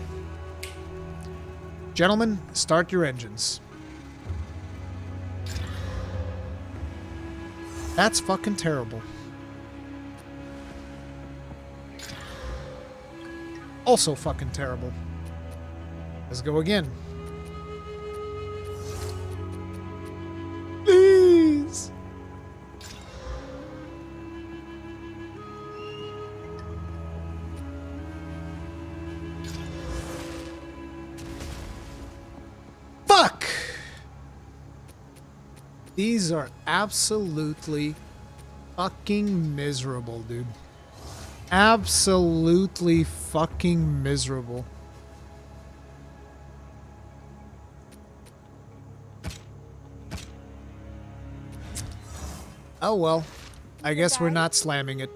Gentlemen, start your engines. That's fucking terrible. Also fucking terrible. Let's go again. Please. Fuck! These are absolutely fucking miserable, dude. Absolutely fucking miserable. Oh well. I guess we're not slamming it.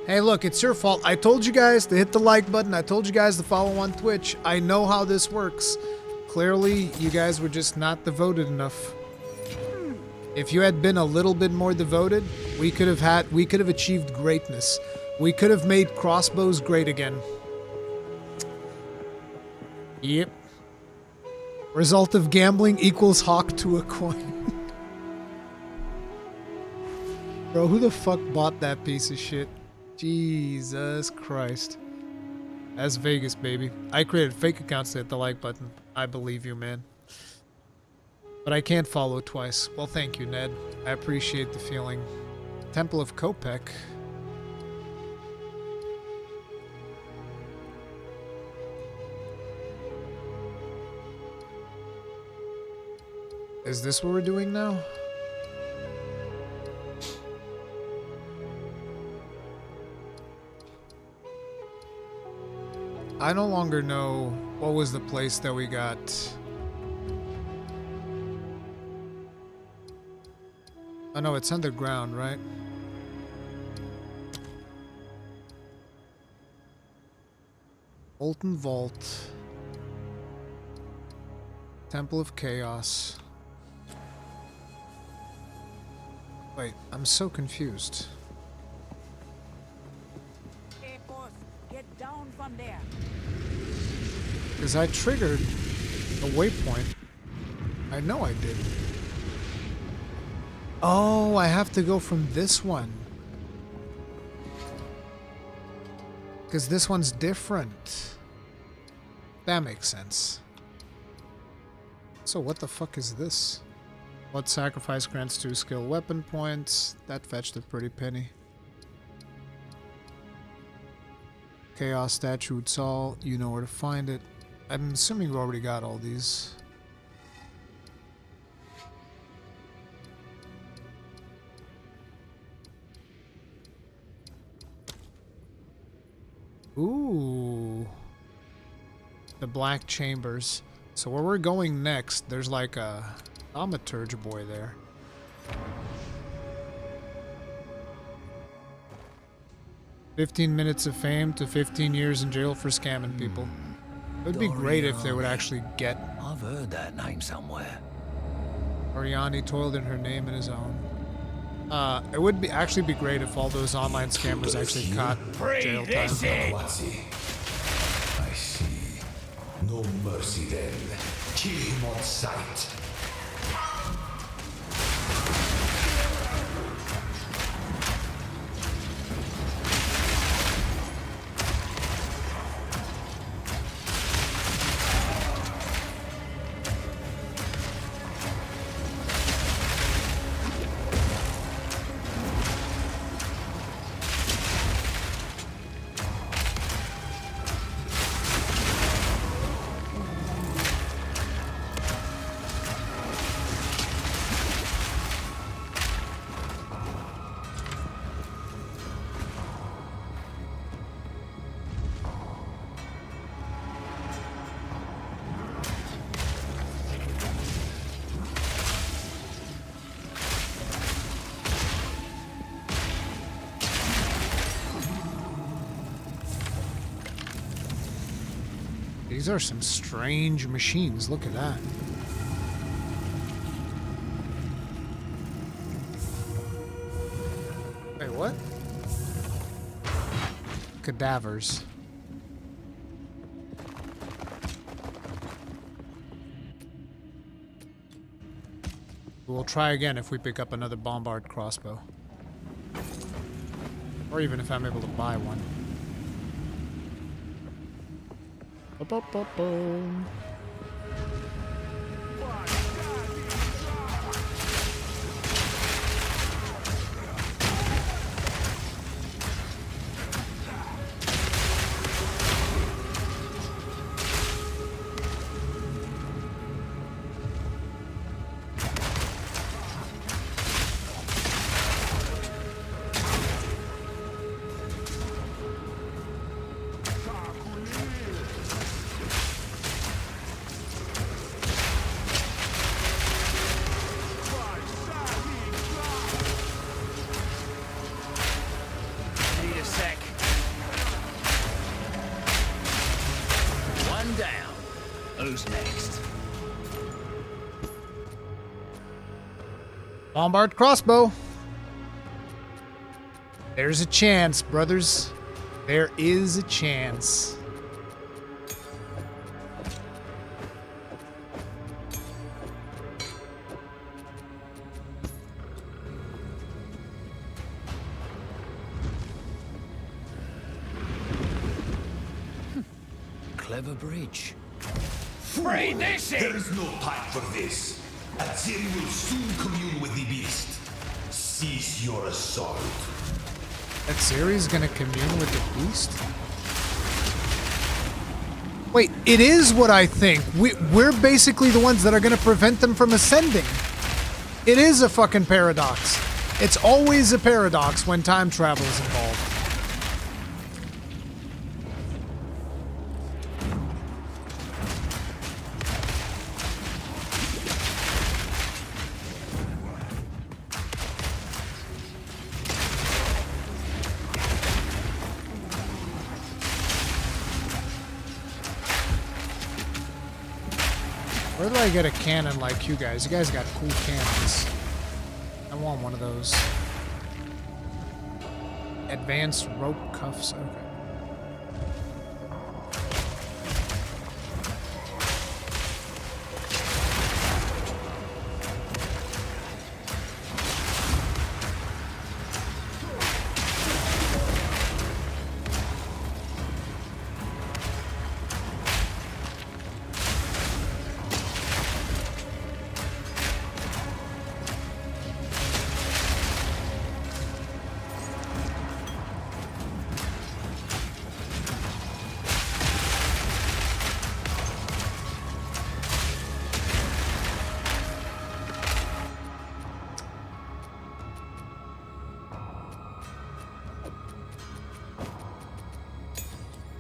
Hey look, it's your fault. I told you guys to hit the like button. I told you guys to follow on Twitch. I know how this works. Clearly, you guys were just not devoted enough. If you had been a little bit more devoted, we could have achieved greatness. We could have made crossbows great again. Yep. Result of gambling equals hawk to a coin. Bro, who the fuck bought that piece of shit? Jesus Christ. That's Vegas, baby. I created fake accounts to hit the like button. I believe you, man. But I can't follow twice. Well, thank you, Ned. I appreciate the feeling. Temple of Kopek. Is this what we're doing now? I no longer know what was the place that we got. Oh no, it's underground, right? Molten Vault. Temple of Chaos. Wait, I'm so confused. Hey, boss, get down from there. Because I triggered a waypoint. I know I did. Oh, I have to go from this one. Because this one's different. That makes sense. So what the fuck is this? What sacrifice grants 2 skill weapon points? That fetched a pretty penny. Chaos Statue Saul, you know where to find it. I'm assuming you already got all these. Ooh. The Black Chambers. So where we're going next, there's like a thaumaturge boy there. "15 minutes of fame to 15 years in jail for scamming people." It would be great if they would actually get... I've heard that name somewhere. Oriani toiled in her name and his own. It would actually be great if all those online scammers actually caught jail time. I see. No mercy then. Kill him on sight. These are some strange machines. Look at that. Wait, what? cadavers. We'll try again if we pick up another bombard crossbow. Or even if I'm able to buy one. Ba-ba-ba-boom. Bombard crossbow. There's a chance, brothers. There is a chance. Clever bridge. Free this! There is no time for this. Aziri will soon commune with the beast. Cease your assault. That Ciri's gonna commune with the beast? Wait, it is what I think. We're basically the ones that are gonna prevent them from ascending. It is a fucking paradox. It's always a paradox when time travel is involved. Where do I get a cannon like you guys? You guys got cool cannons. I want one of those. Advanced rope cuffs. Okay.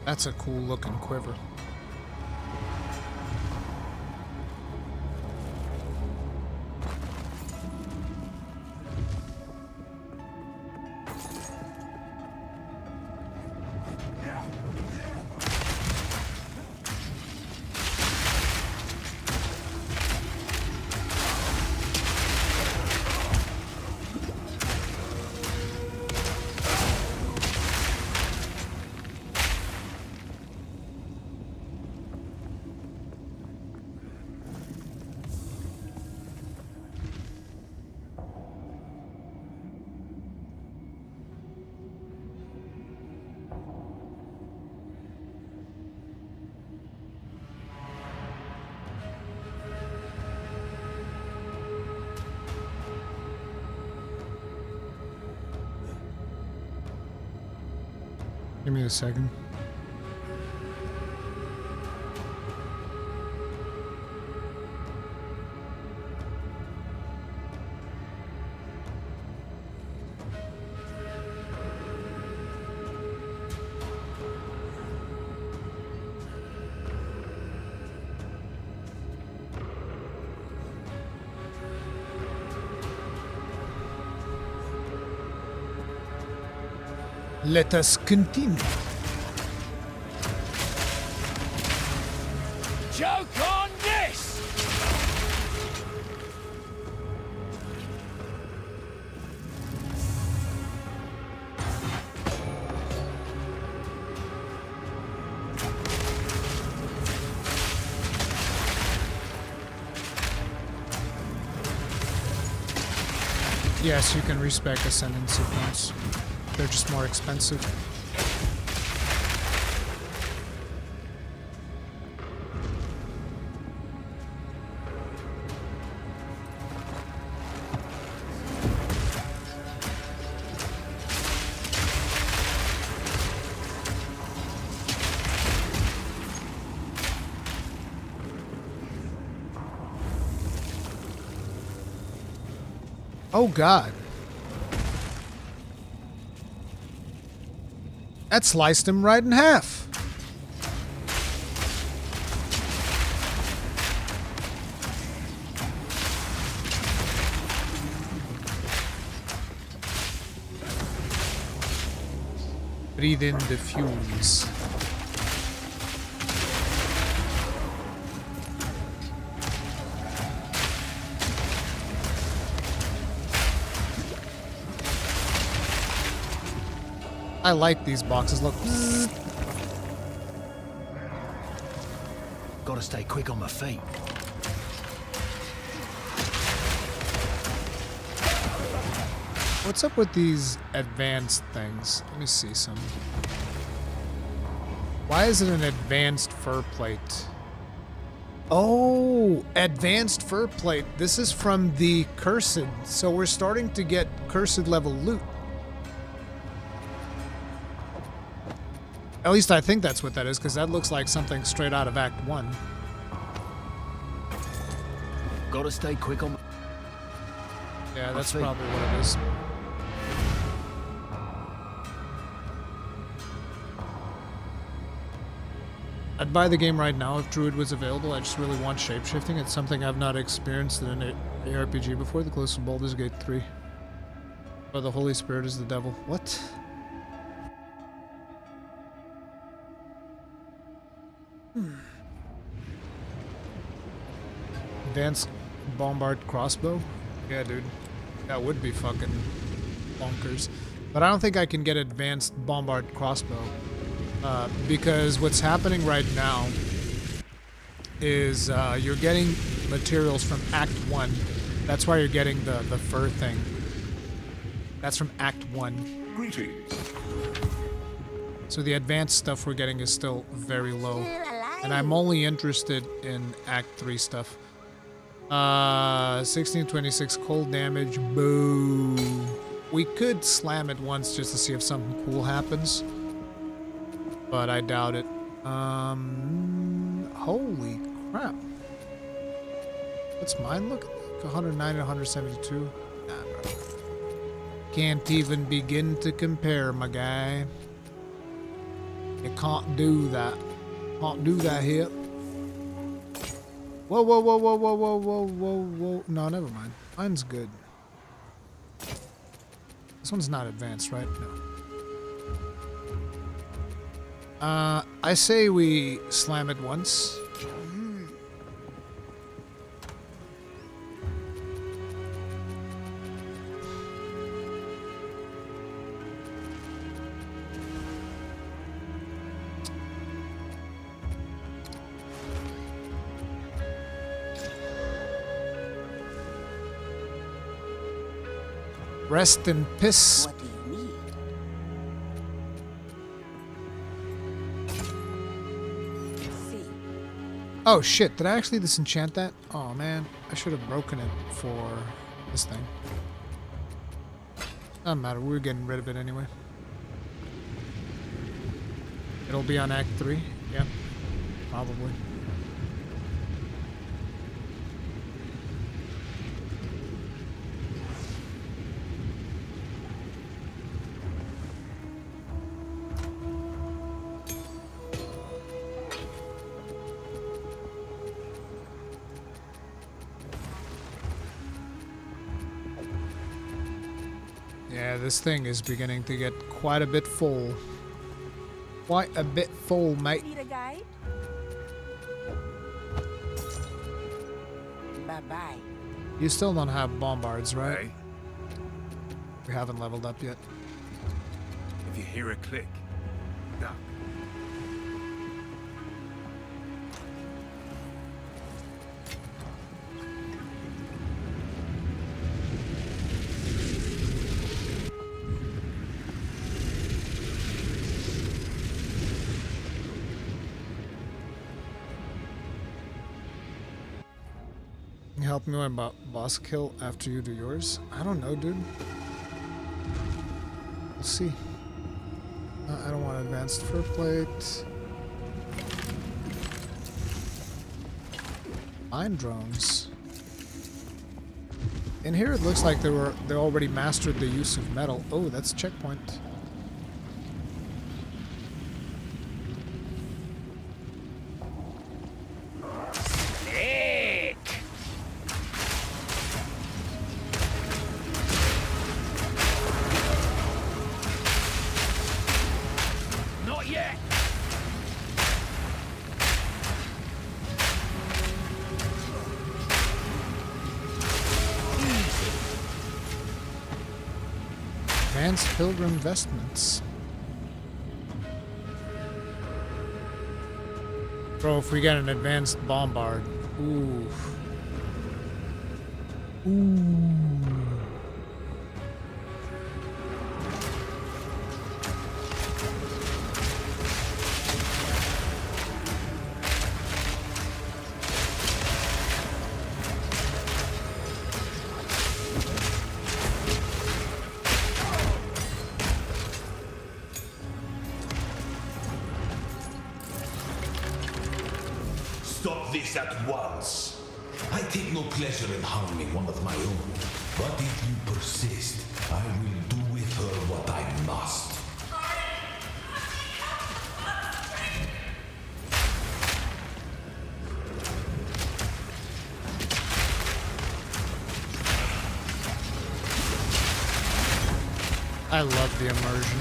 That's a cool looking quiver. Give me a second. Let us continue. Joke on this! Yes, you can respec ascendancy points. They're just more expensive. Oh God. That sliced him right in half. Breathe in the fumes. I like these boxes. Look. Gotta stay quick on my feet. What's up with these advanced things? Let me see some. Why is it an advanced fur plate? Oh, advanced fur plate. This is from the Cursed. So we're starting to get Cursed level loot. At least I think that's what that is, because that looks like something straight out of Act 1. Gotta stay quick on. Yeah, that's probably what it is. I'd buy the game right now if Druid was available. I just really want shapeshifting. It's something I've not experienced in an ARPG before. The closest to Baldur's Gate 3. Oh, the Holy Spirit is the devil. What? Advanced bombard crossbow? Yeah, dude. That would be fucking bonkers. But I don't think I can get advanced bombard crossbow. Because what's happening right now is you're getting materials from Act 1. That's why you're getting the fur thing. That's from Act 1. Greetings. So the advanced stuff we're getting is still very low. And I'm only interested in Act 3 stuff. 1626 cold damage. Boo. We could slam it once just to see if something cool happens. But I doubt it. Holy crap. What's mine looking like? 109 and 172? Nah, bro. Can't even begin to compare, my guy. You can't do that. Can't do that here. Whoa, whoa, whoa, whoa, whoa, whoa, whoa, whoa, whoa. No, never mind. Mine's good. This one's not advanced, right? No. I say we slam it once. Rest in piss. What do you need? Oh shit, did I actually disenchant that? Oh man, I should have broken it for this thing. Doesn't matter, we're getting rid of it anyway. It'll be on Act 3? Yeah, probably. Yeah, this thing is beginning to get quite a bit full. Quite a bit full, mate. Need a guide? Bye-bye. You still don't have bombards, right? We haven't leveled up yet. If you hear a click, duck. help me with my boss kill after you do yours? I don't know, dude. We'll see. I don't want advanced fur plate. Mine drones. In here, it looks like they already mastered the use of metal. Oh, that's a checkpoint. Not yet. Advanced Pilgrim Vestments. Bro, if we get an advanced bombard. Ooh. Ooh. Stop this at once. I take no pleasure in harming one of my own. But if you persist, I will do with her what I must. I love the immersion.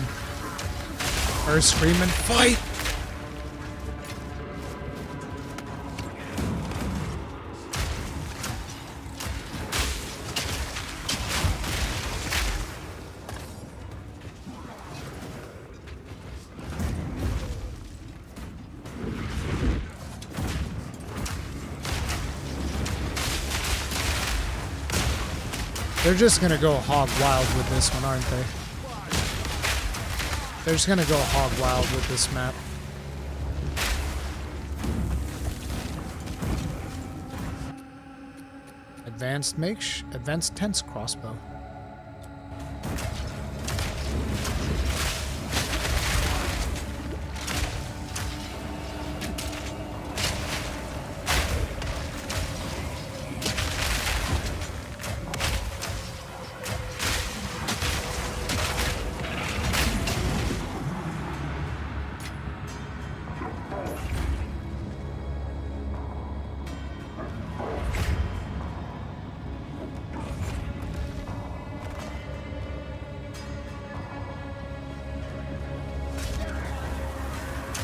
Her screaming, fight! They're just gonna go hog wild with this one, aren't they? They're just gonna go hog wild with this map. Advanced tense crossbow.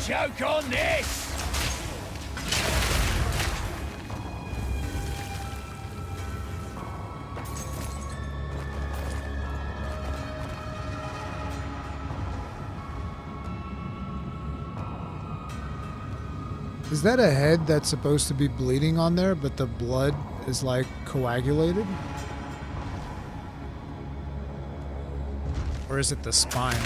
Joke on this! Is that a head that's supposed to be bleeding on there, but the blood is like coagulated? Or is it the spine?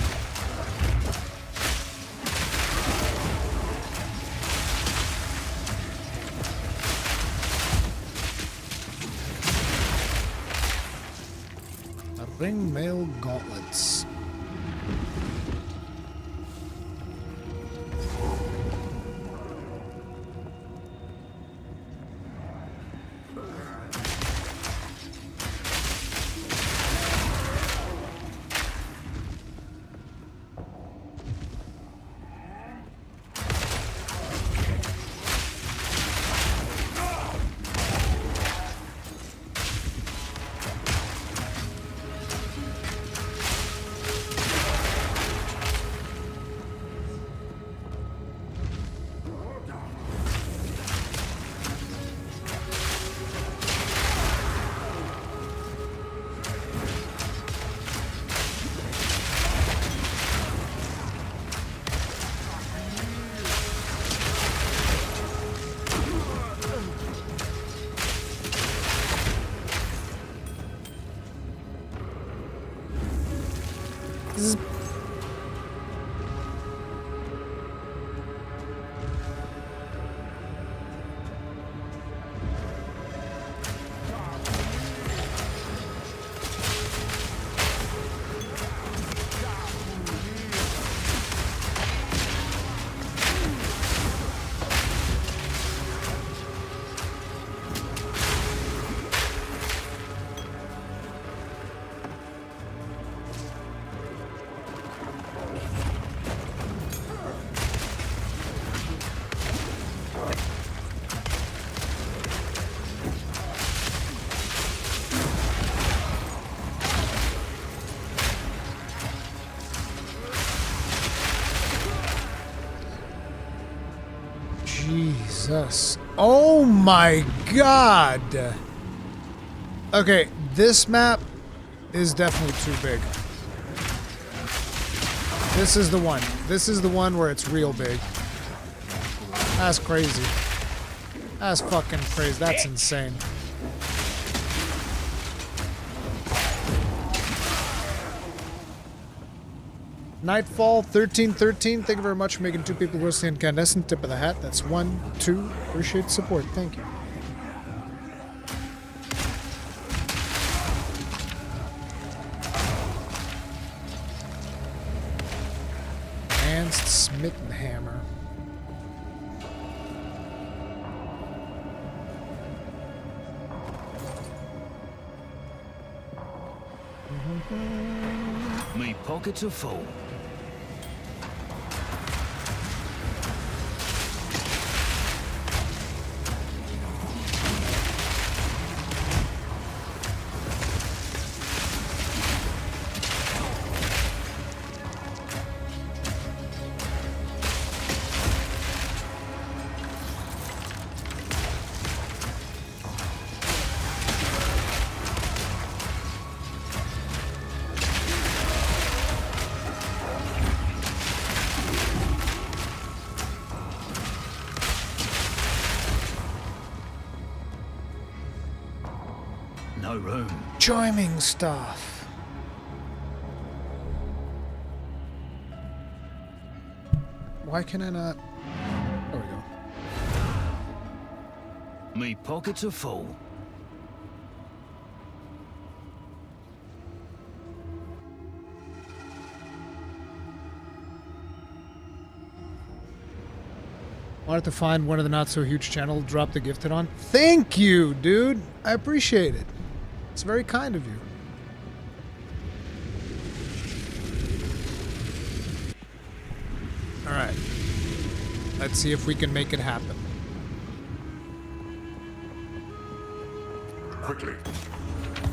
Ring mail gauntlets. Jesus. Oh my god. Okay, this map is definitely too big. This is the one. This is the one where it's real big. That's crazy. That's fucking crazy. That's insane. Nightfall 1313. Thank you very much for making 2 people roast the incandescent. Tip of the hat. That's 1, 2. Appreciate the support. Thank you. Advanced smitten hammer. Me pockets are full. No room. Chiming stuff. Why can I not? There we go. Me pockets are full. Wanted to find one of the not so huge channel to drop the gifted on. Thank you, dude. I appreciate it. It's very kind of you. All right. Let's see if we can make it happen. Quickly.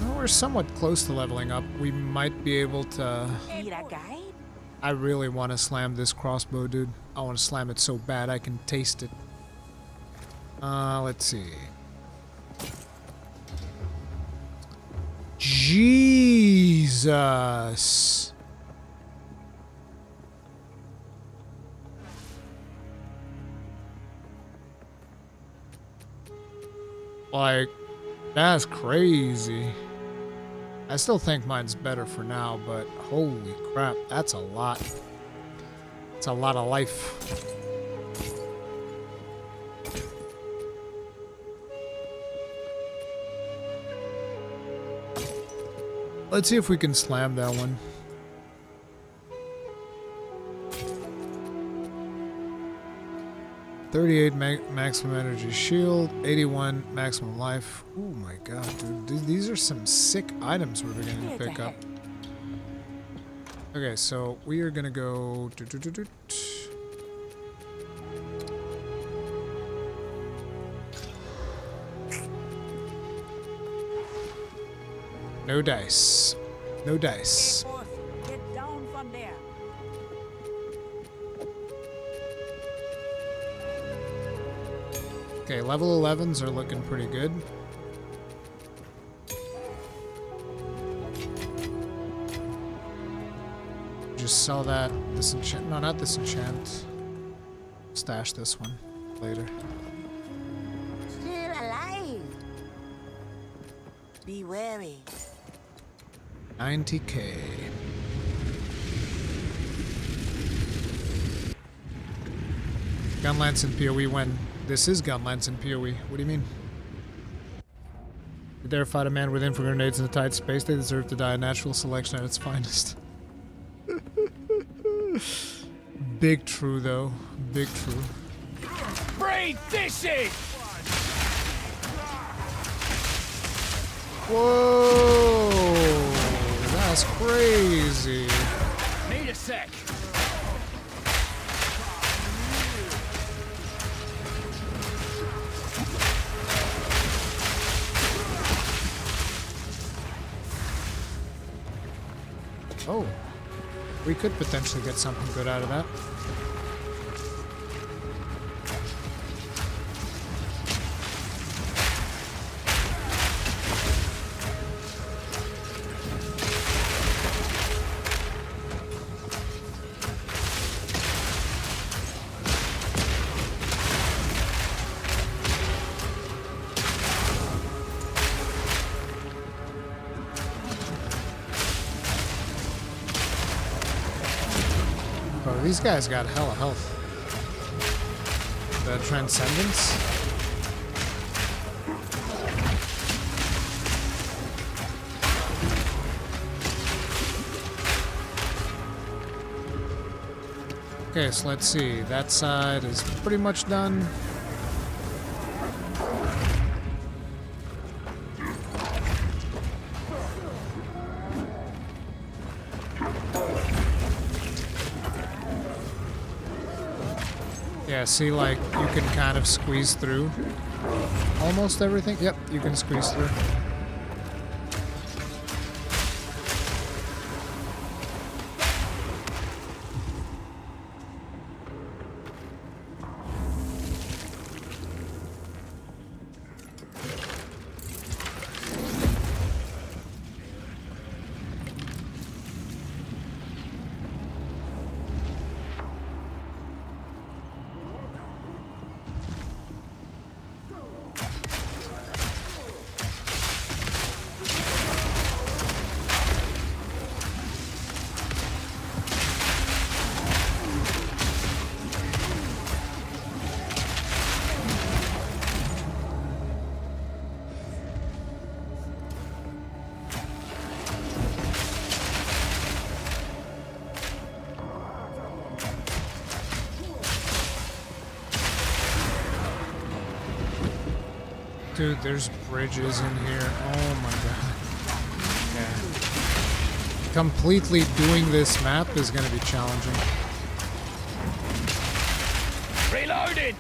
Well, we're somewhat close to leveling up. We might be able to... Need a guide? I really want to slam this crossbow, dude. I want to slam it so bad I can taste it. Let's see. Jesus. Like, that's crazy. I still think mine's better for now, but holy crap, that's a lot. It's a lot of life. Let's see if we can slam that one. 38 maximum energy shield, 81 maximum life. Oh my god, dude. These are some sick items we're beginning to pick up. Okay, so we are gonna go... No dice. No dice. Get down from there. Okay, level 11s are looking pretty good. Just sell that disenchant. No, not disenchant. Stash this one later. Still alive. Be wary. 90k. Gunlance and PoE when this is Gunlance and PoE. What do you mean? You dare fight a man with info grenades in a tight space, they deserve to die. A natural selection at its finest. Big true though. Big true. Brain dishes! Whoa! That's crazy. Need a sec. Oh. We could potentially get something good out of that. Oh, these guys got hella health. The Transcendence. Okay, so let's see. That side is pretty much done. Yeah, see, like, you can kind of squeeze through almost everything. Yep, you can squeeze through. Dude, there's bridges in here. Oh my god. Yeah. Completely doing this map is gonna be challenging. Reloading!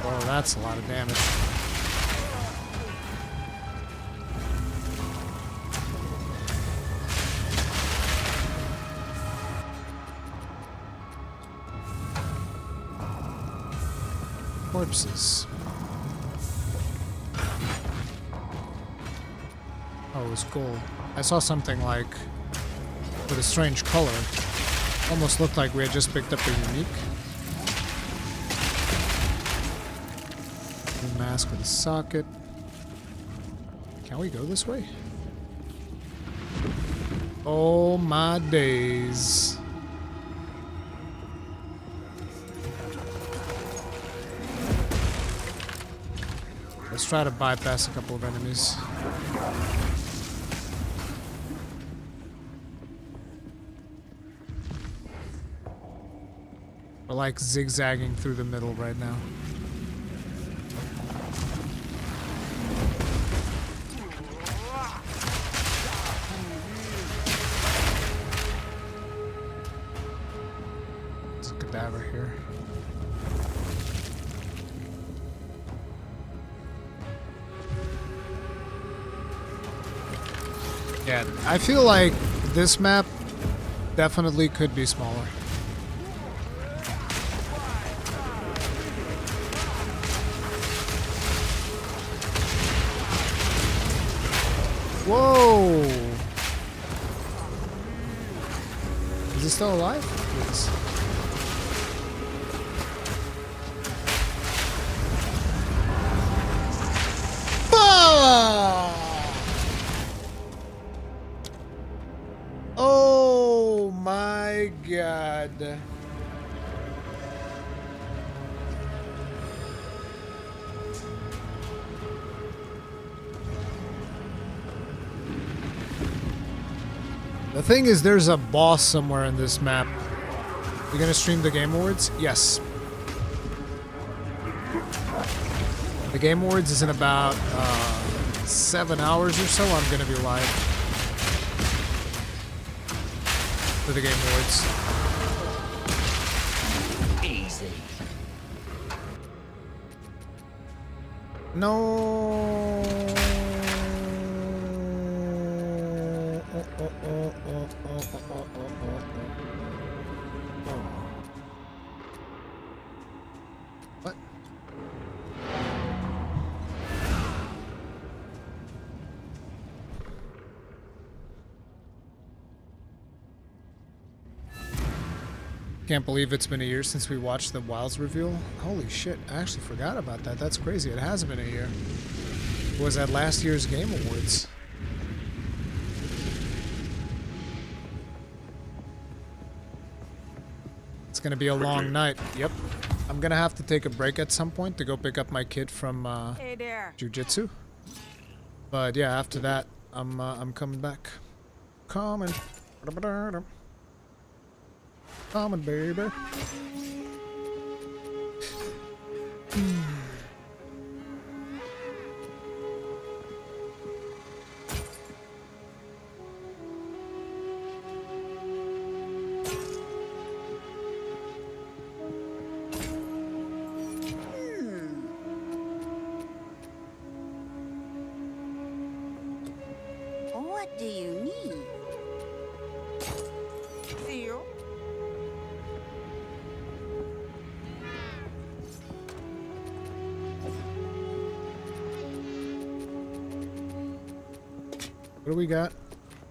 Oh, that's a lot of damage. Corpses. Oh, it was gold. I saw something like with a strange color. Almost looked like we had just picked up a unique. New mask with a socket. Can we go this way? Oh my days. Let's try to bypass a couple of enemies. We're like zigzagging through the middle right now. There's a cadaver here. Yeah, I feel like this map definitely could be smaller. Whoa! Is he still alive? Yes. Oh my god. The thing is, there's a boss somewhere in this map. You gonna stream the Game Awards? Yes. The Game Awards is in about 7 hours or so. I'm gonna be live for the Game Awards. Easy. No. What? Can't believe it's been a year since we watched the Wilds reveal. Holy shit, I actually forgot about that. That's crazy. It has been a year. Was at last year's Game Awards. It's gonna be a long night. Yep. I'm gonna have to take a break at some point to go pick up my kid from Hey there. Jiu-Jitsu. But yeah, after that, I'm coming back. Coming. Coming, baby. What do you need? Seal. What do we got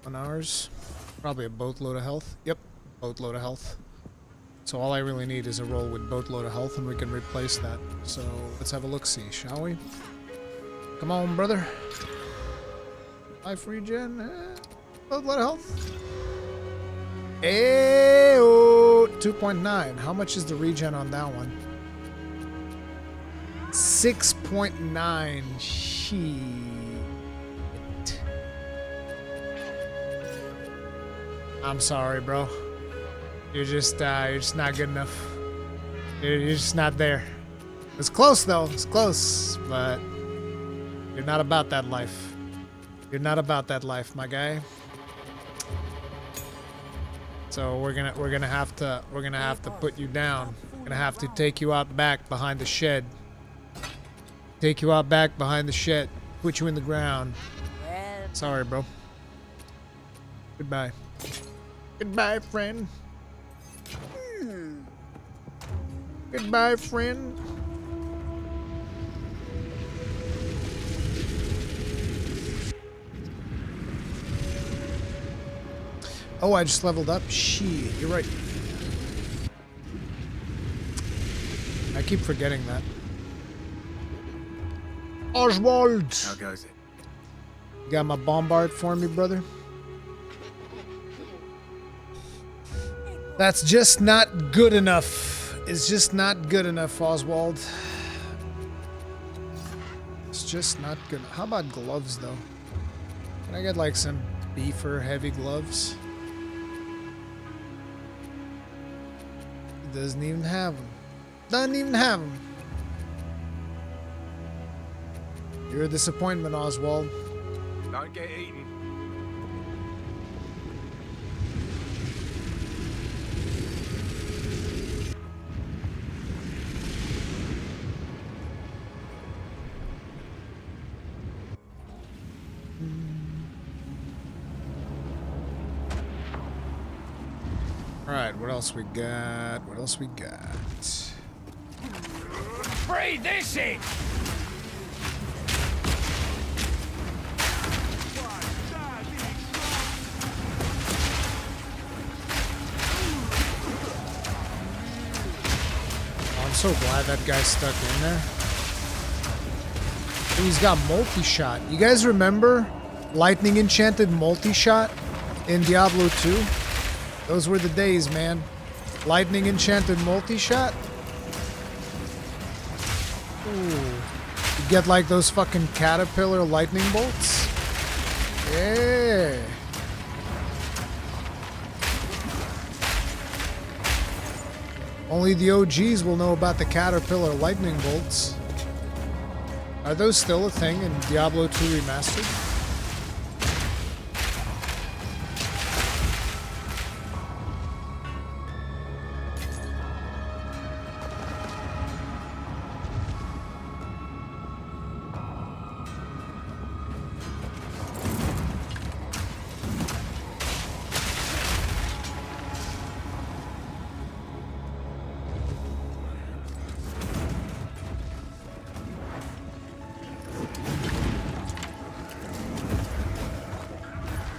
on ours? Probably a boatload of health. Yep, boatload of health. So all I really need is a roll with boatload of health and we can replace that. So let's have a look-see, shall we? Come on, brother. Life regen. Boatload of health. Ayo! 2.9. How much is the regen on that one? 6.9. Shit. I'm sorry, bro. You're just not good enough. You're just not there. It's close though. It's close, but you're not about that life. You're not about that life, my guy. So we're gonna have to put you down. We're gonna have to take you out back behind the shed. Take you out back behind the shed. Put you in the ground. Sorry, bro. Goodbye. Goodbye, friend. Goodbye, friend. Oh, I just leveled up? Shit, you're right. I keep forgetting that. Oswald! How goes it? You got my bombard for me, brother? That's just not good enough. It's just not good enough, Oswald. It's just not good. How about gloves, though? Can I get, like, some beefer heavy gloves? It doesn't even have them. Doesn't even have them. You're a disappointment, Oswald. Don't get eaten. Alright, what else we got? What else we got? Breathe this in! I'm so glad that guy's stuck in there. And he's got multi-shot. You guys remember lightning enchanted multi-shot in Diablo 2? Those were the days, man. Lightning enchanted multi-shot. Ooh. You get like those fucking caterpillar lightning bolts. Yeah. Only the OGs will know about the caterpillar lightning bolts. Are those still a thing in Diablo 2 Remastered?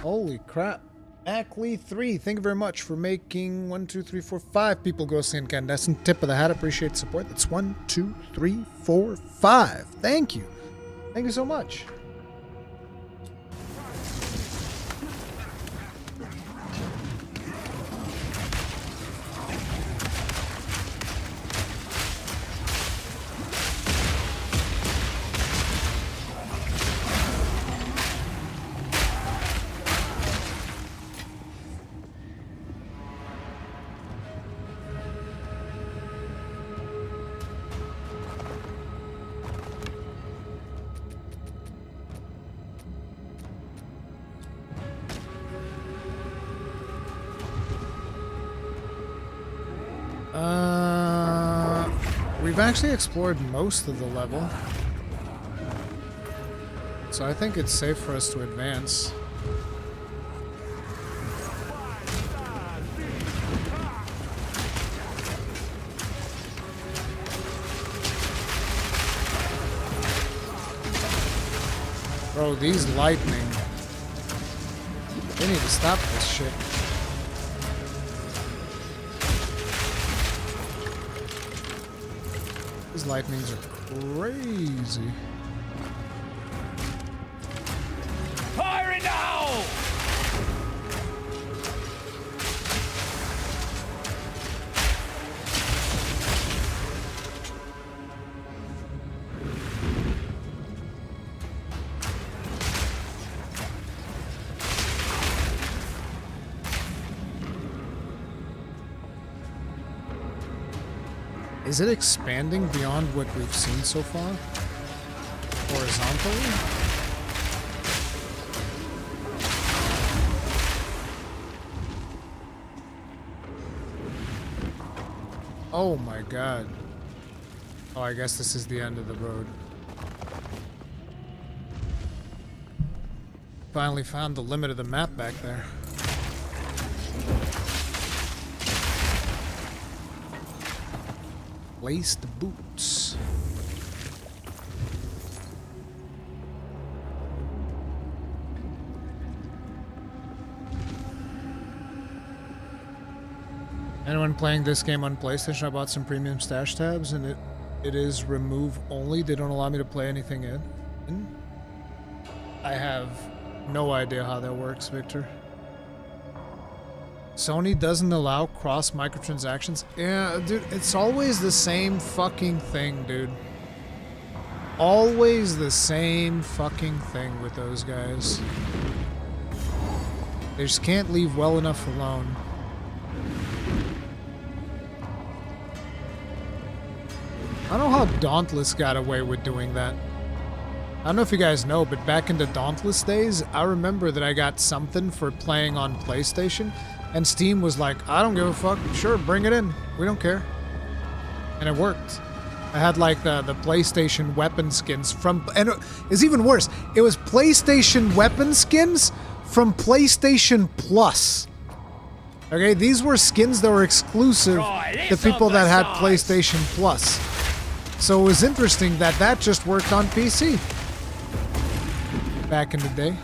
Holy crap. Ackley3, thank you very much for making 1, 2, 3, 4, 5 people go see incandescent. Tip of the hat, appreciate the support. That's 1, 2, 3, 4, 5. Thank you. Thank you so much. actually explored most of the level. So I think it's safe for us to advance. Bro, these lightning. They need to stop this shit. These lightnings are crazy. Fire in the hole! Is it expanding beyond what we've seen so far? Horizontally? Oh my god. Oh, I guess this is the end of the road. Finally found the limit of the map back there. Laced boots. Anyone playing this game on PlayStation? I bought some premium stash tabs and it is remove only. They don't allow me to play anything in. I have no idea how that works, Victor. Sony doesn't allow cross microtransactions. Yeah, dude, it's always the same fucking thing, dude. Always the same fucking thing with those guys. They just can't leave well enough alone. I don't know how Dauntless got away with doing that. I don't know if you guys know, but back in the Dauntless days, I remember that I got something for playing on PlayStation. And Steam was like, I don't give a fuck. Sure, bring it in. We don't care. And it worked. I had like the PlayStation weapon skins from... And it's even worse. It was PlayStation weapon skins from PlayStation Plus. Okay, these were skins that were exclusive to people that had PlayStation Plus. So it was interesting that that just worked on PC. Back in the day.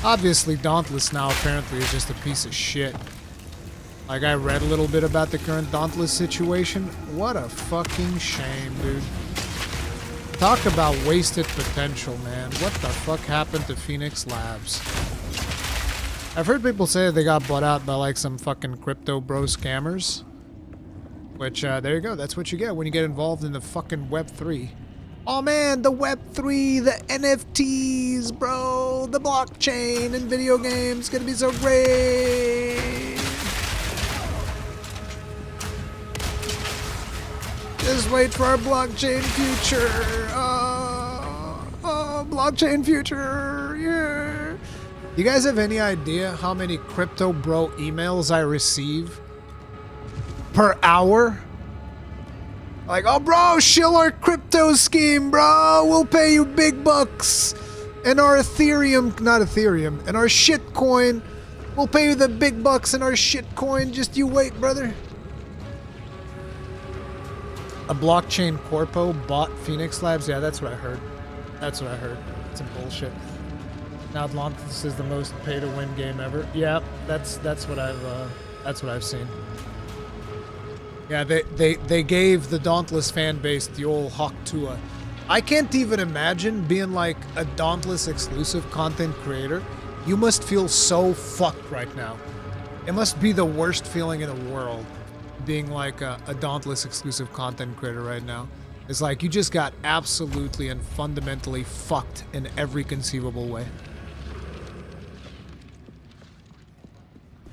Obviously, Dauntless now apparently is just a piece of shit. Like, I read a little bit about the current Dauntless situation. What a fucking shame, dude. Talk about wasted potential, man. What the fuck happened to Phoenix Labs? I've heard people say that they got bought out by, like, some fucking crypto bro scammers. Which, there you go. That's what you get when you get involved in the fucking Web3. Oh man, the Web3, the NFTs, bro, the blockchain in video games, gonna be so great. Just wait for our blockchain future. Blockchain future, yeah. You guys have any idea how many crypto bro emails I receive per hour? Like, oh, bro, shill our crypto scheme, bro. We'll pay you big bucks. And our Ethereum, not Ethereum, and our shitcoin. We'll pay you the big bucks and our shitcoin. Just you wait, brother. A blockchain corpo bought Phoenix Labs. Yeah, that's what I heard. That's what I heard. It's some bullshit. Now Atlantis is the most pay-to-win game ever. Yeah, that's what I've seen. Yeah, they gave the Dauntless fan base the old Hawk Tua. I can't even imagine being like a Dauntless exclusive content creator. You must feel so fucked right now. It must be the worst feeling in the world being like a Dauntless exclusive content creator right now. It's like you just got absolutely and fundamentally fucked in every conceivable way.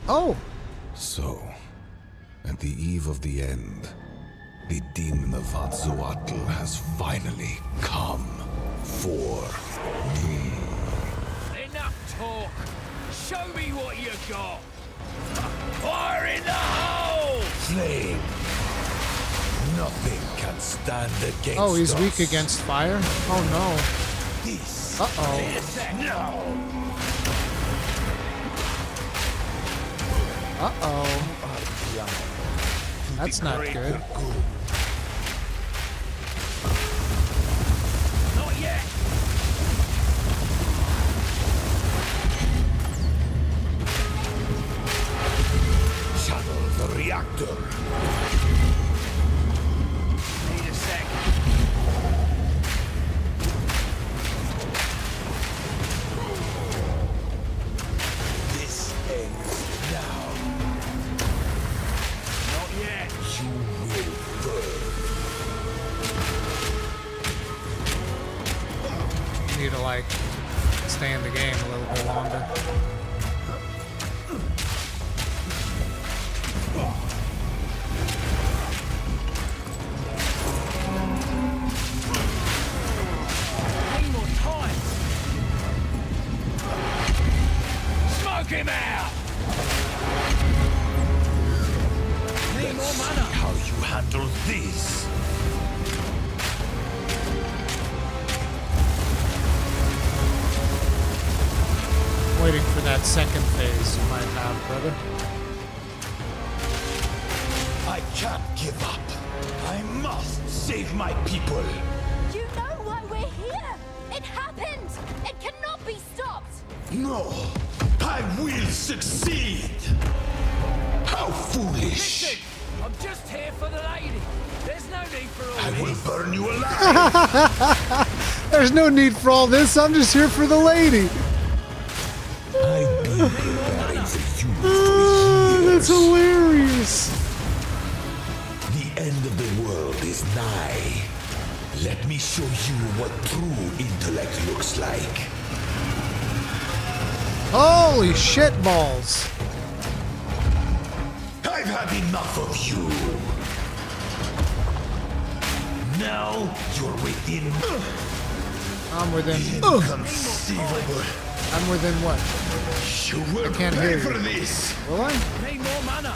Oh! So, at the eve of the end, the demon of Vatsuatl has finally come for me. Enough talk. Show me what you got. Fire in the hole! Flame, Nothing can stand against Oh, he's us. weak against fire? Oh no. This. Uh-oh. No. Uh-oh. That's not good. Not yet. Channel the reactor. Need a sec. This ends now. Not yet. You will burn. Need to, like, stay in the game a little bit longer. Need more time. Smoke him out. Need more Let's mana. see how you handle this. Waiting for that second phase you might have, brother. I can't give up. I must save my people. You know why we're here! It happened! It cannot be stopped! No, I will succeed. How foolish. Listen, I'm just here for the lady. There's no need for all I will this. burn you alive. There's no need for all this. I'm just here for the lady. I've been preparing for you for That's years. hilarious. The end of the world is nigh. Let me show you what true intellect looks like. Holy shit balls. I've had enough of you. Now you're within I'm within. inconceivable. I'm within what? You will can't pay hear for you. this. Will I? Need more mana.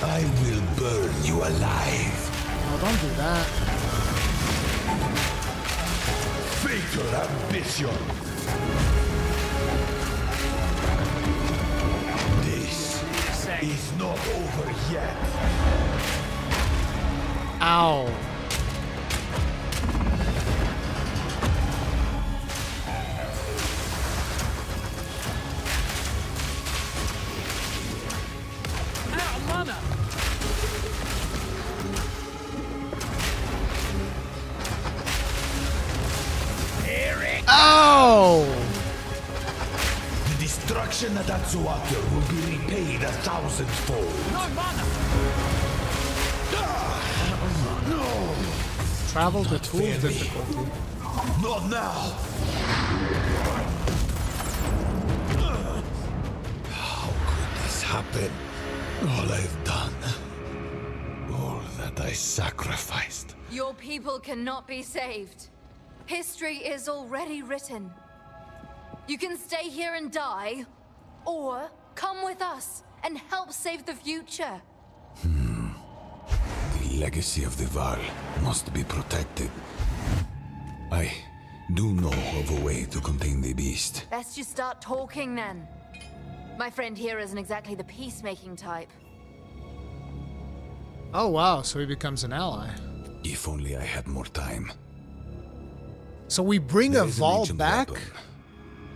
I will burn you alive. Oh, don't do that. Fatal ambition. This is not over yet. Ow. Out of mana. Ow! The destruction of that water will be repaid 1,000-fold. No mana. No! Travel to tool fair me. difficulty. Not now! How could this happen? All I've done. All that I sacrificed. Your people cannot be saved. History is already written. You can stay here and die, or come with us and help save the future. The legacy of the Vaal must be protected. I do know of a way to contain the beast. Best you start talking then. My friend here isn't exactly the peacemaking type. Oh wow, so he becomes an ally. If only I had more time. So we bring There a is Vaal ancient back? weapon.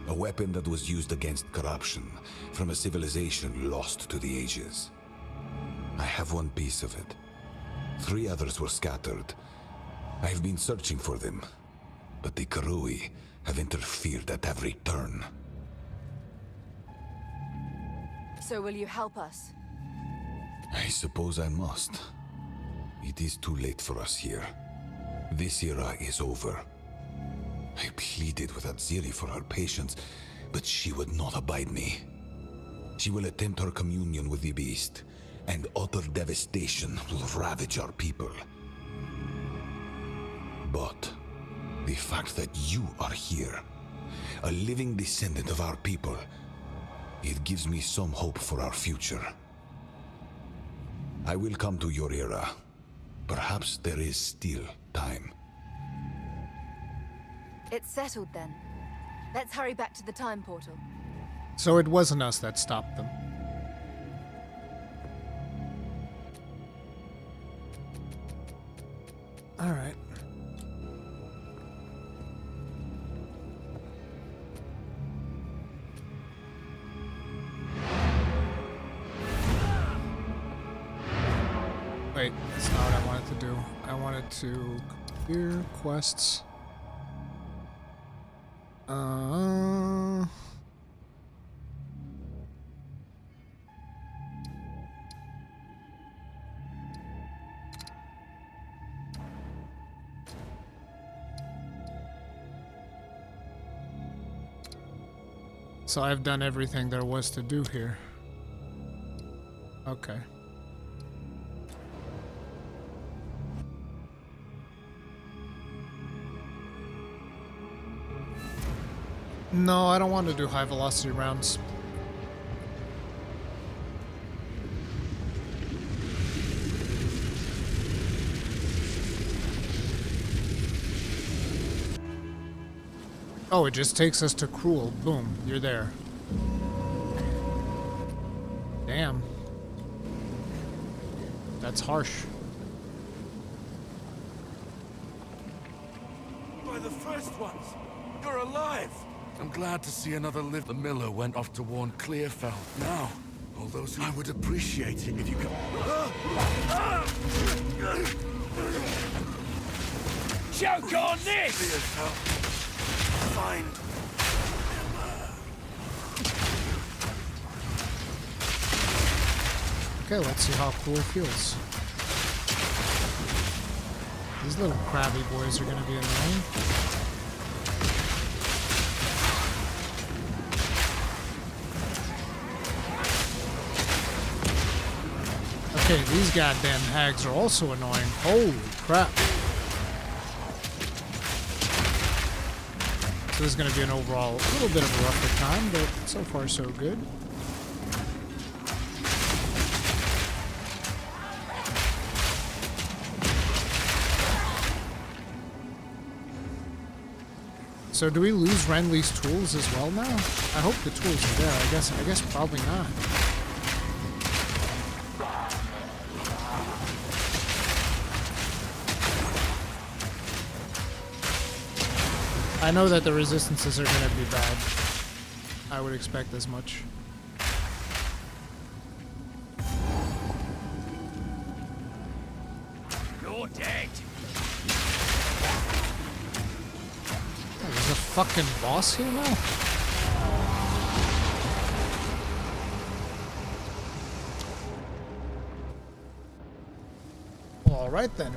A weapon that was used against corruption from a civilization lost to the ages. I have one piece of it. 3 others were scattered. I've been searching for them, but the Karui have interfered at every turn. So will you help us? I suppose I must. It is too late for us here. This era is over. I pleaded with Atziri for her patience, but she would not abide me. She will attempt her communion with the beast, and utter devastation will ravage our people. But the fact that you are here, a living descendant of our people, it gives me some hope for our future. I will come to your era, Perhaps there is still time. It's settled then. Let's hurry back to the time portal. So it wasn't us that stopped them. All right. Wait, that's not what I wanted to do. I wanted to clear quests. So I've done everything there was to do here. Okay. No, I don't want to do high velocity rounds. Oh, it just takes us to Cruel. Boom, you're there. Damn. That's harsh. By the first ones! You're alive! I'm glad to see another live. The miller went off to warn Clearfell. Now, all those who I would appreciate it if you could... Choke on this! Clearfell. Find... Okay, let's see how Cruel feels. These little crabby boys are gonna be annoying. Okay, these goddamn hags are also annoying. Holy crap. So this is going to be an overall little bit of a rougher time, but so far so good. So do we lose Renly's tools as well now? I hope the tools are there. I guess probably not. I know that the resistances are going to be bad. I would expect as much. You're dead. Oh, there's a fucking boss here now? All right then.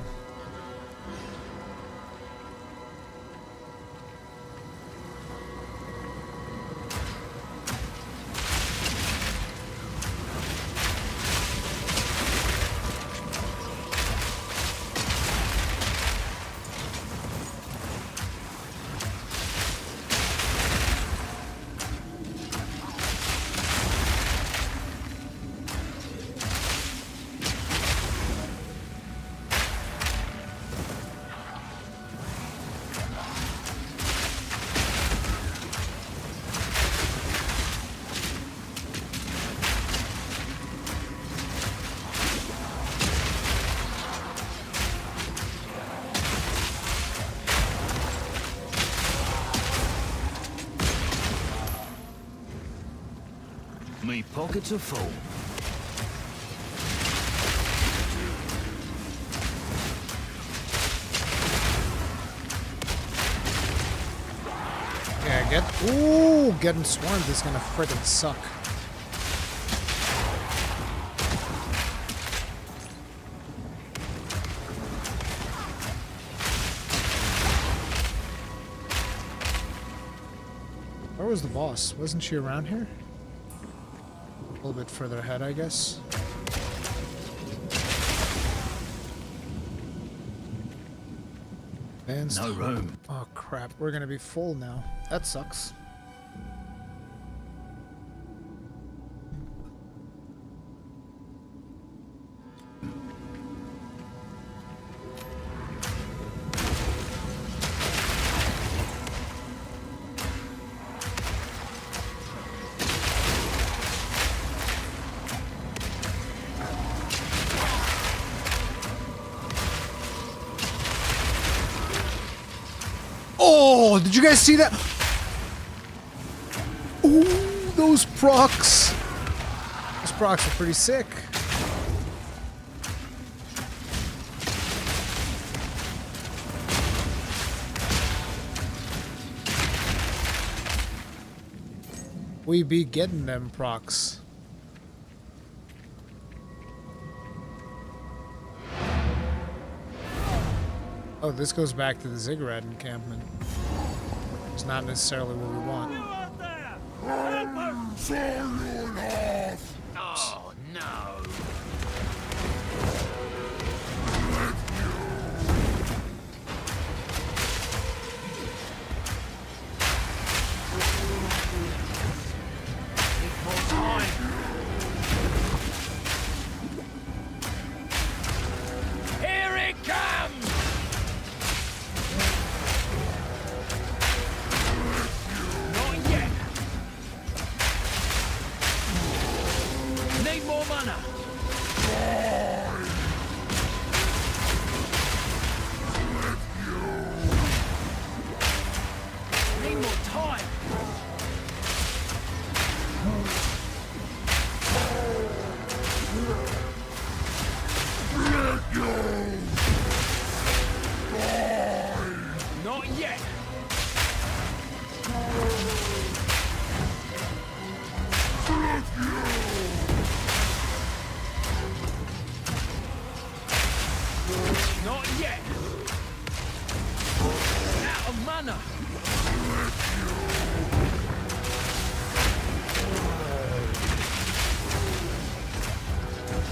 Me pockets are full. Yeah, getting swarmed is gonna frickin' suck. Where was the boss? Wasn't she around here? A little bit further ahead, I guess. No room. Oh crap, we're gonna be full now. That sucks. Oh, did you guys see that? Ooh, those procs. Those procs are pretty sick. We be getting them procs. Oh, this goes back to the ziggurat encampment. It's not necessarily what we want. Oh, no. Here it comes! Not yet. Need more mana. Need more time. Not yet. Not yet. Out of mana.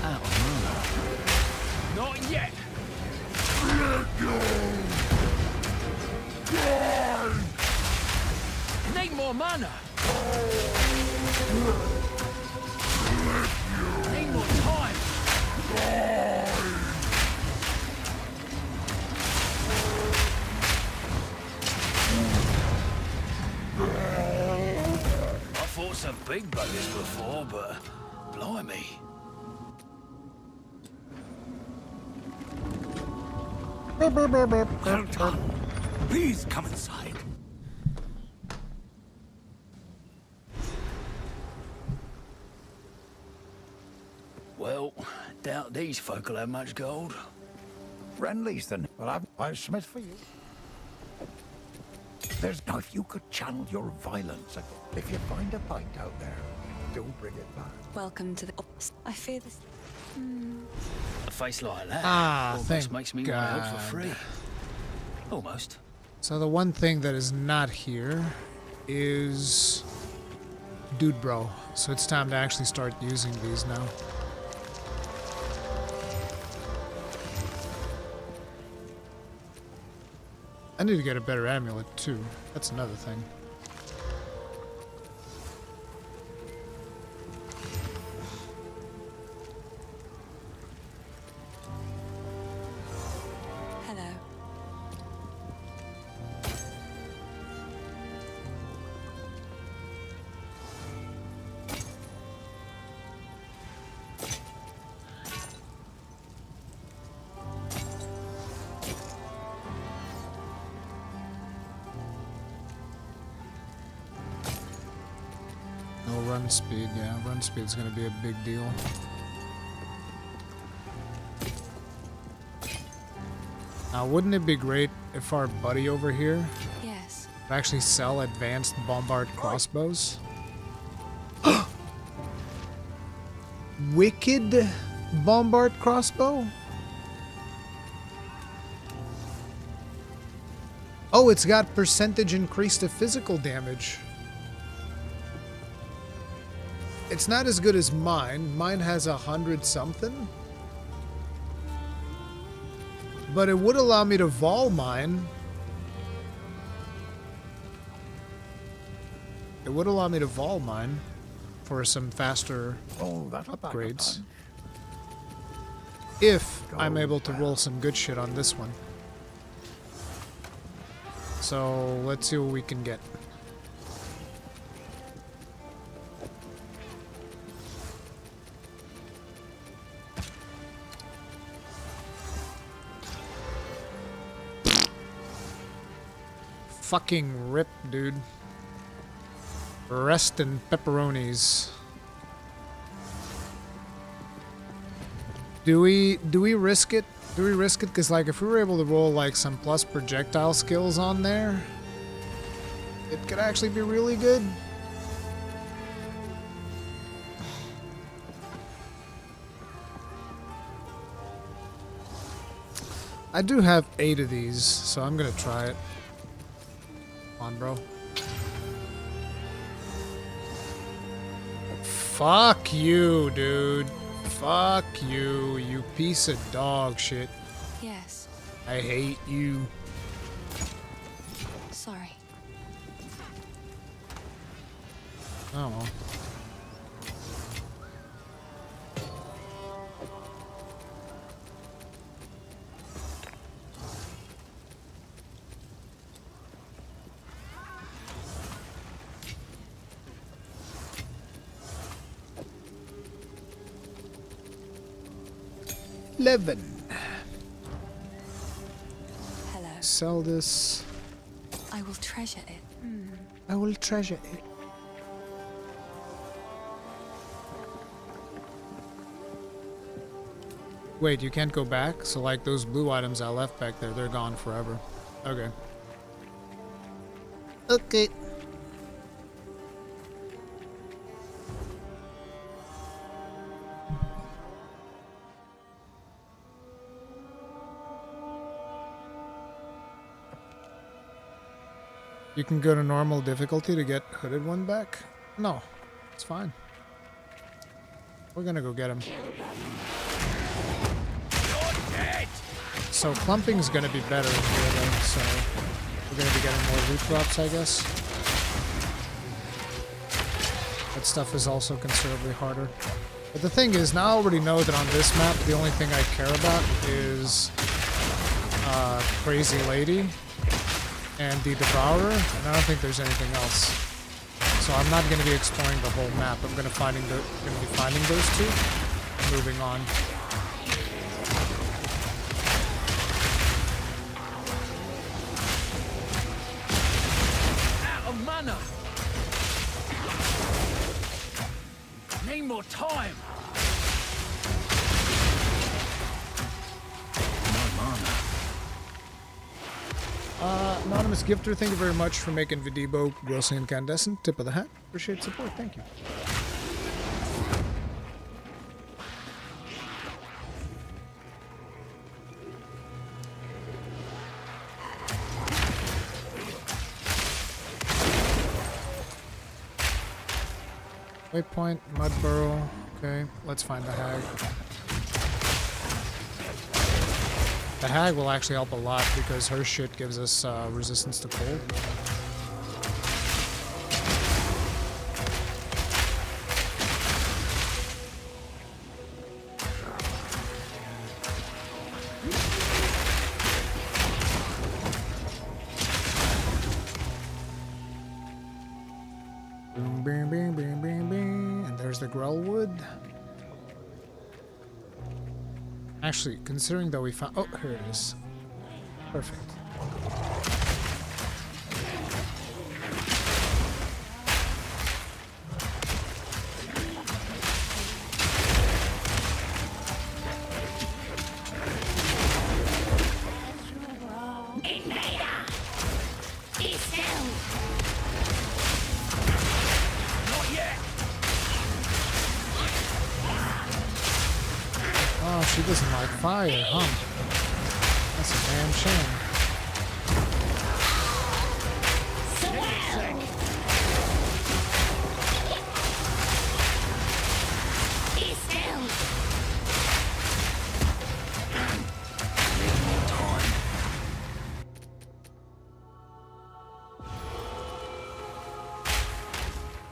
Out of mana. Not yet. Need more mana. Need more time. I fought some big buggers before, but blimey. Please come inside. Well, doubt these folk will have much gold. Friendlies then. Well, I've smith for you. There's now if you could channel your violence. If you find a pint out there, do bring it back. Welcome to the... I fear this... A face like that Thank almost makes me want to God. help for free. Almost. So the one thing that is not here is Dude Bro. So it's time to actually start using these now. I need to get a better amulet too. That's another thing. Hello. No run speed, yeah. Run speed's gonna be a big deal. Now, wouldn't it be great if our buddy over here Yes. would actually sell advanced bombard crossbows? Wicked bombard crossbow? Oh, it's got percentage increase to physical damage. It's not as good as mine. Mine has 100 something. But it would allow me to Vaal mine. It would allow me to Vaal mine for some faster upgrades. If I'm able to roll some good shit on this one. So let's see what we can get. fucking rip, dude. Rest in pepperonis. Do we risk it? Do we risk it? Because, like, if we were able to roll, like, some plus projectile skills on there, it could actually be really good. I do have 8 of these, so I'm gonna try it. Come on, bro. Fuck you, dude. Fuck you, you piece of dog shit. Yes. I hate you. Sorry. Oh well. Hello. Sell this. I will treasure it. I will treasure it. Wait, you can't go back? So like those blue items I left back there, they're gone forever. Okay. Okay. You can go to normal difficulty to get Hooded One back? No, it's fine. We're gonna go get him. So clumping's gonna be better in here though, so we're gonna be getting more loot drops, I guess. That stuff is also considerably harder. But the thing is, now I already know that on this map, the only thing I care about is Crazy Lady and the Devourer, and I don't think there's anything else. So I'm not going to be exploring the whole map. I'm going to be finding those two and moving on. Out of mana. Need more time. No mana. Anonymous Gifter, thank you very much for making Videbo grossly incandescent. Tip of the hat. Appreciate support. Thank you. Waypoint, Mud Burrow. Okay, let's find the hag. The hag will actually help a lot because her shit gives us resistance to cold. Boom, bing, bing, bing, bing, bing. And there's the Grellwood. Actually, considering that we found... Oh, here it is. Perfect. Oh, she doesn't like fire, huh? That's a damn shame.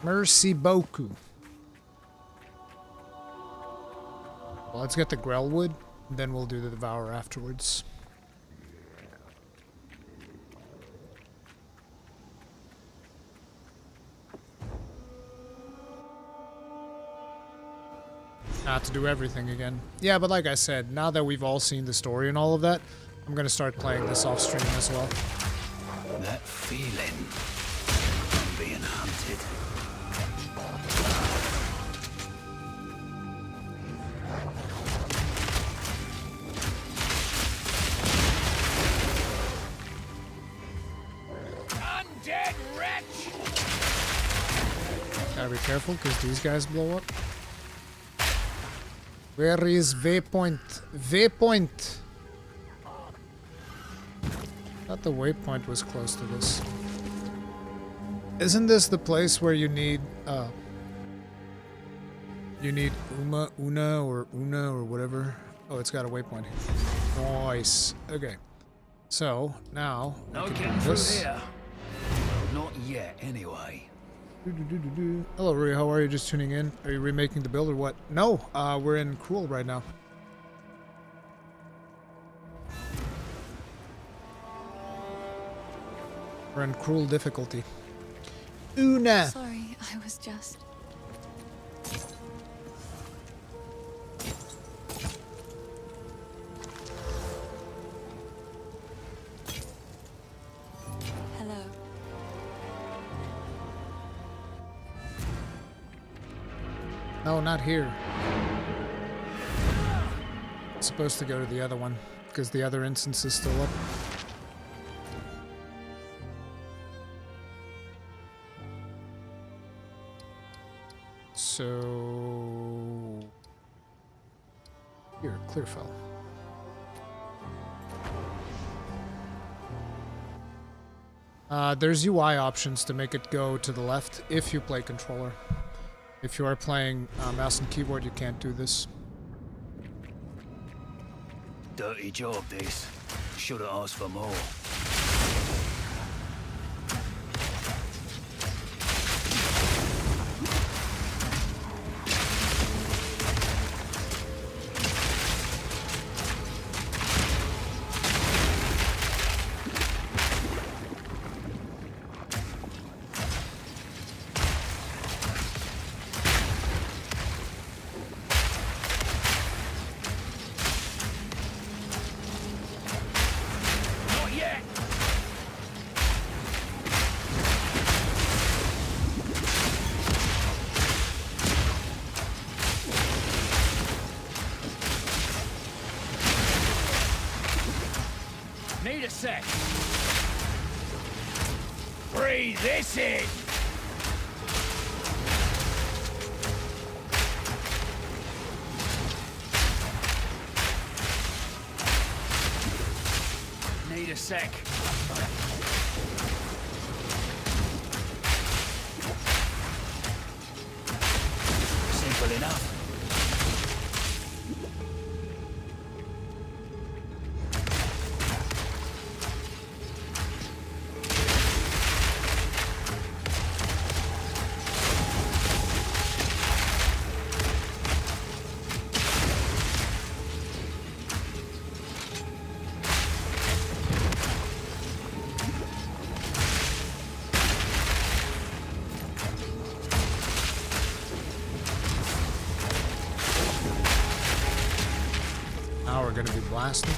Merci beaucoup. Well, let's get the Grellwood, then we'll do the Devourer afterwards. Not to do everything again. Yeah, but like I said, now that we've all seen the story and all of that, I'm gonna start playing this off stream as well. that feeling? I'm being hunted. Undead wretch! Gotta be careful because these guys blow up. Where is waypoint? Waypoint! Thought the waypoint was close to this. Isn't this the place where you need Una or whatever? Oh, it's got a waypoint here. Nice. Okay. So now No we can getting do through this. here. Not yet, anyway. Hello, Rui. How are you? Just tuning in? Are you remaking the build or what? No, we're in Cruel right now. We're in Cruel difficulty. Una! Sorry, I was just... Hello. No, not here. It's supposed to go to the other one, because the other instance is still up. So... Here, Clearfell. There's UI options to make it go to the left if you play controller. If you are playing mouse and keyboard, you can't do this. Dirty job, this. Should have asked for more. Need a sec. Breathe this in. Need a sec. Simple enough. Now we're gonna be blasting.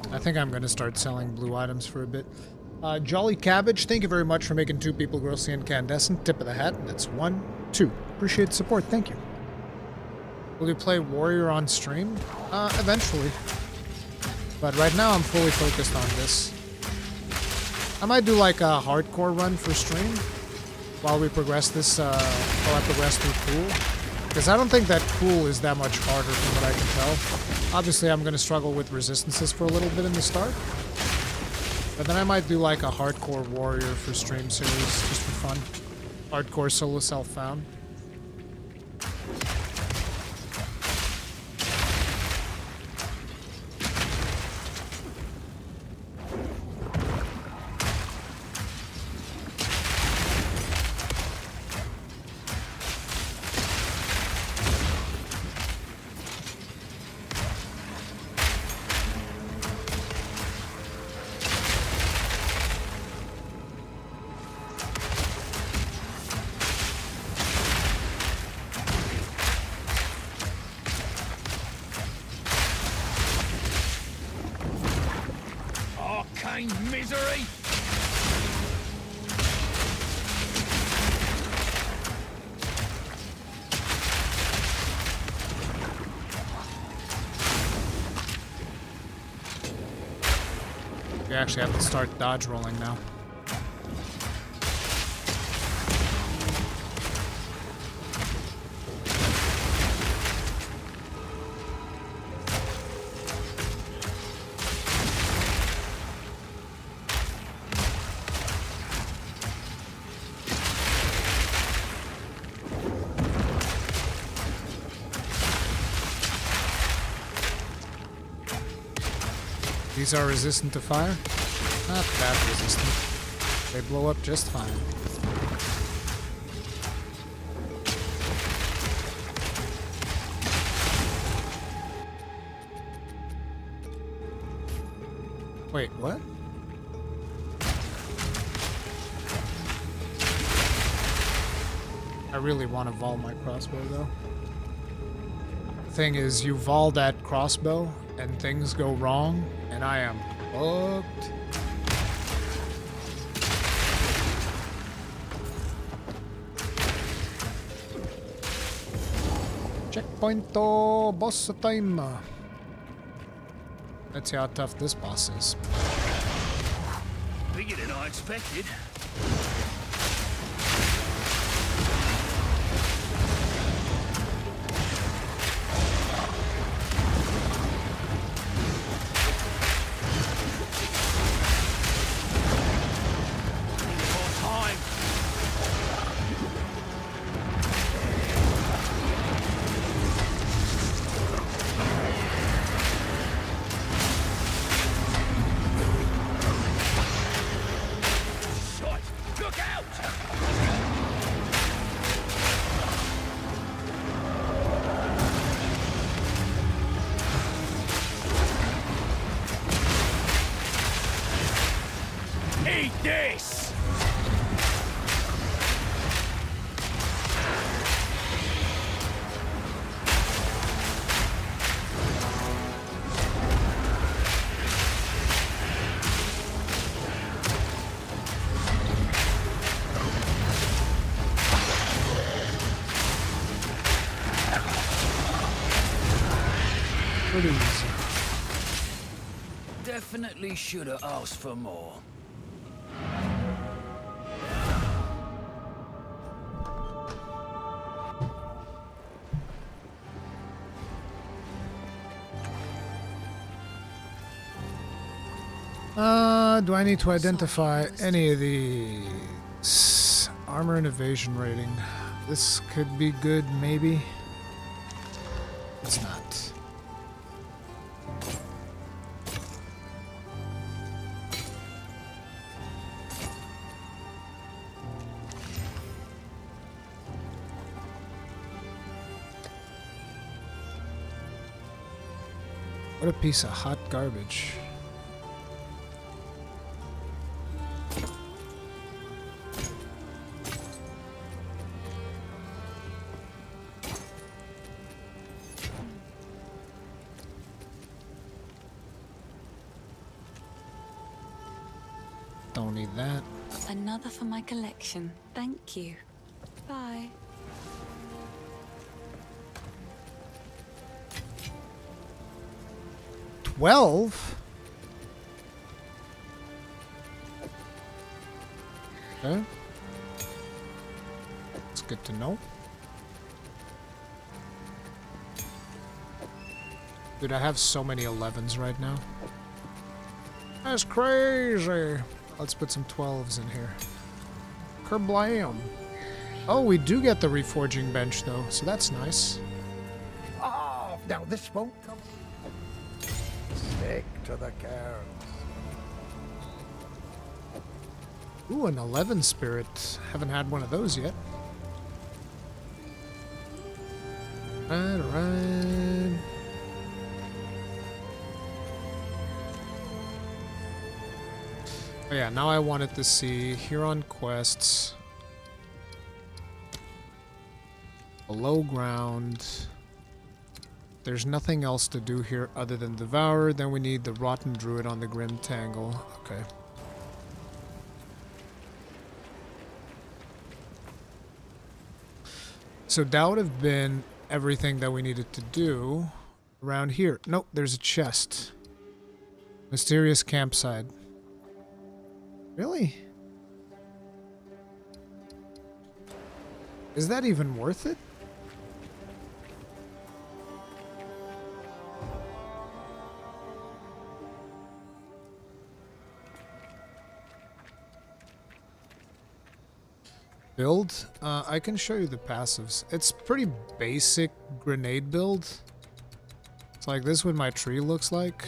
I think I'm gonna start selling blue items for a bit. Jolly Cabbage, thank you very much for making two people grossly incandescent. Tip of the hat. That's 1, 2. Appreciate the support. Thank you. Will you play Warrior on stream? Eventually. But right now I'm fully focused on this. I might do like a hardcore run for stream while we progress this, while I progress through Cool. Because I don't think that Cool is that much harder from what I can tell. Obviously I'm going to struggle with resistances for a little bit in the start. But then I might do like a hardcore Warrior for stream series just for fun. Hardcore solo self-found. I actually have to start dodge rolling now. These are resistant to fire? Not that resistant. They blow up just fine. Wait, what? I really want to Vaal my crossbow though. Thing is, you Vaal that crossbow and things go wrong, and I am fucked. Checkpoint boss time. Let's see how tough this boss is. Bigger than I expected. Eat this! Pretty easy. Definitely should have asked for more. Do I need to identify any of these? Armor and evasion rating. This could be good, maybe. It's not. What a piece of hot garbage. Don't need that. Another for my collection. Thank you. Bye. $12? Okay. It's good to know. Dude, I have so many 11s right now. That's crazy. Let's put some 12s in here. Kerblam. Oh, we do get the reforging bench though, so that's nice. Oh, now this won't come. Stick to the cairns. Ooh, an 11 spirit. Haven't had one of those yet. Alright. Oh yeah, now I wanted to see here on quests. Below ground. There's nothing else to do here other than devour. Then we need the rotten druid on the grim tangle. Okay. So that would have been everything that we needed to do around here. Nope, there's a chest. Mysterious campsite. Really? Is that even worth it? Build? I can show you the passives. It's pretty basic grenade build. It's like this is what my tree looks like.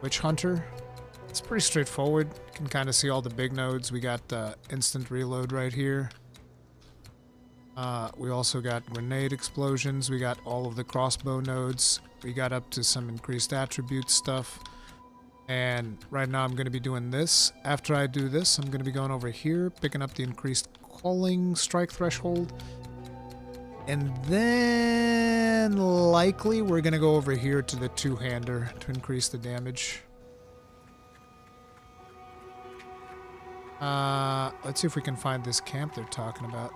Witch Hunter. It's pretty straightforward. You can kind of see all the big nodes. We got instant reload right here. We also got grenade explosions. We got all of the crossbow nodes. We got up to some increased attribute stuff. And right now I'm going to be doing this. After I do this, I'm going to be going over here, picking up the increased calling strike threshold. And then likely we're going to go over here to the two-hander to increase the damage. Let's see if we can find this camp they're talking about.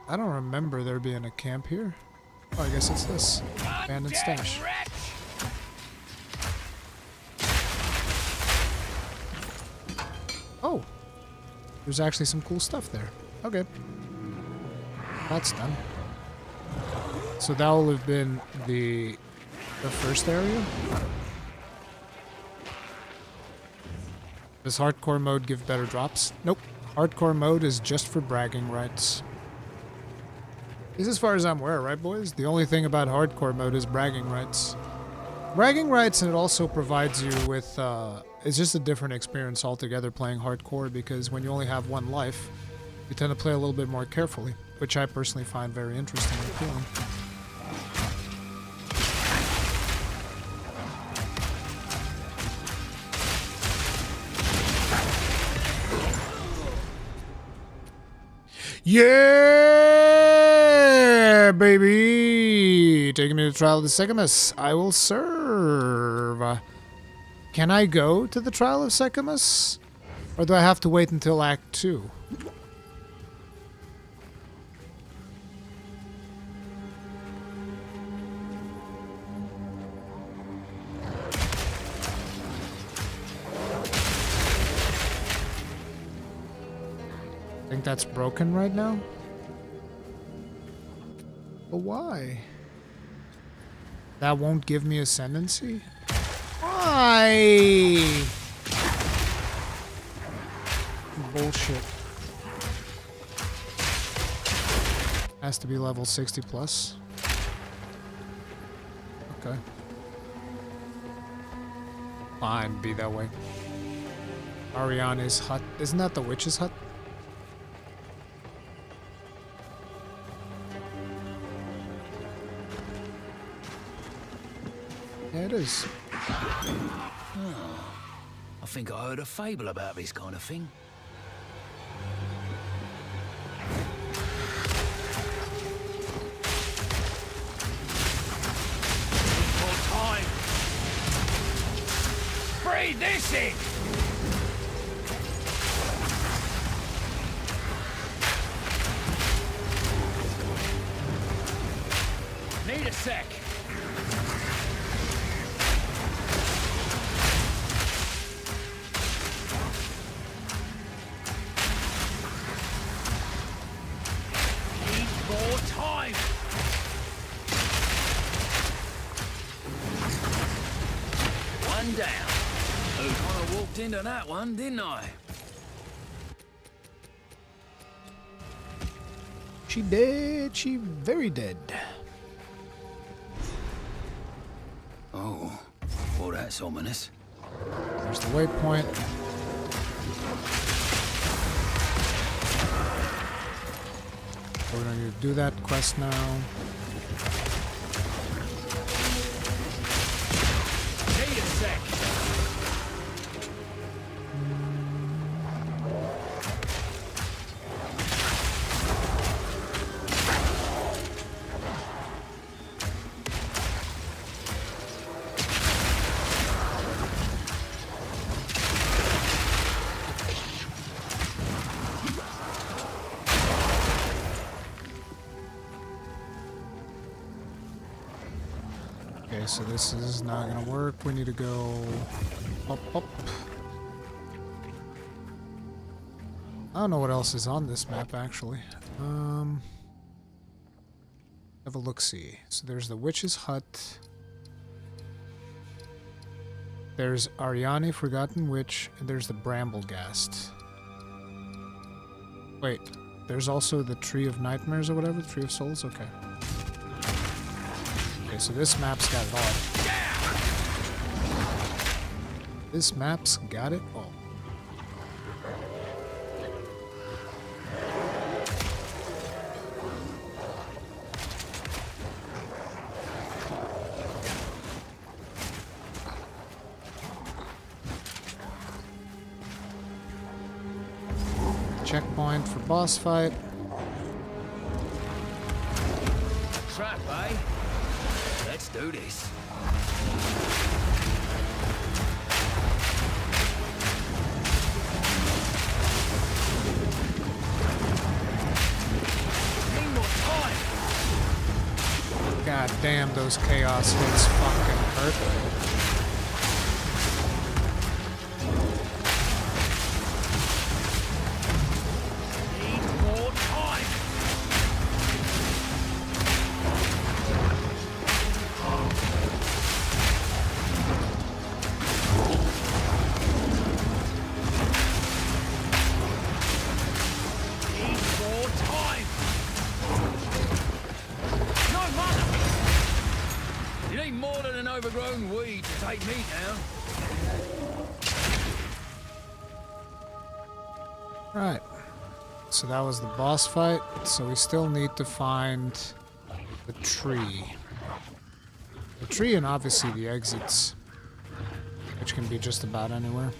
I don't remember there being a camp here. Oh, I guess it's this. Abandoned stash. Oh, there's actually some cool stuff there. Okay. That's done. So that will have been the first area. Does hardcore mode give better drops? Nope. Hardcore mode is just for bragging rights. At least as far as I'm aware, right boys? The only thing about hardcore mode is bragging rights. Bragging rights, and it also provides you with, it's just a different experience altogether playing hardcore, because when you only have one life, you tend to play a little bit more carefully, which I personally find very interesting and appealing. Yeah, baby! Taking me to the Trial of the Secamus. I will serve. Can I go to the Trial of Secamus? Or do I have to wait until Act 2? I think that's broken right now. But why? That won't give me ascendancy? Why? Bullshit. Has to be level 60 plus. Okay. Fine, be that way. Ariana's hut. Isn't that the witch's hut? Yeah, it is. Oh, I think I heard a fable about this kind of thing. More time. Breathe this in. Need a sec. Down. Oh, kind of walked into that one, didn't I? She dead. She very dead. Oh, well, that's ominous. There's the waypoint. We're going to do that quest now. So this is not gonna work. We need to go up, up. I don't know what else is on this map, actually. Have a look-see. So there's the witch's hut. There's Ariane, Forgotten Witch, and there's the Bramblegast. Wait, there's also the Tree of Nightmares or whatever? The Tree of Souls? Okay. Okay, so this map's got it all. This map's got it all. Checkpoint for boss fight. Trap, eh? Let's do this. Need more time. God damn, those chaos hits fucking hurt. Overgrown weed to take me down. Right. So that was the boss fight. So we still need to find the tree. The tree and obviously the exits, which can be just about anywhere.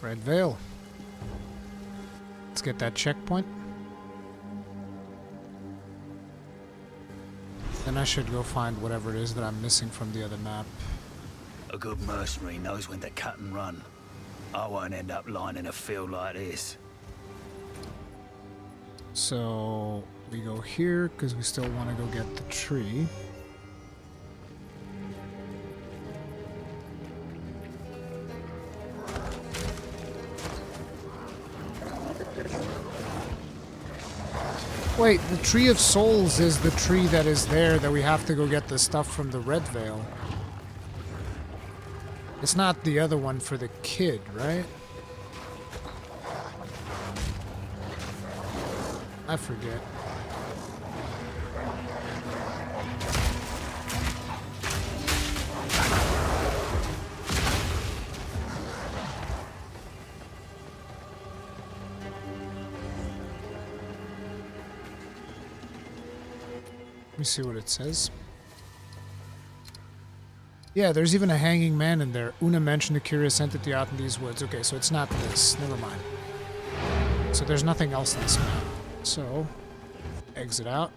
Red Vale. Let's get that checkpoint. Then I should go find whatever it is that I'm missing from the other map. A good mercenary knows when to cut and run. I won't end up lying in a field like this. So we go here because we still want to go get the tree. Wait, the Tree of Souls is the tree that is there that we have to go get the stuff from the Red Vale. It's not the other one for the kid, right? I forget. Let me see what it says. Yeah, there's even a hanging man in there. Una mentioned a curious entity out in these woods. Okay, so it's not this. Never mind. So there's nothing else in this map. So, exit out.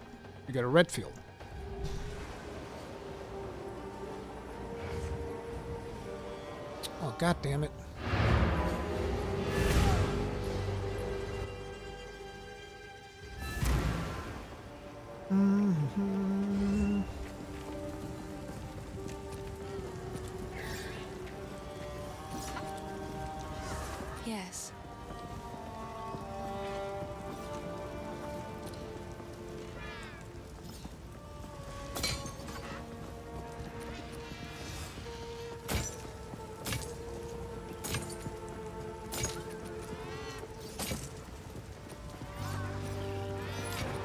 We got a red field. Oh, god damn it. Yes.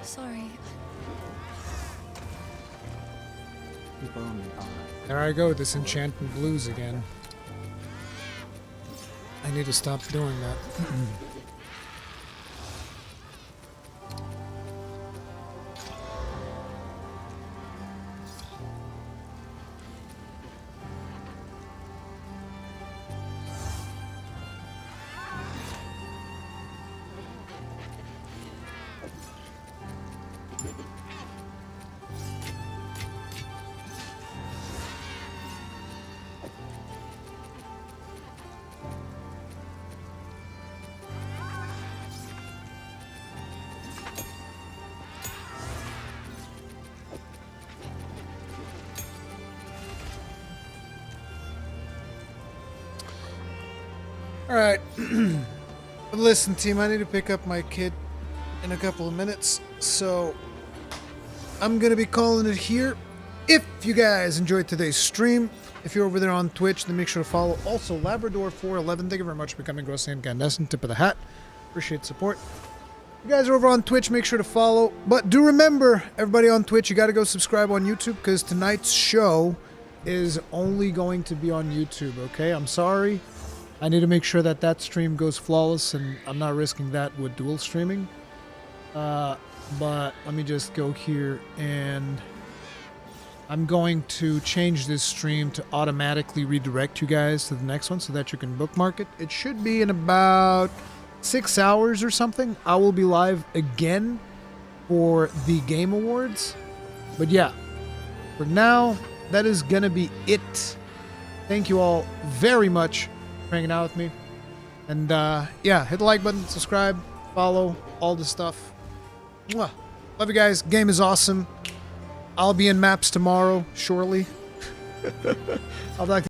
Sorry. If only I. There I go, this enchanting blues again. I need to stop doing that. Alright. But listen, team, I need to pick up my kid in a couple of minutes, so I'm gonna be calling it here. If you guys enjoyed today's stream, if you're over there on Twitch, then make sure to follow. Also, Labrador411, thank you very much for becoming grossly incandescent. Tip of the hat. Appreciate the support. You guys are over on Twitch, make sure to follow. But do remember, everybody on Twitch, you gotta go subscribe on YouTube, because tonight's show is only going to be on YouTube, okay? I'm sorry. I need to make sure that that stream goes flawless, and I'm not risking that with dual streaming. But let me just go here, and I'm going to change this stream to automatically redirect you guys to the next one so that you can bookmark it. It should be in about 6 hours or something. I will be live again for the Game Awards. But yeah, for now, that is gonna be it. Thank you all very much for hanging out with me. And yeah, hit the like button, subscribe, follow, all the stuff. Mwah. Love you guys. Game is awesome. I'll be in maps tomorrow, surely. I'll talk to